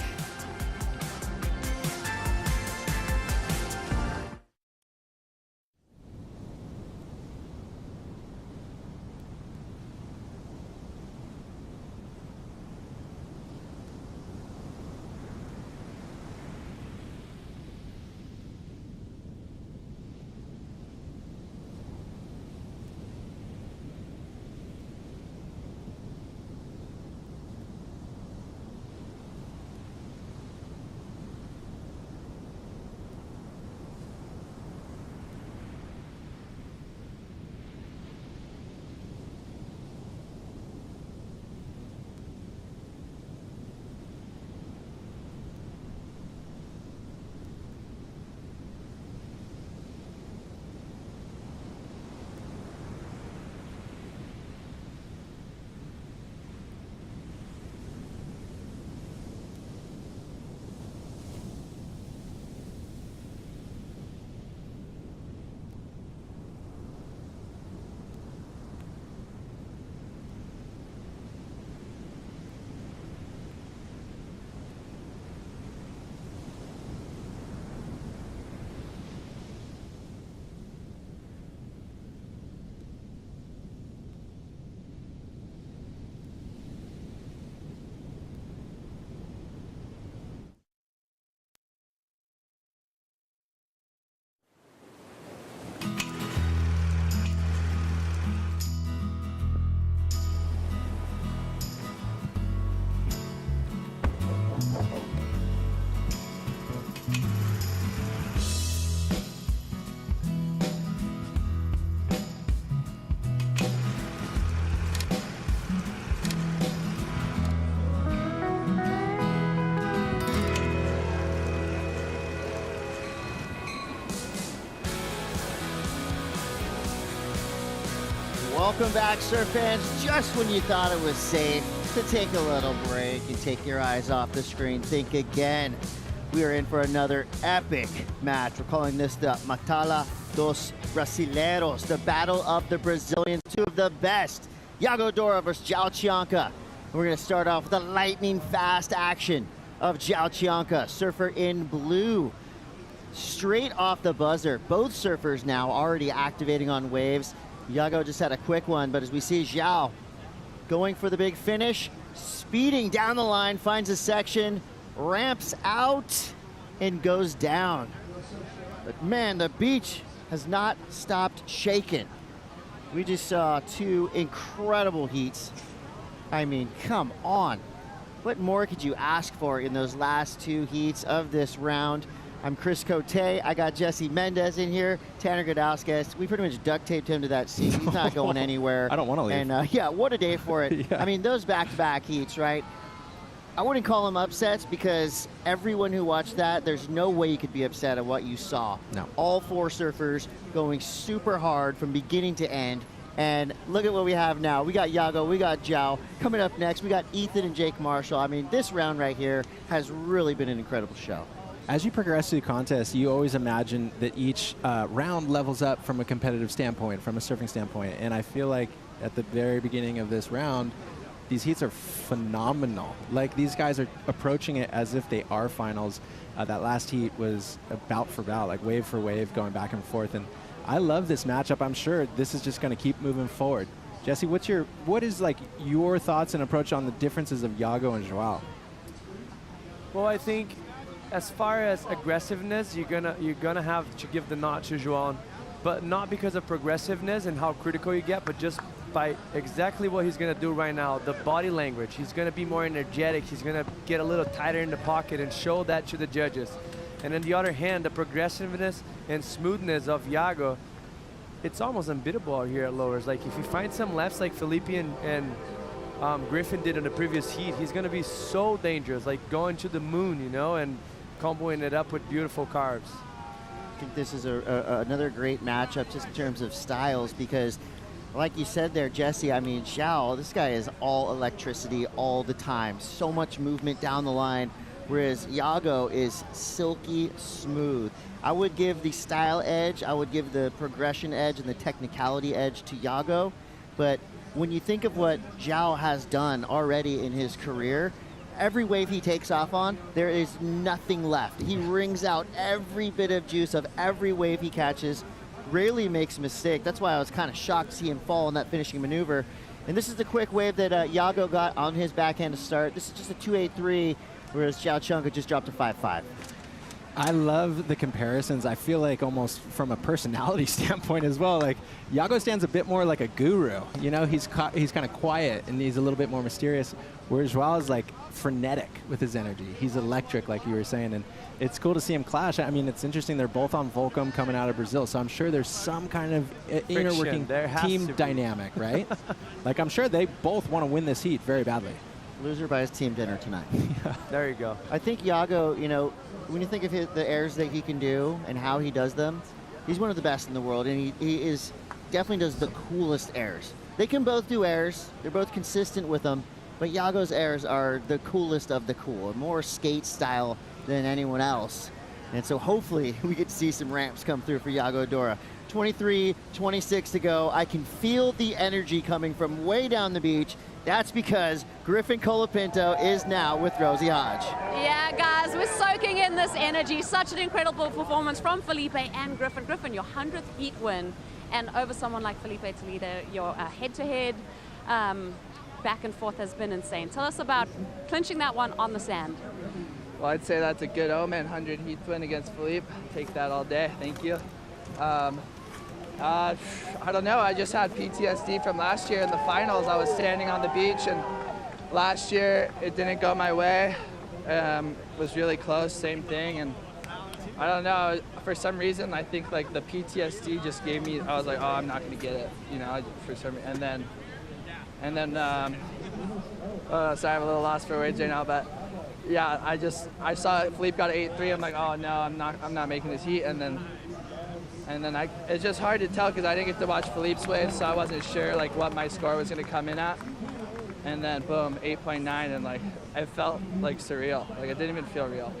S9: Welcome back, surf fans. Just when you thought it was safe to take a little break and take your eyes off the screen, think again. We are in for another epic match. We're calling this the Matala dos Brasileiros, the battle of the Brazilians, two of the best. Yago Dora versus João Chianca. And we're going to start off with the lightning fast action of João Chianca, surfer in blue. Straight off the buzzer, both surfers now already activating on waves. Yago just had a quick one, but as we see João going for the big finish, speeding down the line, finds a section, ramps out, and goes down. But man, the beach has not stopped shaking. We just saw two incredible heats. I mean, come on. What more could you ask for in those last two heats of this round? I'm Chris Cote. I got Jesse Mendez in here, Tanner Godowskis. We pretty much duct taped him to that seat. He's not going anywhere.
S12: I don't want to leave.
S9: And yeah, what a day for it. Yeah. I mean, those back-to-back heats, right? I wouldn't call them upsets because everyone who watched that, there's no way you could be upset at what you saw.
S12: No.
S9: All four surfers going super hard from beginning to end. And look at what we have now. We got Yago, we got João. Coming up next, we got Ethan and Jake Marshall. I mean, this round right here has really been an incredible show.
S12: As you progress through the contest, you always imagine that each round levels up from a competitive standpoint, from a surfing standpoint. And I feel like at the very beginning of this round, these heats are phenomenal. Like, these guys are approaching it as if they are finals. That last heat was bout for bout, like wave for wave, going back and forth. And I love this matchup. I'm sure this is just going to keep moving forward. Jesse, what is like your thoughts and approach on the differences of Yago and João?
S11: Well, I think as far as aggressiveness, you're gonna have to give the nod to João, but not because of progressiveness and how critical you get, but just by exactly what he's gonna do right now, the body language. He's gonna be more energetic. He's gonna get a little tighter in the pocket and show that to the judges. And on the other hand, the progressiveness and smoothness of Yago, it's almost unbeatable out here at lowers. Like, if you find some lefts like Felipe and Griffin did in the previous heat, he's gonna be so dangerous, like going to the moon, you know, and comboing it up with beautiful carves.
S9: I think this is another great matchup just in terms of styles because, like you said there, Jesse, I mean, João, this guy is all electricity all the time. So much movement down the line. whereas Iago is silky smooth. I would give the style edge, I would give the progression edge and the technicality edge to Iago, but when you think of what Zhao has done already in his career, every wave he takes off on, there is nothing left. He wrings out every bit of juice of every wave he catches, rarely makes a mistake. That's why I was kind of shocked to see him fall in that finishing maneuver. And this is the quick wave that Iago got on his backhand to start. This is just a 2.83, whereas Chianca just dropped to 5.5.
S12: I love the comparisons. I feel like almost from a personality standpoint as well, like Iago stands a bit more like a guru. You know, he's kind of quiet and he's a little bit more mysterious, whereas Joao is like frenetic with his energy. He's electric, like you were saying, and it's cool to see him clash. I mean, it's interesting. They're both on Volcom coming out of Brazil, so I'm sure there's some kind of inner working team dynamic, right? Like, I'm sure they both want to win this heat very badly.
S9: Loser buys team dinner tonight.
S11: There you go.
S9: I think Iago, you know, when you think of the airs that he can do and how he does them, he's one of the best in the world, and he is definitely does the coolest airs. They can both do airs. They're both consistent with them, but Iago's airs are the coolest of the cool, more skate style than anyone else. And so hopefully we get to see some ramps come through for Iago Dora. 23-26 to go. I can feel the energy coming from way down the beach. That's because Griffin Colapinto is now with Rosie Hodge.
S3: Yeah, guys, we're soaking in this energy. Such an incredible performance from Felipe and Griffin. Griffin, your 100th heat win, and over someone like Felipe Toledo, your head-to-head back and forth has been insane. Tell us about clinching that one on the sand.
S13: Well, I'd say that's a good omen. 100 heat win against Felipe. Take that all day. Thank you. I don't know. I just had PTSD from last year in the finals. I was standing on the beach, and last year it didn't go my way. Was really close, same thing, and I don't know. For some reason, I think like the PTSD just gave me. I was like, oh, I'm not gonna get it, you know. For some, and then, sorry, I'm a little lost for words right now, but yeah, I saw Felipe got an 8-3. I'm like, oh no, I'm not making this heat, and then it's just hard to tell because I didn't get to watch Felipe's wave, so I wasn't sure like what my score was going to come in at. And then boom, 8.9, and like it felt like surreal. Like it didn't even feel real.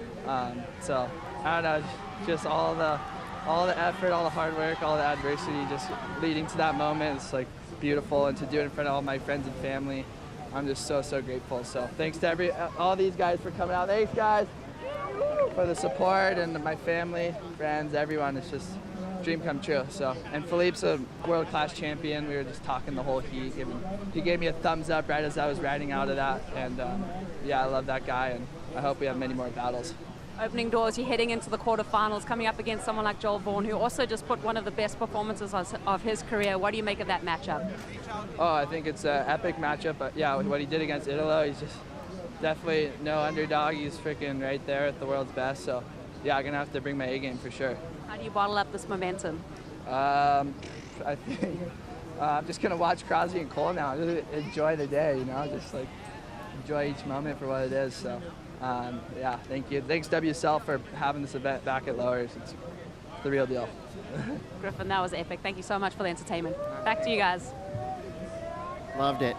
S13: So I don't know, just all the effort, all the hard work, all the adversity, just leading to that moment. It's like beautiful, and to do it in front of all my friends and family, I'm just so grateful. So thanks to all these guys for coming out. Thanks guys for the support, and my family, friends, everyone. It's just dream come true. So, and Felipe's a world-class champion. We were just talking the whole heat. He gave me a thumbs up right as I was riding out of that, and yeah, I love that guy, and I hope we have many more battles.
S3: Opening doors, you're heading into the quarterfinals, coming up against someone like Joel Vaughn, who also just put one of the best performances of his career. What do you make of that matchup?
S13: Oh, I think it's an epic matchup. But yeah, what he did against Italo, he's just definitely no underdog. He's freaking right there at the world's best. So yeah, I'm gonna have to bring my A game for sure.
S3: How do you bottle up this momentum?
S13: I think I'm just gonna watch Crosby and Cole now. Just enjoy the day, you know, just like enjoy each moment for what it is. So yeah, thank you. Thanks WSL for having this event back at Lowers. It's the real deal.
S3: Griffin, that was epic. Thank you so much for the entertainment. Back to you guys.
S9: Loved it.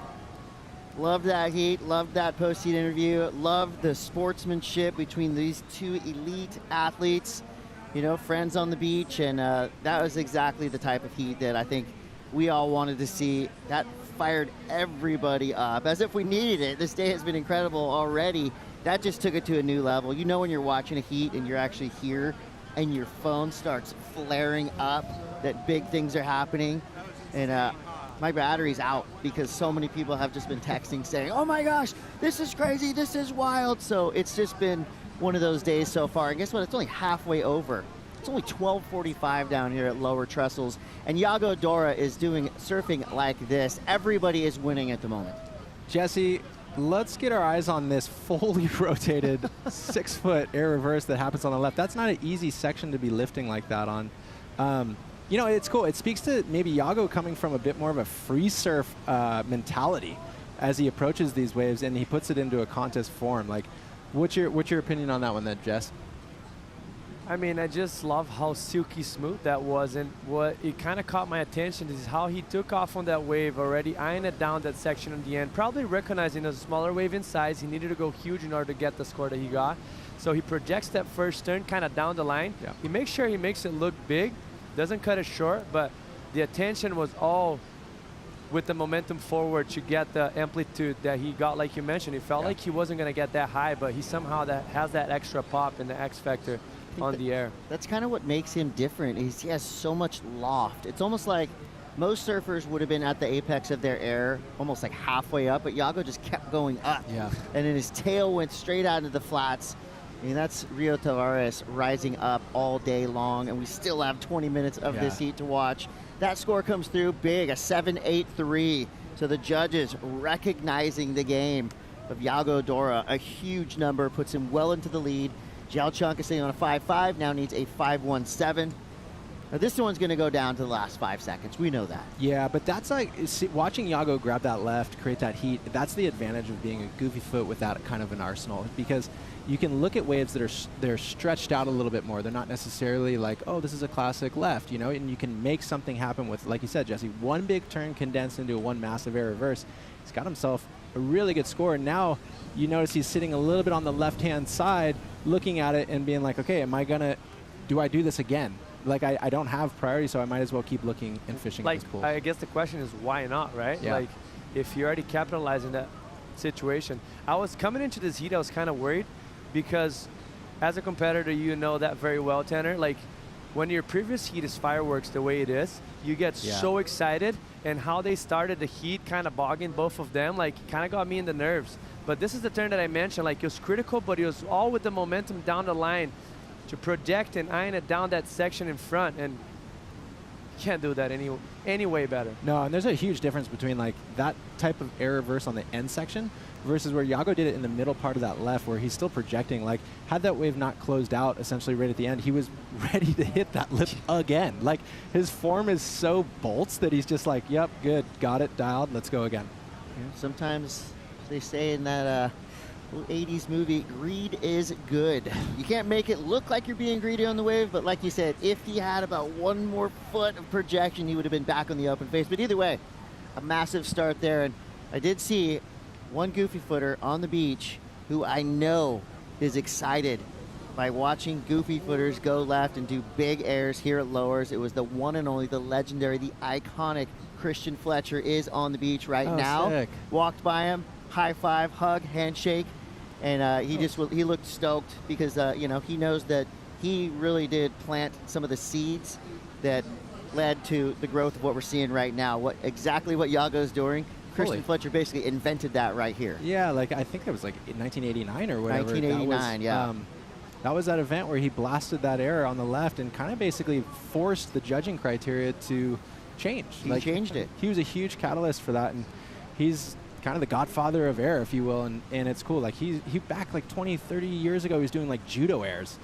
S9: Loved that heat. Loved that post-heat interview. Loved the sportsmanship between these two elite athletes. You know, friends on the beach, and that was exactly the type of heat that I think we all wanted to see. That fired everybody up, as if we needed it. This day has been incredible already. That just took it to a new level. You know when you're watching a heat and you're actually here and your phone starts flaring up that big things are happening, and my battery's out because so many people have just been texting saying, oh my gosh, this is crazy, this is wild. So it's just been one of those days so far. And guess what? It's only halfway over. It's only 12:45 down here at Lower Trestles. And Iago Dora is doing surfing like this. Everybody is winning at the moment.
S12: Jesse, let's get our eyes on this fully rotated 6-foot air reverse that happens on the left. That's not an easy section to be lifting like that on. You know, it's cool. It speaks to maybe Iago coming from a bit more of a free surf mentality as he approaches these waves, and he puts it into a contest form. Like, what's your opinion on that one then, Jess?
S11: I mean, I just love how silky smooth that was, and what it kind of caught my attention is how he took off on that wave, already eyeing it down that section in the end, probably recognizing a smaller wave in size. He needed to go huge in order to get the score that he got. So he projects that first turn kind of down the line.
S12: Yeah.
S11: He makes sure he makes it look big, doesn't cut it short, but the attention was all with the momentum forward to get the amplitude that he got. Like you mentioned, it felt like he wasn't going to get that high, but he somehow has that extra pop and the X factor on the air.
S9: That's kind of what makes him different. He has so much loft. It's almost like most surfers would have been at the apex of their air, almost like halfway up, but Iago just kept going up.
S12: Yeah.
S9: And then his tail went straight out into the flats. I mean, that's Rio Tavares rising up all day long, and we still have 20 minutes of this heat to watch. That score comes through big, a 7-8-3. So the judges recognizing the game of Iago Dora. A huge number, puts him well into the lead. Chianca sitting on a 5-5, now needs a 5-1-7. Now this one's going to go down to the last 5 seconds. We know that.
S12: Yeah, but that's like, watching Iago grab that left, create that heat, that's the advantage of being a goofy foot with that kind of an arsenal, because you can look at waves that they're stretched out a little bit more. They're not necessarily like, oh, this is a classic left, you know, and you can make something happen with, like you said, Jesse, one big turn condensed into one massive air reverse. He's got himself a really good score, and now you notice he's sitting a little bit on the left-hand side, looking at it and being like, okay, do I do this again? Like, I don't have priority, so I might as well keep looking and fishing
S11: like,
S12: this pool.
S11: I guess the question is, why not, right?
S12: Yeah.
S11: Like, if you're already capitalizing that situation. I was coming into this heat, I was kind of worried, because as a competitor, you know that very well, Tanner. Like, when your previous heat is fireworks the way it is, you get so excited, and how they started the heat kind of bogging both of them, like, kind of got me in the nerves. But this is the turn that I mentioned, like, it was critical, but it was all with the momentum down the line to project and iron it down that section in front, and you can't do that any way better.
S12: No, and there's a huge difference between like that type of air reverse on the end section versus where Iago did it in the middle part of that left, where he's still projecting. Like, had that wave not closed out essentially right at the end, he was ready to hit that lip again. Like, his form is so bolts that he's just like, yep, good, got it, dialed, let's go again.
S9: Yeah, sometimes they say in that 80s movie, greed is good. You can't make it look like you're being greedy on the wave, but like you said, if he had about one more foot of projection, he would have been back on the open face. But either way, a massive start there. And I did see one goofy footer on the beach who I know is excited by watching goofy footers go left and do big airs here at Lowers. It was the one and only, the legendary, the iconic Christian Fletcher is on the beach right now.
S12: Sick.
S9: Walked by him, high five, hug, handshake, and he looked stoked because you know, he knows that he really did plant some of the seeds that led to the growth of what we're seeing right now. Exactly what Iago's doing. Christian Fletcher basically invented that right here.
S12: Yeah, like I think it was like in 1989 or whatever.
S9: 1989, yeah.
S12: That was that event where he blasted that air on the left and kind of basically forced the judging criteria to change.
S9: He changed it.
S12: He was a huge catalyst for that, and he's kind of the godfather of air, if you will, and it's cool. Like, he back like 20, 30 years ago, he was doing like judo airs.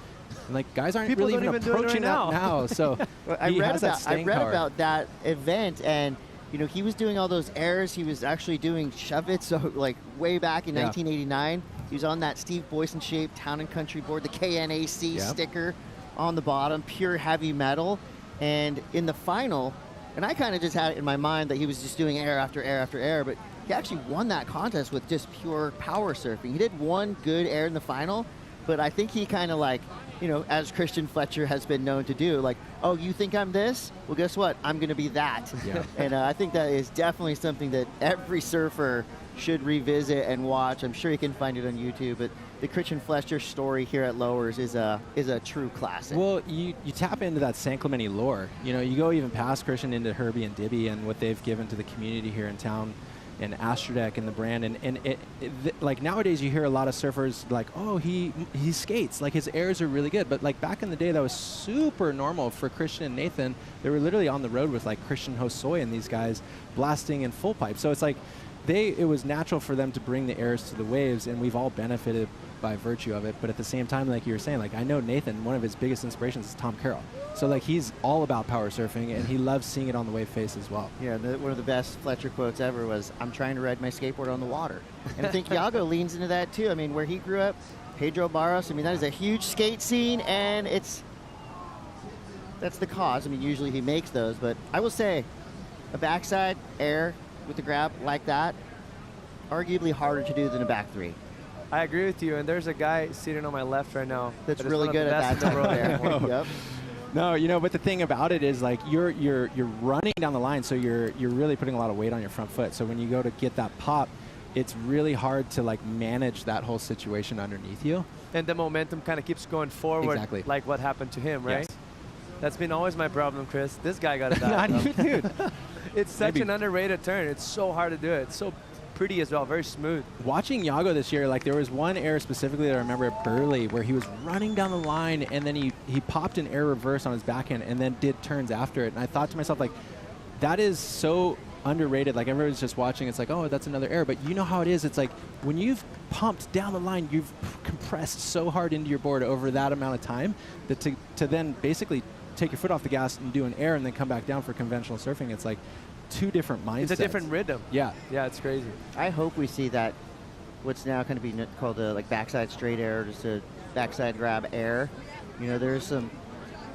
S12: And like, guys aren't
S11: People
S12: really
S11: don't
S12: even approaching
S11: that
S12: now. So
S9: I read about that event, and you know, he was doing all those airs. He was actually doing shove-its, so like way back in 1989. He was on that Steve Boyson-shaped Town and Country board, the KNAC sticker on the bottom, pure heavy metal. And in the final, and I kind of just had it in my mind that he was just doing air after air after air, but he actually won that contest with just pure power surfing. He did one good air in the final, but I think he kind of like, you know, as Christian Fletcher has been known to do, like, oh, you think I'm this? Well, guess what? I'm going to be that.
S12: Yeah.
S9: And I think that is definitely something that every surfer should revisit and watch. I'm sure you can find it on YouTube, but the Christian Fletcher story here at Lowers is a true classic.
S12: Well, you tap into that San Clemente lore. You know, you go even past Christian into Herbie and Dibby and what they've given to the community here in town, and Astrodeck and the brand, and like nowadays you hear a lot of surfers like, oh, he skates, like his airs are really good, but like back in the day that was super normal for Christian and Nathan. They were literally on the road with like Christian Hosoi and these guys blasting in full pipe. So it's like it was natural for them to bring the airs to the waves, and we've all benefited by virtue of it. But at the same time, like you were saying, like I know Nathan, one of his biggest inspirations is Tom Carroll. So like he's all about power surfing, and he loves seeing it on the wave face as well.
S9: Yeah, one of the best Fletcher quotes ever was, "I'm trying to ride my skateboard on the water." And I think Iago leans into that too. I mean, where he grew up, Pedro Barros, I mean, that is a huge skate scene, and it's that's the cause. I mean, usually he makes those, but I will say a backside air with the grab like that, arguably harder to do than a back three.
S11: I agree with you, and there's a guy sitting on my left right now
S9: That's really good at that type of air. Yep.
S12: No, you know, but the thing about it is, like, you're running down the line, so you're really putting a lot of weight on your front foot. So when you go to get that pop, it's really hard to like manage that whole situation underneath you.
S11: And the momentum kind of keeps going forward,
S12: Exactly.
S11: like what happened to him, right?
S12: Yes.
S11: That's been always my problem, Chris. This guy got it
S12: Not
S11: back.
S12: even, dude.
S11: It's such
S12: Maybe.
S11: an underrated turn. It's so hard to do it. It's so pretty as well, very smooth.
S12: Watching Iago this year, like there was one air specifically that I remember at Burley where he was running down the line and then he popped an air reverse on his backhand and then did turns after it. And I thought to myself, like, that is so underrated. Like everybody's just watching, it's like, oh, that's another air. But you know how it is. It's like when you've pumped down the line, you've compressed so hard into your board over that amount of time that to then basically take your foot off the gas and do an air and then come back down for conventional surfing, it's like two different mindsets.
S11: It's a different rhythm.
S12: Yeah.
S11: Yeah, it's crazy.
S9: I hope we see that, what's now going to be called a like backside straight air, just a backside grab air. You know, there's some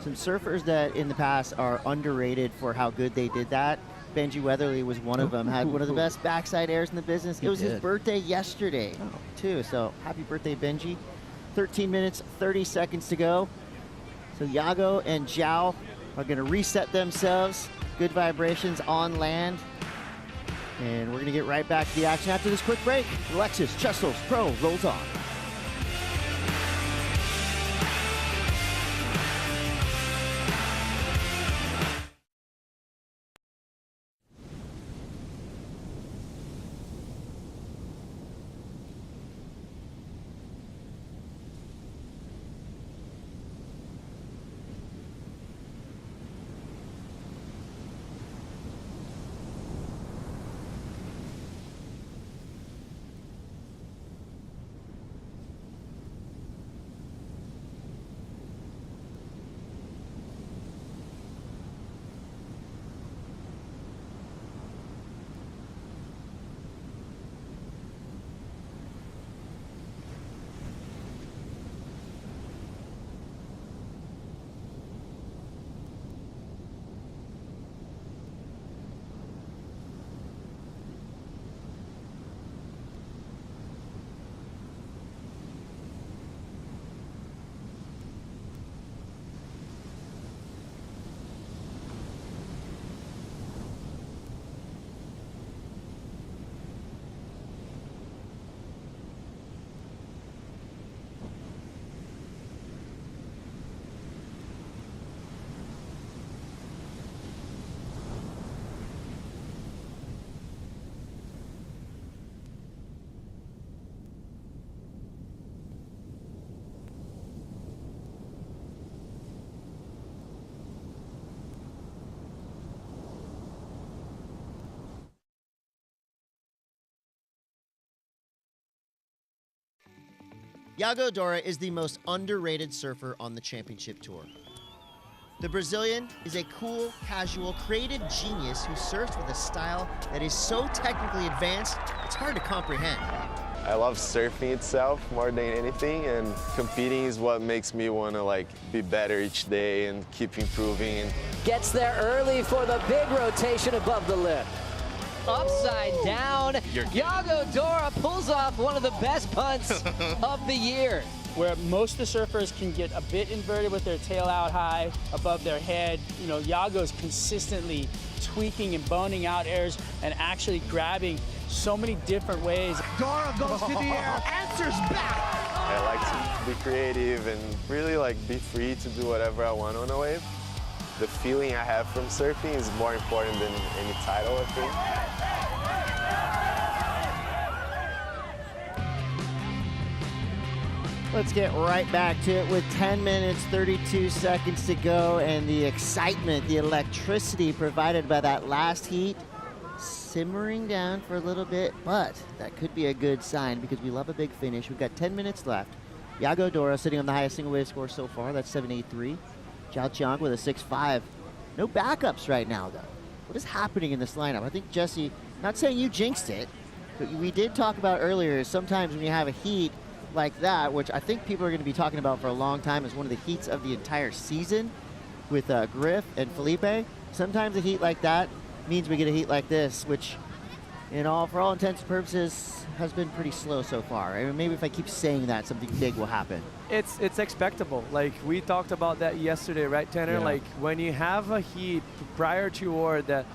S9: surfers that in the past are underrated for how good they did that. Benji Weatherly was one of them, had one of the best backside airs in the business. It was his birthday yesterday, too. So happy birthday, Benji. 13 minutes, 30 seconds to go. So Iago and Zhao are going to reset themselves. Good vibrations on land. And we're going to get right back to the action after this quick break. The Lexus Trestles Pro rolls on. Iago Dora is the most underrated surfer on the championship tour. The Brazilian is a cool, casual, creative genius who surfs with a style that is so technically advanced, it's hard to comprehend.
S16: I love surfing itself more than anything, and competing is what makes me want to be better each day and keep improving.
S6: Gets there early for the big rotation above the lip. Upside down, Iago Dora pulls off one of the best punts of the year.
S5: Where most of the surfers can get a bit inverted with their tail out high above their head, you know, Iago's consistently tweaking and boning out airs and actually grabbing so many different ways.
S17: Dora goes to the air, answers back.
S16: I like to be creative and really be free to do whatever I want on a wave. The feeling I have from surfing is more important than any title, I think.
S9: Let's get right back to it with 10 minutes, 32 seconds to go, and the excitement, the electricity provided by that last heat simmering down for a little bit, but that could be a good sign because we love a big finish. We've got 10 minutes left. Iago Dora sitting on the highest single wave score so far. That's 7.83. Zhao Chianca with a 6.5. No backups right now, though. What is happening in this lineup? I think, Jesse, not saying you jinxed it, but we did talk about earlier, sometimes when you have a heat like that, which I think people are going to be talking about for a long time as one of the heats of the entire season, with Griff and Felipe. Sometimes a heat like that means we get a heat like this, which, for all intents and purposes, has been pretty slow so far. I mean, maybe if I keep saying that, something big will happen.
S11: It's expectable. Like, we talked about that yesterday, right, Tanner?
S12: Yeah.
S11: Like, when you have a heat prior to yours that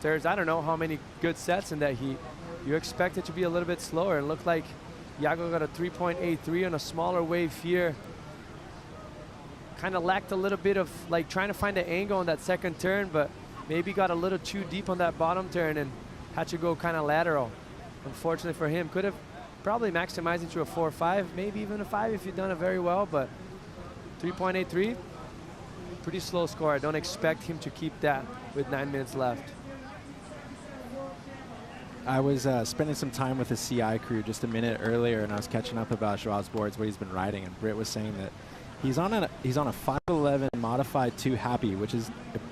S11: there's, I don't know how many good sets in that heat, you expect it to be a little bit slower. It looked like Iago got a 3.83 on a smaller wave here. Kind of lacked a little bit of, like, trying to find the angle on that second turn, but maybe got a little too deep on that bottom turn and had to go kind of lateral. Unfortunately for him, could have probably maximized into a 4.5, maybe even a 5 if he'd done it very well, but 3.83, pretty slow score. I don't expect him to keep that with 9 minutes left.
S12: I was spending some time with the CI crew just a minute earlier, and I was catching up about Joao's boards, what he's been riding, and Britt was saying that he's on a 511 modified 2 happy, which is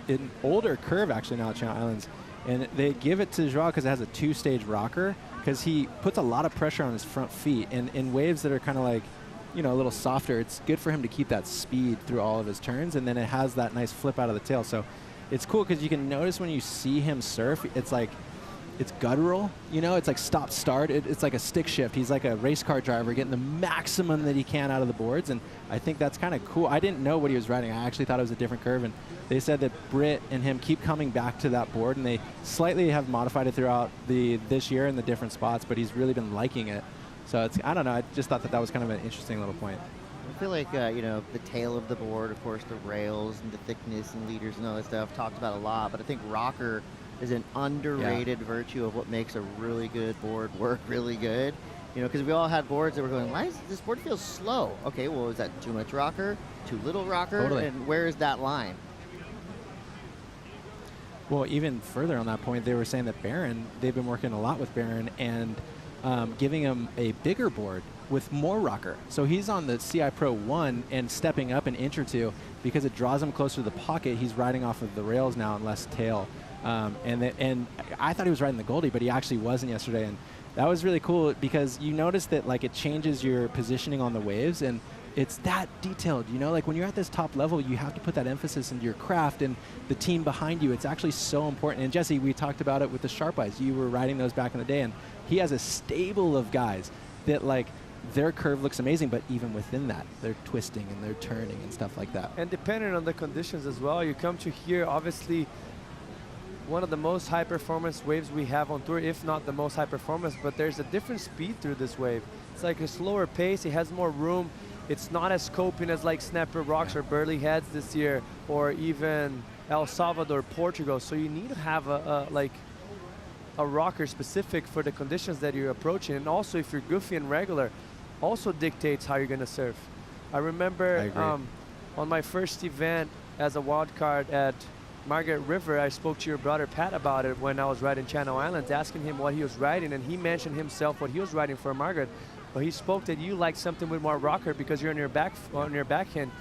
S12: an older curve actually now at Channel Islands. And they give it to Joao because it has a 2-stage rocker, because he puts a lot of pressure on his front feet. And in waves that are kind of like, a little softer, it's good for him to keep that speed through all of his turns. And then it has that nice flip out of the tail. So it's cool because you can notice when you see him surf, it's like, it's guttural, it's like stop start. It's like a stick shift. He's like a race car driver getting the maximum that he can out of the boards. And I think that's kind of cool. I didn't know what he was riding. I actually thought it was a different curve. And they said that Britt and him keep coming back to that board, and they slightly have modified it throughout this year in the different spots, but he's really been liking it. So I don't know. I just thought that was kind of an interesting little point.
S9: I feel like, the tail of the board, of course, the rails and the thickness and leaders and all that stuff, talked about a lot, but I think rocker is an underrated virtue of what makes a really good board work really good. Because we all had boards that were going, why is this board feels slow? Okay, well, is that too much rocker, too little rocker?
S12: Totally.
S9: And where is that line?
S12: Well, even further on that point, they were saying that Barron, they've been working a lot with Barron and giving him a bigger board with more rocker. So he's on the CI Pro 1 and stepping up an inch or two because it draws him closer to the pocket. He's riding off of the rails now and less tail. And I thought he was riding the Goldie, but he actually wasn't yesterday. And that was really cool because you notice that like it changes your positioning on the waves, and it's that detailed. Like when you're at this top level, you have to put that emphasis into your craft and the team behind you. It's actually so important. And Jesse, we talked about it with the Sharp Eyes. You were riding those back in the day, and he has a stable of guys that like their curve looks amazing, but even within that, they're twisting and they're turning and stuff like that.
S11: And depending on the conditions as well, you come to here, obviously, one of the most high performance waves we have on tour, if not the most high performance, but there's a different speed through this wave. It's like a slower pace, it has more room. It's not as scoping as like Snapper Rocks or Burley Heads this year, or even El Salvador, Portugal. So you need to have a rocker specific for the conditions that you're approaching. And also if you're goofy and regular, also dictates how you're gonna surf. I remember on my first event as a wild card at Margaret River, I spoke to your brother Pat about it when I was riding Channel Islands, asking him what he was riding, and he mentioned himself what he was riding for Margaret. But he spoke that you like something with more rocker because you're on your backhand,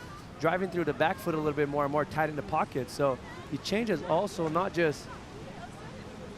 S11: driving through the back foot a little bit more and more tight in the pocket. So it changes also not just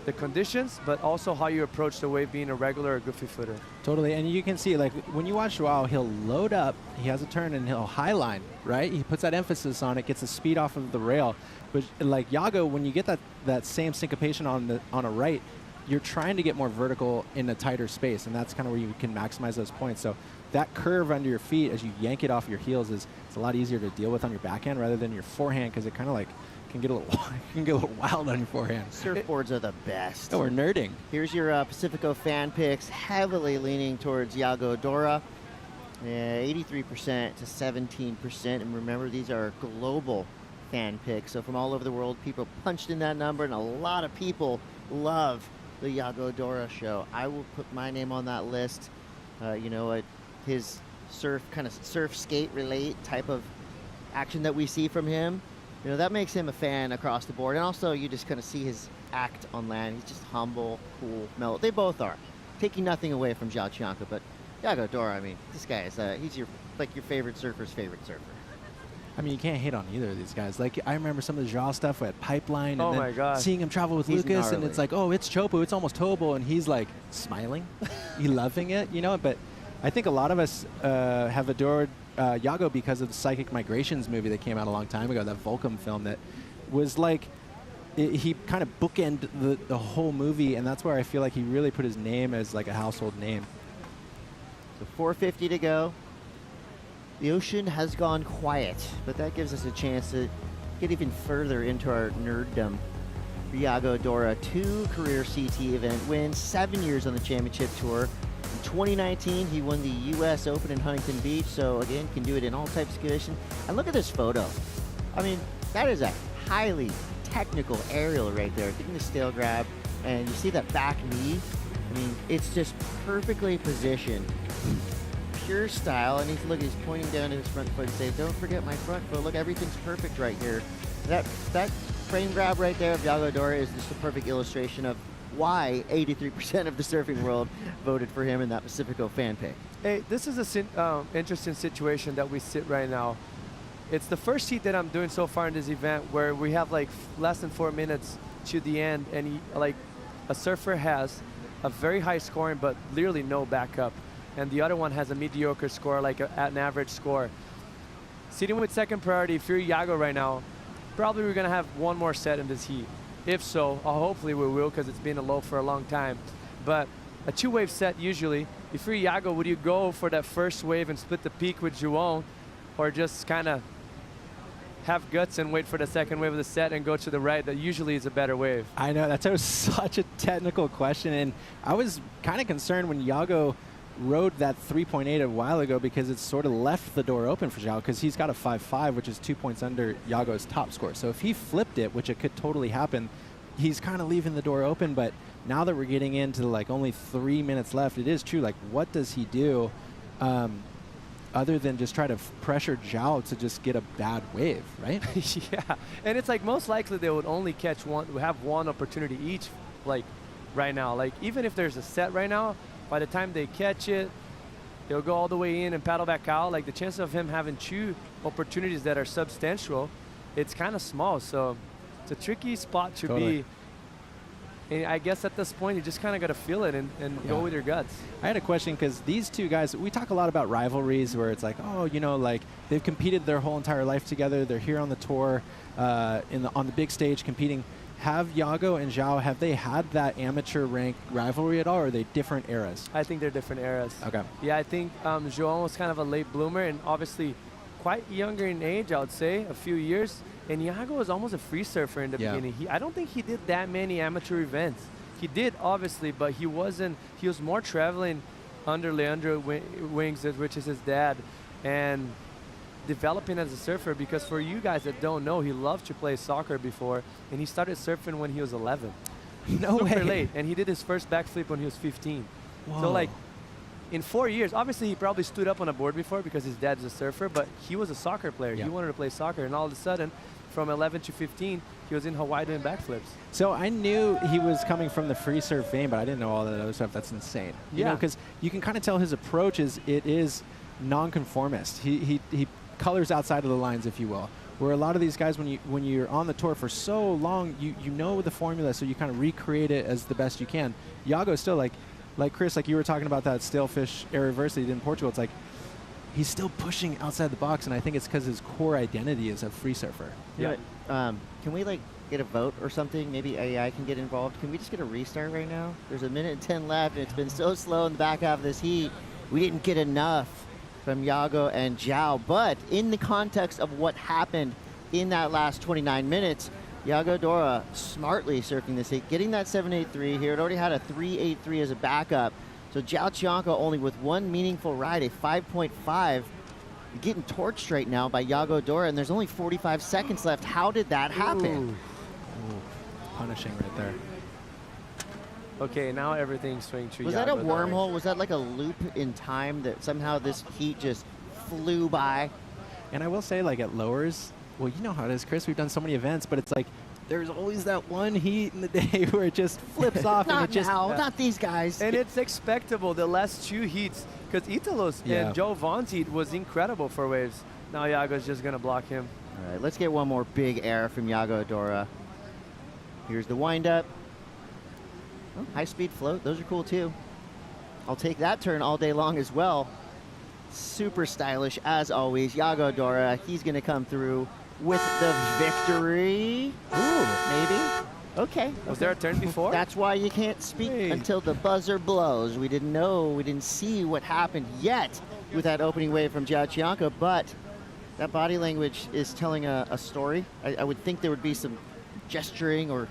S11: the conditions, but also how you approach the wave being a regular or goofy footer.
S12: Totally, and you can see, like, when you watch Joao, he'll load up, he has a turn, and he'll highline, right? He puts that emphasis on it, gets the speed off of the rail. But, like, Iago, when you get that same syncopation on a right, you're trying to get more vertical in a tighter space, and that's kind of where you can maximize those points. So that curve under your feet, as you yank it off your heels, it's a lot easier to deal with on your backhand rather than your forehand, because it kind of, like, can get a little wild on your forehand.
S9: Surfboards are the best.
S12: Oh, we're nerding.
S9: Here's your Pacifico fan picks, heavily leaning towards Iago Dora. 83% to 17%. And remember, these are global fan picks. So from all over the world, people punched in that number, and a lot of people love the Iago Dora show. I will put my name on that list. His surf skate relate type of action that we see from him. That makes him a fan across the board. And also, you just kind of see his act on land. He's just humble, cool, mellow. They both are. Taking nothing away from Zhao Chianca, but Iago Dora, I mean, this guy is, he's your favorite surfer's favorite surfer.
S12: I mean, you can't hate on either of these guys. Like, I remember some of the Zhao stuff at Pipeline, and
S11: my God,
S12: seeing him travel with
S9: He's
S12: Lucas,
S9: gnarly.
S12: and it's like, oh, it's Chopu, it's almost Tobo, and he's like smiling, he loving it, But I think a lot of us have adored Yago because of the Psychic Migrations movie that came out a long time ago, that Volcom film that was like, he kind of bookended the whole movie, and that's where I feel like he really put his name as like a household name.
S9: So 4:50 to go. The ocean has gone quiet, but that gives us a chance to get even further into our nerddom. Yago Dora, 2 career CT event wins, 7 years on the championship tour. In 2019, he won the U.S. Open in Huntington Beach, so again, can do it in all types of conditions. And look at this photo. I mean, that is a highly technical aerial right there, getting the stale grab, and you see that back knee. I mean, it's just perfectly positioned. Pure style, and he's pointing down to his front foot and saying, "Don't forget my front foot. Look, everything's perfect right here." That frame grab right there of Yago Dora is just a perfect illustration of why 83% of the surfing world voted for him in that Pacifico fan pick.
S11: Hey, this is a interesting situation that we sit right now. It's the first heat that I'm doing so far in this event where we have like less than 4 minutes to the end, and a surfer has a very high scoring but literally no backup, and the other one has a mediocre score, like an average score. Sitting with second priority, if you're Yago right now, probably we're gonna have one more set in this heat. If so, hopefully we will, because it's been a low for a long time. But a 2-wave set usually, if you're Yago, would you go for that first wave and split the peak with Juwon, or just kind of have guts and wait for the second wave of the set and go to the right? That usually is a better wave.
S12: I know, that's such a technical question, and I was kind of concerned when Yago rode that 3.8 a while ago, because it sort of left the door open for Zhao, because he's got a 5.5, which is 2 points under Yago's top score. So if he flipped it, which it could totally happen, he's kind of leaving the door open. But now that we're getting into like only 3 minutes left, it is true. Like, what does he do other than just try to pressure Zhao to just get a bad wave, right?
S11: Yeah, and it's like most likely they would only catch one, have one opportunity each, like right now. Like even if there's a set right now, by the time they catch it, they'll go all the way in and paddle back out. Like the chance of him having 2 opportunities that are substantial, it's kind of small. So it's a tricky spot to be. And I guess at this point, you just kind of got to feel it and go with your guts.
S12: I had a question, because these 2 guys, we talk a lot about rivalries where it's like, oh, you know, like they've competed their whole entire life together. They're here on the tour, on the big stage competing. Have Yago and Zhao, have they had that amateur rank rivalry at all, or are they different eras?
S11: I think they're different eras.
S12: Okay.
S11: Yeah, I think João was kind of a late bloomer and obviously quite younger in age, I would say, a few years. And Yago was almost a free surfer in the beginning. I don't think he did that many amateur events. He did, obviously, but he wasn't. He was more traveling under Leandro wings, which is his dad, and developing as a surfer, because for you guys that don't know, he loved to play soccer before, and he started surfing when he was 11.
S12: No way.
S11: Super late, and he did his first backflip when he was 15.
S12: Whoa.
S11: So like, in 4 years, obviously he probably stood up on a board before because his dad's a surfer, but he was a soccer player. He wanted to play soccer, and all of a sudden, from 11 to 15, he was in Hawaii doing backflips.
S12: So I knew he was coming from the free surf vein, but I didn't know all that other stuff. That's insane. You know, because you can kind of tell his approach is nonconformist. He colors outside of the lines, if you will. Where a lot of these guys, when you're on the tour for so long, you know the formula, so you kind of recreate it as the best you can. Yago's still like Chris, like you were talking about that stalefish air reverse that he did in Portugal. It's like he's still pushing outside the box, and I think it's because his core identity is a free surfer.
S9: Yeah. Can we like get a vote or something? Maybe AI can get involved. Can we just get a restart right now? There's 1 minute and 10 left, and it's been so slow in the back half of this heat. We didn't get enough from Yago and Zhao, but in the context of what happened in that last 29 minutes, Yago Dora smartly surfing this heat, getting that 7.83 here. It already had a 3.83 as a backup. So Zhao Chianca only with one meaningful ride, a 5.5, getting torched right now by Yago Dora, and there's only 45 seconds left. How did that happen?
S12: Ooh. Punishing right there.
S11: Okay, now everything's swinging to Yago.
S9: Was that a wormhole? Was that like a loop in time that somehow this heat just flew by?
S12: And I will say, like at lowers, well, you know how it is, Chris. We've done so many events, but it's like there's always that one heat in the day where it just flips off.
S9: Not
S12: and it just
S9: now, not these guys.
S11: And it's expectable, the last 2 heats, because Italo's and Joe Vaughn's heat was incredible for waves. Now Yago's just going to block him.
S9: All right, let's get one more big air from Yago Dora. Here's the windup. Oh, high-speed float, those are cool too. I'll take that turn all day long as well. Super stylish as always. Yago Dora, he's going to come through with the victory. Ooh, maybe. Okay.
S11: Was there a turn before?
S9: That's why you can't speak until the buzzer blows. We didn't know, we didn't see what happened yet with that opening wave from Chianca, but that body language is telling a story. I would think there would be some gesturing or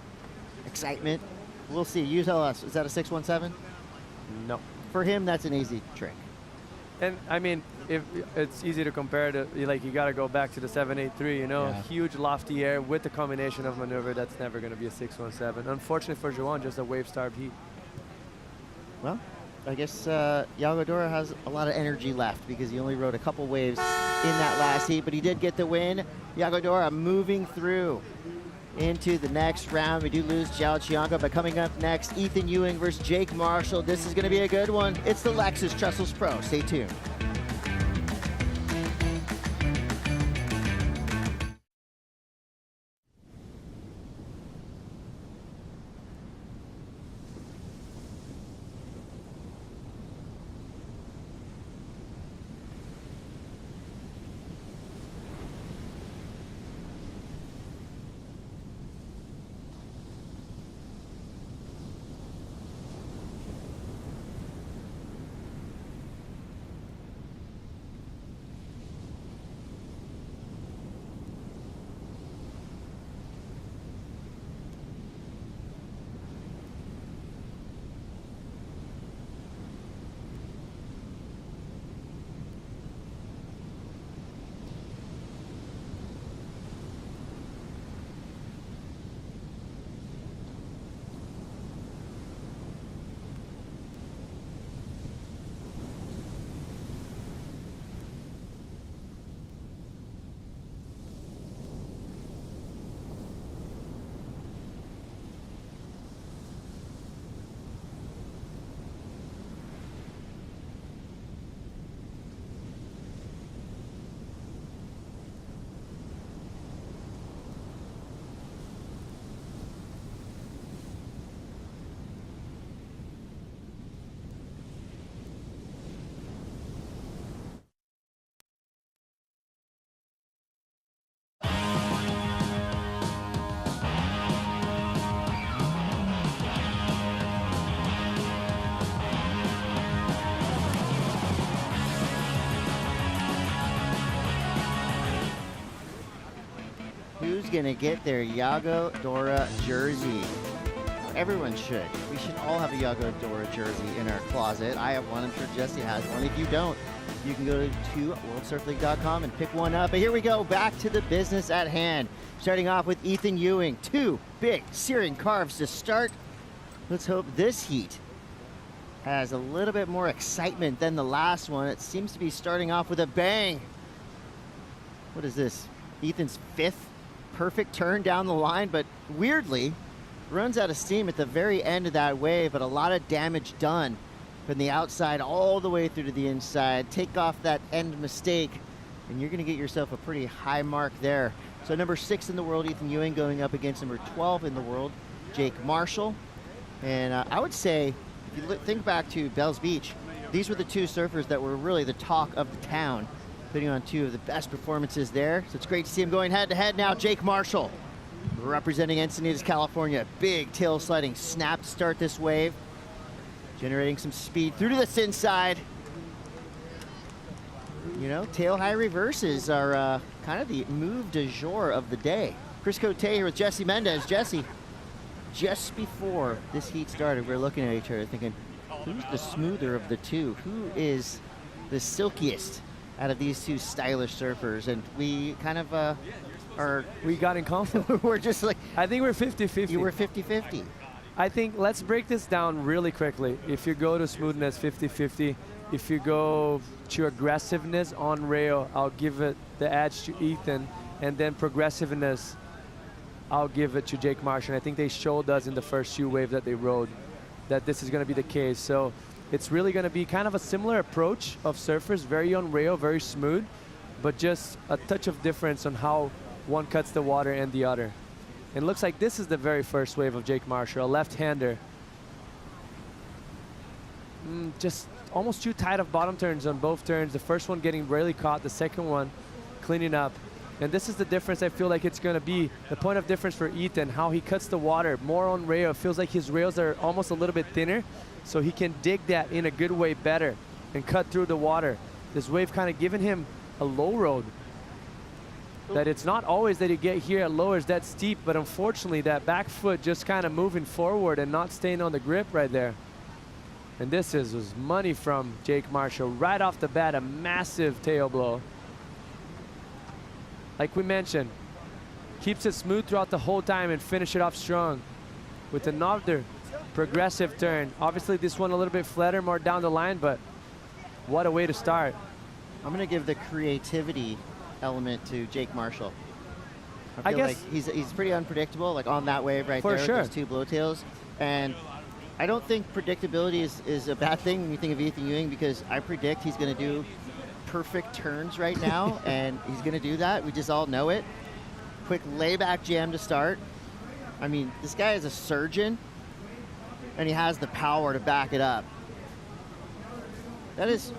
S9: excitement. We'll see. You tell us. Is that a 617?
S11: No.
S9: For him, that's an easy trick.
S11: And I mean, if it's easy to compare to, like, you got to go back to the 783, you know, huge lofty air with the combination of maneuver. That's never going to be a 617. Unfortunately for Juan, just a wave-starved heat.
S9: Well, I guess Yago Dora has a lot of energy left because he only rode a couple waves in that last heat, but he did get the win. Yago Dora moving through into the next round. We do lose Chianca, but coming up next, Ethan Ewing versus Jake Marshall. This is going to be a good one. It's the Lexus Trestles Pro. Stay tuned. Who's gonna get their Yago Dora jersey? Everyone should. We should all have a Yago Dora jersey in our closet. I have one. I'm sure Jesse has one. If you don't, you can go to worldsurfleague.com and pick one up. But here we go, back to the business at hand. Starting off with Ethan Ewing. 2 big searing carves to start. Let's hope this heat has a little bit more excitement than the last one. It seems to be starting off with a bang. What is this? Ethan's 5th perfect turn down the line, but weirdly runs out of steam at the very end of that wave, but a lot of damage done from the outside all the way through to the inside. Take off that end mistake, and you're going to get yourself a pretty high mark there. So number 6 in the world, Ethan Ewing, going up against number 12 in the world, Jake Marshall. And I would say, if you think back to Bells Beach, these were the 2 surfers that were really the talk of the town, putting on 2 of the best performances there. So it's great to see him going head-to-head now. Jake Marshall, representing Encinitas, California. Big tail sliding snap to start this wave, generating some speed through to this inside. You know, tail high reverses are kind of the move du jour of the day. Chris Cote here with Jesse Mendez. Jesse, just before this heat started, we were looking at each other thinking, who's the smoother of the 2? Who is the silkiest out of these 2 stylish surfers? And we kind of
S11: we got in conflict.
S9: We're just like,
S11: I think we're 50-50.
S9: You were 50-50.
S11: I think let's break this down really quickly. If you go to smoothness, 50-50. If you go to aggressiveness on rail, I'll give it the edge to Ethan. And then progressiveness, I'll give it to Jake Marshall. I think they showed us in the first 2 waves that they rode that this is going to be the case. So it's really going to be kind of a similar approach of surfers, very on rail, very smooth, but just a touch of difference on how one cuts the water and the other. And it looks like this is the very first wave of Jake Marshall, a left-hander. just almost too tight of bottom turns on both turns. The first one getting really caught, the second one cleaning up. And this is the difference I feel like it's going to be. The point of difference for Ethan, how he cuts the water more on rail. It feels like his rails are almost a little bit thinner, so he can dig that in a good way better and cut through the water. This wave kind of giving him a low road. That it's not always that you get here at lowers that steep, but unfortunately that back foot just kind of moving forward and not staying on the grip right there. And this was money from Jake Marshall. Right off the bat, a massive tail blow. Like we mentioned, keeps it smooth throughout the whole time and finish it off strong with another progressive turn. Obviously this one a little bit flatter, more down the line, but what a way to start.
S9: I'm going to give the creativity element to Jake Marshall. I feel
S11: guess
S9: like he's pretty unpredictable, like on that wave right
S11: for
S9: there
S11: sure.
S9: with those two blowtails. And I don't think predictability is a bad thing when you think of Ethan Ewing, because I predict he's going to do perfect turns right now, and he's going to do that. We just all know it. Quick layback jam to start. I mean, this guy is a surgeon, and he has the power to back it up. That is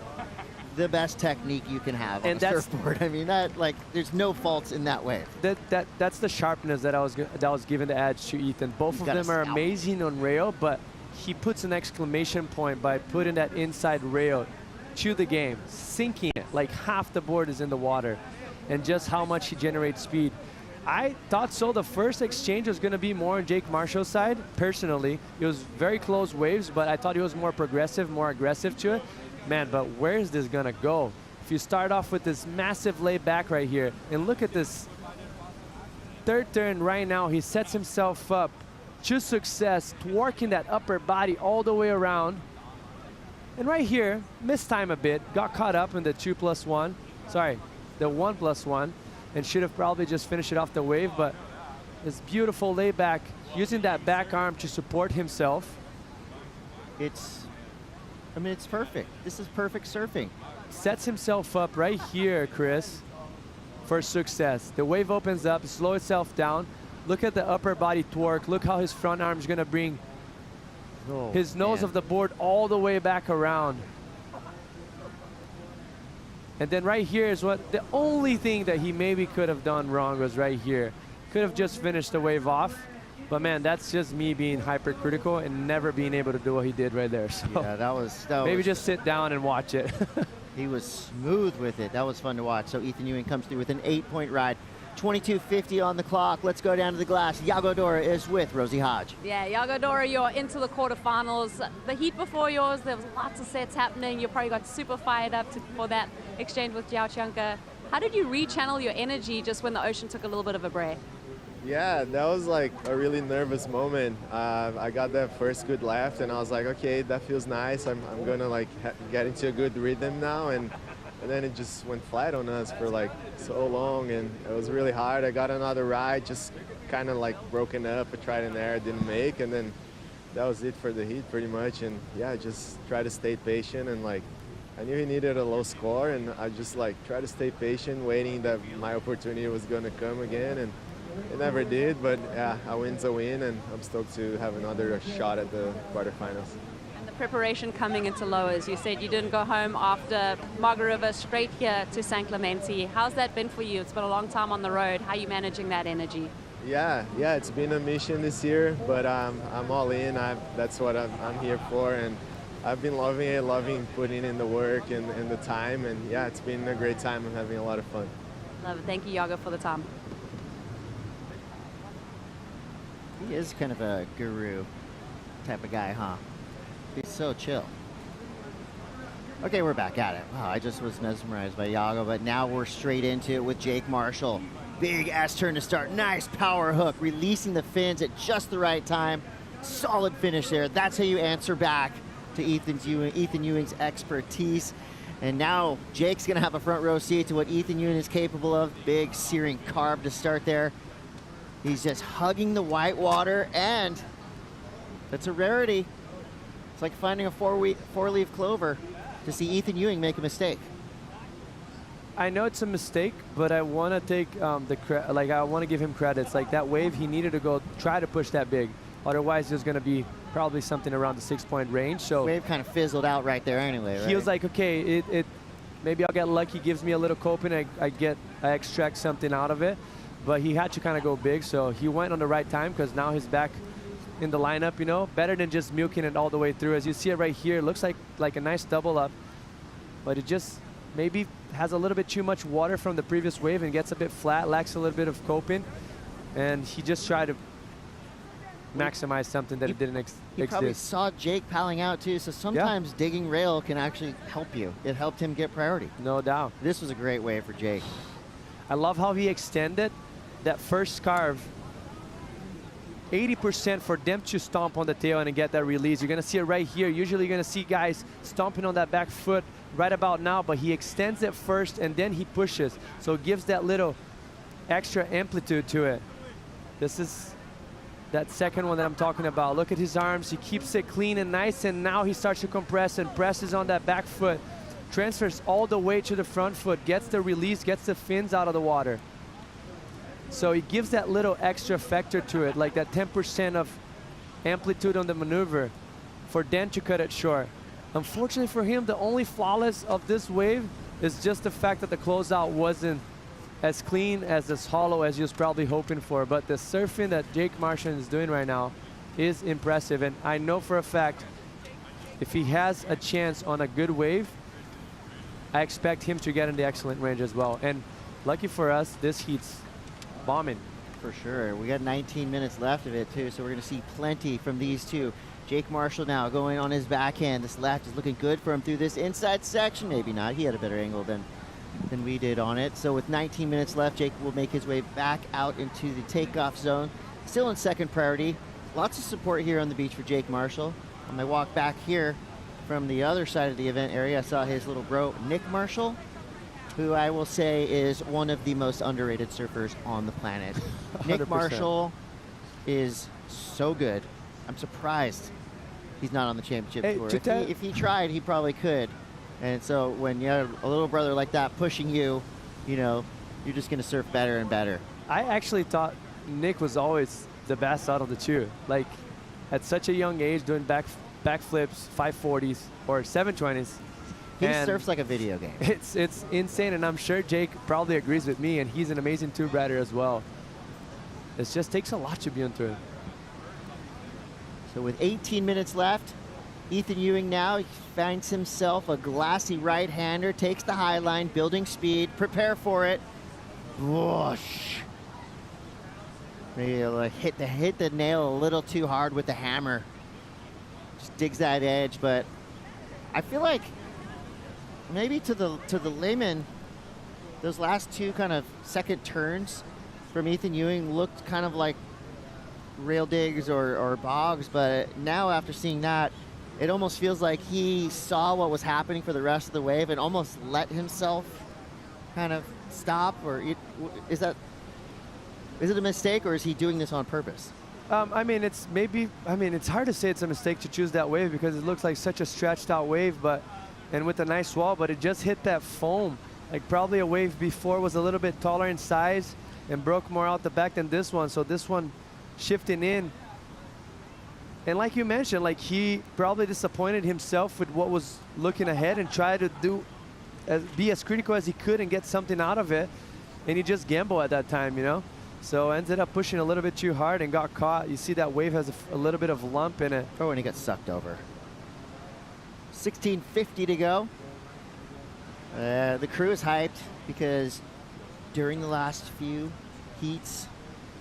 S9: the best technique you can have on a surfboard. I mean, that, like, there's no faults in that wave.
S11: That's the sharpness that I was given to add to Ethan. Both of them are amazing on rail, but he puts an exclamation point by putting that inside rail to the game, sinking it like half the board is in the water, and just how much he generates speed. I thought so. The first exchange was going to be more on Jake Marshall's side. Personally, it was very close waves, but I thought he was more progressive, more aggressive to it. Man, but where is this going to go? If you start off with this massive lay back right here, and look at this third turn right now, he sets himself up to success, working that upper body all the way around. And right here, missed time a bit, got caught up in the 2+1, sorry, the 1+1, and should have probably just finished it off the wave, but this beautiful layback, using that back arm to support himself.
S9: I mean, it's perfect. This is perfect surfing.
S11: Sets himself up right here, Chris, for success. The wave opens up, slow itself down. Look at the upper body torque. Look how his front arm is going to bring his nose of the board all the way back around. And then right here is what the only thing that he maybe could have done wrong was right here. Could have just finished the wave off. But man, that's just me being hypercritical and never being able to do what he did right there. So
S9: yeah, that was
S11: maybe just sit down and watch it.
S9: He was smooth with it. That was fun to watch. So Ethan Ewing comes through with an 8-point ride. 22:50 on the clock. Let's go down to the glass. Iago Dora is with Rosie Hodge.
S3: Yeah, Iago Dora, you're into the quarterfinals. The heat before yours, there was lots of sets happening. You probably got super fired up for that exchange with Chianca. How did you rechannel your energy just when the ocean took a little bit of a break?
S16: Yeah, that was like a really nervous moment. I got that first good left, and I was like, okay, that feels nice. I'm gonna like get into a good rhythm now, and then it just went flat on us for like so long, and it was really hard. I got another ride, just kind of like broken up. I tried in there, didn't make, and then that was it for the heat pretty much. And yeah, just try to stay patient, and like I knew he needed a low score, and I just like try to stay patient, waiting that my opportunity was gonna come again, and it never did, but yeah, a win's a win, and I'm stoked to have another shot at the quarterfinals.
S3: And the preparation coming into lowers, you said you didn't go home after Margaret River, straight here to San Clemente. How's that been for you? It's been a long time on the road. How are you managing that energy?
S16: Yeah, it's been a mission this year, but I'm all in. That's what I'm here for, and I've been loving it, loving putting in the work and the time, and yeah, it's been a great time. I'm having a lot of fun.
S3: Love it. Thank you, Iago, for the time.
S9: He is kind of a guru type of guy, huh? He's so chill. Okay, we're back at it. Wow, I just was mesmerized by Iago, but now we're straight into it with Jake Marshall. Big S turn to start. Nice power hook, releasing the fins at just the right time. Solid finish there. That's how you answer back to Ethan Ewing's expertise. And now Jake's going to have a front row seat to what Ethan Ewing is capable of. Big searing carve to start there. He's just hugging the white water, and that's a rarity. It's like finding a four-leaf clover to see Ethan Ewing make a mistake.
S11: I know it's a mistake, but I want to take I want to give him credits. Like that wave, he needed to go try to push that big. Otherwise, there's going to be probably something around the 6-point range. So
S9: wave kind of fizzled out right there anyway, right?
S11: he was like, okay, maybe I'll get lucky, gives me a little coping, I extract something out of it. But he had to kind of go big, so he went on the right time because now he's back in the lineup, you know, better than just milking it all the way through. As you see it right here, it looks like a nice double up, but it just maybe has a little bit too much water from the previous wave and gets a bit flat, lacks a little bit of coping, and he just tried to maximize something that it didn't exist.
S9: He probably saw Jake piling out too, so sometimes digging rail can actually help you. It helped him get priority.
S11: No doubt.
S9: This was a great wave for Jake.
S11: I love how he extended that first carve 80% for them to stomp on the tail and get that release. You're gonna see it right here. Usually you're gonna see guys stomping on that back foot right about now, but he extends it first and then he pushes. So it gives that little extra amplitude to it. This is that second one that I'm talking about. Look at his arms. He keeps it clean and nice, and now he starts to compress and presses on that back foot. Transfers all the way to the front foot, gets the release, gets the fins out of the water. So he gives that little extra factor to it, like that 10% of amplitude on the maneuver for Dan to cut it short. Unfortunately for him, the only flawless of this wave is just the fact that the closeout wasn't as clean, as hollow as he was probably hoping for. But the surfing that Jake Marchand is doing right now is impressive. And I know for a fact, if he has a chance on a good wave, I expect him to get in the excellent range as well. And lucky for us, this heat's bombing.
S9: For sure. We got 19 minutes left of it too, so we're going to see plenty from these two. Jake Marshall now going on his backhand. This left is looking good for him through this inside section. Maybe not. He had a better angle than we did on it. So with 19 minutes left, Jake will make his way back out into the takeoff zone. Still in second priority. Lots of support here on the beach for Jake Marshall. On my walk back here from the other side of the event area, I saw his little bro, Nick Marshall, who I will say is one of the most underrated surfers on the planet. Nick
S11: 100%.
S9: Marshall is so good. I'm surprised he's not on the championship tour. If he tried, he probably could. And so when you have a little brother like that pushing you, you know, you're just going to surf better and better.
S11: I actually thought Nick was always the best out of the two. Like, at such a young age, doing backflips, 540s or 720s.
S9: He surfs like a video game.
S11: It's insane, and I'm sure Jake probably agrees with me, and he's an amazing tube rider as well. It just takes a lot to be on tour.
S9: So with 18 minutes left, Ethan Ewing now finds himself a glassy right-hander, takes the high line, building speed, prepare for it. Whoosh. Maybe he'll hit the nail a little too hard with the hammer. Just digs that edge, but I feel like maybe to the layman, those last two kind of second turns from Ethan Ewing looked kind of like rail digs or bogs, but now after seeing that, it almost feels like he saw what was happening for the rest of the wave and almost let himself kind of stop. Or is it a mistake, or is he doing this on purpose?
S11: I mean, it's hard to say it's a mistake to choose that wave because it looks like such a stretched out wave, and with a nice wall, but it just hit that foam. Like probably a wave before was a little bit taller in size and broke more out the back than this one. So this one shifting in. And like you mentioned, like he probably disappointed himself with what was looking ahead and tried to be as critical as he could and get something out of it. And he just gambled at that time, you know? So ended up pushing a little bit too hard and got caught. You see that wave has a little bit of lump in it.
S9: Oh, and he got sucked over. 16:50 to go. The crew is hyped because during the last few heats,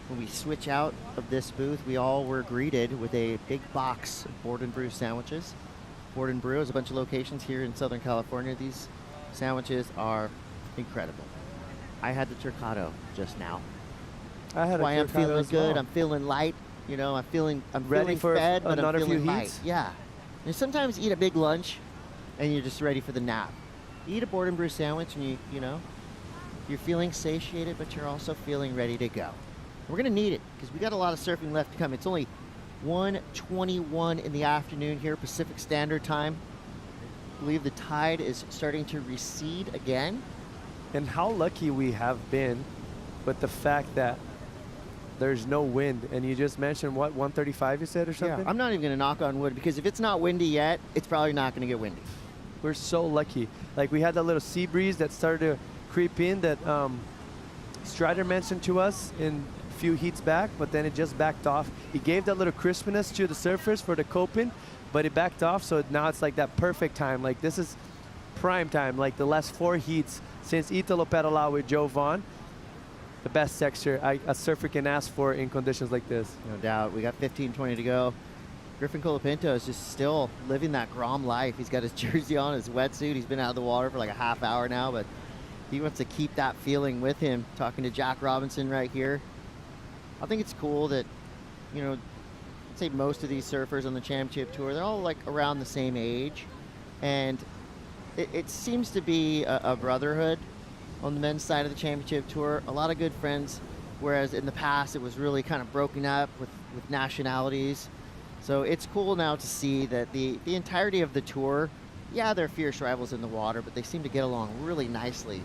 S9: when we switch out of this booth, we all were greeted with a big box of Board and Brew sandwiches. Board and Brew has a bunch of locations here in Southern California. These sandwiches are incredible. I had the turcado just now.
S11: I had
S9: why
S11: a
S9: I'm feeling
S11: as
S9: good.
S11: well.
S9: I'm feeling light. You know, I'm feeling
S11: Ready for
S9: fed, but I'm
S11: another
S9: feeling
S11: few
S9: light.
S11: heats?
S9: Yeah. You sometimes eat a big lunch, and you're just ready for the nap. You eat a Board and Brew sandwich, and you know, you're feeling satiated, but you're also feeling ready to go. We're gonna need it because we got a lot of surfing left to come. It's only 1:21 in the afternoon here, Pacific Standard Time. I believe the tide is starting to recede again.
S11: And how lucky we have been with the fact that there's no wind. And you just mentioned, what, 135 you said or something?
S9: Yeah, I'm not even going to knock on wood because if it's not windy yet, it's probably not going to get windy.
S11: We're so lucky. Like, we had that little sea breeze that started to creep in that Strider mentioned to us in a few heats back, but then it just backed off. He gave that little crispness to the surfers for the coping, but it backed off, so now it's like that perfect time. Like, this is prime time, like the last 4 heats since Italo Pedalao with Joe Vaughn. The best texture a surfer can ask for in conditions like this.
S9: No doubt. We got 15, 20 to go. Griffin Colapinto is just still living that Grom life. He's got his jersey on, his wetsuit. He's been out of the water for like a half hour now, but he wants to keep that feeling with him. Talking to Jack Robinson right here. I think it's cool that, you know, I'd say most of these surfers on the championship tour, they're all like around the same age. And it seems to be a brotherhood on the men's side of the championship tour. A lot of good friends, whereas in the past it was really kind of broken up with nationalities. So it's cool now to see that the entirety of the tour, yeah, they're fierce rivals in the water, but they seem to get along really nicely,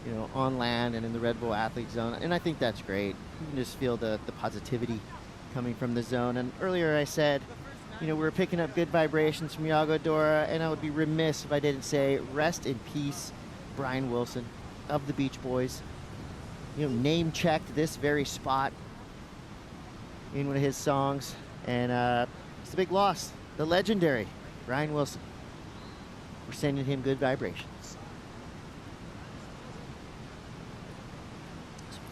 S9: you know, on land and in the Red Bull Athlete Zone. And I think that's great. You can just feel the positivity coming from the zone. And earlier I said, you know, we were picking up good vibrations from Iago Dora, and I would be remiss if I didn't say rest in peace, Brian Wilson of the Beach Boys. You know, name-checked this very spot in one of his songs, and it's a big loss. The legendary Brian Wilson. We're sending him good vibrations.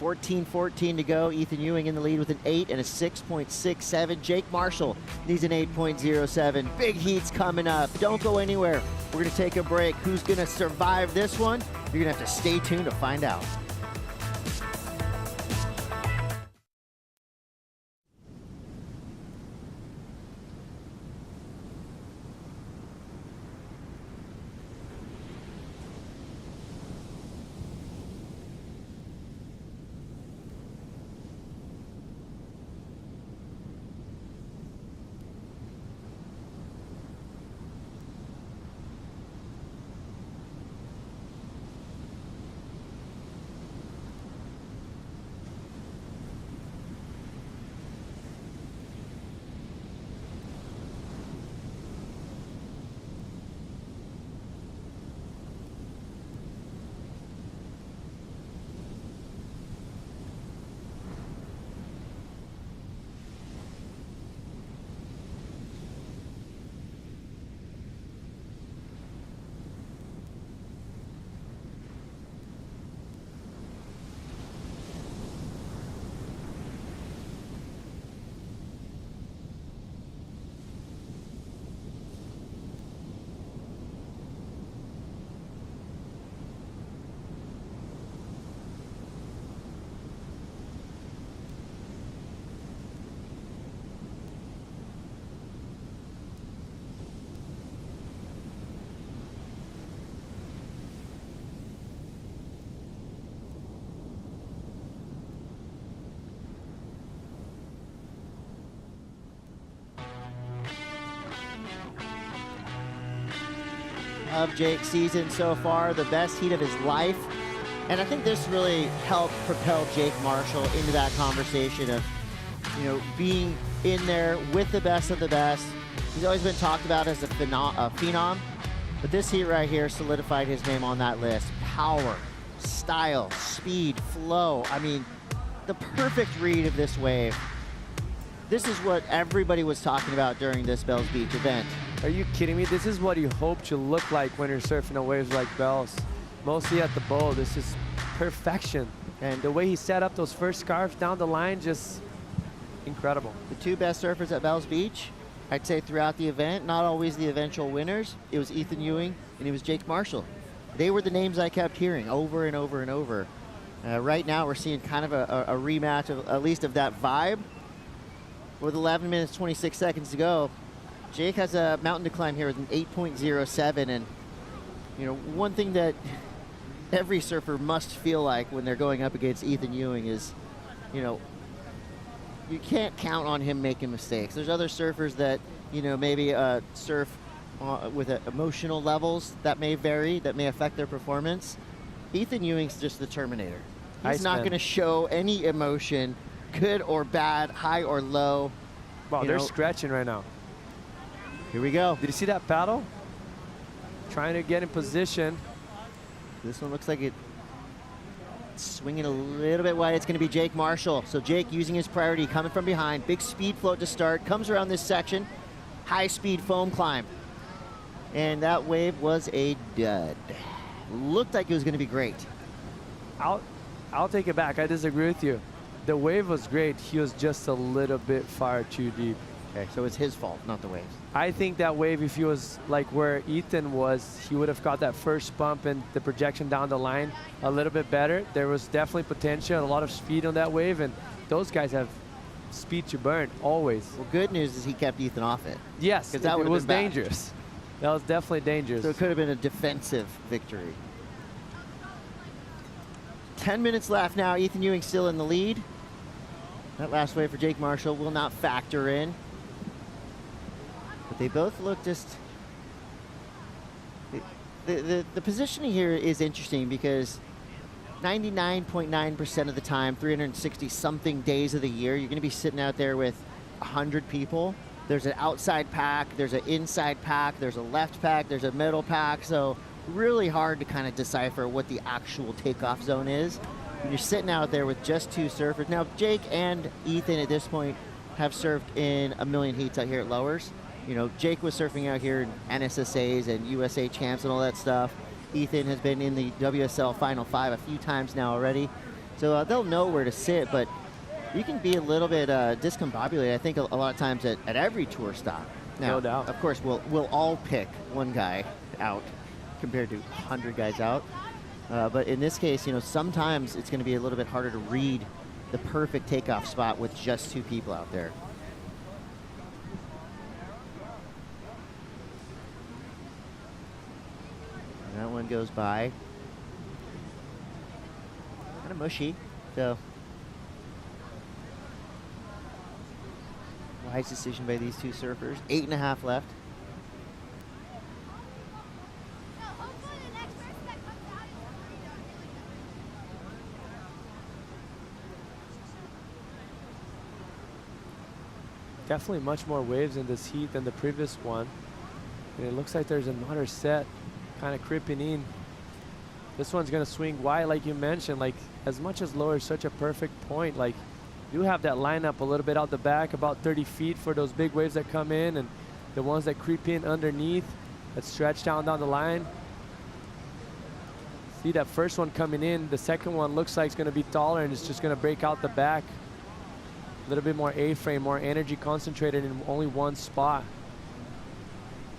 S9: 14-14 to go. Ethan Ewing in the lead with an 8 and a 6.67. Jake Marshall needs an 8.07. Big heats coming up. Don't go anywhere. We're going to take a break. Who's going to survive this one? You're going to have to stay tuned to find out. Of Jake's season so far, the best heat of his life. And I think this really helped propel Jake Marshall into that conversation of, you know, being in there with the best of the best. He's always been talked about as a phenom, but this heat right here solidified his name on that list. Power, style, speed, flow. I mean, the perfect read of this wave. This is what everybody was talking about during this Bells Beach event.
S11: Are you kidding me? This is what you hope to look like when you're surfing on waves like Bells. Mostly at the bow, this is perfection. And the way he set up those first scarves down the line, just incredible.
S9: The two best surfers at Bells Beach, I'd say throughout the event, not always the eventual winners. It was Ethan Ewing and it was Jake Marshall. They were the names I kept hearing over and over and over. Right now we're seeing kind of a rematch of at least of that vibe. With 11 minutes, 26 seconds to go, Jake has a mountain to climb here with an 8.07, and you know, one thing that every surfer must feel like when they're going up against Ethan Ewing is, you know, you can't count on him making mistakes. There's other surfers that, you know, maybe surf with emotional levels that may vary, that may affect their performance. Ethan Ewing's just the Terminator. He's not going to show any emotion good or bad, high or low.
S11: Wow, they're stretching right now.
S9: Here we go.
S11: Did you see that paddle? Trying to get in position.
S9: This one looks like it's swinging a little bit wide. It's going to be Jake Marshall. So Jake using his priority, coming from behind. Big speed float to start. Comes around this section. High-speed foam climb. And that wave was a dud. Looked like it was going to be great.
S11: I'll take it back. I disagree with you. The wave was great. He was just a little bit far too deep.
S9: Okay, so it's his fault, not the waves.
S11: I think that wave, if he was like where Ethan was, he would have got that first bump and the projection down the line a little bit better. There was definitely potential and a lot of speed on that wave, and those guys have speed to burn always.
S9: Well, good news is he kept Ethan off it.
S11: Yes,
S9: because that
S11: it was
S9: been
S11: dangerous. That was definitely dangerous.
S9: So it could have been a defensive victory. 10 minutes left now. Ethan Ewing still in the lead. That last wave for Jake Marshall will not factor in. But they both look just... The positioning here is interesting because 99.9% of the time, 360-something days of the year, you're going to be sitting out there with 100 people. There's an outside pack, there's an inside pack, there's a left pack, there's a middle pack. So really hard to kind of decipher what the actual takeoff zone is. When you're sitting out there with just two surfers. Now, Jake and Ethan at this point have surfed in a million heats out here at Lowers. You know, Jake was surfing out here in NSSAs and USA champs and all that stuff. Ethan has been in the WSL Final 5 a few times now already. So they'll know where to sit, but you can be a little bit discombobulated, I think, a lot of times at every tour stop. Now,
S11: No doubt.
S9: Of course, we'll all pick one guy out compared to 100 guys out. But in this case, you know, sometimes it's going to be a little bit harder to read the perfect takeoff spot with just two people out there. And that one goes by. Kind of mushy, so. Wise decision by these two surfers. 8.5 left.
S11: Definitely much more waves in this heat than the previous one. And it looks like there's another set kind of creeping in. This one's going to swing wide, like you mentioned. Like, as much as lower is such a perfect point, like, you have that lineup a little bit out the back, about 30 feet for those big waves that come in, and the ones that creep in underneath, that stretch down the line. See that first one coming in. The second one looks like it's going to be taller, and it's just going to break out the back. A little bit more A-frame, more energy concentrated in only one spot.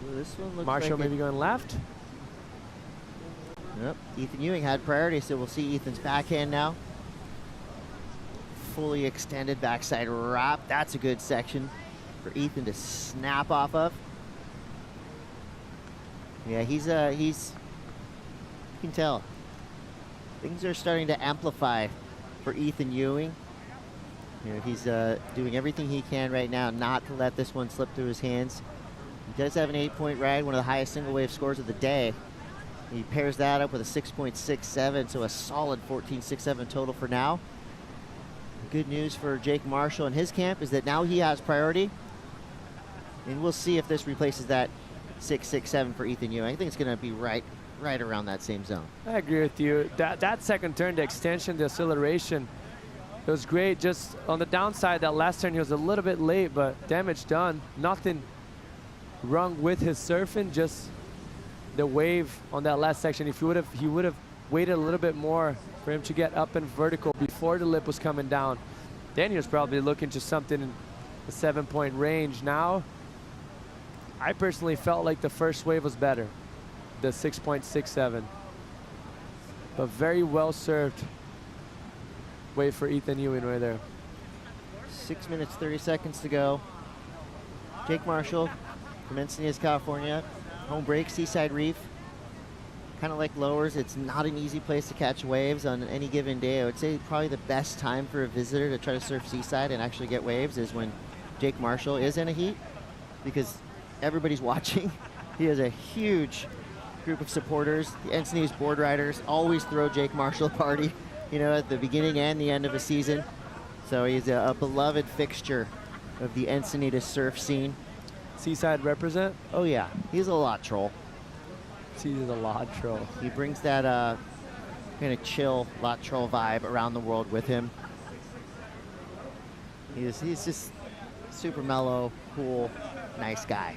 S9: Well, this one looks
S11: Marshall
S9: like
S11: maybe going left.
S9: Yep, Ethan Ewing had priority, so we'll see Ethan's backhand now. Fully extended backside wrap. That's a good section for Ethan to snap off of. Yeah, he's you can tell. Things are starting to amplify for Ethan Ewing. You know, he's doing everything he can right now not to let this one slip through his hands. He does have an 8-point ride, one of the highest single wave scores of the day. He pairs that up with a 6.67, so a solid 14.67 total for now. Good news for Jake Marshall and his camp is that now he has priority. And we'll see if this replaces that 6.67 for Ethan Ewing. I think it's going to be right around that same zone.
S11: I agree with you. That second turn, the extension, the acceleration, it was great. Just on the downside, that last turn he was a little bit late, but damage done. Nothing wrong with his surfing, just the wave on that last section. If he would have waited a little bit more for him to get up and vertical before the lip was coming down, then he was probably looking to something in the 7-point range. Now, I personally felt like the first wave was better, the 6.67. But very well served wave for Ethan Ewing right there.
S9: 6 minutes, 30 seconds to go. Jake Marshall from Encinitas, California. Home break, Seaside Reef. Kind of like Lowers, it's not an easy place to catch waves on any given day. I would say probably the best time for a visitor to try to surf Seaside and actually get waves is when Jake Marshall is in a heat, because everybody's watching. He has a huge group of supporters. The Encinitas board riders always throw Jake Marshall a party, you know, at the beginning and the end of a season. So he's a beloved fixture of the Encinitas surf scene.
S11: Seaside represent?
S9: Oh yeah, he's a lot troll.
S11: He's a lot troll.
S9: He brings that kind of chill lot troll vibe around the world with him. He's just super mellow, cool, nice guy.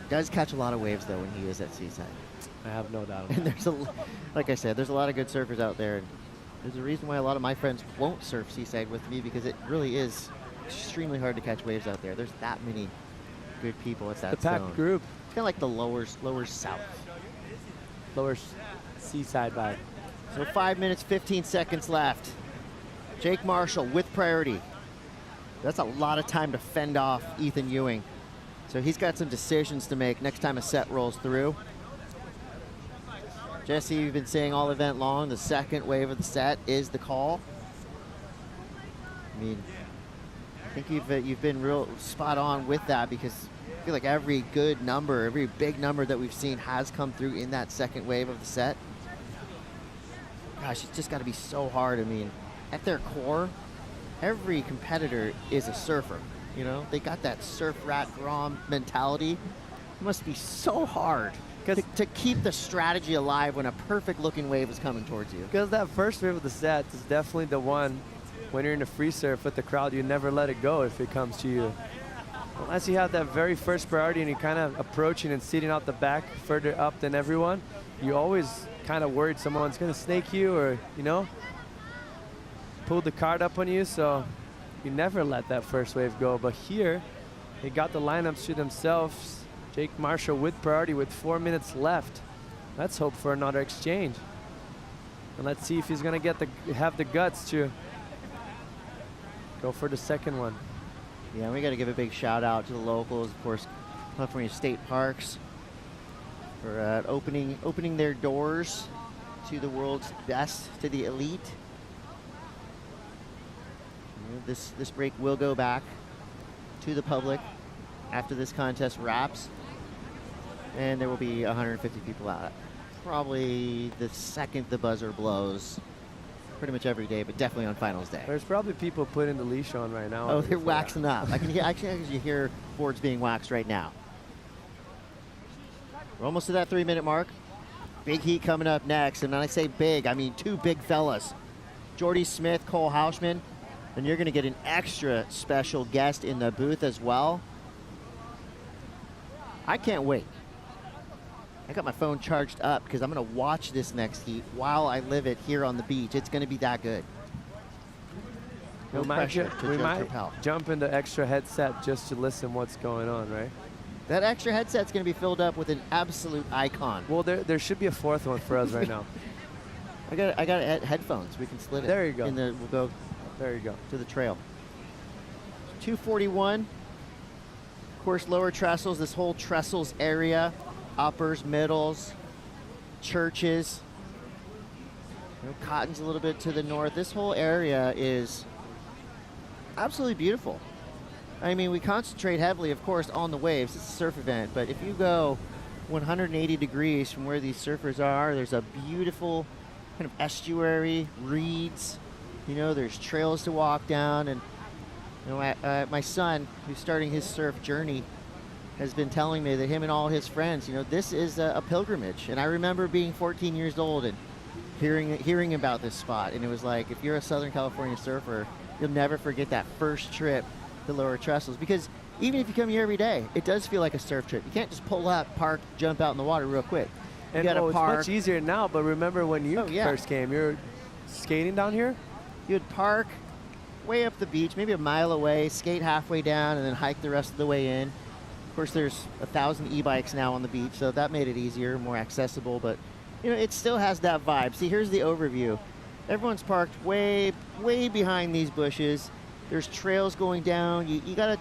S9: Does catch a lot of waves though when he is at Seaside.
S11: I have no doubt.
S9: And there's like I said, there's a lot of good surfers out there. And there's a reason why a lot of my friends won't surf Seaside with me, because it really is extremely hard to catch waves out there. There's that many good people at that
S11: The packed
S9: zone.
S11: group.
S9: It's kind of like the lower south.
S11: Lower Seaside vibe.
S9: So 5 minutes, 15 seconds left. Jake Marshall with priority. That's a lot of time to fend off Ethan Ewing. So he's got some decisions to make next time a set rolls through. Jesse, you've been saying all event long, the second wave of the set is the call. I mean, I think you've been real spot on with that, because I feel like every good number, every big number that we've seen has come through in that second wave of the set. Gosh, it's just got to be so hard. I mean, at their core, every competitor is a surfer. You know, they got that surf rat grom mentality. It must be so hard to keep the strategy alive when a perfect looking wave is coming towards you.
S11: Because that first wave of the set is definitely the one, when you're in a free surf with the crowd, you never let it go if it comes to you. Unless you have that very first priority and you're kind of approaching and seating out the back further up than everyone, you always kind of worried someone's going to snake you or, you know, pull the card up on you. So you never let that first wave go. But here, they got the lineups to themselves. Jake Marshall with priority with 4 minutes left. Let's hope for another exchange. And let's see if he's going to have the guts to go for the second one.
S9: Yeah, we got to give a big shout out to the locals, of course, California State Parks, for opening their doors to the world's best, to the elite. You know, this break will go back to the public after this contest wraps, and there will be 150 people out. Probably the second the buzzer blows. Pretty much every day, but definitely on finals day.
S11: There's probably people putting the leash on right now.
S9: Oh, they're waxing up. I can hear boards being waxed right now. We're almost to that 3 minute mark. Big heat coming up next. And when I say big, I mean two big fellas. Jordy Smith, Cole Hauschman. And you're going to get an extra special guest in the booth as well. I can't wait. I got my phone charged up because I'm going to watch this next heat while I live it here on the beach. It's going to be that good. No pressure to
S11: we
S9: Joe
S11: might
S9: Turpel.
S11: jump into extra headset just to listen what's going on, right?
S9: That extra headset's going to be filled up with an absolute icon.
S11: Well, there should be a fourth one for us right now.
S9: I got headphones. We can split it.
S11: There you go.
S9: We'll go.
S11: There you go.
S9: To the trail. 241. Of course, lower trestles. This whole trestles area, uppers, middles, churches. You know, Cotton's a little bit to the north. This whole area is absolutely beautiful. I mean, we concentrate heavily, of course, on the waves. It's a surf event, but if you go 180 degrees from where these surfers are, there's a beautiful kind of estuary, reeds. You know, there's trails to walk down, and you know, my son, who's starting his surf journey, has been telling me that him and all his friends, you know, this is a pilgrimage. And I remember being 14 years old and hearing about this spot, and it was like, if you're a Southern California surfer, you'll never forget that first trip to Lower Trestles, because even if you come here every day, it does feel like a surf trip. You can't just pull up, park, jump out in the water real quick.
S11: And
S9: you gotta park.
S11: It's much easier now, but remember when you first came, you were skating down here?
S9: You'd park way up the beach, maybe a mile away, skate halfway down, and then hike the rest of the way in. Of course, there's 1,000 e-bikes now on the beach, so that made it easier, more accessible, but you know, it still has that vibe. See, here's the overview. Everyone's parked way behind these bushes. There's trails going down. You gotta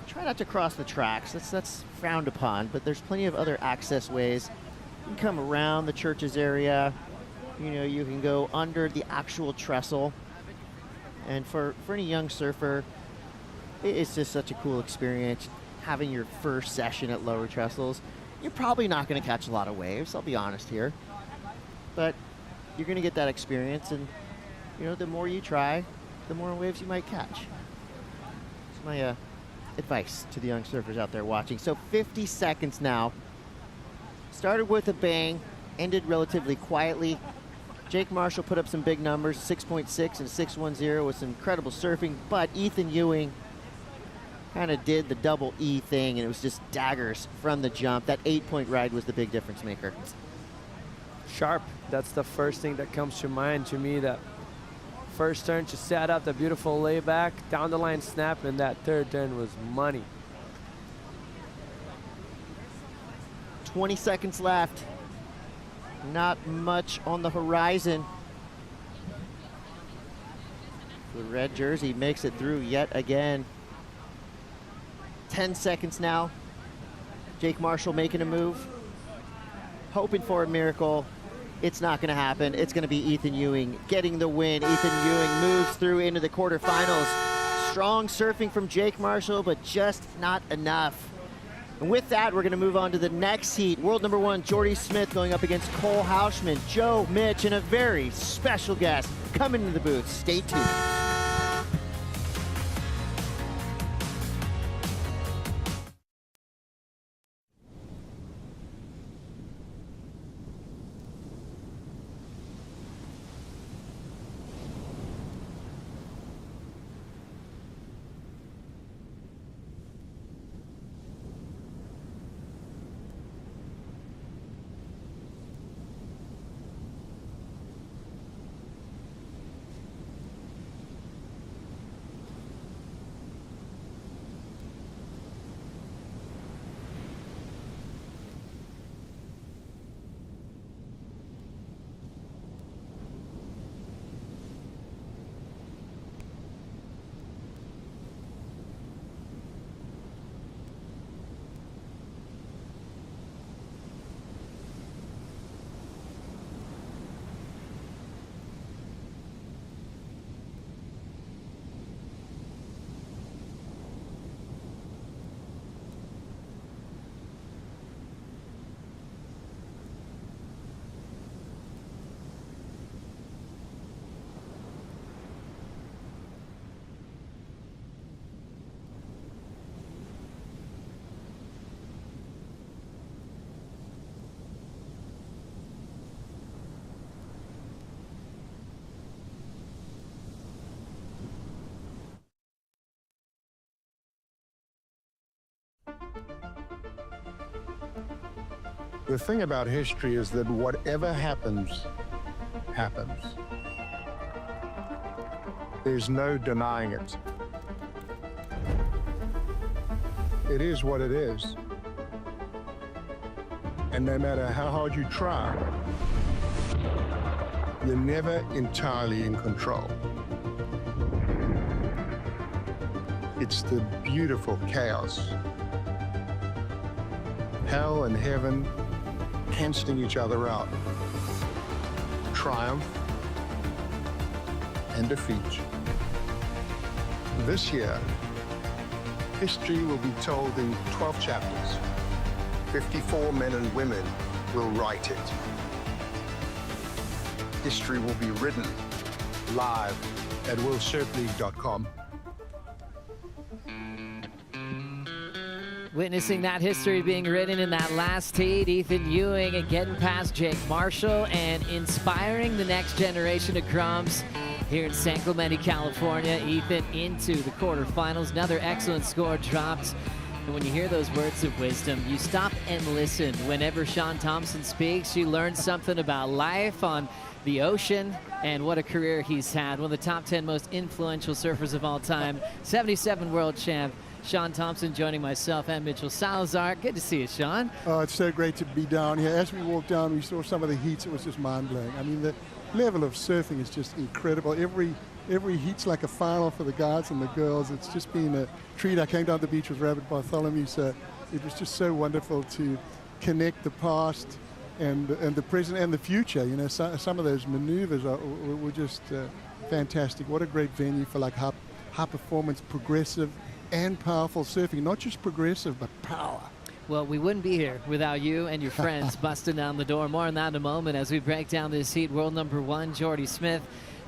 S9: try not to cross the tracks. That's frowned upon, but there's plenty of other access ways. You can come around the churches area. You know, you can go under the actual trestle. And for any young surfer, it's just such a cool experience having your first session at Lower Trestles. You're probably not going to catch a lot of waves, I'll be honest here. But you're going to get that experience, and you know, the more you try, the more waves you might catch. It's my advice to the young surfers out there watching. So 50 seconds now. Started with a bang, ended relatively quietly. Jake Marshall put up some big numbers, 6.6 and 6.10 with some incredible surfing, but Ethan Ewing kind of did the double E thing, and it was just daggers from the jump. That 8-point ride was the big difference maker.
S11: Sharp. That's the first thing that comes to mind to me. That first turn, she set up the beautiful layback, down the line snap, and that third turn was money.
S9: 20 seconds left. Not much on the horizon. The red jersey makes it through yet again. 10 seconds now. Jake Marshall making a move. Hoping for a miracle. It's not going to happen. It's going to be Ethan Ewing getting the win. Ethan Ewing moves through into the quarterfinals. Strong surfing from Jake Marshall, but just not enough. And with that, we're going to move on to the next heat. World number 1, Jordy Smith going up against Cole Hauschman, Joe, Mitch, and a very special guest coming into the booth. Stay tuned.
S15: The thing about history is that whatever happens, happens. There's no denying it. It is what it is. And no matter how hard you try, you're never entirely in control. It's the beautiful chaos. Hell and heaven canceling each other out. Triumph and defeat. This year, history will be told in 12 chapters. 54 men and women will write it. History will be written live at worldsurfleague.com.
S1: Witnessing that history being written in that last heat, Ethan Ewing and getting past Jake Marshall and inspiring the next generation of Crumbs here in San Clemente, California. Ethan into the quarterfinals. Another excellent score dropped. And when you hear those words of wisdom, you stop and listen. Whenever Sean Thompson speaks, you learn something about life on the ocean and what a career he's had. One of the top 10 most influential surfers of all time, 77 world champ. Sean Thompson joining myself and Mitchell Salazar. Good to see you, Sean.
S18: Oh, it's so great to be down here. As we walked down, we saw some of the heats. It was just mind-blowing. I mean, the level of surfing is just incredible. Every heat's like a final for the guys and the girls. It's just been a treat. I came down the beach with Robert Bartholomew, so it was just so wonderful to connect the past and the present and the future. You know, some of those maneuvers were just fantastic. What a great venue for like high performance, progressive, and powerful surfing. Not just progressive, but power.
S1: Well, we wouldn't be here without you and your friends busting down the door. More on that in a moment as we break down this heat. World number 1, Jordy Smith,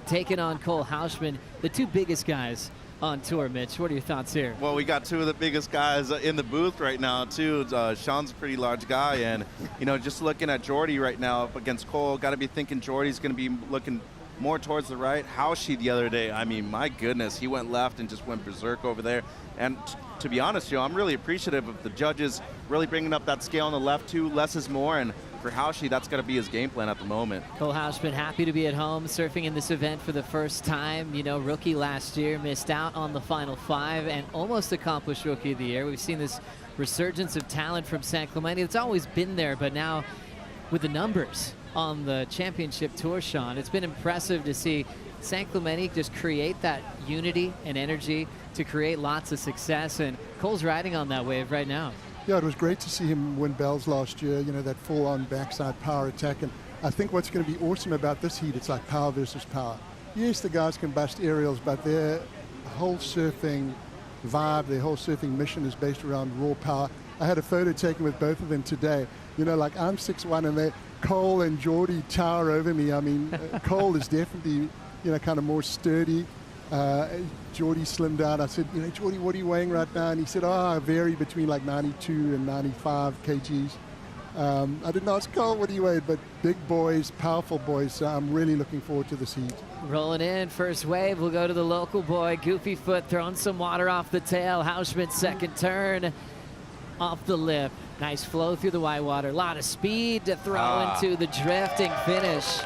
S1: taking on Cole Hausman, the two biggest guys on tour. Mitch, what are your thoughts here?
S2: Well, we got two of the biggest guys in the booth right now, too. Sean's a pretty large guy, and, just looking at Jordy right now up against Cole, got to be thinking Jordy's going to be looking more towards the right. Hauschy the other day, I mean, my goodness, he went left and just went berserk over there. And to be honest, I'm really appreciative of the judges really bringing up that scale on the left, too. Less is more, and for Hauschy, that's got to be his game plan at the moment.
S1: Cole Hausman happy to be at home surfing in this event for the first time. Rookie last year, missed out on the Final 5 and almost accomplished Rookie of the Year. We've seen this resurgence of talent from San Clemente. It's always been there, but now with the numbers on the championship tour, Sean, it's been impressive to see San Clemente just create that unity and energy to create lots of success, and Cole's riding on that wave right now.
S18: Yeah, it was great to see him win bells last year, that full-on backside power attack. And I think what's going to be awesome about this heat, it's like power versus power. Yes, the guys can bust aerials, but their whole surfing vibe, their whole surfing mission is based around raw power. I had a photo taken with both of them today. Like I'm 6'1", and Cole and Jordy tower over me. I mean, Cole is definitely, kind of more sturdy. Jordy slimmed down. I said, Jordy, what are you weighing right now? And he said, I vary between like 92 and 95 kgs. I didn't ask Cole what he weighed, but big boys, powerful boys. So I'm really looking forward to this heat.
S1: Rolling in, first wave. We'll go to the local boy, Goofy Foot, throwing some water off the tail. Hausman's second turn off the lip. Nice flow through the white water. A lot of speed to throw into the drifting finish.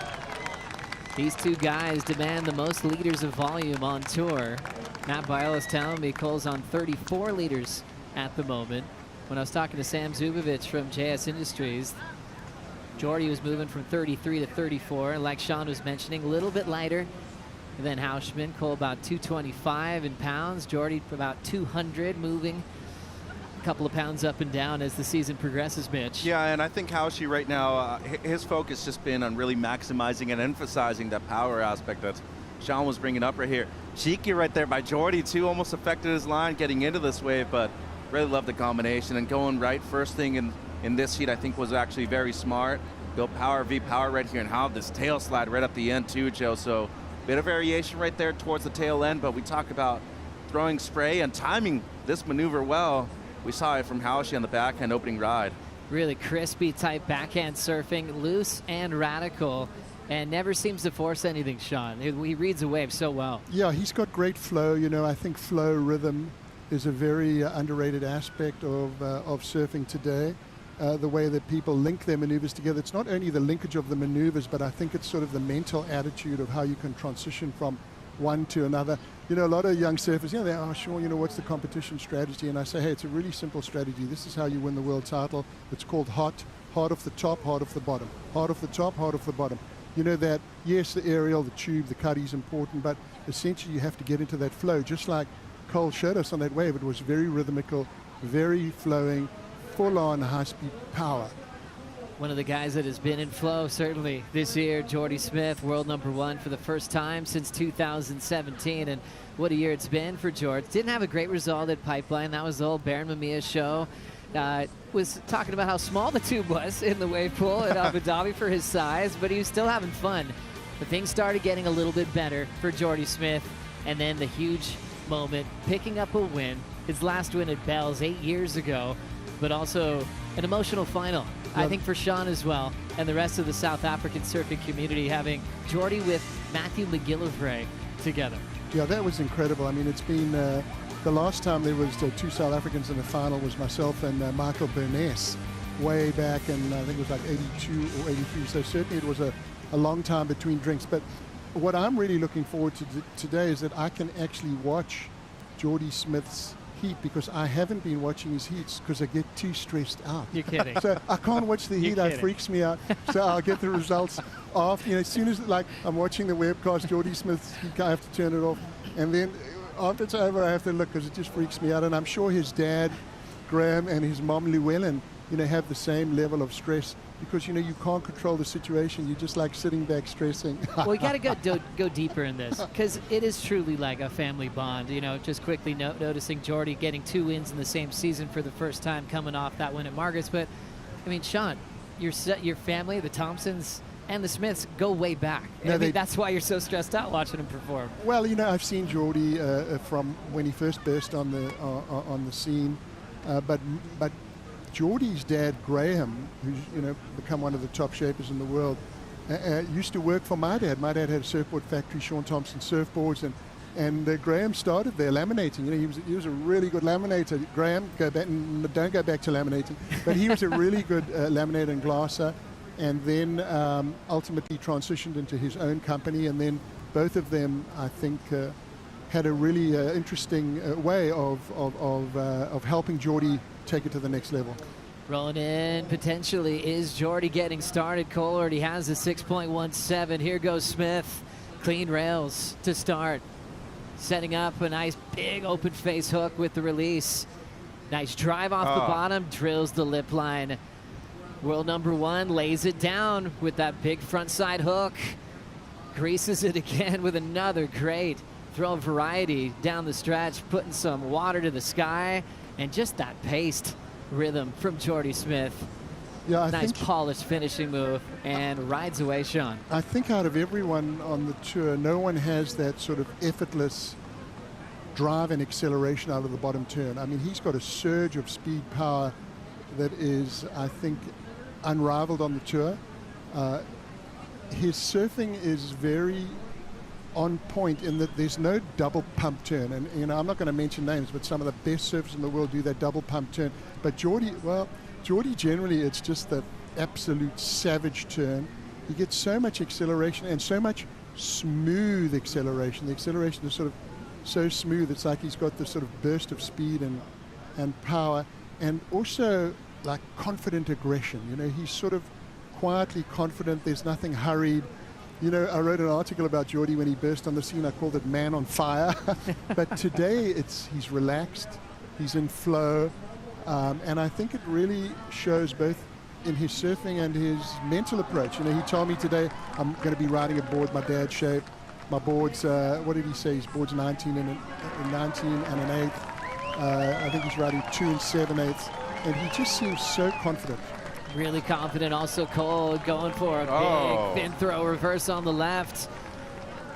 S1: These two guys demand the most liters of volume on tour. Matt Biles telling me Cole's on 34 liters at the moment. When I was talking to Sam Zubovich from JS Industries, Jordy was moving from 33 to 34. Like Sean was mentioning, a little bit lighter than Hausman. Cole about 225 in pounds. Jordy about 200, moving a couple of pounds up and down as the season progresses, Mitch.
S2: Yeah, and I think Hauschy right now, his focus just been on really maximizing and emphasizing that power aspect that Sean was bringing up right here. Cheeky right there by Jordy, too, almost affected his line getting into this wave, but really love the combination. And going right first thing in this heat, I think, was actually very smart. Go power v power right here, and how this tail slide right at the end, too, Joe. So bit of variation right there towards the tail end, but we talk about throwing spray and timing this maneuver well. We saw it from Hauschy on the backhand opening ride.
S1: Really crispy type backhand surfing, loose and radical, and never seems to force anything, Sean. He reads a wave so well.
S18: Yeah, he's got great flow. I think flow rhythm is a very underrated aspect of surfing today. The way that people link their maneuvers together. It's not only the linkage of the maneuvers, but I think it's sort of the mental attitude of how you can transition from one to another. A lot of young surfers, they sure, what's the competition strategy? And I say, hey, it's a really simple strategy. This is how you win the world title. It's called hard off the top, hard off the bottom. Hard off the top, hard off the bottom. That, yes, the aerial, the tube, the cuddy is important, but essentially you have to get into that flow. Just like Cole showed us on that wave, it was very rhythmical, very flowing, full-on high-speed power.
S1: One of the guys that has been in flow certainly this year, Jordy Smith, world #1 for the first time since 2017, and what a year it's been for George. Didn't have a great result at Pipeline. That was the old Baron Mamiya show. Was talking about how small the tube was in the wave pool at Abu Dhabi for his size, but he was still having fun. But things started getting a little bit better for Jordy Smith, and then the huge moment, picking up a win, his last win at Bells 8 years ago, but also an emotional final. I think for Sean as well, and the rest of the South African surfing community, having Jordy with Matthew McGillivray together.
S18: Yeah, that was incredible. I mean, it's been the last time there was two South Africans in the final was myself and Michael Burness way back in, I think it was like 82 or 83. So certainly it was a long time between drinks. But what I'm really looking forward to today is that I can actually watch Jordy Smith's heat, because I haven't been watching his heats because I get too stressed out.
S1: You're kidding.
S18: So I can't watch the heat. It freaks me out. So I'll get the results off. As soon as I'm watching the webcast, Jordy Smith's heat, I have to turn it off. And then after it's over, I have to look because it just freaks me out. And I'm sure his dad, Graham, and his mom, Llewellyn, have the same level of stress, because you can't control the situation. You're just like sitting back stressing.
S1: Well, we got to go deeper in this, because it is truly like a family bond. Just quickly noticing Jordy getting 2 wins in the same season for the first time, coming off that win at Margaret's. But I mean, Sean, your family, the Thompsons, and the Smiths go way back.
S18: No,
S1: I mean, that's why you're so stressed out watching them perform.
S18: Well, you know, I've seen Geordie from when he first burst on the scene, but Geordie's dad, Graham, who's become one of the top shapers in the world, used to work for my dad. My dad had a surfboard factory, Sean Thompson Surfboards, and Graham started there laminating. He was a really good laminator. Graham, don't go back to laminating, but he was a really good laminator and glasser, and then ultimately transitioned into his own company. And then both of them, I think, had a really interesting way of helping Geordie take it to the next level.
S1: Rolling in potentially is Geordie getting started. Cole already has a 6.17. Here goes Smith. Clean rails to start. Setting up a nice big open face hook with the release. Nice drive off the bottom, drills the lip line. World number 1 lays it down with that big front side hook. Greases it again with another great throw variety down the stretch, putting some water to the sky, and just that paced rhythm from Geordie Smith.
S18: Yeah,
S1: nice polished finishing move, and rides away, Sean.
S18: I think out of everyone on the tour, no one has that sort of effortless drive and acceleration out of the bottom turn. I mean, he's got a surge of speed power that is, I think, unrivaled on the tour. His surfing is very on point in that there's no double pump turn, and I'm not going to mention names, but some of the best surfers in the world do that double pump turn. But Geordie generally, it's just the absolute savage turn. He gets so much acceleration and so much smooth acceleration. The acceleration is sort of so smooth, it's like he's got this sort of burst of speed and power, and also like confident aggression. He's sort of quietly confident. There's nothing hurried. I wrote an article about Geordie when he burst on the scene. I called it Man on Fire. But today he's relaxed, he's in flow, and I think it really shows both in his surfing and his mental approach. He told me today, I'm going to be riding a board my dad's shape. My board's, what did he say? His board's 19 and an eighth. I think he's riding 2 7/8, and he just seems so confident.
S1: Really confident. Also Cole going for a big fin throw reverse on the left.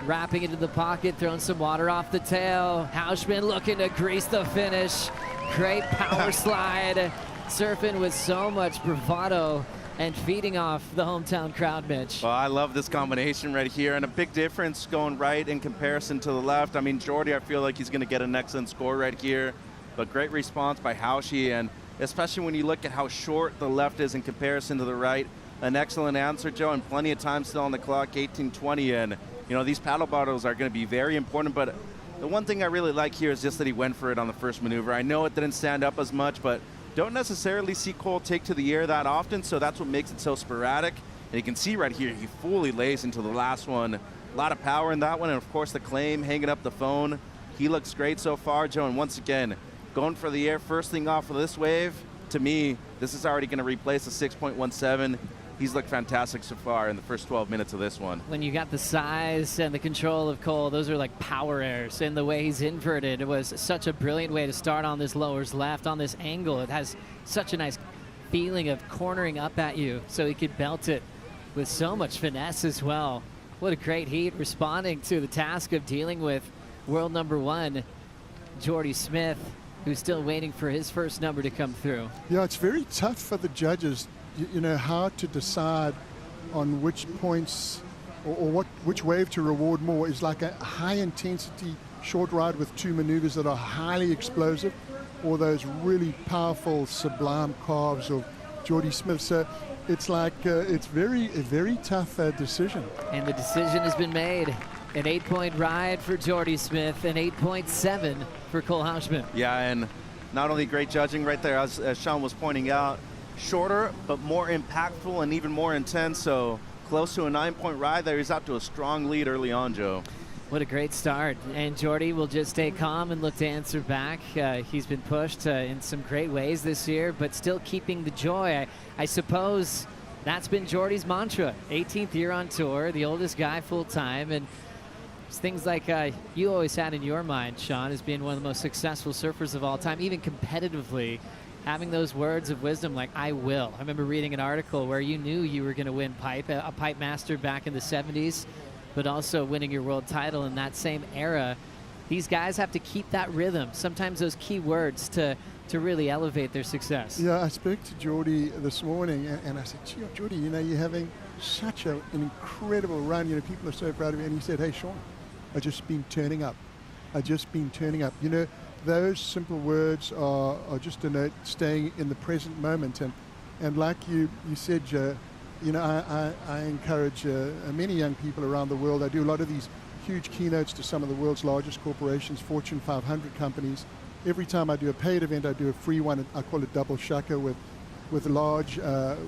S1: Wrapping into the pocket, throwing some water off the tail. Hausman looking to grease the finish. Great power slide. Surfing with so much bravado and feeding off the hometown crowd, Mitch.
S2: Well, I love this combination right here, and a big difference going right in comparison to the left. I mean, Geordie, I feel like he's going to get an excellent score right here, but great response by Hauschie, and especially when you look at how short the left is in comparison to the right. An excellent answer, Joe, and plenty of time still on the clock, 18:20, and these paddle bottles are going to be very important, but the one thing I really like here is just that he went for it on the first maneuver. I know it didn't stand up as much, but don't necessarily see Cole take to the air that often, so that's what makes it so sporadic. And you can see right here, he fully lays into the last one. A lot of power in that one, and of course the claim hanging up the phone. He looks great so far, Joe, and once again, going for the air first thing off of this wave. To me, this is already going to replace the 6.17. He's looked fantastic so far in the first 12 minutes of this one.
S1: When you got the size and the control of Cole, those are like power airs, and the way he's inverted, it was such a brilliant way to start on this lowers left, on this angle. It has such a nice feeling of cornering up at you, so he could belt it with so much finesse as well. What a great heat, responding to the task of dealing with world number 1, Geordie Smith, who's still waiting for his first number to come through.
S18: Yeah, it's very tough for the judges, how to decide on which points or which wave to reward more. Is like a high intensity short ride with 2 maneuvers that are highly explosive, or those really powerful sublime carves of Geordie Smith. So it's like it's a very tough decision.
S1: And the decision has been made. An 8-point ride for Geordie Smith, an 8.7 for Cole Hausman.
S2: Yeah, and not only great judging right there, as Sean was pointing out, shorter but more impactful and even more intense. So close to a 9-point ride there. He's out to a strong lead early on, Joe.
S1: What a great start. And Geordie will just stay calm and look to answer back. He's been pushed in some great ways this year, but still keeping the joy. I suppose that's been Geordie's mantra. 18th year on tour, the oldest guy full-time, and it's things like you always had in your mind, Sean, as being one of the most successful surfers of all time, even competitively. having those words of wisdom like, I will. I remember reading an article where you knew you were going to win pipe, a pipe master back in the 70s, but also winning your world title in that same era. These guys have to keep that rhythm, sometimes those key words to really elevate their success.
S18: Yeah, I spoke to Geordie this morning, and I said, gee, Geordie, you know, you're having such an incredible run. You know, people are so proud of you. And he said, hey, Sean, I've just been turning up. I've just been turning up. You know, those simple words are just a note staying in the present moment. And like you said, Joe, you know, I encourage many young people around the world. I do a lot of these huge keynotes to some of the world's largest corporations, Fortune 500 companies. Every time I do a paid event, I do a free one. I call it double shaka with large,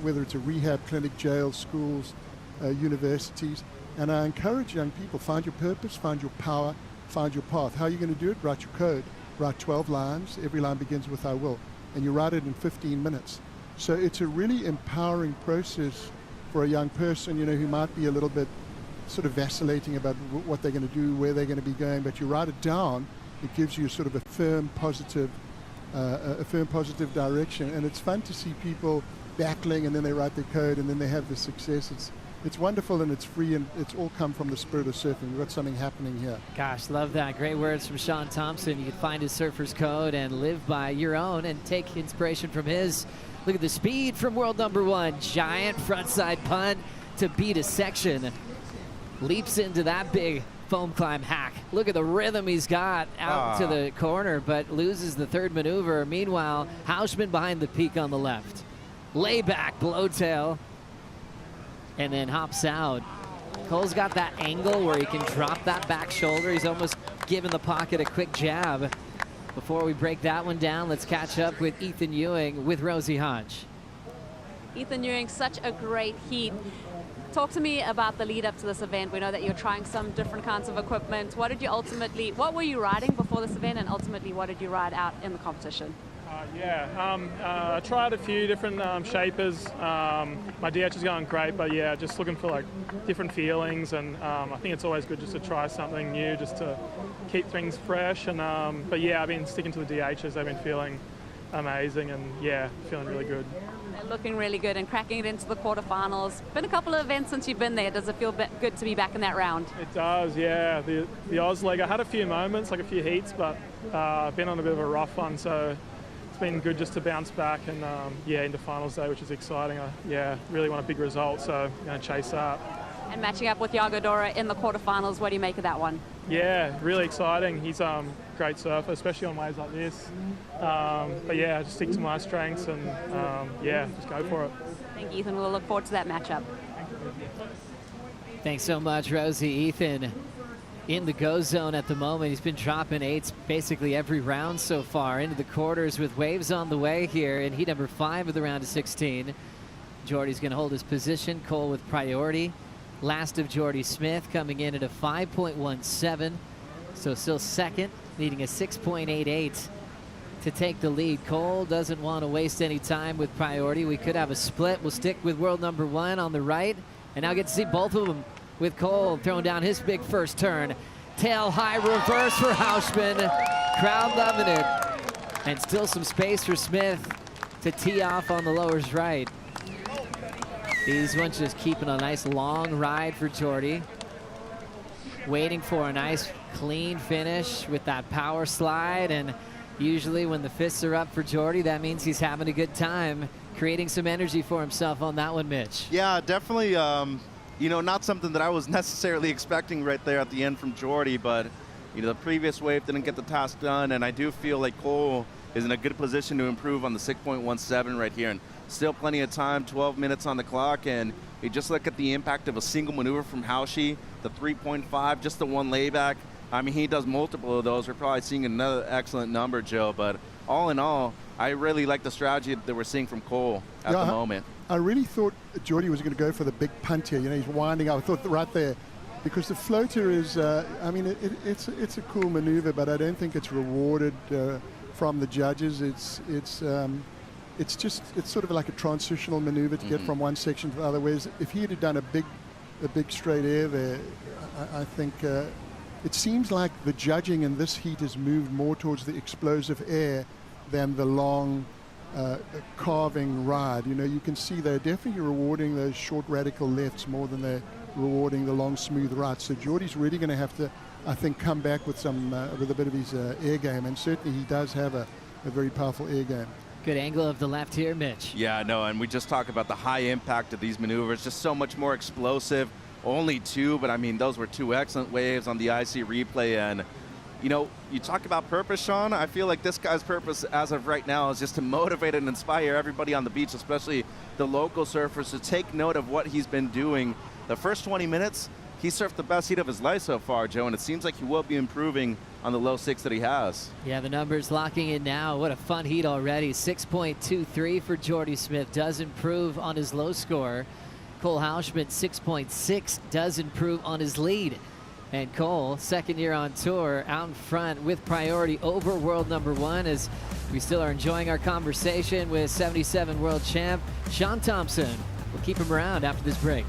S18: whether it's a rehab clinic, jails, schools, universities. And I encourage young people, find your purpose, find your power, find your path. How are you going to do it? Write your code. Write 12 lines. Every line begins with I will. And you write it in 15 minutes. So it's a really empowering process for a young person, you know, who might be a little bit sort of vacillating about what they're going to do, where they're going to be going. But you write it down. It gives you sort of a firm, positive direction, and it's fun to see people battling, and then they write their code, and then they have the success. It's wonderful, and it's free, and it's all come from the spirit of surfing. We've got something happening here.
S1: Gosh, love that. Great words from Sean Thompson. You can find his surfer's code and live by your own and take inspiration from his. Look at the speed from world number one. Giant frontside punt to beat a section. Leaps into that big foam climb hack. Look at the rhythm he's got out to the corner, but loses the third maneuver. Meanwhile, Hausman behind the peak on the left. Layback, blowtail, and then hops out. Cole's got that angle where he can drop that back shoulder. He's almost giving the pocket a quick jab. Before we break that one down, let's catch up with Ethan Ewing with Rosie Hodge.
S3: Ethan Ewing, such a great heat. Talk to me about the lead up to this event. We know that you're trying some different kinds of equipment. What were you riding before this event, and ultimately what did you ride out in the competition?
S19: I tried a few different shapers. My DH is going great, but yeah, just looking for like different feelings, and I think it's always good just to try something new, just to keep things fresh. And but yeah, I've been sticking to the DHs. They've been feeling amazing, and yeah, feeling really good.
S3: They're looking really good and cracking it into the quarterfinals. Been a couple of events since you've been there. Does it feel good to be back in that round?
S19: It does, yeah. The Oz leg, I had a few moments, like a few heats, but I've been on a bit of a rough one, so it's been good just to bounce back and yeah, into finals day, which is exciting. I really want a big result, so I'm going to chase that.
S3: And matching up with Iago Dora in the quarterfinals, what do you make of that one?
S19: Yeah, really exciting. He's a great surfer, especially on waves like this. But yeah, just stick to my strengths and yeah, just go for it.
S3: Thank you, Ethan. We'll look forward to that matchup.
S1: Thanks so much, Rosie. Ethan in the go zone at the moment. He's been dropping eights basically every round so far. Into the quarters with waves on the way here in heat number 5 of the round of 16. Jordy's going to hold his position. Cole with priority. Last of Jordy Smith coming in at a 5.17. So still second, needing a 6.88 to take the lead. Cole doesn't want to waste any time with priority. We could have a split. We'll stick with world number 1 on the right. And now get to see both of them with Cole throwing down his big first turn. Tail high reverse for Hausman. Crowd loving it. And still some space for Smith to tee off on the lowers right. These ones just keeping a nice long ride for Jordy. Waiting for a nice clean finish with that power slide. And usually when the fists are up for Jordy, that means he's having a good time, creating some energy for himself on that one, Mitch.
S2: Yeah, definitely, you know, not something that I was necessarily expecting right there at the end from Jordy, but, you know, the previous wave didn't get the task done, and I do feel like Cole is in a good position to improve on the 6.17 right here. And still plenty of time, 12 minutes on the clock, and you just look at the impact of a single maneuver from Hauschie, the 3.5, just the one layback. I mean, he does multiple of those. We're probably seeing another excellent number, Joe, but all in all, I really like the strategy that we're seeing from Cole at the moment.
S18: I really thought Jordy was going to go for the big punt here. You know, he's winding up. I thought right there, because the floater is, I mean, it's a cool maneuver, but I don't think it's rewarded from the judges. It's sort of like a transitional maneuver to get from one section to the other. Whereas if he had done a big straight air there, I think it seems like the judging in this heat has moved more towards the explosive air than the long carving ride. You know, you can see they're definitely rewarding those short radical lefts more than they're rewarding the long smooth rights. So Geordie's really going to have to, I think, come back with some with a bit of his air game, and certainly he does have a very powerful air game.
S1: Good angle of the left here, Mitch.
S2: Yeah, no, and we just talk about the high impact of these maneuvers, just so much more explosive. Only two, but I mean, those were two excellent waves on the IC replay. And, you know, you talk about purpose, Sean. I feel like this guy's purpose as of right now is just to motivate and inspire everybody on the beach, especially the local surfers, to take note of what he's been doing. The first 20 minutes, he surfed the best heat of his life so far, Joe, and it seems like he will be improving on the low 6 that he has.
S1: Yeah, the numbers locking in now. What a fun heat already. 6.23 for Geordie Smith. Does improve on his low score. Cole Houshman, 6.6, does improve on his lead. And Cole, second year on tour, out in front with priority over world number 1, as we still are enjoying our conversation with 77 world champ Sean Thompson. We'll keep him around after this break.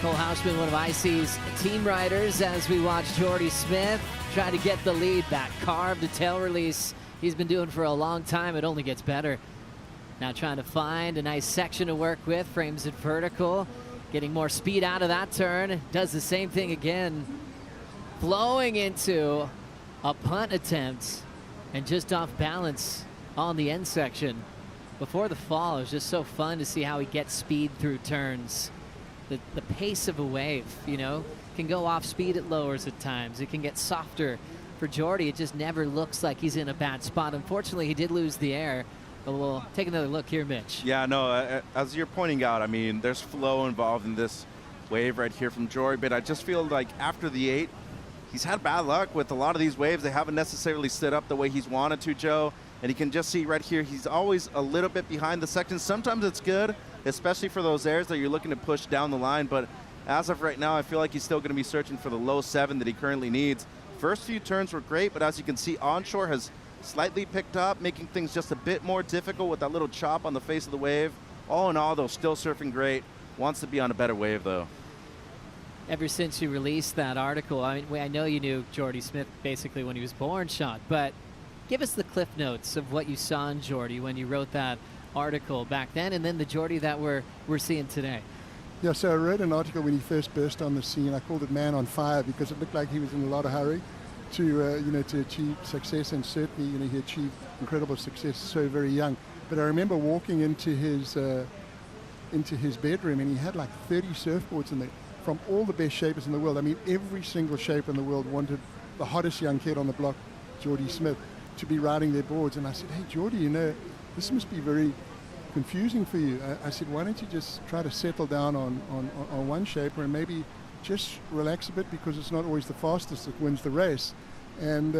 S1: Cole Houshman, one of IC's team riders, as we watch Geordie Smith try to get the lead back. Carved a tail release he's been doing for a long time. It only gets better. Now trying to find a nice section to work with. Frames it vertical. Getting more speed out of that turn. Does the same thing again. Flowing into a punt attempt and just off balance on the end section. Before the fall, it was just so fun to see how he gets speed through turns. The pace of a wave, you know, can go off speed at lowers at times. It can get softer. For Geordie, it just never looks like he's in a bad spot. Unfortunately, he did lose the air. But we'll take another look here, Mitch.
S2: Yeah, no, as you're pointing out, I mean, there's flow involved in this wave right here from Geordie, but I just feel like after the 8, he's had bad luck with a lot of these waves. They haven't necessarily stood up the way he's wanted to, Joe. And you can just see right here, he's always a little bit behind the section. Sometimes it's good, especially for those airs that you're looking to push down the line. But as of right now, I feel like he's still going to be searching for the low 7 that he currently needs. First few turns were great, but as you can see, onshore has slightly picked up, making things just a bit more difficult with that little chop on the face of the wave. All in all, though, still surfing great. Wants to be on a better wave, though.
S1: Ever since you released that article, I mean, I know you knew Geordie Smith basically when he was born, Sean, but give us the cliff notes of what you saw in Geordie when you wrote that article back then, and then the Geordie that we're seeing today.
S18: Yeah, so I wrote an article when he first burst on the scene. I called it Man on Fire because it looked like he was in a lot of hurry to achieve success, and certainly, he achieved incredible success so very young. But I remember walking into his bedroom, and he had like 30 surfboards in there from all the best shapers in the world. I mean, every single shaper in the world wanted the hottest young kid on the block, Jordy Smith, to be riding their boards. And I said, hey, Jordy, you know, this must be very confusing for you. I said, why don't you just try to settle down on one shaper and maybe just relax a bit, because it's not always the fastest that wins the race. And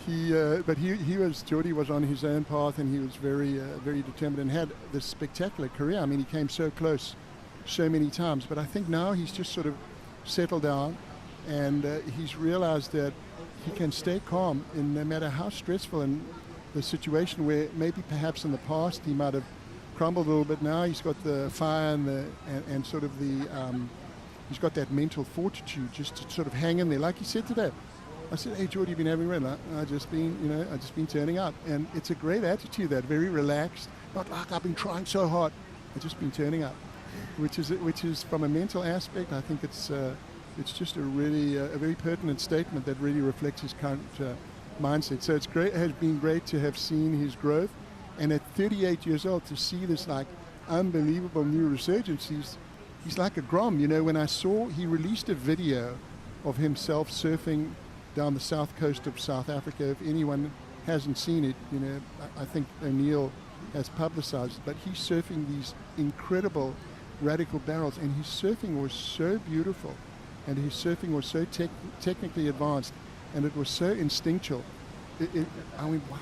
S18: Jordy was on his own path, and he was very determined and had this spectacular career. I mean, he came so close so many times, but I think now he's just sort of settled down, and he's realized that he can stay calm in no matter how stressful in the situation, where maybe perhaps in the past he might have crumbled a little bit. Now he's got the fire and sort of he's got that mental fortitude just to sort of hang in there. Like he said today, I said, hey, Jordy, you've been having a run. I've just been turning up. And it's a great attitude, that very relaxed, not like I've been trying so hard. I've just been turning up, which is from a mental aspect, I think it's just a very pertinent statement that really reflects his current mindset. So it's great. It has been great to have seen his growth. And at 38 years old, to see this like unbelievable new resurgence, he's like a Grom. You know, when I saw, he released a video of himself surfing down the south coast of South Africa. If anyone hasn't seen it, you know, I think O'Neill has publicized it, but he's surfing these incredible radical barrels, and his surfing was so beautiful, and his surfing was so technically advanced, and it was so instinctual. I went, wow,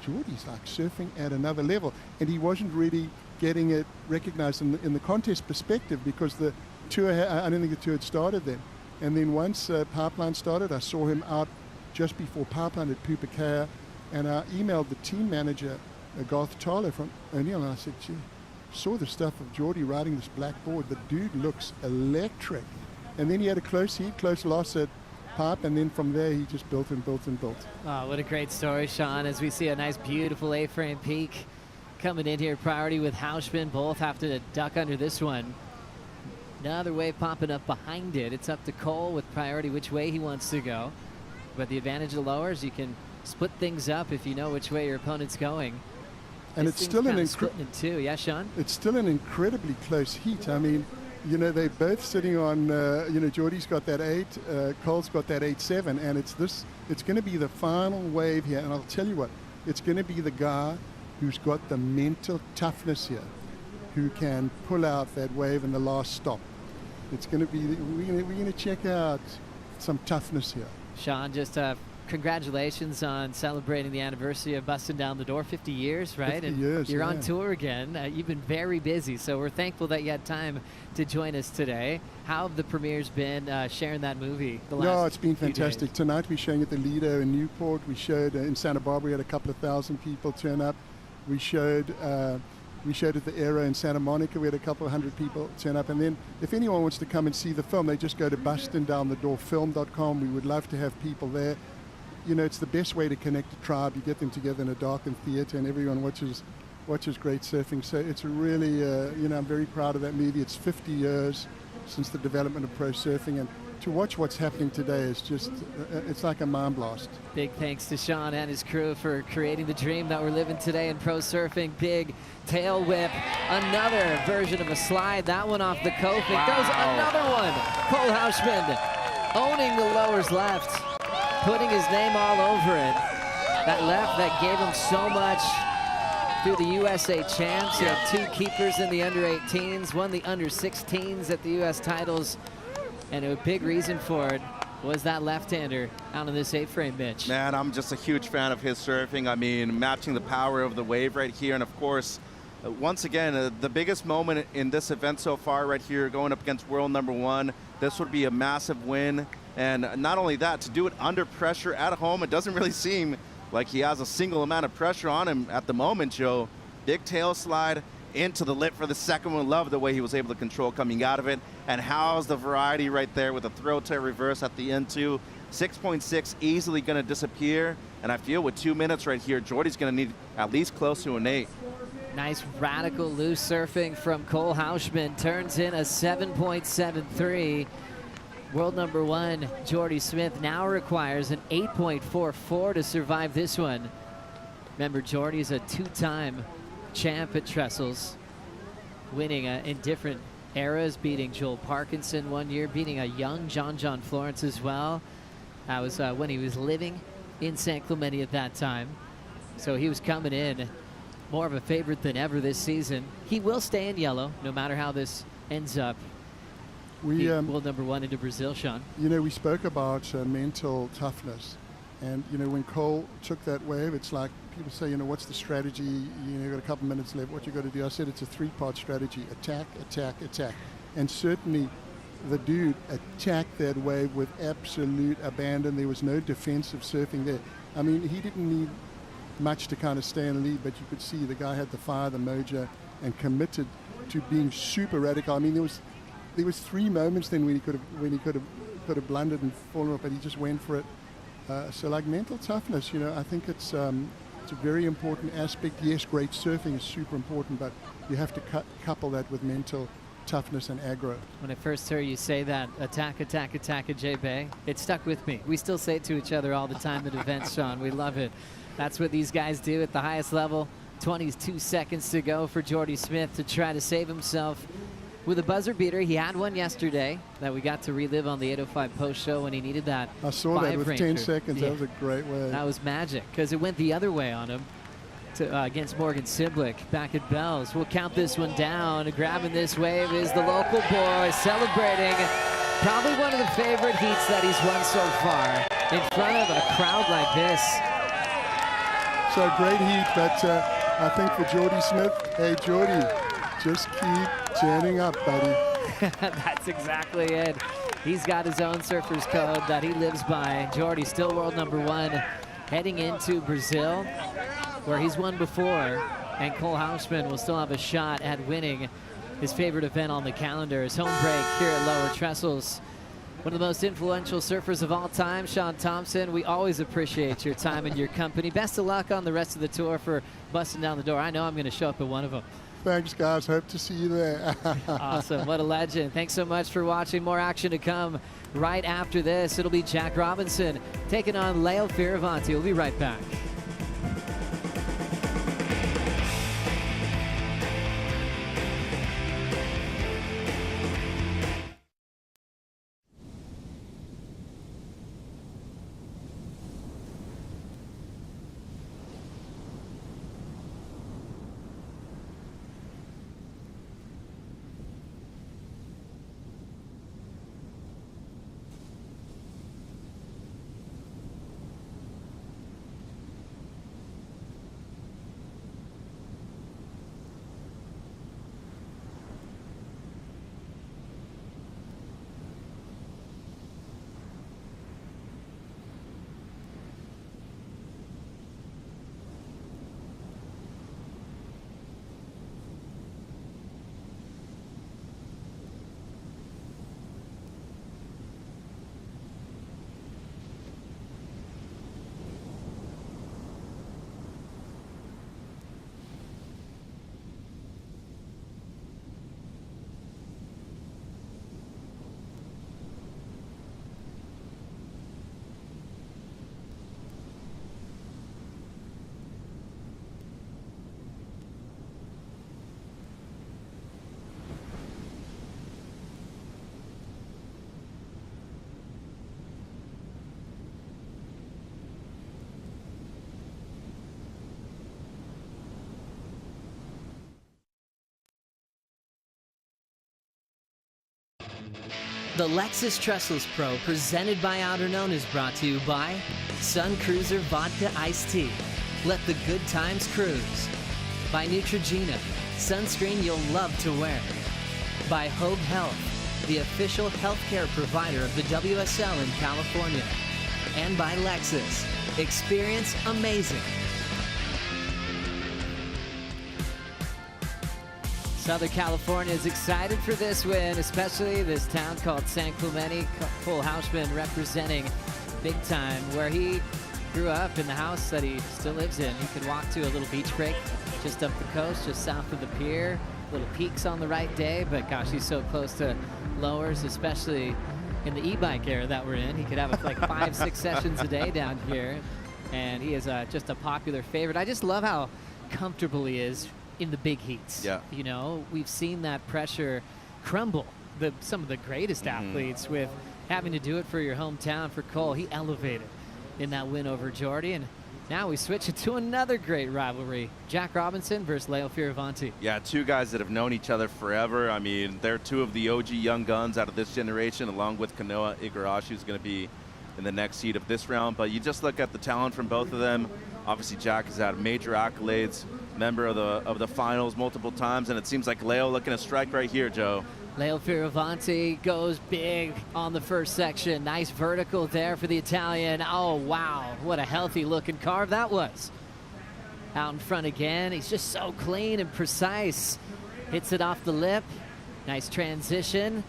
S18: Jordy's like surfing at another level, and he wasn't really getting it recognized in the contest perspective, because the tour, I don't think the tour had started then. And then once Pipeline started, I saw him out just before Pipeline at Pupakea, and I emailed the team manager, Garth Tyler from O'Neill, and I said, gee, saw the stuff of Jordy riding this black board. The dude looks electric. And then he had a close loss at Pipe, and then from there he just built and built and built.
S1: Oh, what a great story, Sean, as we see a nice, beautiful A-frame peak coming in here. Priority with Hausman. Both have to duck under this one. Another wave popping up behind it. It's up to Cole with priority which way he wants to go. But the advantage of the lowers, you can split things up if you know which way your opponent's going.
S18: And it's still an
S1: yeah, Sean?
S18: It's still an incredibly close heat. I mean, you know, they're both sitting on, you know, Jordy's got that 8, Cole's got that 8-7, and it's going to be the final wave here. And I'll tell you what, it's going to be the guy who's got the mental toughness here, who can pull out that wave in the last stop. It's going to be, we're going to check out some toughness here.
S1: Sean, just congratulations on celebrating the anniversary of Busting Down the Door, 50 years, right?
S18: 50 years,
S1: You're
S18: yeah.
S1: on tour again. You've been very busy, so we're thankful that you had time to join us today. How have the premieres been sharing that movie the last
S18: No, it's been
S1: few
S18: fantastic.
S1: days?
S18: Tonight we're showing at the Lido in Newport. We showed in Santa Barbara, we had a couple of thousand people turn up. We showed at the Aero in Santa Monica. We had a couple of hundred people turn up. And then if anyone wants to come and see the film, they just go to bustingdownthedoorfilm.com. We would love to have people there. You know, it's the best way to connect a tribe. You get them together in a darkened theater, and everyone watches great surfing. So it's really, you know, I'm very proud of that movie. It's 50 years since the development of pro surfing, and to watch what's happening today is just, it's like a mind blast.
S1: Big thanks to Sean and his crew for creating the dream that we're living today in pro surfing. Big tail whip, another version of a slide. That one off the Kofi. Goes another one. Cole Hausman owning the lowers left, putting his name all over it. That left that gave him so much through the USA champs. He had 2 keepers in the under 18s, won the under 16s at the US titles. And a big reason for it was that left-hander out on this 8-frame bench.
S2: Man, I'm just a huge fan of his surfing. I mean, matching the power of the wave right here. And of course, once again, the biggest moment in this event so far right here, going up against world #1. This would be a massive win. And not only that, to do it under pressure at home, it doesn't really seem like he has a single amount of pressure on him at the moment, Joe. Big tail slide into the lip for the second one. Love the way he was able to control coming out of it. And how's the variety right there with a throw tail reverse at the end too. 6.6 easily going to disappear. And I feel with 2 minutes right here, Jordy's going to need at least close to an 8.
S1: Nice radical loose surfing from Cole Hausman. Turns in a 7.73. World #1, Jordy Smith, now requires an 8.44 to survive this one. Remember, Jordy's a 2-time champ at Trestles, winning in different eras, beating Joel Parkinson one year, beating a young John Florence as well. That was when he was living in San Clemente at that time. So he was coming in more of a favorite than ever this season. He will stay in yellow no matter how this ends up.
S18: We
S1: will number 1 into Brazil, Sean.
S18: You know, we spoke about mental toughness. And, you know, when Cole took that wave, it's like people say, you know, what's the strategy? You know, you've got a couple minutes left. What you got to do? I said it's a 3-part strategy. Attack, attack, attack. And certainly the dude attacked that wave with absolute abandon. There was no defensive surfing there. I mean, he didn't need much to kind of stay in the lead, but you could see the guy had the fire, the mojo, and committed to being super radical. I mean, there was 3 moments then when he could have blundered and fallen off, but he just went for it. So like mental toughness, you know, I think it's a very important aspect. Yes, great surfing is super important, but you have to couple that with mental toughness and aggro.
S1: When I first heard you say that, attack, attack, attack at J-Bay, it stuck with me. We still say it to each other all the time at events, Sean. We love it. That's what these guys do at the highest level. 22 seconds to go for Jordy Smith to try to save himself with a buzzer beater. He had one yesterday that we got to relive on the 805 post show when he needed that.
S18: I saw that with 10 seconds.
S1: Yeah.
S18: That was a great way.
S1: That was magic because it went the other way on him against Morgan Siblick back at Bell's. We'll count this one down. Grabbing this wave is the local boy celebrating probably one of the favorite heats that he's won so far in front of a crowd like this.
S18: So great heat, but I think for Jordy Smith, hey Jordy, just keep turning up, buddy.
S1: That's exactly it. He's got his own surfer's code that he lives by. Jordy still world number 1, heading into Brazil, where he's won before, and Cole Hausman will still have a shot at winning his favorite event on the calendar, his home break here at Lower Trestles. One of the most influential surfers of all time, Sean Thompson. We always appreciate your time and your company. Best of luck on the rest of the tour for busting down the door. I know I'm going to show up at one of them.
S18: Thanks, guys. Hope to see you there.
S1: Awesome. What a legend. Thanks so much for watching. More action to come right after this. It'll be Jack Robinson taking on Leo Fioravanti. We'll be right back. The Lexus Trestles Pro, presented by Outerknown, is brought to you by Sun Cruiser Vodka Iced Tea. Let the good times cruise. By Neutrogena, sunscreen you'll love to wear. By Hogue Health, the official healthcare provider of the WSL in California. And by Lexus, experience amazing. Southern California is excited for this win, especially this town called San Clemente. Cole Hausman representing big time, where he grew up in the house that he still lives in. He could walk to a little beach break just up the coast, just south of the pier. Little peaks on the right day, but gosh, he's so close to lowers, especially in the e-bike era that we're in. He could have like 5-6 sessions a day down here, and he is just a popular favorite. I just love how comfortable he is in the big heats.
S2: Yeah.
S1: You know, we've seen that pressure crumble some of the greatest athletes with having to do it for your hometown. For Cole, he elevated in that win over Jordy. And now we switch it to another great rivalry, Jack Robinson versus Leo Fioravanti.
S2: Yeah, two guys that have known each other forever. I mean, they're two of the OG young guns out of this generation, along with Kanoa Igarashi, who's going to be in the next seed of this round. But you just look at the talent from both of them. Obviously, Jack has had major accolades, member of the finals multiple times, and it seems like Leo looking to strike right here, Joe.
S1: Leo Fioravanti goes big on the first section. Nice vertical there for the Italian. Oh, wow. What a healthy looking carve that was. Out in front again. He's just so clean and precise. Hits it off the lip. Nice transition.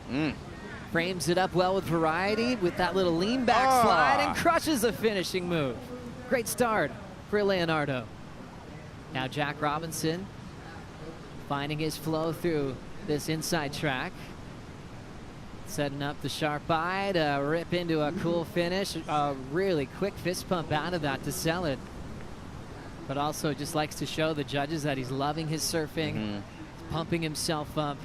S1: Frames it up well with variety with that little lean back slide and crushes the finishing move. Great start for Leonardo. Now Jack Robinson finding his flow through this inside track. Setting up the sharp eye to rip into a cool finish. A really quick fist pump out of that to sell it. But also just likes to show the judges that he's loving his surfing, pumping himself up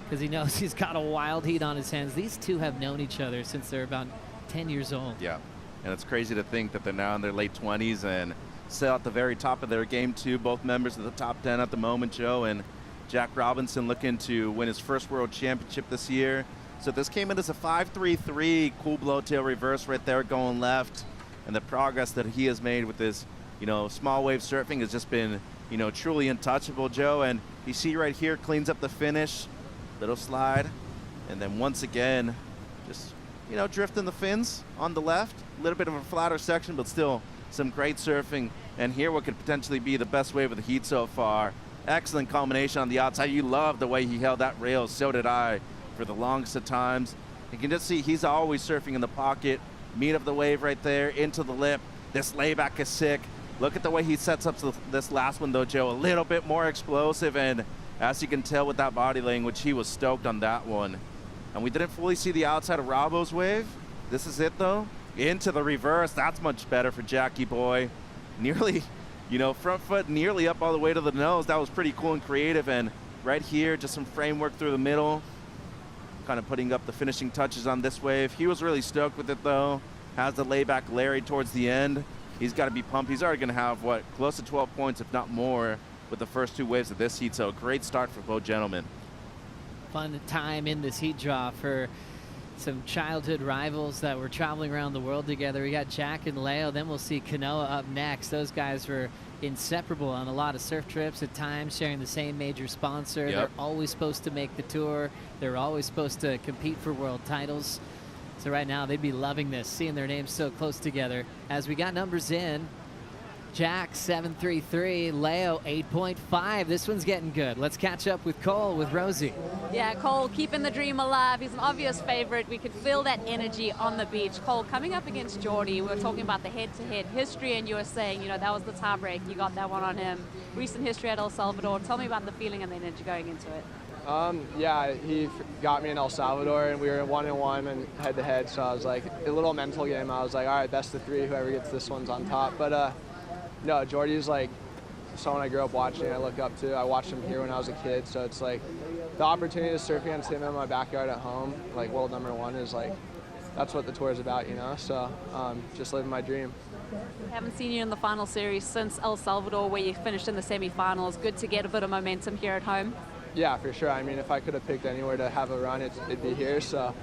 S1: because he knows he's got a wild heat on his hands. These two have known each other since they're about 10 years old.
S2: Yeah, and it's crazy to think that they're now in their late 20s and still at the very top of their game too. Both members of the top 10 at the moment, Joe, and Jack Robinson looking to win his first world championship this year. So this came in as a 5-3-3, cool blowtail reverse right there going left. And the progress that he has made with this, small wave surfing has just been, truly untouchable, Joe. And you see right here, cleans up the finish, little slide. And then once again, just, drifting the fins on the left. A little bit of a flatter section, but still some great surfing. And here what could potentially be the best wave of the heat so far. Excellent combination on the outside. You love the way he held that rail. So did I for the longest of times. You can just see he's always surfing in the pocket. Meat of the wave right there into the lip. This layback is sick. Look at the way he sets up this last one though, Joe. A little bit more explosive, and as you can tell with that body language, he was stoked on that one. And we didn't fully see the outside of Rabo's wave. This is it though. Into the reverse. That's much better for Jackie boy. Nearly, front foot nearly up all the way to the nose. That was pretty cool and creative. And right here, just some framework through the middle. Kind of putting up the finishing touches on this wave. He was really stoked with it though. Has the layback Larry towards the end. He's got to be pumped. He's already going to have, close to 12 points, if not more, with the first two waves of this heat. So great start for both gentlemen.
S1: Fun time in this heat draw for some childhood rivals that were traveling around the world together. We got Jack and Leo, then we'll see Kanoa up next. Those guys were inseparable on a lot of surf trips at times, sharing the same major sponsor. They're always supposed to make the tour. They're always supposed to compete for world titles. So right now they'd be loving this, seeing their names so close together. As we got numbers in, Jack 7.33, Leo 8.5. This one's getting good. Let's catch up with Cole with Rosie.
S3: Yeah, Cole keeping the dream alive. He's an obvious favorite. We could feel that energy on the beach. Cole, coming up against Jordy, we were talking about the head-to-head history, and you were saying, that was the tiebreak. You got that one on him. Recent history at El Salvador. Tell me about the feeling and the energy going into it.
S13: Yeah, he got me in El Salvador, and we were 1-1 and head-to-head, so I was like, a little mental game. I was like, all right, best of three. Whoever gets this one's on top. But, no, Jordy's like someone I grew up watching, I look up to. I watched him here when I was a kid, so it's like the opportunity to surf against him in my backyard at home, like world #1, is like, that's what the tour is about, So just living my dream.
S3: Haven't seen you in the final series since El Salvador, where you finished in the semifinals. Good to get a bit of momentum here at home.
S13: Yeah, for sure. I mean, if I could have picked anywhere to have a run, it'd be here. So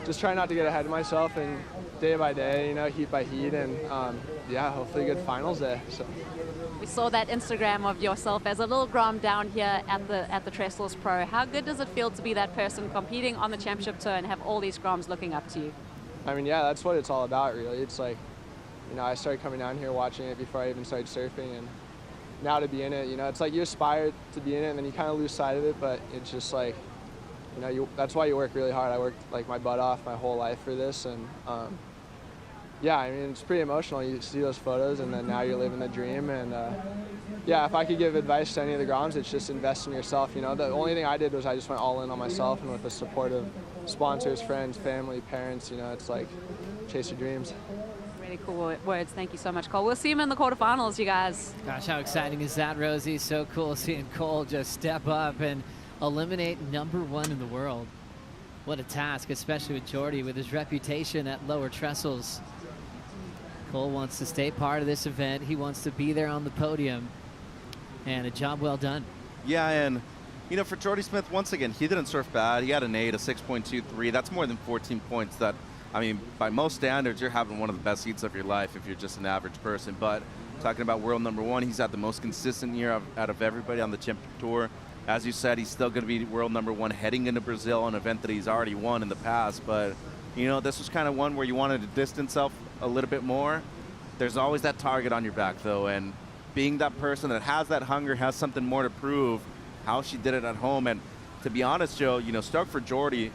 S13: just try not to get ahead of myself, and day by day, heat by heat, and yeah, hopefully good finals day. So.
S3: We saw that Instagram of yourself as a little Grom down here at the Trestles Pro. How good does it feel to be that person competing on the championship tour and have all these Groms looking up to you?
S13: I mean, yeah, that's what it's all about, really. It's like, I started coming down here watching it before I even started surfing, and now to be in it, it's like you aspire to be in it, and then you kind of lose sight of it, but it's just like, that's why you work really hard. I worked like my butt off my whole life for this, and yeah, I mean, it's pretty emotional. You see those photos, and then now you're living the dream. And yeah, if I could give advice to any of the Groms, it's just invest in yourself. The only thing I did was I just went all in on myself, and with the support of sponsors, friends, family, parents, it's like chase your dreams.
S3: Really cool words. Thank you so much, Cole. We'll see him in the quarterfinals, you guys.
S1: Gosh, how exciting is that, Rosie? So cool seeing Cole just step up and eliminate #1 in the world. What a task, especially with Jordy, with his reputation at lower trestles. Cole wants to stay part of this event. He wants to be there on the podium. And a job well done.
S2: Yeah, and you know, for Jordy Smith, once again, he didn't surf bad. He had an 8, a 6.23. That's more than 14 points. That, I mean, by most standards, you're having one of the best heats of your life if you're just an average person. But talking about world number 1, he's had the most consistent year out of everybody on the Championship Tour. As you said, he's still going to be world number 1 heading into Brazil, an event that he's already won in the past. But, you know, this was kind of one where you wanted to distance yourself a little bit more. There's always that target on your back, though, and being that person that has that hunger, has something more to prove, how she did it at home. And to be honest, Joe, you know, stoked for Jordy.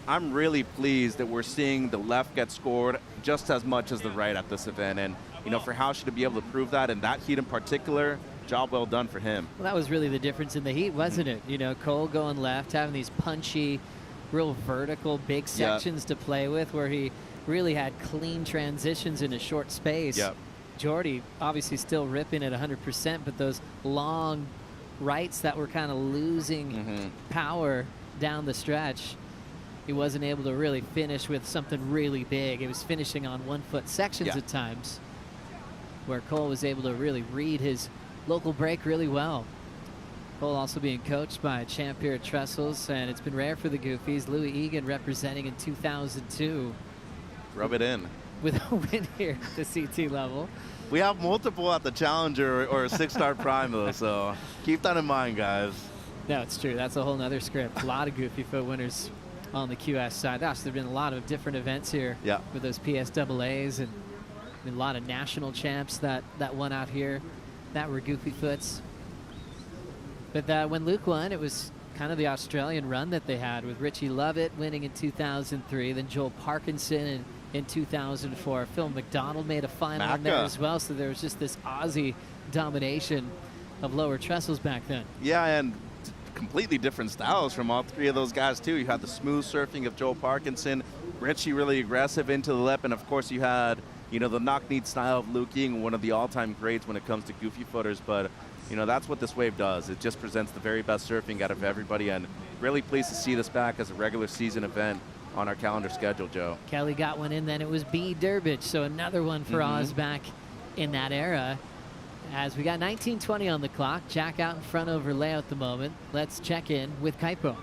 S2: I'm really pleased that we're seeing the left get scored just as much as the right at this event. And, you know, for how she to be able to prove that in that heat in particular, job well done for him.
S1: Well, that was really the difference in the heat, wasn't it? You know, Cole going left, having these punchy, real vertical, big sections to play with, where he really had clean transitions in a short space.
S2: Yep.
S1: Jordy obviously still ripping at 100%, but those long rights that were kind of losing power down the stretch, he wasn't able to really finish with something really big. It was finishing on 1-foot sections at times, where Cole was able to really read his local break really well. Cole also being coached by a champ here at Trestles, and it's been rare for the Goofies. Louis Egan representing in 2002.
S2: Rub it in.
S1: With a win here at the CT level.
S2: We have multiple at the Challenger or a 6-star Prime, though, so keep that in mind, guys.
S1: No, it's true. That's a whole nother script. A lot of Goofy Foot winners on the QS side. Gosh, there have been a lot of different events here with those PSAAs and a lot of national champs that won out here that were Goofy Foots. But when Luke won, it was kind of the Australian run that they had, with Richie Lovett winning in 2003, then Joel Parkinson in 2004. Phil McDonald made a final in there as well, so there was just this Aussie domination of lower trestles back then.
S2: Yeah, and completely different styles from all 3 of those guys, too. You had the smooth surfing of Joel Parkinson, Richie really aggressive into the lip, and of course you had, you know, the knock-kneed style of Luke Ying, one of the all-time greats when it comes to goofy footers. But, you know, that's what this wave does. It just presents the very best surfing out of everybody, and really pleased to see this back as a regular season event on our calendar schedule, Joe.
S1: Kelly got one in, then it was B. Durbridge, so another one for Oz back in that era. As we got 19:20 on the clock, Jack out in front over Leo at the moment. Let's check in with Kaipo.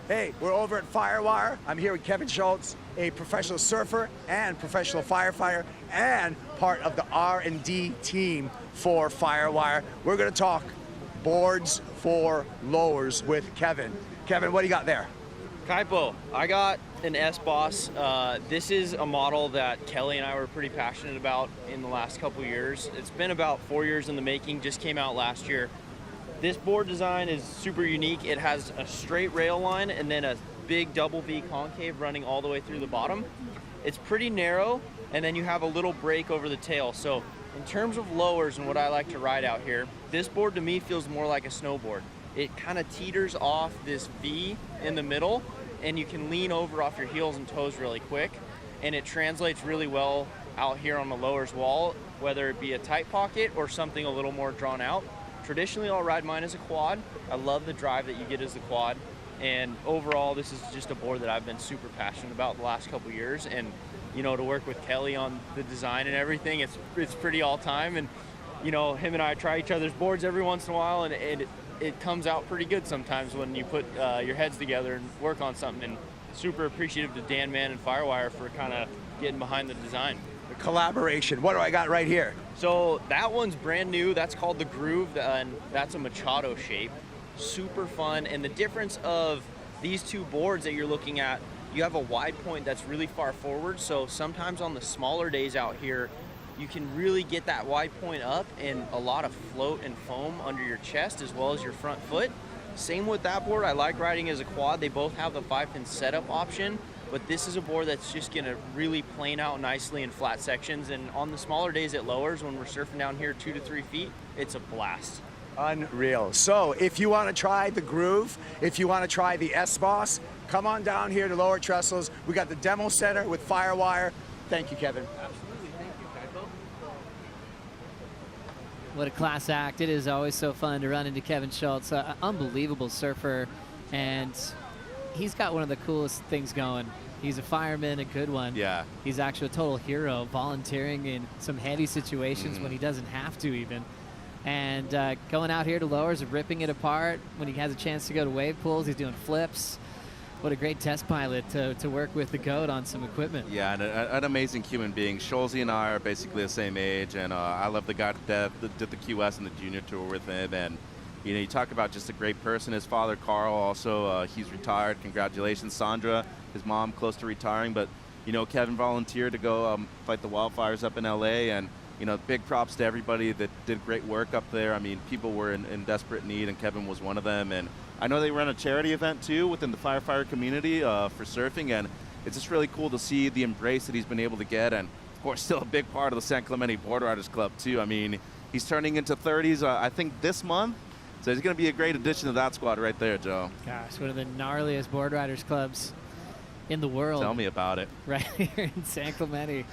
S21: Hey, we're over at Firewire. I'm here with Kevin Schultz, a professional surfer and professional firefighter and part of the R&D team for Firewire. We're gonna talk boards for lowers with Kevin. Kevin, what do you got there?
S22: Kaipo, I got an S-Boss. This is a model that Kelly and I were pretty passionate about in the last couple years. It's been about 4 years in the making, just came out last year. This board design is super unique. It has a straight rail line and then a big double V concave running all the way through the bottom. It's pretty narrow, and then you have a little break over the tail. So in terms of lowers and what I like to ride out here, this board to me feels more like a snowboard. It kind of teeters off this V in the middle, and you can lean over off your heels and toes really quick, and it translates really well out here on the lowers wall, whether it be a tight pocket or something a little more drawn out. Traditionally, I'll ride mine as a quad. I love the drive that you get as the quad, and overall, this is just a board that I've been super passionate about the last couple years, and you know, to work with Kelly on the design and everything, it's pretty all time, and you know, him and I try each other's boards every once in a while, and it comes out pretty good sometimes when you put your heads together and work on something. And super appreciative to Dan Mann and Firewire for kind of getting behind the design.
S21: The collaboration. What do I got right here?
S22: So that one's brand new. That's called the Groove, and that's a Machado shape. Super fun. And the difference of these two boards that you're looking at, you have a wide point that's really far forward. So sometimes on the smaller days out here, you can really get that wide point up and a lot of float and foam under your chest as well as your front foot. Same with that board. I like riding as a quad. They both have the 5-pin setup option, but this is a board that's just gonna really plane out nicely in flat sections. And on the smaller days at lowers, when we're surfing down here 2 to 3 feet, it's a blast.
S21: Unreal. So if you want to try the Groove, if you want to try the S-Boss, come on down here to Lower Trestles. We got the demo center with Firewire. Thank you, Kevin.
S22: Absolutely. Thank you, Kaipo.
S1: What a class act. It is always so fun to run into Kevin Schultz, an unbelievable surfer. And he's got one of the coolest things going. He's a fireman, a good one.
S2: Yeah.
S1: He's actually a total hero, volunteering in some heavy situations when he doesn't have to even. And going out here to lowers and ripping it apart. When he has a chance to go to wave pools, he's doing flips. What a great test pilot to work with the GOAT on some equipment.
S2: Yeah, and an amazing human being. Scholzy and I are basically the same age, and I love the guy to death that did the QS and the junior tour with him. And you know, you talk about just a great person. His father, Carl, also, he's retired. Congratulations. Sandra, his mom, close to retiring. But, you know, Kevin volunteered to go fight the wildfires up in L.A., and, you know, big props to everybody that did great work up there. I mean, people were in desperate need, and Kevin was one of them. And I know they run a charity event, too, within the firefighter community for surfing, and it's just really cool to see the embrace that he's been able to get. And, of course, still a big part of the San Clemente Board Riders Club, too. I mean, he's turning into 30s, I think, this month. So he's going to be a great addition to that squad right there, Joe.
S1: Gosh, one of the gnarliest board riders clubs in the world.
S2: Tell me about it.
S1: Right here in San Clemente.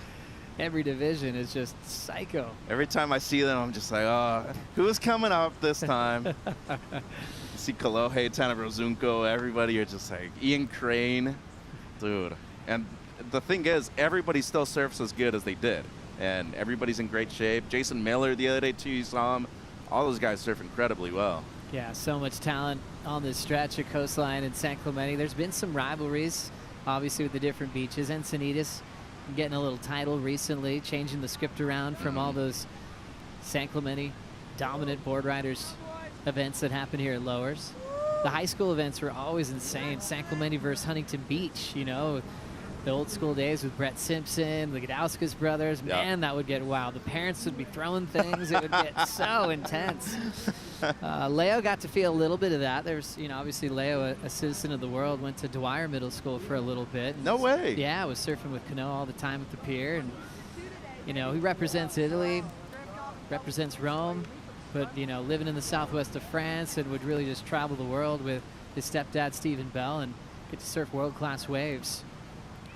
S1: Every division is just psycho.
S2: Every time I see them, I'm just like, oh, who's coming up this time? You see Kalohe, Tana Rozunko, everybody are just like, Ian Crane. Dude. And the thing is, everybody still surfs as good as they did. And everybody's in great shape. Jason Miller the other day, too, you saw him. All those guys surf incredibly well.
S1: Yeah, so much talent on this stretch of coastline in San Clemente. There's been some rivalries, obviously, with the different beaches. Encinitas getting a little title recently, changing the script around from all those San Clemente dominant board riders events that happen here at Lowers. The high school events were always insane. San Clemente versus Huntington Beach, you know, the old school days with Brett Simpson, the Gadauskas brothers.
S2: Yep.
S1: Man, that would get wild. The parents would be throwing things. It would get so intense. Leo got to feel a little bit of that. There's, you know, obviously Leo, a citizen of the world, went to Dwyer Middle School for a little bit.
S2: No way.
S1: Yeah, was surfing with Canoa all the time at the pier. And, you know, he represents Italy, represents Rome, but, you know, living in the southwest of France, and would really just travel the world with his stepdad, Stephen Bell, and get to surf world-class waves.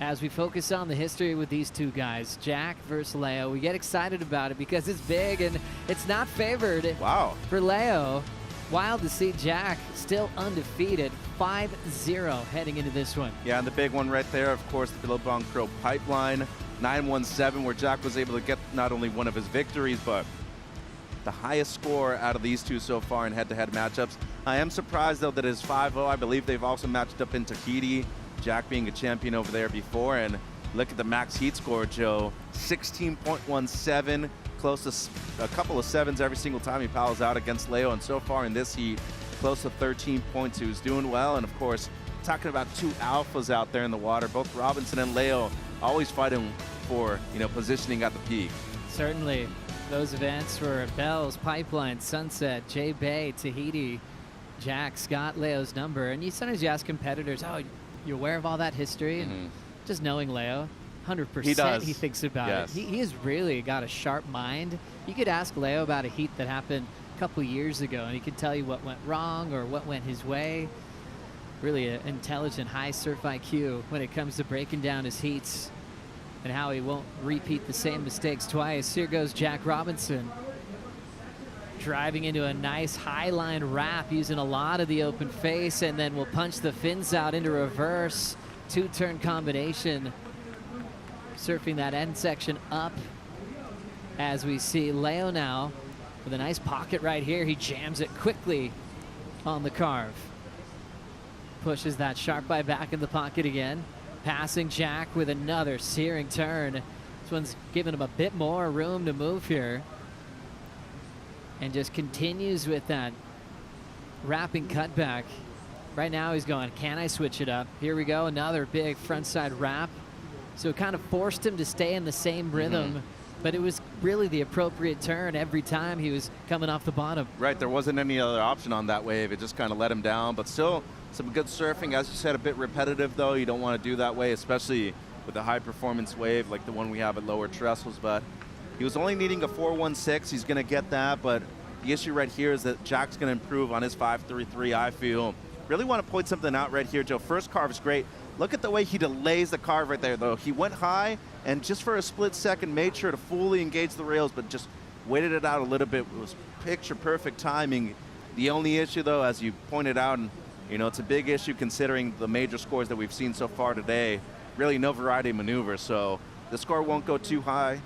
S1: As we focus on the history with these two guys, Jack versus Leo, we get excited about it because it's big and it's not favored.
S2: Wow.
S1: For Leo. Wild to see Jack still undefeated, 5-0 heading into this one.
S2: Yeah, and the big one right there, of course, the Billabong Pro Pipeline, 917, where Jack was able to get not only one of his victories, but the highest score out of these two so far in head-to-head matchups. I am surprised, though, that it is 5-0. I believe they've also matched up in Tahiti, Jack being a champion over there before. And look at the max heat score, Joe, 16.17, close to a couple of sevens every single time he paddles out against Leo. And so far in this heat, close to 13 points. He was doing well. And, of course, talking about two alphas out there in the water, both Robinson and Leo always fighting for, you know, positioning at the peak.
S1: Certainly. Those events were Bell's, Pipeline, Sunset, J Bay, Tahiti. Jack, Scott, Leo's number. And sometimes you ask competitors, oh, you're aware of all that history? And just knowing Leo, 100% he thinks about it. He has really got a sharp mind. You could ask Leo about a heat that happened a couple years ago, and he could tell you what went wrong or what went his way. Really an intelligent, high surf IQ when it comes to breaking down his heats and how he won't repeat the same mistakes twice. Here goes Jack Robinson, driving into a nice high line wrap using a lot of the open face, and then will punch the fins out into reverse. Two-turn combination, surfing that end section up. As we see Leo now with a nice pocket right here. He jams it quickly on the carve. Pushes that sharp eye back in the pocket again. Passing Jack with another searing turn. This one's giving him a bit more room to move here. And just continues with that wrapping cutback. Right now he's going, can I switch it up? Here we go, another big frontside wrap. So it kind of forced him to stay in the same rhythm, but it was really the appropriate turn every time he was coming off the bottom.
S2: Right, there wasn't any other option on that wave. It just kind of let him down, but still some good surfing. As you said, a bit repetitive, though. You don't want to do that way, especially with a high-performance wave like the one we have at Lower Trestles, but he was only needing a 4.16. He's going to get that, but the issue right here is that Jack's going to improve on his 5.33, I feel. Really want to point something out right here, Joe. First carve is great. Look at the way he delays the carve right there, though. He went high and just for a split second made sure to fully engage the rails, but just waited it out a little bit. It was picture-perfect timing. The only issue, though, as you pointed out, and You know, it's a big issue considering the major scores that we've seen so far today. Really no variety of maneuvers, so the score won't go too high.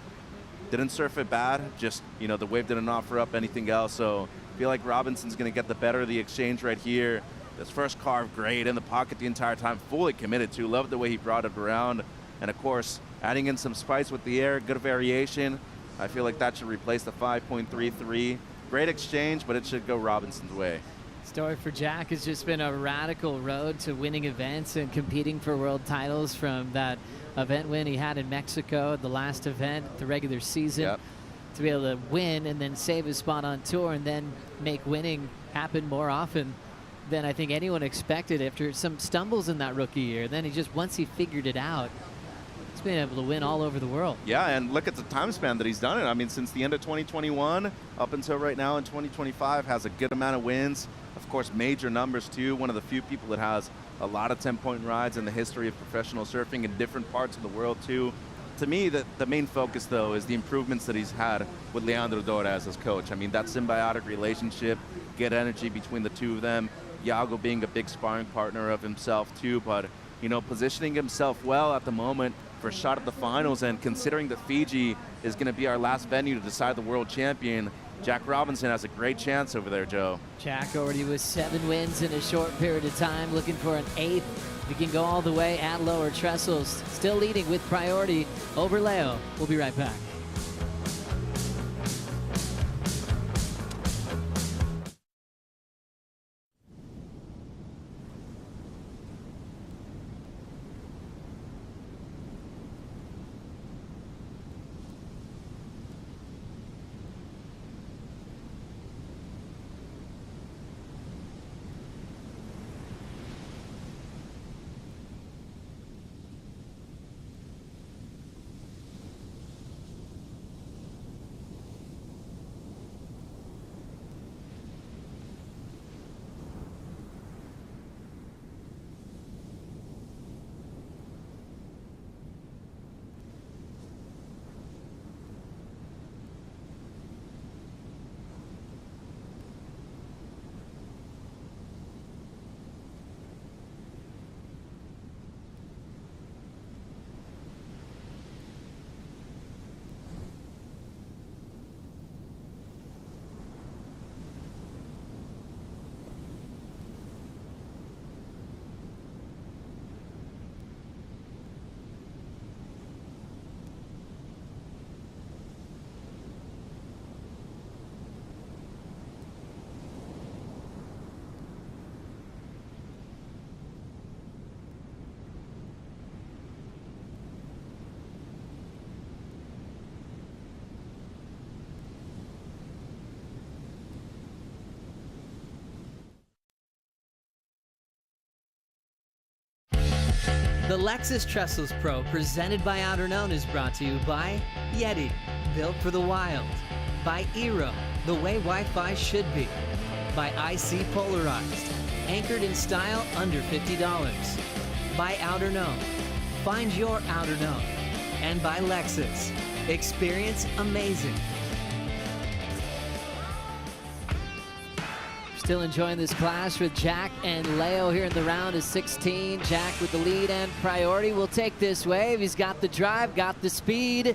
S2: Didn't surf it bad, just, you know, the wave didn't offer up anything else, so I feel like Robinson's going to get the better of the exchange right here. This first carve, great, in the pocket the entire time, fully committed to. Loved the way he brought it around. And of course, adding in some spice with the air, good variation. I feel like that should replace the 5.33. Great exchange, but it should go Robinson's way.
S1: Story for Jack has just been a radical road to winning events and competing for world titles from that event win he had in Mexico, the last event, the regular season, to be able to win and then save his spot on tour and then make winning happen more often than I think anyone expected after some stumbles in that rookie year. Then he just, once he figured it out, he's been able to win all over the world.
S2: Yeah, and look at the time span that he's done it. I mean, since the end of 2021 up until right now in 2025, has a good amount of wins. Of course, major numbers too. One of the few people that has a lot of 10-point rides in the history of professional surfing in different parts of the world too. To me, the main focus though is the improvements that he's had with Leandro Dora as his coach. I mean, that symbiotic relationship, good energy between the two of them. Iago being a big sparring partner of himself too, but you know, positioning himself well at the moment for a shot at the finals, and considering that Fiji is going to be our last venue to decide the world champion, Jack Robinson has a great chance over there, Joe.
S1: Jack already with 7 wins in a short period of time, looking for an 8th. We can go all the way at Lower Trestles, still leading with priority over Leo. We'll be right back. The Lexus Trestles Pro, presented by Outerknown, is brought to you by Yeti, built for the wild, by Eero, the way Wi-Fi should be, by IC Polarized, anchored in style under $50, by Outerknown, find your Outerknown, and by Lexus, experience amazing. Still enjoying this clash with Jack and Leo here in the round of 16. Jack with the lead and priority will take this wave. He's got the drive, got the speed.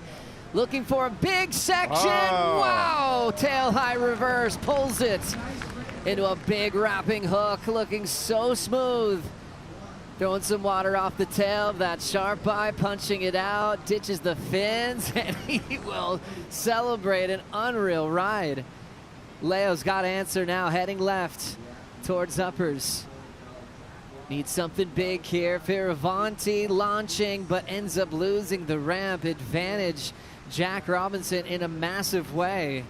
S1: Looking for a big section.
S2: Oh.
S1: Wow, tail high reverse, pulls it into a big wrapping hook, looking so smooth. Throwing some water off the tail of that sharp eye, punching it out, ditches the fins, and he will celebrate an unreal ride. Leo's got answer now, heading left towards uppers. Needs something big here. Fioravanti launching, but ends up losing the ramp. Advantage Jack Robinson in a massive way.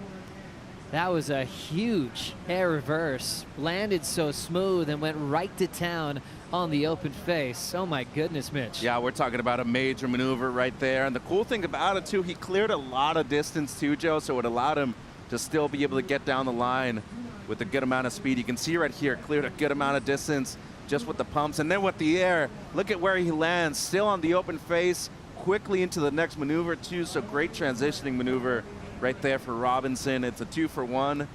S1: That was a huge air reverse. Landed so smooth and went right to town on the open face. Oh my goodness, Mitch.
S2: Yeah, we're talking about a major maneuver right there. And the cool thing about it too, he cleared a lot of distance too, Joe, so it allowed him to still be able to get down the line with a good amount of speed. You can see right here, cleared a good amount of distance just with the pumps. And then with the air, look at where he lands, still on the open face, quickly into the next maneuver too. So great transitioning maneuver right there for Robinson. It's a 2-for-1.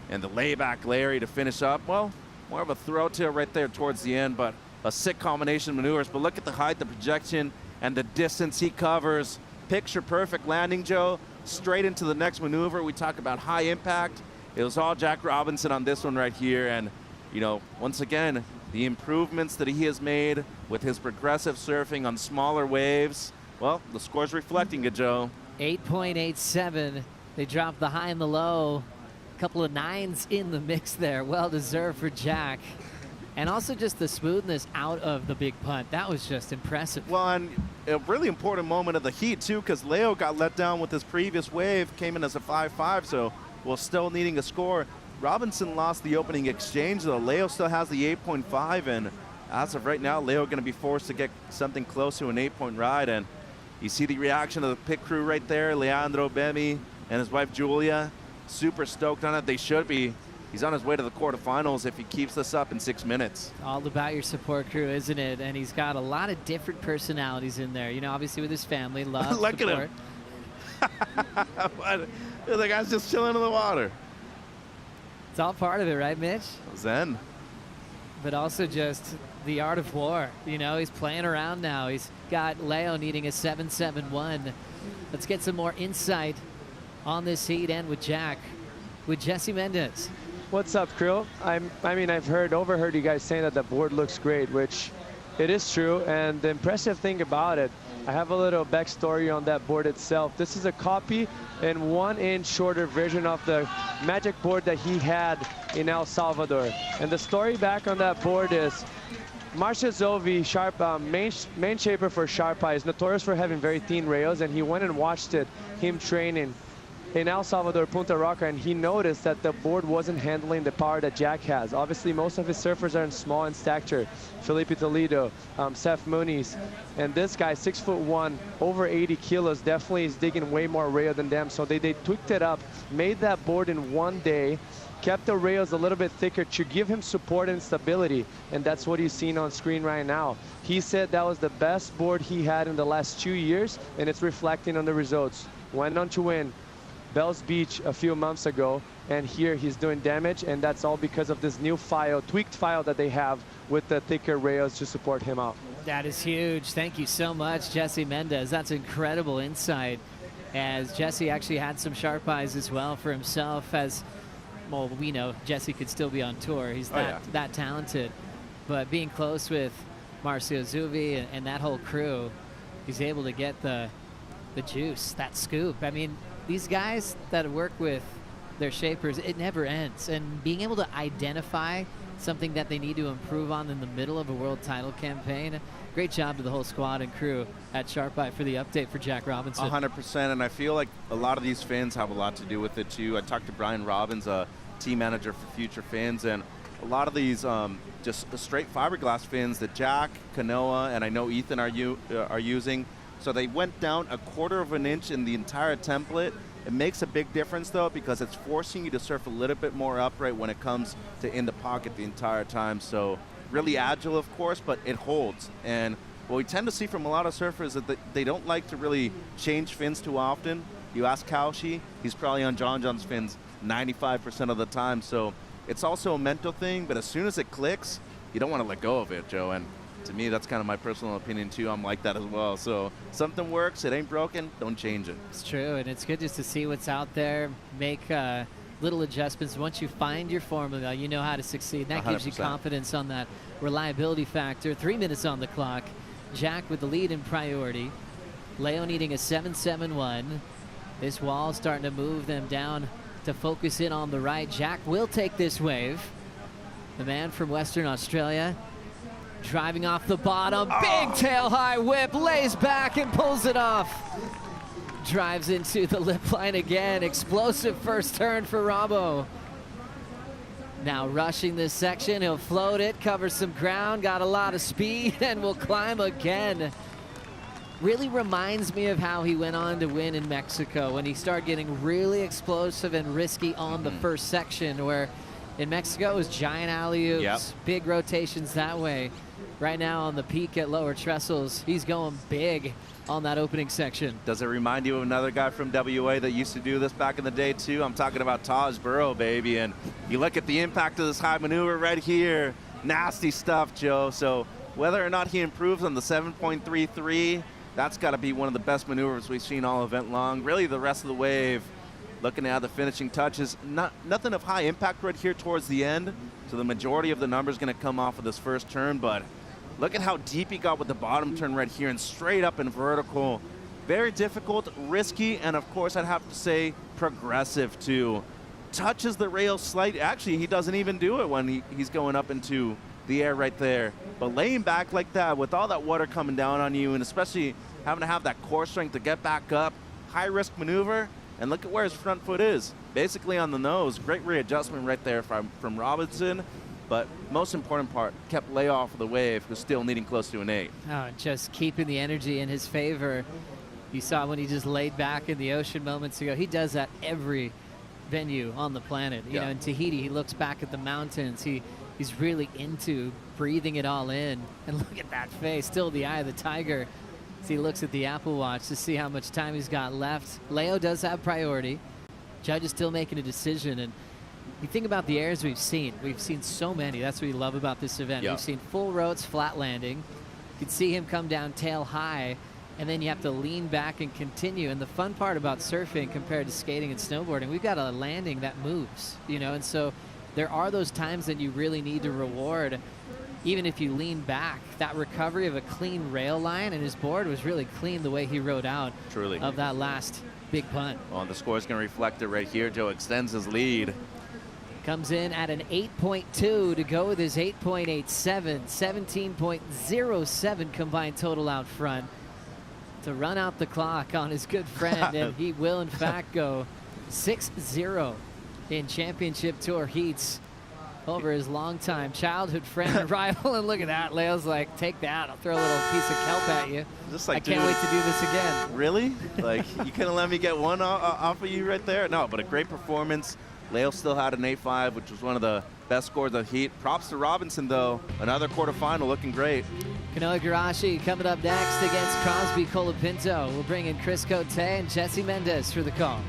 S2: And the layback Larry to finish up. Well, More of a throw tail right there towards the end, but a sick combination of maneuvers. But look at the height, the projection, and the distance he covers. Picture perfect landing, Joe. Straight into the next maneuver. We talk about high impact. It was all Jack Robinson on this one right here. And, you know, once again, the improvements that he has made with his progressive surfing on smaller waves. Well, the score's reflecting it, Joe.
S1: 8.87. They dropped the high and the low. A couple of 9s in the mix there. Well deserved for Jack. And also just the smoothness out of the big punt. That was just impressive.
S2: Well, and a really important moment of the heat, too, because Leo got let down with his previous wave, came in as a 5-5, so we're still needing a score. Robinson lost the opening exchange, though. Leo still has the 8.5, and as of right now, Leo going to be forced to get something close to an 8-point ride. And you see the reaction of the pit crew right there, Leandro Bemi and his wife Julia, super stoked on it. They should be. He's on his way to the quarterfinals if he keeps this up in 6 minutes.
S1: All about your support crew, isn't it? And he's got a lot of different personalities in there. You know, obviously with his family, love,
S2: Look
S1: support.
S2: At him. The guy's just chilling in the water.
S1: It's all part of it, right, Mitch?
S2: Zen.
S1: But also just the art of war. You know, he's playing around now. He's got Leo needing a 7.71. Let's get some more insight on this heat and with Jack, with Jesse Mendez.
S11: What's up, crew? I mean, I've overheard you guys saying that the board looks great, which it is true. And the impressive thing about it, I have a little backstory on that board itself. This is a copy and 1-inch shorter version of the magic board that he had in El Salvador. And the story back on that board is Marcia Zovi, sharp main shaper for Sharp Eye, is notorious for having very thin rails, and he went and watched him training in El Salvador, Punta Roca, and he noticed that the board wasn't handling the power that Jack has. Obviously, most of his surfers are in small in stature. Felipe Toledo, Seth Muniz, and this guy, 6'1", over 80 kilos, definitely is digging way more rail than them. So they tweaked it up, made that board in 1 day, kept the rails a little bit thicker to give him support and stability, and that's what he's seeing on screen right now. He said that was the best board he had in the last 2 years, and it's reflecting on the results. Went on to win Bells Beach a few months ago, and here he's doing damage, and that's all because of this new file, tweaked file that they have with the thicker rails to support him out.
S1: That is huge. Thank you so much, Jesse Mendez. That's incredible insight, as Jesse actually had some sharp eyes as well for himself. As well, we know Jesse could still be on tour. He's that talented, but being close with Marcio Zuvi and that whole crew, he's able to get the juice, that scoop. I mean, these guys that work with their shapers, it never ends. And being able to identify something that they need to improve on in the middle of a world title campaign, great job to the whole squad and crew at Sharp Eye for the update for Jack Robinson.
S2: 100%, and I feel like a lot of these fins have a lot to do with it too. I talked to Brian Robbins, a team manager for Future Fins, and a lot of these just straight fiberglass fins that Jack, Kanoa, and I know Ethan are using. So they went down 1/4 of an inch in the entire template. It makes a big difference, though, because it's forcing you to surf a little bit more upright when it comes to in the pocket the entire time. So really agile, of course, but it holds. And what we tend to see from a lot of surfers is that they don't like to really change fins too often. You ask Kaushi, he's probably on John's fins 95% of the time. So it's also a mental thing, but as soon as it clicks, you don't want to let go of it, Joe. And to me, that's kind of my personal opinion, too. I'm like that as well. So something works, it ain't broken, don't change it.
S1: It's true, and it's good just to see what's out there, make little adjustments. Once you find your formula, you know how to succeed. That 100%. Gives you confidence on that reliability factor. 3 minutes on the clock. Jack with the lead in priority. Leo needing a 7.71. This wall starting to move them down to focus in on the right. Jack will take this wave. The man from Western Australia, driving off the bottom, big tail high whip, lays back and pulls it off. Drives into the lip line again. Explosive first turn for Rabo. Now rushing this section, he'll float it, cover some ground, got a lot of speed, and will climb again. Really reminds me of how he went on to win in Mexico when he started getting really explosive and risky on the first section, where in Mexico it was giant alley-oops, big rotations that way. right now on the peak at Lower Trestles. He's going big on that opening section.
S2: Does it remind you of another guy from WA that used to do this back in the day too? I'm talking about Taj Burrow, baby. And you look at the impact of this high maneuver right here. Nasty stuff, Joe. So whether or not he improves on the 7.33, that's got to be one of the best maneuvers we've seen all event long. Really, the rest of the wave, looking at the finishing touches, nothing of high impact right here towards the end. So the majority of the number is going to come off of this first turn, but look at how deep he got with the bottom turn right here and straight up and vertical. Very difficult, risky, and of course I'd have to say progressive too. Touches the rail slightly. Actually, he doesn't even do it when he's going up into the air right there. But laying back like that with all that water coming down on you, and especially having to have that core strength to get back up, high risk maneuver, and look at where his front foot is. Basically on the nose. Great readjustment right there from Robinson. But most important part, kept lay off of the wave, who's still needing close to an 8.
S1: Oh, just keeping the energy in his favor. You saw when he just laid back in the ocean moments ago. He does that every venue on the planet. You know, in Tahiti, he looks back at the mountains. He's really into breathing it all in. And look at that face, still the eye of the tiger. As he looks at the Apple Watch to see how much time he's got left. Leo does have priority. Judge is still making a decision. And you think about the airs we've seen so many. That's what we love about this event. We've seen full rotes, flat landing. You can see him come down tail high, and then you have to lean back and continue. And the fun part about surfing compared to skating and snowboarding, we've got a landing that moves, you know, and so there are those times that you really need to reward. Even if you lean back, that recovery of a clean rail line, and his board was really clean the way he rode out of that last big punt.
S2: Well, the score is going to reflect it right here. Joe extends his lead.
S1: Comes in at an 8.2 to go with his 8.87, 17.07 combined total out front to run out the clock on his good friend, and he will in fact go 6-0 in championship tour heats over his longtime childhood friend and rival. And look at that, Leo's like, take that, I'll throw a little piece of kelp at you.
S2: Just like,
S1: I can't wait to do this again.
S2: Really? Like, you couldn't let me get one off of you right there? No, but a great performance. Leo still had an 8.5, which was one of the best scores of heat. Props to Robinson, though. Another quarterfinal looking great.
S1: Kanoa Garashi coming up next against Crosby Colapinto. We'll bring in Chris Cote and Jesse Mendez for the call.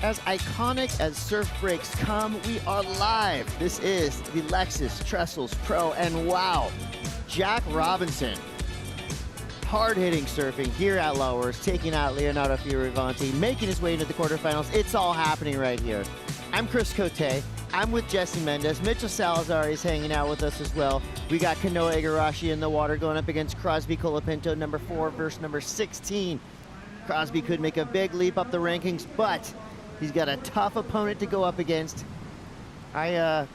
S9: As iconic as surf breaks come, we are live. This is the Lexus Trestles Pro, and wow, Jack Robinson hard-hitting surfing here at Lowers, taking out Leonardo Fioravanti, making his way into the quarterfinals. It's all happening right here. I'm Chris Cote. I'm with Jesse Mendez. Mitchell Salazar is hanging out with us as well. We got Kanoa Igarashi in the water going up against Crosby Colapinto, number 4 versus number 16. Crosby could make a big leap up the rankings, but he's got a tough opponent to go up against. I'll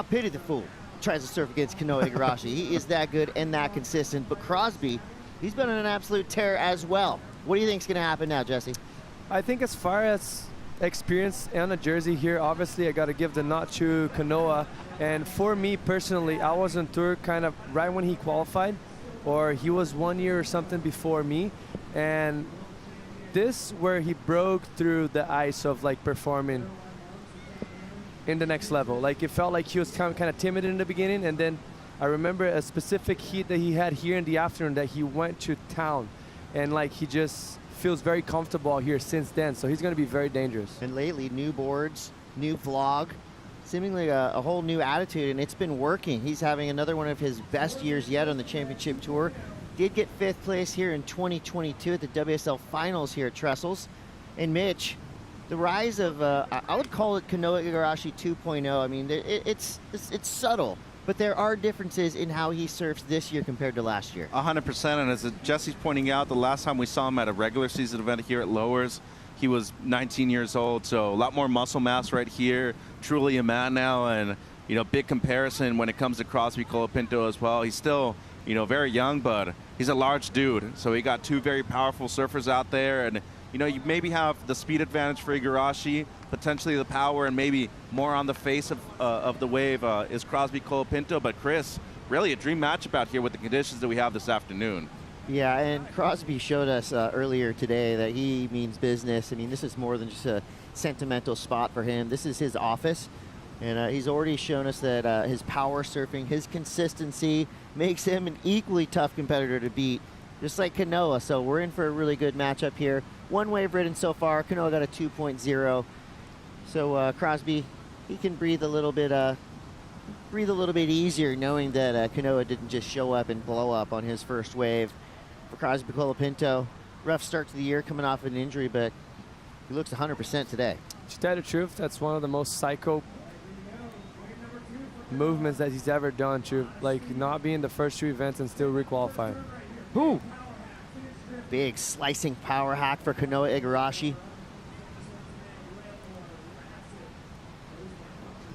S9: pity the fool who tries to surf against Kanoa Igarashi. He is that good and that consistent, but Crosby, he's been on an absolute tear as well. What do you think is going to happen now, Jesse?
S11: I think as far as experience on a jersey here, obviously I got to give the nod to Kanoa. And for me personally, I was on tour kind of right when he qualified, or he was 1 year or something before me. And this where he broke through the ice of like performing in the next level. Like it felt like he was kind of timid in the beginning, and then I remember a specific heat that he had here in the afternoon that he went to town, and like he just feels very comfortable here since then, so he's going to be very dangerous.
S9: And lately, new boards, new vlog, seemingly a whole new attitude, and it's been working. He's having another one of his best years yet on the championship tour. Did get 5th place here in 2022 at the WSL Finals here at Trestles. And Mitch, the rise of, I would call it Kanoa Igarashi 2.0. I mean, it's subtle, but there are differences in how he surfs this year compared to last year.
S2: 100%, and as Jesse's pointing out, the last time we saw him at a regular season event here at Lowers, he was 19 years old, so a lot more muscle mass right here, truly a man now, and, you know, big comparison when it comes to Crosby Colapinto as well. He's still, you know, very young, but he's a large dude, so he got 2 very powerful surfers out there, and, you know, you maybe have the speed advantage for Igarashi, potentially the power, and maybe more on the face of the wave is Crosby Colapinto. But Chris, really a dream matchup out here with the conditions that we have this afternoon.
S9: Yeah, and Crosby showed us earlier today that he means business. I mean, this is more than just a sentimental spot for him. This is his office, and he's already shown us that his power surfing, his consistency makes him an equally tough competitor to beat, just like Kanoa. So we're in for a really good matchup here. 1 wave ridden so far. Kanoa got a 2.0. So Crosby, he can breathe a little bit easier, knowing that Kanoa didn't just show up and blow up on his first wave. For Crosby Colapinto, rough start to the year, coming off an injury, but he looks 100% today.
S11: To tell the truth, that's one of the most psycho movements that he's ever done, to like not be in the first 2 events and still requalify.
S9: Ooh. Big slicing power hack for Kanoa Igarashi.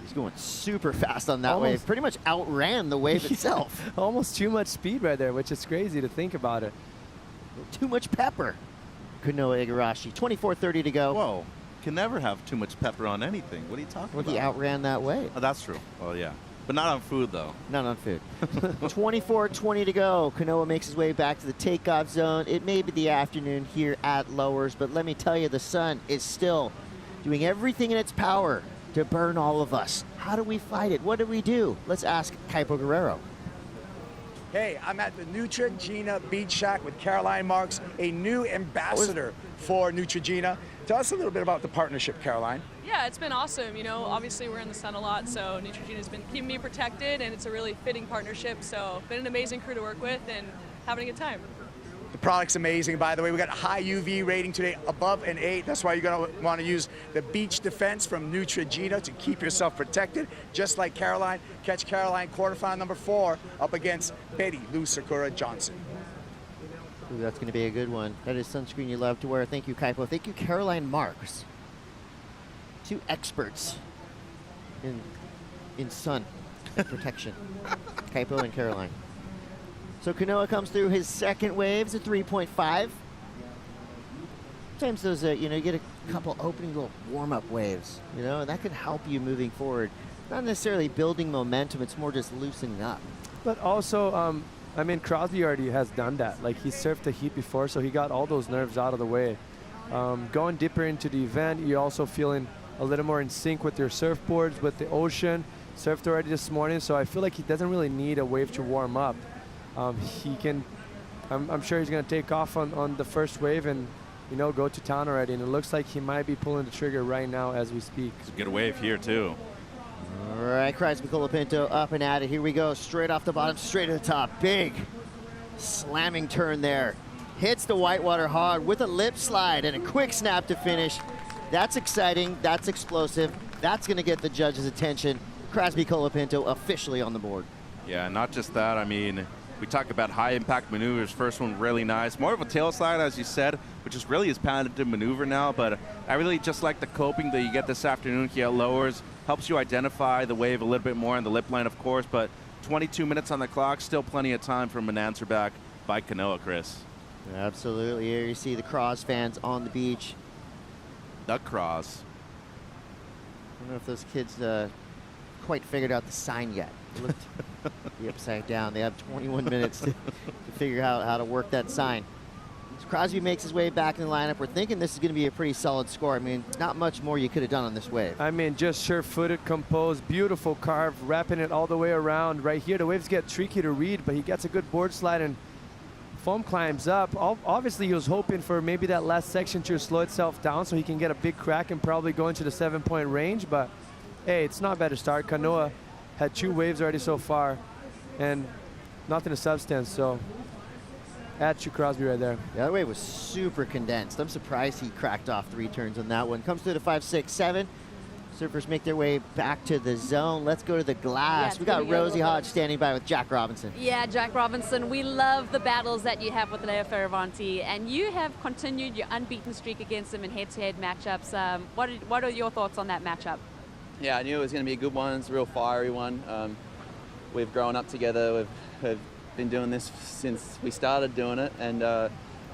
S9: He's going super fast on that wave. Pretty much outran the wave itself.
S11: Almost too much speed right there, which is crazy to think about it.
S9: Too much pepper. Kanoa Igarashi, 24:30 to go.
S2: Whoa, can never have too much pepper on anything. What are you talking about?
S9: He outran that wave.
S2: Oh, that's true. Oh, yeah. But not on food, though.
S9: Not on food. 24:20 to go. Kanoa makes his way back to the takeoff zone. It may be the afternoon here at Lowers, but let me tell you, the sun is still doing everything in its power to burn all of us. How do we fight it? What do we do? Let's ask Kaipo Guerrero.
S21: Hey, I'm at the Neutrogena Beach Shack with Caroline Marks, a new ambassador for Neutrogena. Tell us a little bit about the partnership, Caroline.
S10: Yeah, it's been awesome. You know, obviously we're in the sun a lot, so Neutrogena's been keeping me protected, and it's a really fitting partnership. So, been an amazing crew to work with and having a good time.
S21: The product's amazing, by the way. We got a high UV rating today, above an 8. That's why you're going to want to use the Beach Defense from Neutrogena to keep yourself protected. Just like Caroline, catch Caroline quarterfinal number 4 up against Betty Lou Sakura Johnson.
S9: Ooh, that's going to be a good one. That is sunscreen you love to wear. Thank you, Kaipo. Thank you, Caroline Marks. 2 experts in sun protection. Kaipo and Caroline. So Kanoa comes through his second waves at 3.5. Sometimes those, you know, you get a couple opening little warm-up waves, you know, and that can help you moving forward. Not necessarily building momentum, it's more just loosening up.
S11: But also, I mean, Crosby already has done that. Like, he surfed the heat before, so he got all those nerves out of the way. Going deeper into the event, you're also feeling a little more in sync with your surfboards, with the ocean. Surfed already this morning, so I feel like he doesn't really need a wave to warm up. He can, I'm sure he's going to take off on the first wave and, you know, go to town already. And it looks like he might be pulling the trigger right now as we speak.
S2: It's a good wave here, too.
S9: All right, Crosby Colapinto up and at it. Here we go. Straight off the bottom, straight to the top. Big Slamming turn there. Hits the whitewater hard with a lip slide and a quick snap to finish. That's exciting. That's explosive. That's going to get the judge's attention. Crosby Colapinto officially on the board.
S2: Yeah, not just that. I mean, we talk about high impact maneuvers. First one really nice. More of a tail slide, as you said, which is really his patented maneuver now. But I really just like the coping that you get this afternoon here at Lowers. Helps you identify the wave a little bit more on the lip line, of course. But 22 minutes on the clock, still plenty of time from an answer back by Kanoa, Chris.
S9: Absolutely. Here you see the Cross fans on the beach.
S2: The Cross.
S9: I don't know if those kids quite figured out the sign yet. It looked the upside down. They have 21 minutes to figure out how to work that sign. So Crosby makes his way back in the lineup. We're thinking this is going to be a pretty solid score. I mean, not much more you could have done on this wave.
S11: I mean, just sure-footed, composed, beautiful carve, wrapping it all the way around. Right here, the waves get tricky to read, but he gets a good board slide and foam climbs up. Obviously, he was hoping for maybe that last section to slow itself down so he can get a big crack and probably go into the 7-point range, but hey, it's not a better start. Kanoa had 2 waves already so far and nothing of substance, so at you, Crosby, right there.
S9: The other wave was super condensed. I'm surprised he cracked off 3 turns on that one. Comes through the 5, 6, 7. Surfers make their way back to the zone. Let's go to the glass.
S3: Yeah,
S9: we got Rosie Hodge standing by with Jack Robinson.
S3: Yeah, Jack Robinson, we love the battles that you have with Leo Fioravanti, and you have continued your unbeaten streak against him in head-to-head matchups. What are your thoughts on that matchup?
S4: Yeah, I knew it was going to be a good one. It's a real fiery one. We've grown up together. We've been doing this since we started doing it, and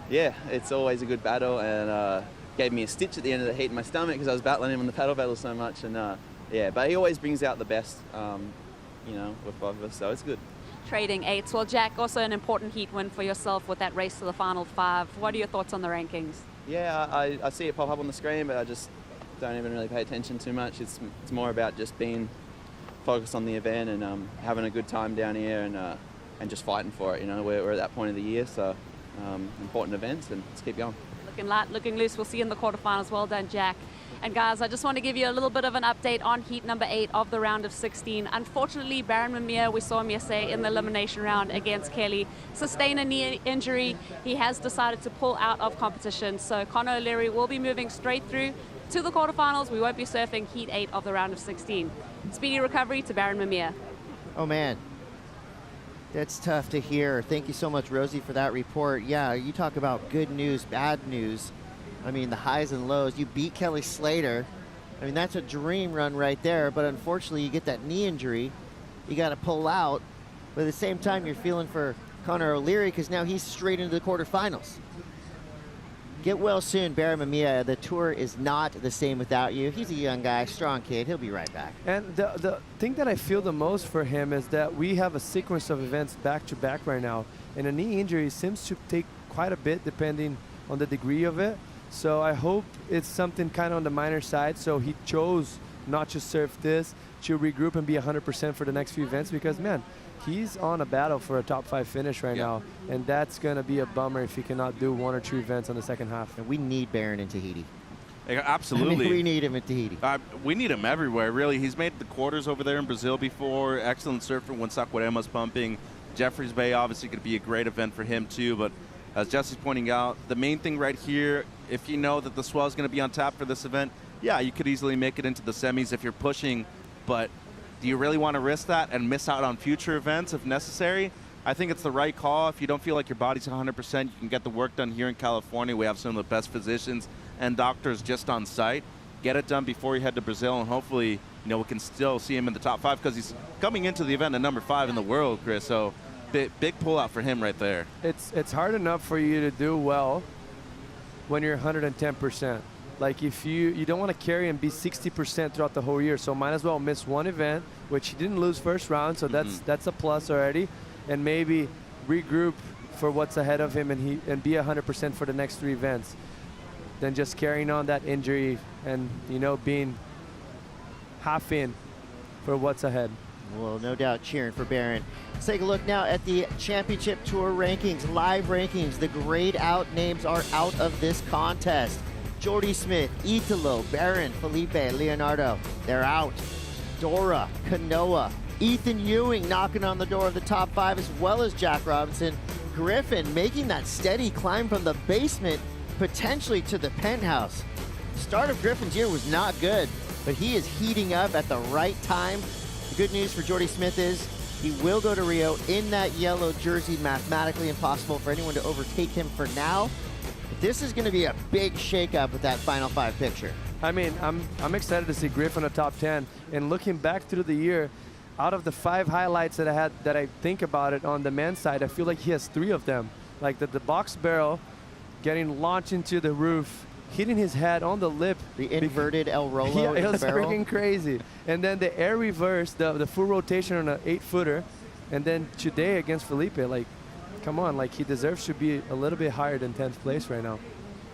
S4: yeah, it's always a good battle, and gave me a stitch at the end of the heat in my stomach because I was battling him on the paddle battle so much, and yeah, but he always brings out the best, you know, with both of us, so it's good.
S3: Trading 8s. Well, Jack, also an important heat win for yourself with that race to the final 5. What are your thoughts on the rankings?
S4: Yeah, I see it pop up on the screen, but I just don't even really pay attention too much. It's more about just being focused on the event and having a good time down here and just fighting for it. You know, we're at that point of the year, so important events, and let's keep going.
S3: Looking light, looking loose. We'll see you in the quarterfinals. Well done, Jack. And guys, I just want to give you a little bit of an update on heat number 8 of the round of 16. Unfortunately, Baron Mamiya, we saw him yesterday in the elimination round against Kelly, sustain a knee injury. He has decided to pull out of competition. So Conor O'Leary will be moving straight through to the quarterfinals. We won't be surfing heat 8 of the round of 16. Speedy recovery to Baron Mamiya.
S9: Oh man, that's tough to hear. Thank you so much, Rosie, for that report. Yeah, you talk about good news, bad news. I mean, the highs and lows. You beat Kelly Slater. I mean, that's a dream run right there, but unfortunately you get that knee injury. You got to pull out, but at the same time you're feeling for Conor O'Leary because now he's straight into the quarterfinals. Get well soon, Baron Mamiya. The tour is not the same without you. He's a young guy, strong kid. He'll be right back.
S11: And the thing that I feel the most for him is that we have a sequence of events back-to-back right now. And a knee injury seems to take quite a bit depending on the degree of it. So I hope it's something kind of on the minor side. So he chose not to surf this, to regroup and be 100% for the next few events because, man, he's on a battle for a top 5 finish right now, and that's going to be a bummer if he cannot do 1 or 2 events on the second half.
S9: And we need Baron in Tahiti.
S2: Absolutely.
S9: I mean, we need him in Tahiti.
S2: We need him everywhere, really. He's made the quarters over there in Brazil before. Excellent surfer when Saquarema's pumping. Jeffreys Bay obviously could be a great event for him too, but as Jesse's pointing out, the main thing right here, if you know that the swell is going to be on tap for this event, yeah, you could easily make it into the semis if you're pushing, but do you really want to risk that and miss out on future events if necessary? I think it's the right call. If you don't feel like your body's 100%, you can get the work done here in California. We have some of the best physicians and doctors just on site. Get it done before you head to Brazil, and hopefully, you know, we can still see him in the top 5 because he's coming into the event at number 5 in the world, Chris. So big pullout for him right there.
S11: It's hard enough for you to do well when you're 110%. Like if you don't want to carry and be 60% throughout the whole year, so might as well miss 1 event, which he didn't lose first round, so that's a plus already, and maybe regroup for what's ahead of him and be 100% for the next 3 events, than just carrying on that injury and, you know, being half in for what's ahead.
S9: Well, no doubt cheering for Baron. Let's take a look now at the Championship Tour rankings, live rankings. The grayed out names are out of this contest. Jordy Smith, Italo, Baron, Felipe, Leonardo, they're out. Dora, Kanoa, Ethan Ewing knocking on the door of the top 5, as well as Jack Robinson. Griffin making that steady climb from the basement, potentially to the penthouse. Start of Griffin's year was not good, but he is heating up at the right time. The good news for Jordy Smith is he will go to Rio in that yellow jersey. Mathematically impossible for anyone to overtake him for now. But this is going to be a big shakeup with that Final 5 picture.
S11: I mean, I'm excited to see Griffin in the top 10. And looking back through the year, out of the 5 highlights that I had, that I think about it on the men's side, I feel like he has 3 of them. Like the box barrel, getting launched into the roof, hitting his head on the lip.
S9: The inverted El Rolo.
S11: Yeah, it was
S9: barrel.
S11: freaking crazy. And then the air reverse, the full rotation on an 8-footer. And then today against Felipe, like, come on, like he deserves to be a little bit higher than 10th place right now.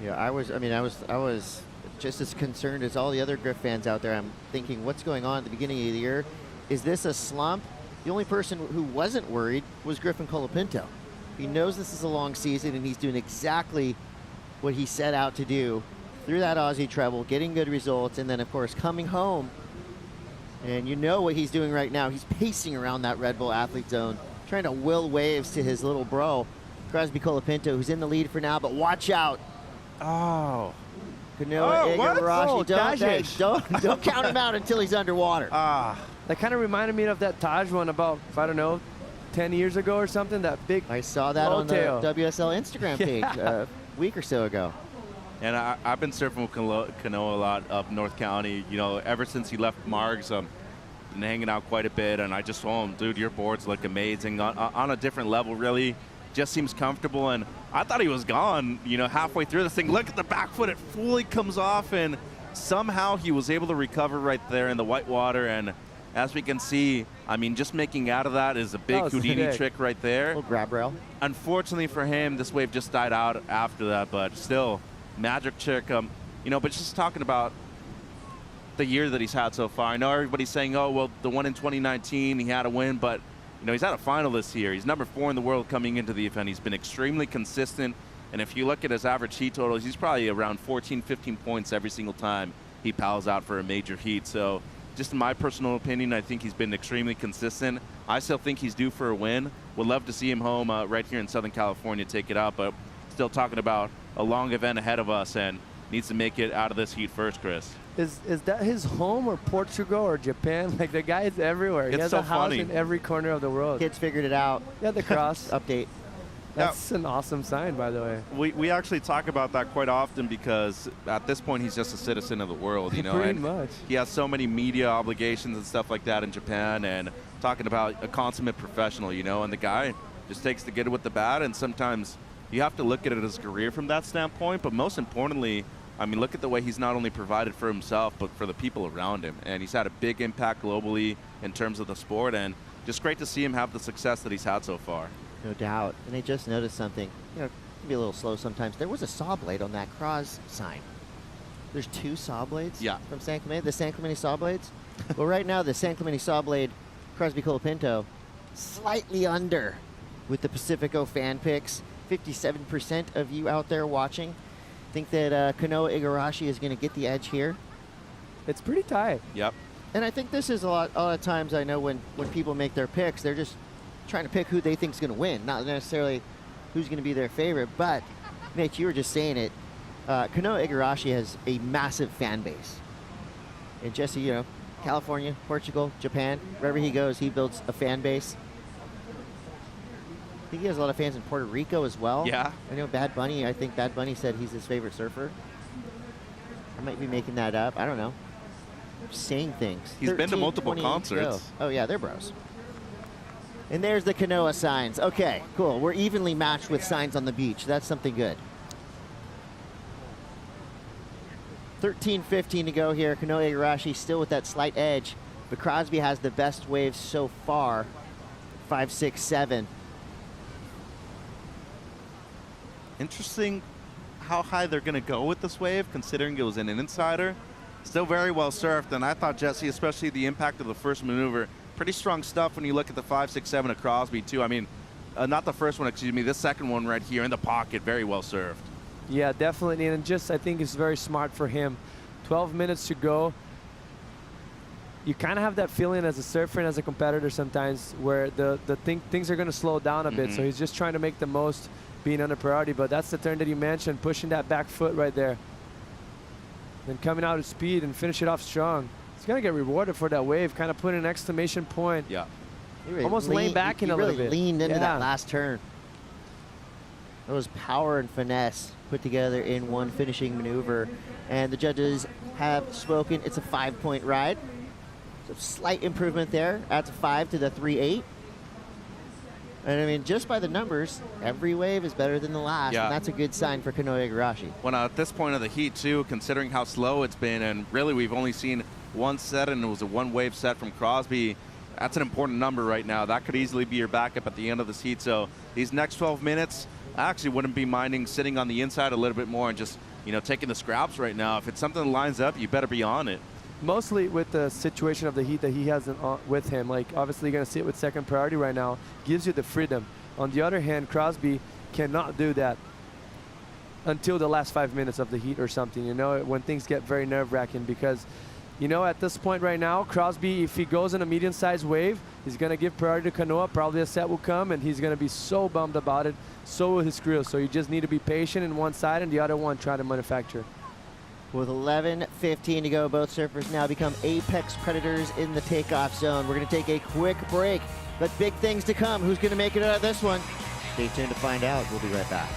S9: Yeah, I was just as concerned as all the other Griff fans out there. I'm thinking, what's going on at the beginning of the year? Is this a slump? The only person who wasn't worried was Griffin Colapinto. He knows this is a long season, and he's doing exactly what he set out to do through that Aussie treble, getting good results, and then, of course, coming home. And you know what he's doing right now. He's pacing around that Red Bull athlete zone, trying to will waves to his little bro, Crosby Colapinto, who's in the lead for now, but watch out.
S2: Oh.
S9: Kanoa Igarashi,
S11: Dajish.
S9: don't count him out until he's underwater.
S11: That kind of reminded me of that Taj one about, I don't know, 10 years ago or something, that big
S9: I saw that on the WSL Instagram page a week or so ago.
S2: And I've been surfing with Kanoa a lot up North County. You know, ever since he left Margs, been hanging out quite a bit, and I just told him, dude, your boards look amazing on a different level, really. Just seems comfortable, and I thought he was gone, you know, halfway through this thing. Look at the back foot, it fully comes off, and somehow he was able to recover right there in the white water, and as we can see, I mean, just making out of that is a big Houdini trick right there.
S9: Little grab rail.
S2: Unfortunately for him, this wave just died out after that, but still, magic trick. You know, but just talking about the year that he's had so far. I know everybody's saying, oh, well, the one in 2019, he had a win, but, you know, he's had a final this year. He's number 4 in the world coming into the event. He's been extremely consistent, and if you look at his average heat totals, he's probably around 14, 15 points every single time he pals out for a major heat. So, just in my personal opinion, I think he's been extremely consistent. I still think he's due for a win. Would love to see him home right here in Southern California take it out, but still talking about a long event ahead of us and needs to make it out of this heat first, Chris.
S11: Is that his home or Portugal or Japan? Like, the guy is everywhere. He has a house in every corner of the world.
S9: Kids figured it out.
S11: Yeah, the cross.
S9: Update.
S11: That's an awesome sign, by the way.
S2: We actually talk about that quite often because at this point he's just a citizen of the world, you know.
S11: Pretty
S2: and
S11: much.
S2: He has so many media obligations and stuff like that in Japan, and talking about a consummate professional, you know, and the guy just takes the good with the bad, and sometimes you have to look at it as a career from that standpoint, but most importantly, I mean, look at the way he's not only provided for himself, but for the people around him, and he's had a big impact globally in terms of the sport, and just great to see him have the success that he's had so far.
S9: No doubt. And I just noticed something. You know, it can be a little slow sometimes. There was a saw blade on that Cross sign. There's 2 saw blades from San Clemente, the San Clemente saw blades. Well, right now, the San Clemente saw blade, Crosby Colapinto, slightly under with the Pacifico fan picks. 57% of you out there watching think that Kanoa Igarashi is going to get the edge here.
S11: It's pretty tight.
S2: Yep.
S9: And I think this is a lot of times I know when people make their picks, they're just trying to pick who they think is going to win, not necessarily who's going to be their favorite. But, Mitch, you were just saying it. Kanoa Igarashi has a massive fan base. And Jesse, you know, California, Portugal, Japan, wherever he goes, he builds a fan base. I think he has a lot of fans in Puerto Rico as well.
S2: Yeah.
S9: I know Bad Bunny, I think Bad Bunny said he's his favorite surfer. I might be making that up. I don't know. I'm saying things.
S2: He's been to multiple concerts.
S9: Oh, yeah, they're bros. And there's the Kanoa signs. Okay, cool. We're evenly matched with signs on the beach. That's something good. 13:15 to go here. Kanoa Igarashi still with that slight edge, but Crosby has the best waves so far. 5, 6, 7.
S2: Interesting how high they're going to go with this wave, considering it was an insider. Still very well surfed, and I thought, Jesse, especially the impact of the first maneuver, pretty strong stuff when you look at the 5, 6, 7 of Crosby, too. I mean, not the first one, excuse me, this second one right here in the pocket, very well served.
S11: Yeah, definitely, and just I think it's very smart for him. 12 minutes to go. you kind of have that feeling as a surfer and as a competitor sometimes where things are going to slow down a bit. So he's just trying to make the most being under priority. But that's the turn that you mentioned, pushing that back foot right there. Then coming out at speed and finish it off strong. He's going to get rewarded for that wave, kind of putting an exclamation point.
S2: Yeah.
S9: Really
S11: almost laying back in a little bit.
S9: Leaned into that last turn. That was power and finesse put together in one finishing maneuver. And the judges have spoken. It's a 5-point ride. So slight improvement there. Adds a 5 to the 3.8. And I mean, just by the numbers, every wave is better than the last.
S2: Yeah.
S9: And that's a good sign for Kanoa Igarashi.
S2: Well, at this point of the heat, too, considering how slow it's been, and really we've only seen one set, and it was a one-wave set from Crosby. That's an important number right now. That could easily be your backup at the end of this heat. So these next 12 minutes, I actually wouldn't be minding sitting on the inside a little bit more and just, you know, taking the scraps right now. If it's something that lines up, you better be on it.
S11: Mostly with the situation of the heat that he has with him. Like, obviously you're going to sit with second priority right now. Gives you the freedom. On the other hand, Crosby cannot do that until the last 5 minutes of the heat or something, you know, when things get very nerve-wracking. Because, you know, at this point right now, Crosby, if he goes in a medium-sized wave, he's going to give priority to Kanoa. Probably a set will come, and he's going to be so bummed about it. So will his crew. So you just need to be patient in one side and the other one try to manufacture.
S9: With 11:15 to go, both surfers now become apex predators in the takeoff zone. We're going to take a quick break, but big things to come. Who's going to make it out of this one? Stay tuned to find out. We'll be right back.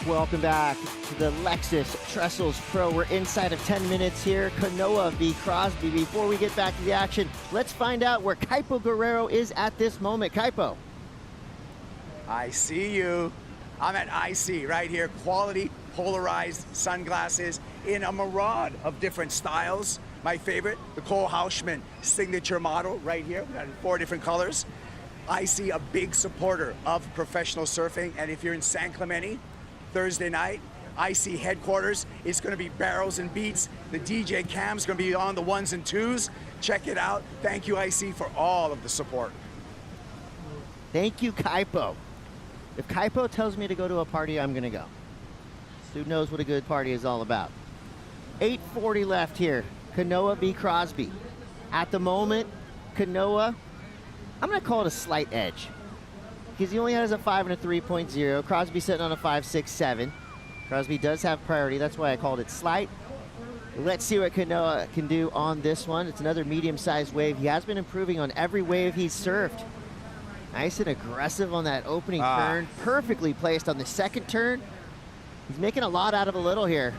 S9: Welcome back to the Lexus Trestles Pro. We're inside of 10 minutes here. Kanoa v. Crosby. Before we get back to the action, let's find out where Kaipo Guerrero is at this moment. Kaipo.
S21: I see you. I'm at IC right here. Quality polarized sunglasses in a myriad of different styles. My favorite, the Cole Hauschman signature model right here. We got 4 different colors. I see a big supporter of professional surfing, and if you're in San Clemente, Thursday night, IC headquarters, it's going to be barrels and beats. The DJ cam's going to be on the 1s and 2s. Check it out. Thank you, IC, for all of the support.
S9: Thank you, Kaipo. If Kaipo tells me to go to a party, I'm going to go. Who knows what a good party is all about. 8:40 left here. Kanoa v. Crosby. At the moment, Kanoa, I'm going to call it a slight edge, because he only has a 5 and a 3.0. Crosby sitting on a 5.67. Crosby does have priority. That's why I called it slight. Let's see what Kanoa can do on this one. It's another medium-sized wave. He has been improving on every wave he's surfed. Nice and aggressive on that opening turn. Perfectly placed on the second turn. He's making a lot out of a little here.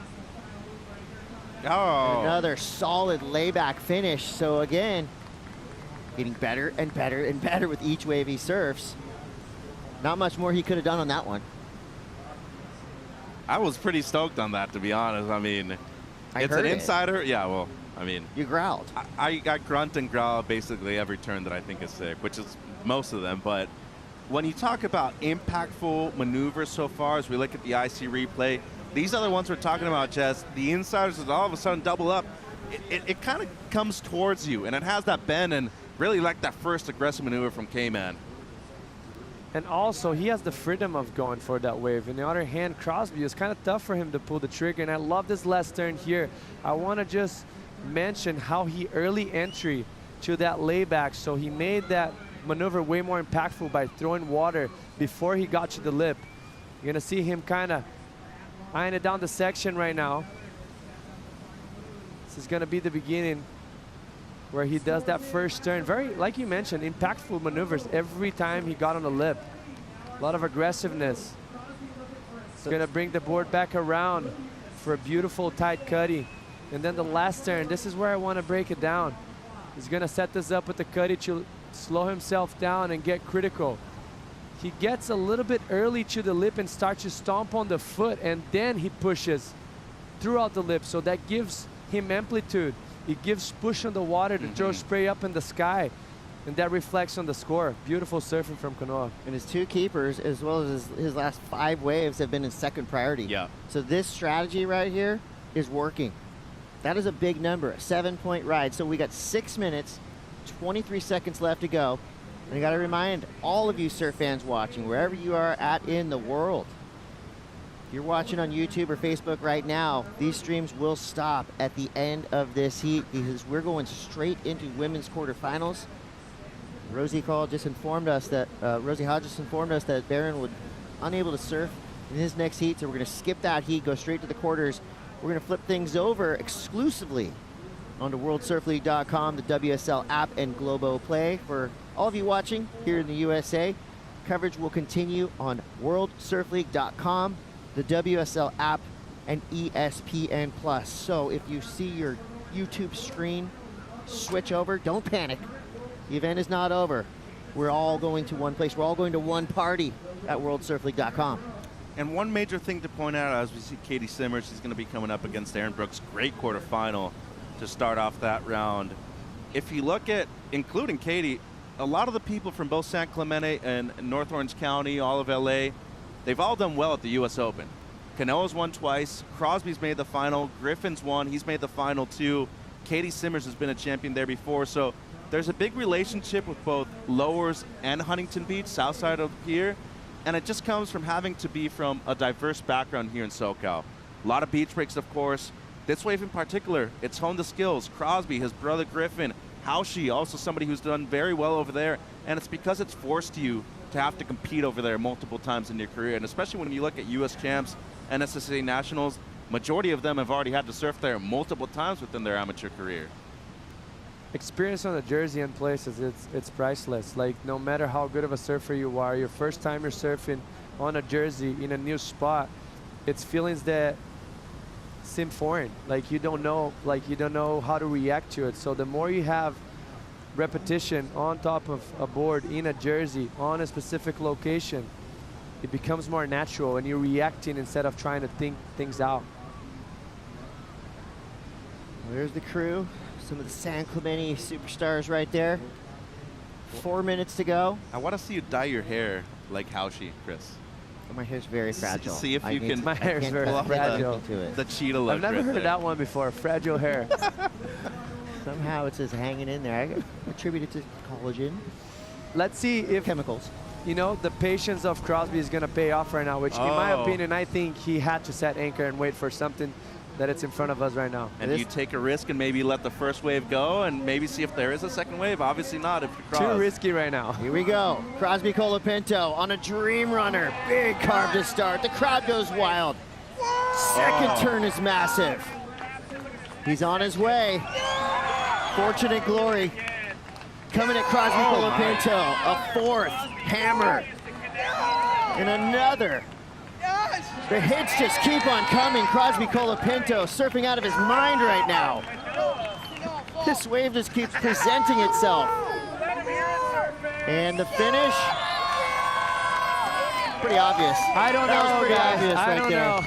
S2: Oh.
S9: Another solid layback finish. So again, getting better and better and better with each wave he surfs. Not much more he could have done on that one.
S2: I was pretty stoked on that, to be honest. I mean, it's an insider. Yeah, well, I mean.
S9: You growled.
S2: I grunt and growl basically every turn that I think is sick, which is most of them. But when you talk about impactful maneuvers so far, as we look at the IC replay, these are the ones we're talking about, Jess. The insiders that all of a sudden double up. It kind of comes towards you, and it has that bend, and really like that first aggressive maneuver from K-Man.
S11: And also, he has the freedom of going for that wave. On the other hand, Crosby, is kind of tough for him to pull the trigger, and I love this last turn here. I want to just mention how he early entry to that layback, so he made that maneuver way more impactful by throwing water before he got to the lip. You're going to see him kind of eyeing it down the section right now. This is going to be the beginning where he does that first turn. Very, like you mentioned, impactful maneuvers every time he got on the lip. A lot of aggressiveness. It's going to bring the board back around for a beautiful tight cutty. And then the last turn, this is where I want to break it down. He's going to set this up with the cutty to slow himself down and get critical. He gets a little bit early to the lip and starts to stomp on the foot, and then he pushes throughout the lip. So that gives him amplitude. It gives push on the water to throw spray up in the sky, and that reflects on the score. Beautiful surfing from Kanoa.
S9: And his 2 keepers, as well as his last 5 waves, have been in second priority.
S2: Yeah.
S9: So this strategy right here is working. That is a big number, a 7-point ride. So we got 6 minutes, 23 seconds left to go. And I got to remind all of you surf fans watching, wherever you are at in the world, if you're watching on YouTube or Facebook right now, these streams will stop at the end of this heat because we're going straight into women's quarterfinals. Rosie Hodge just informed us that Barron was unable to surf in his next heat, so we're going to skip that heat, go straight to the quarters. We're going to flip things over exclusively onto WorldSurfLeague.com, the WSL app, and Globo Play. For all of you watching here in the USA, coverage will continue on WorldSurfLeague.com, the WSL app, and ESPN+. So if you see your YouTube screen switch over, don't panic. The event is not over. We're all going to one place. We're all going to one party at WorldSurfLeague.com.
S2: And one major thing to point out as we see Katie Simmers, she's going to be coming up against Erin Brooks. Great quarterfinal to start off that round. If you look at, including Katie, a lot of the people from both San Clemente and North Orange County, all of LA, they've all done well at the U.S. Open. Canoa's won twice. Crosby's made the final. Griffin's won. He's made the final too. Katie Simmers has been a champion there before. So there's a big relationship with both Lowers and Huntington Beach, south side of the pier. And it just comes from having to be from a diverse background here in SoCal. A lot of beach breaks, of course. This wave in particular, it's honed the skills. Crosby, his brother Griffin, Haushi, also somebody who's done very well over there. And it's because it's forced you to have to compete over there multiple times in your career. And especially when you look at U.S. champs and SSA nationals, majority of them have already had to surf there multiple times within their amateur career.
S11: Experience on the jersey and places, it's priceless. Like, no matter how good of a surfer you are, your first time you're surfing on a jersey in a new spot, it's feelings that seem foreign. Like, you don't know how to react to it. So the more you have repetition on top of a board in a jersey on a specific location, it becomes more natural and you're reacting instead of trying to think things out.
S9: There's the crew. Some of the San Clemente superstars right there. 4 minutes to go.
S2: I want to see you dye your hair like Haushi, Chris.
S9: My hair's very fragile.
S2: See if you can.
S11: My hair's very fragile.
S2: The cheetah look.
S11: I've never heard that one before. Fragile hair.
S9: Somehow it's just hanging in there. I attribute it to collagen.
S11: Let's see if
S9: chemicals.
S11: You know, the patience of Crosby is going to pay off right now, which in my opinion, I think he had to set anchor and wait for something that it's in front of us right now.
S2: And you take a risk and maybe let the first wave go and maybe see if there is a second wave. Obviously not if you cross.
S11: Too risky right now.
S9: Here we go. Crosby Colapinto on a dream runner. Big carve to start. The crowd goes wild. Second turn is massive. He's on his way. Fortunate glory. Coming at Crosby Colapinto. A fourth hammer. And another. The hits just keep on coming. Crosby Colapinto surfing out of his mind right now. This wave just keeps presenting itself. And the finish, pretty obvious.
S11: I don't know, guys. I don't
S9: know.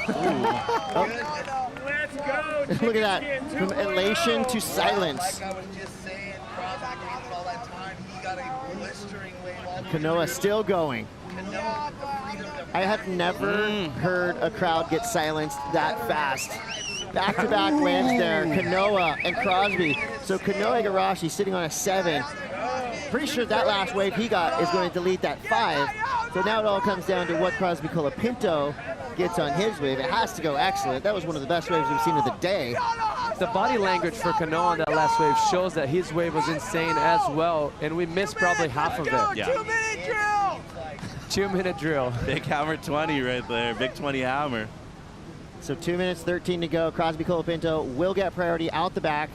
S9: Let's go. Look at that. From elation to silence.
S7: Like I was just saying, Crosby waited all that time. He got a blistering wave all the
S9: Kanoa still going. I have never heard a crowd get silenced that fast. Back-to-back wins there, Kanoa and Crosby. So Kanoa Igarashi sitting on a 7. Pretty sure that last wave he got is going to delete that 5. So now it all comes down to what Crosby Colapinto gets on his wave. It has to go excellent. That was one of the best waves we've seen of the day.
S11: The body language for Kanoa on that last wave shows that his wave was insane as well, and we missed probably half of it.
S2: Yeah.
S10: 2-minute drill!
S11: 2-minute drill.
S2: Big hammer 20 right there. Big 20 hammer.
S9: So 2 minutes, 13 to go. Crosby Colapinto will get priority out the back.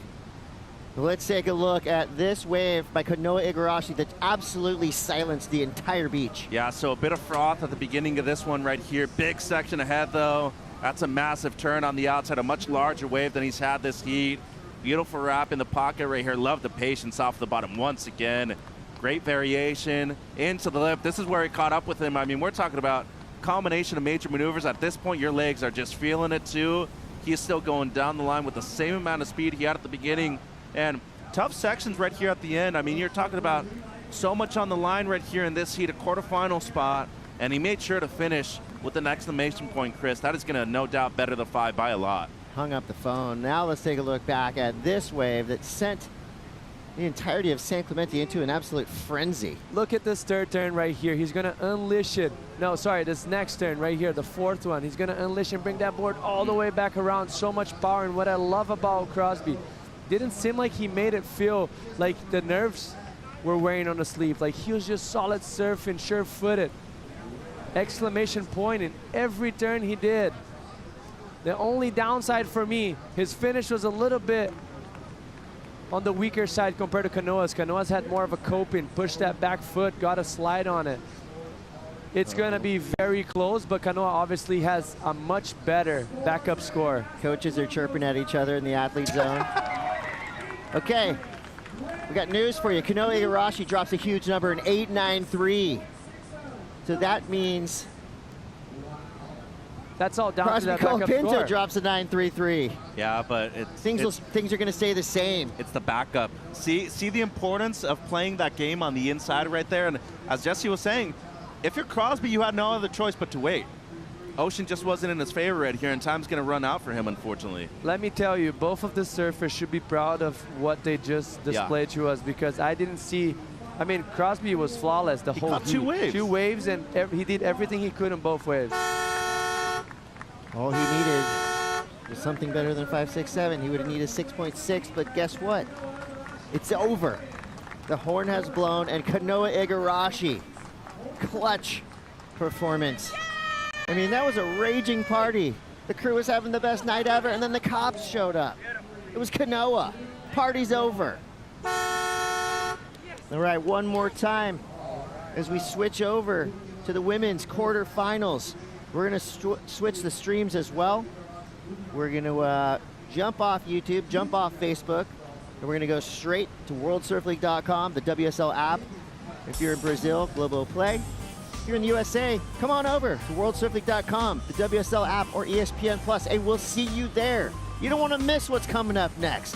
S9: Let's take a look at this wave by Kanoa Igarashi that absolutely silenced the entire beach.
S2: Yeah, so a bit of froth at the beginning of this one right here. Big section ahead, though. That's a massive turn on the outside, a much larger wave than he's had this heat. Beautiful wrap in the pocket right here. Love the patience off the bottom once again. Great variation into the lip. This is where he caught up with him. I mean, we're talking about combination of major maneuvers. At this point, your legs are just feeling it too. He's still going down the line with the same amount of speed he had at the beginning. And tough sections right here at the end. I mean, you're talking about so much on the line right here in this heat, a quarterfinal spot. And he made sure to finish with an exclamation point, Chris. That is going to no doubt better the 5 by a lot.
S9: Hung up the phone. Now let's take a look back at this wave that sent the entirety of San Clemente into an absolute frenzy.
S11: Look at this third turn right here. He's going to unleash it. No, sorry, this next turn right here, the fourth one. He's going to unleash and bring that board all the way back around. So much power. And what I love about Crosby, didn't seem like he made it feel like the nerves were wearing on the sleeve. Like he was just solid surfing, sure-footed. Exclamation point in every turn he did. The only downside for me, his finish was a little bit on the weaker side compared to Kanoa's. Kanoa's had more of a coping, pushed that back foot, got a slide on it. It's going to be very close, but Kanoa obviously has a much better backup score.
S9: Coaches are chirping at each other in the athlete zone. Okay, we got news for you. Kanoa Igarashi drops a huge number in 8.93. So that means
S11: that's all down
S9: Crosby
S11: to that backup
S9: Colapinto
S11: score.
S9: drops a 9.33.
S2: Yeah, but
S9: things are going to stay the same.
S2: It's the backup. See the importance of playing that game on the inside right there. And as Jesse was saying, if you're Crosby, you had no other choice but to wait. Ocean just wasn't in his favor right here, and time's going to run out for him, unfortunately.
S11: Let me tell you, both of the surfers should be proud of what they just displayed to us, because I didn't see. I mean, Crosby was flawless the whole
S2: caught
S11: heat.
S2: 2 waves.
S11: 2 waves, and he did everything he could in both waves.
S9: All he needed was something better than 5.67. He would have needed 6.6, but guess what? It's over. The horn has blown, and Kanoa Igarashi, clutch performance. I mean, that was a raging party. The crew was having the best night ever, and then the cops showed up. It was Kanoa. Party's over. All right, one more time as we switch over to the women's quarterfinals. We're going to switch the streams as well. We're going to jump off YouTube, jump off Facebook, and we're going to go straight to WorldSurfLeague.com, the WSL app. If you're in Brazil, Globo Play. If you're in the USA, come on over to WorldSurfLeague.com, the WSL app, or ESPN Plus, and we'll see you there. You don't want to miss what's coming up next.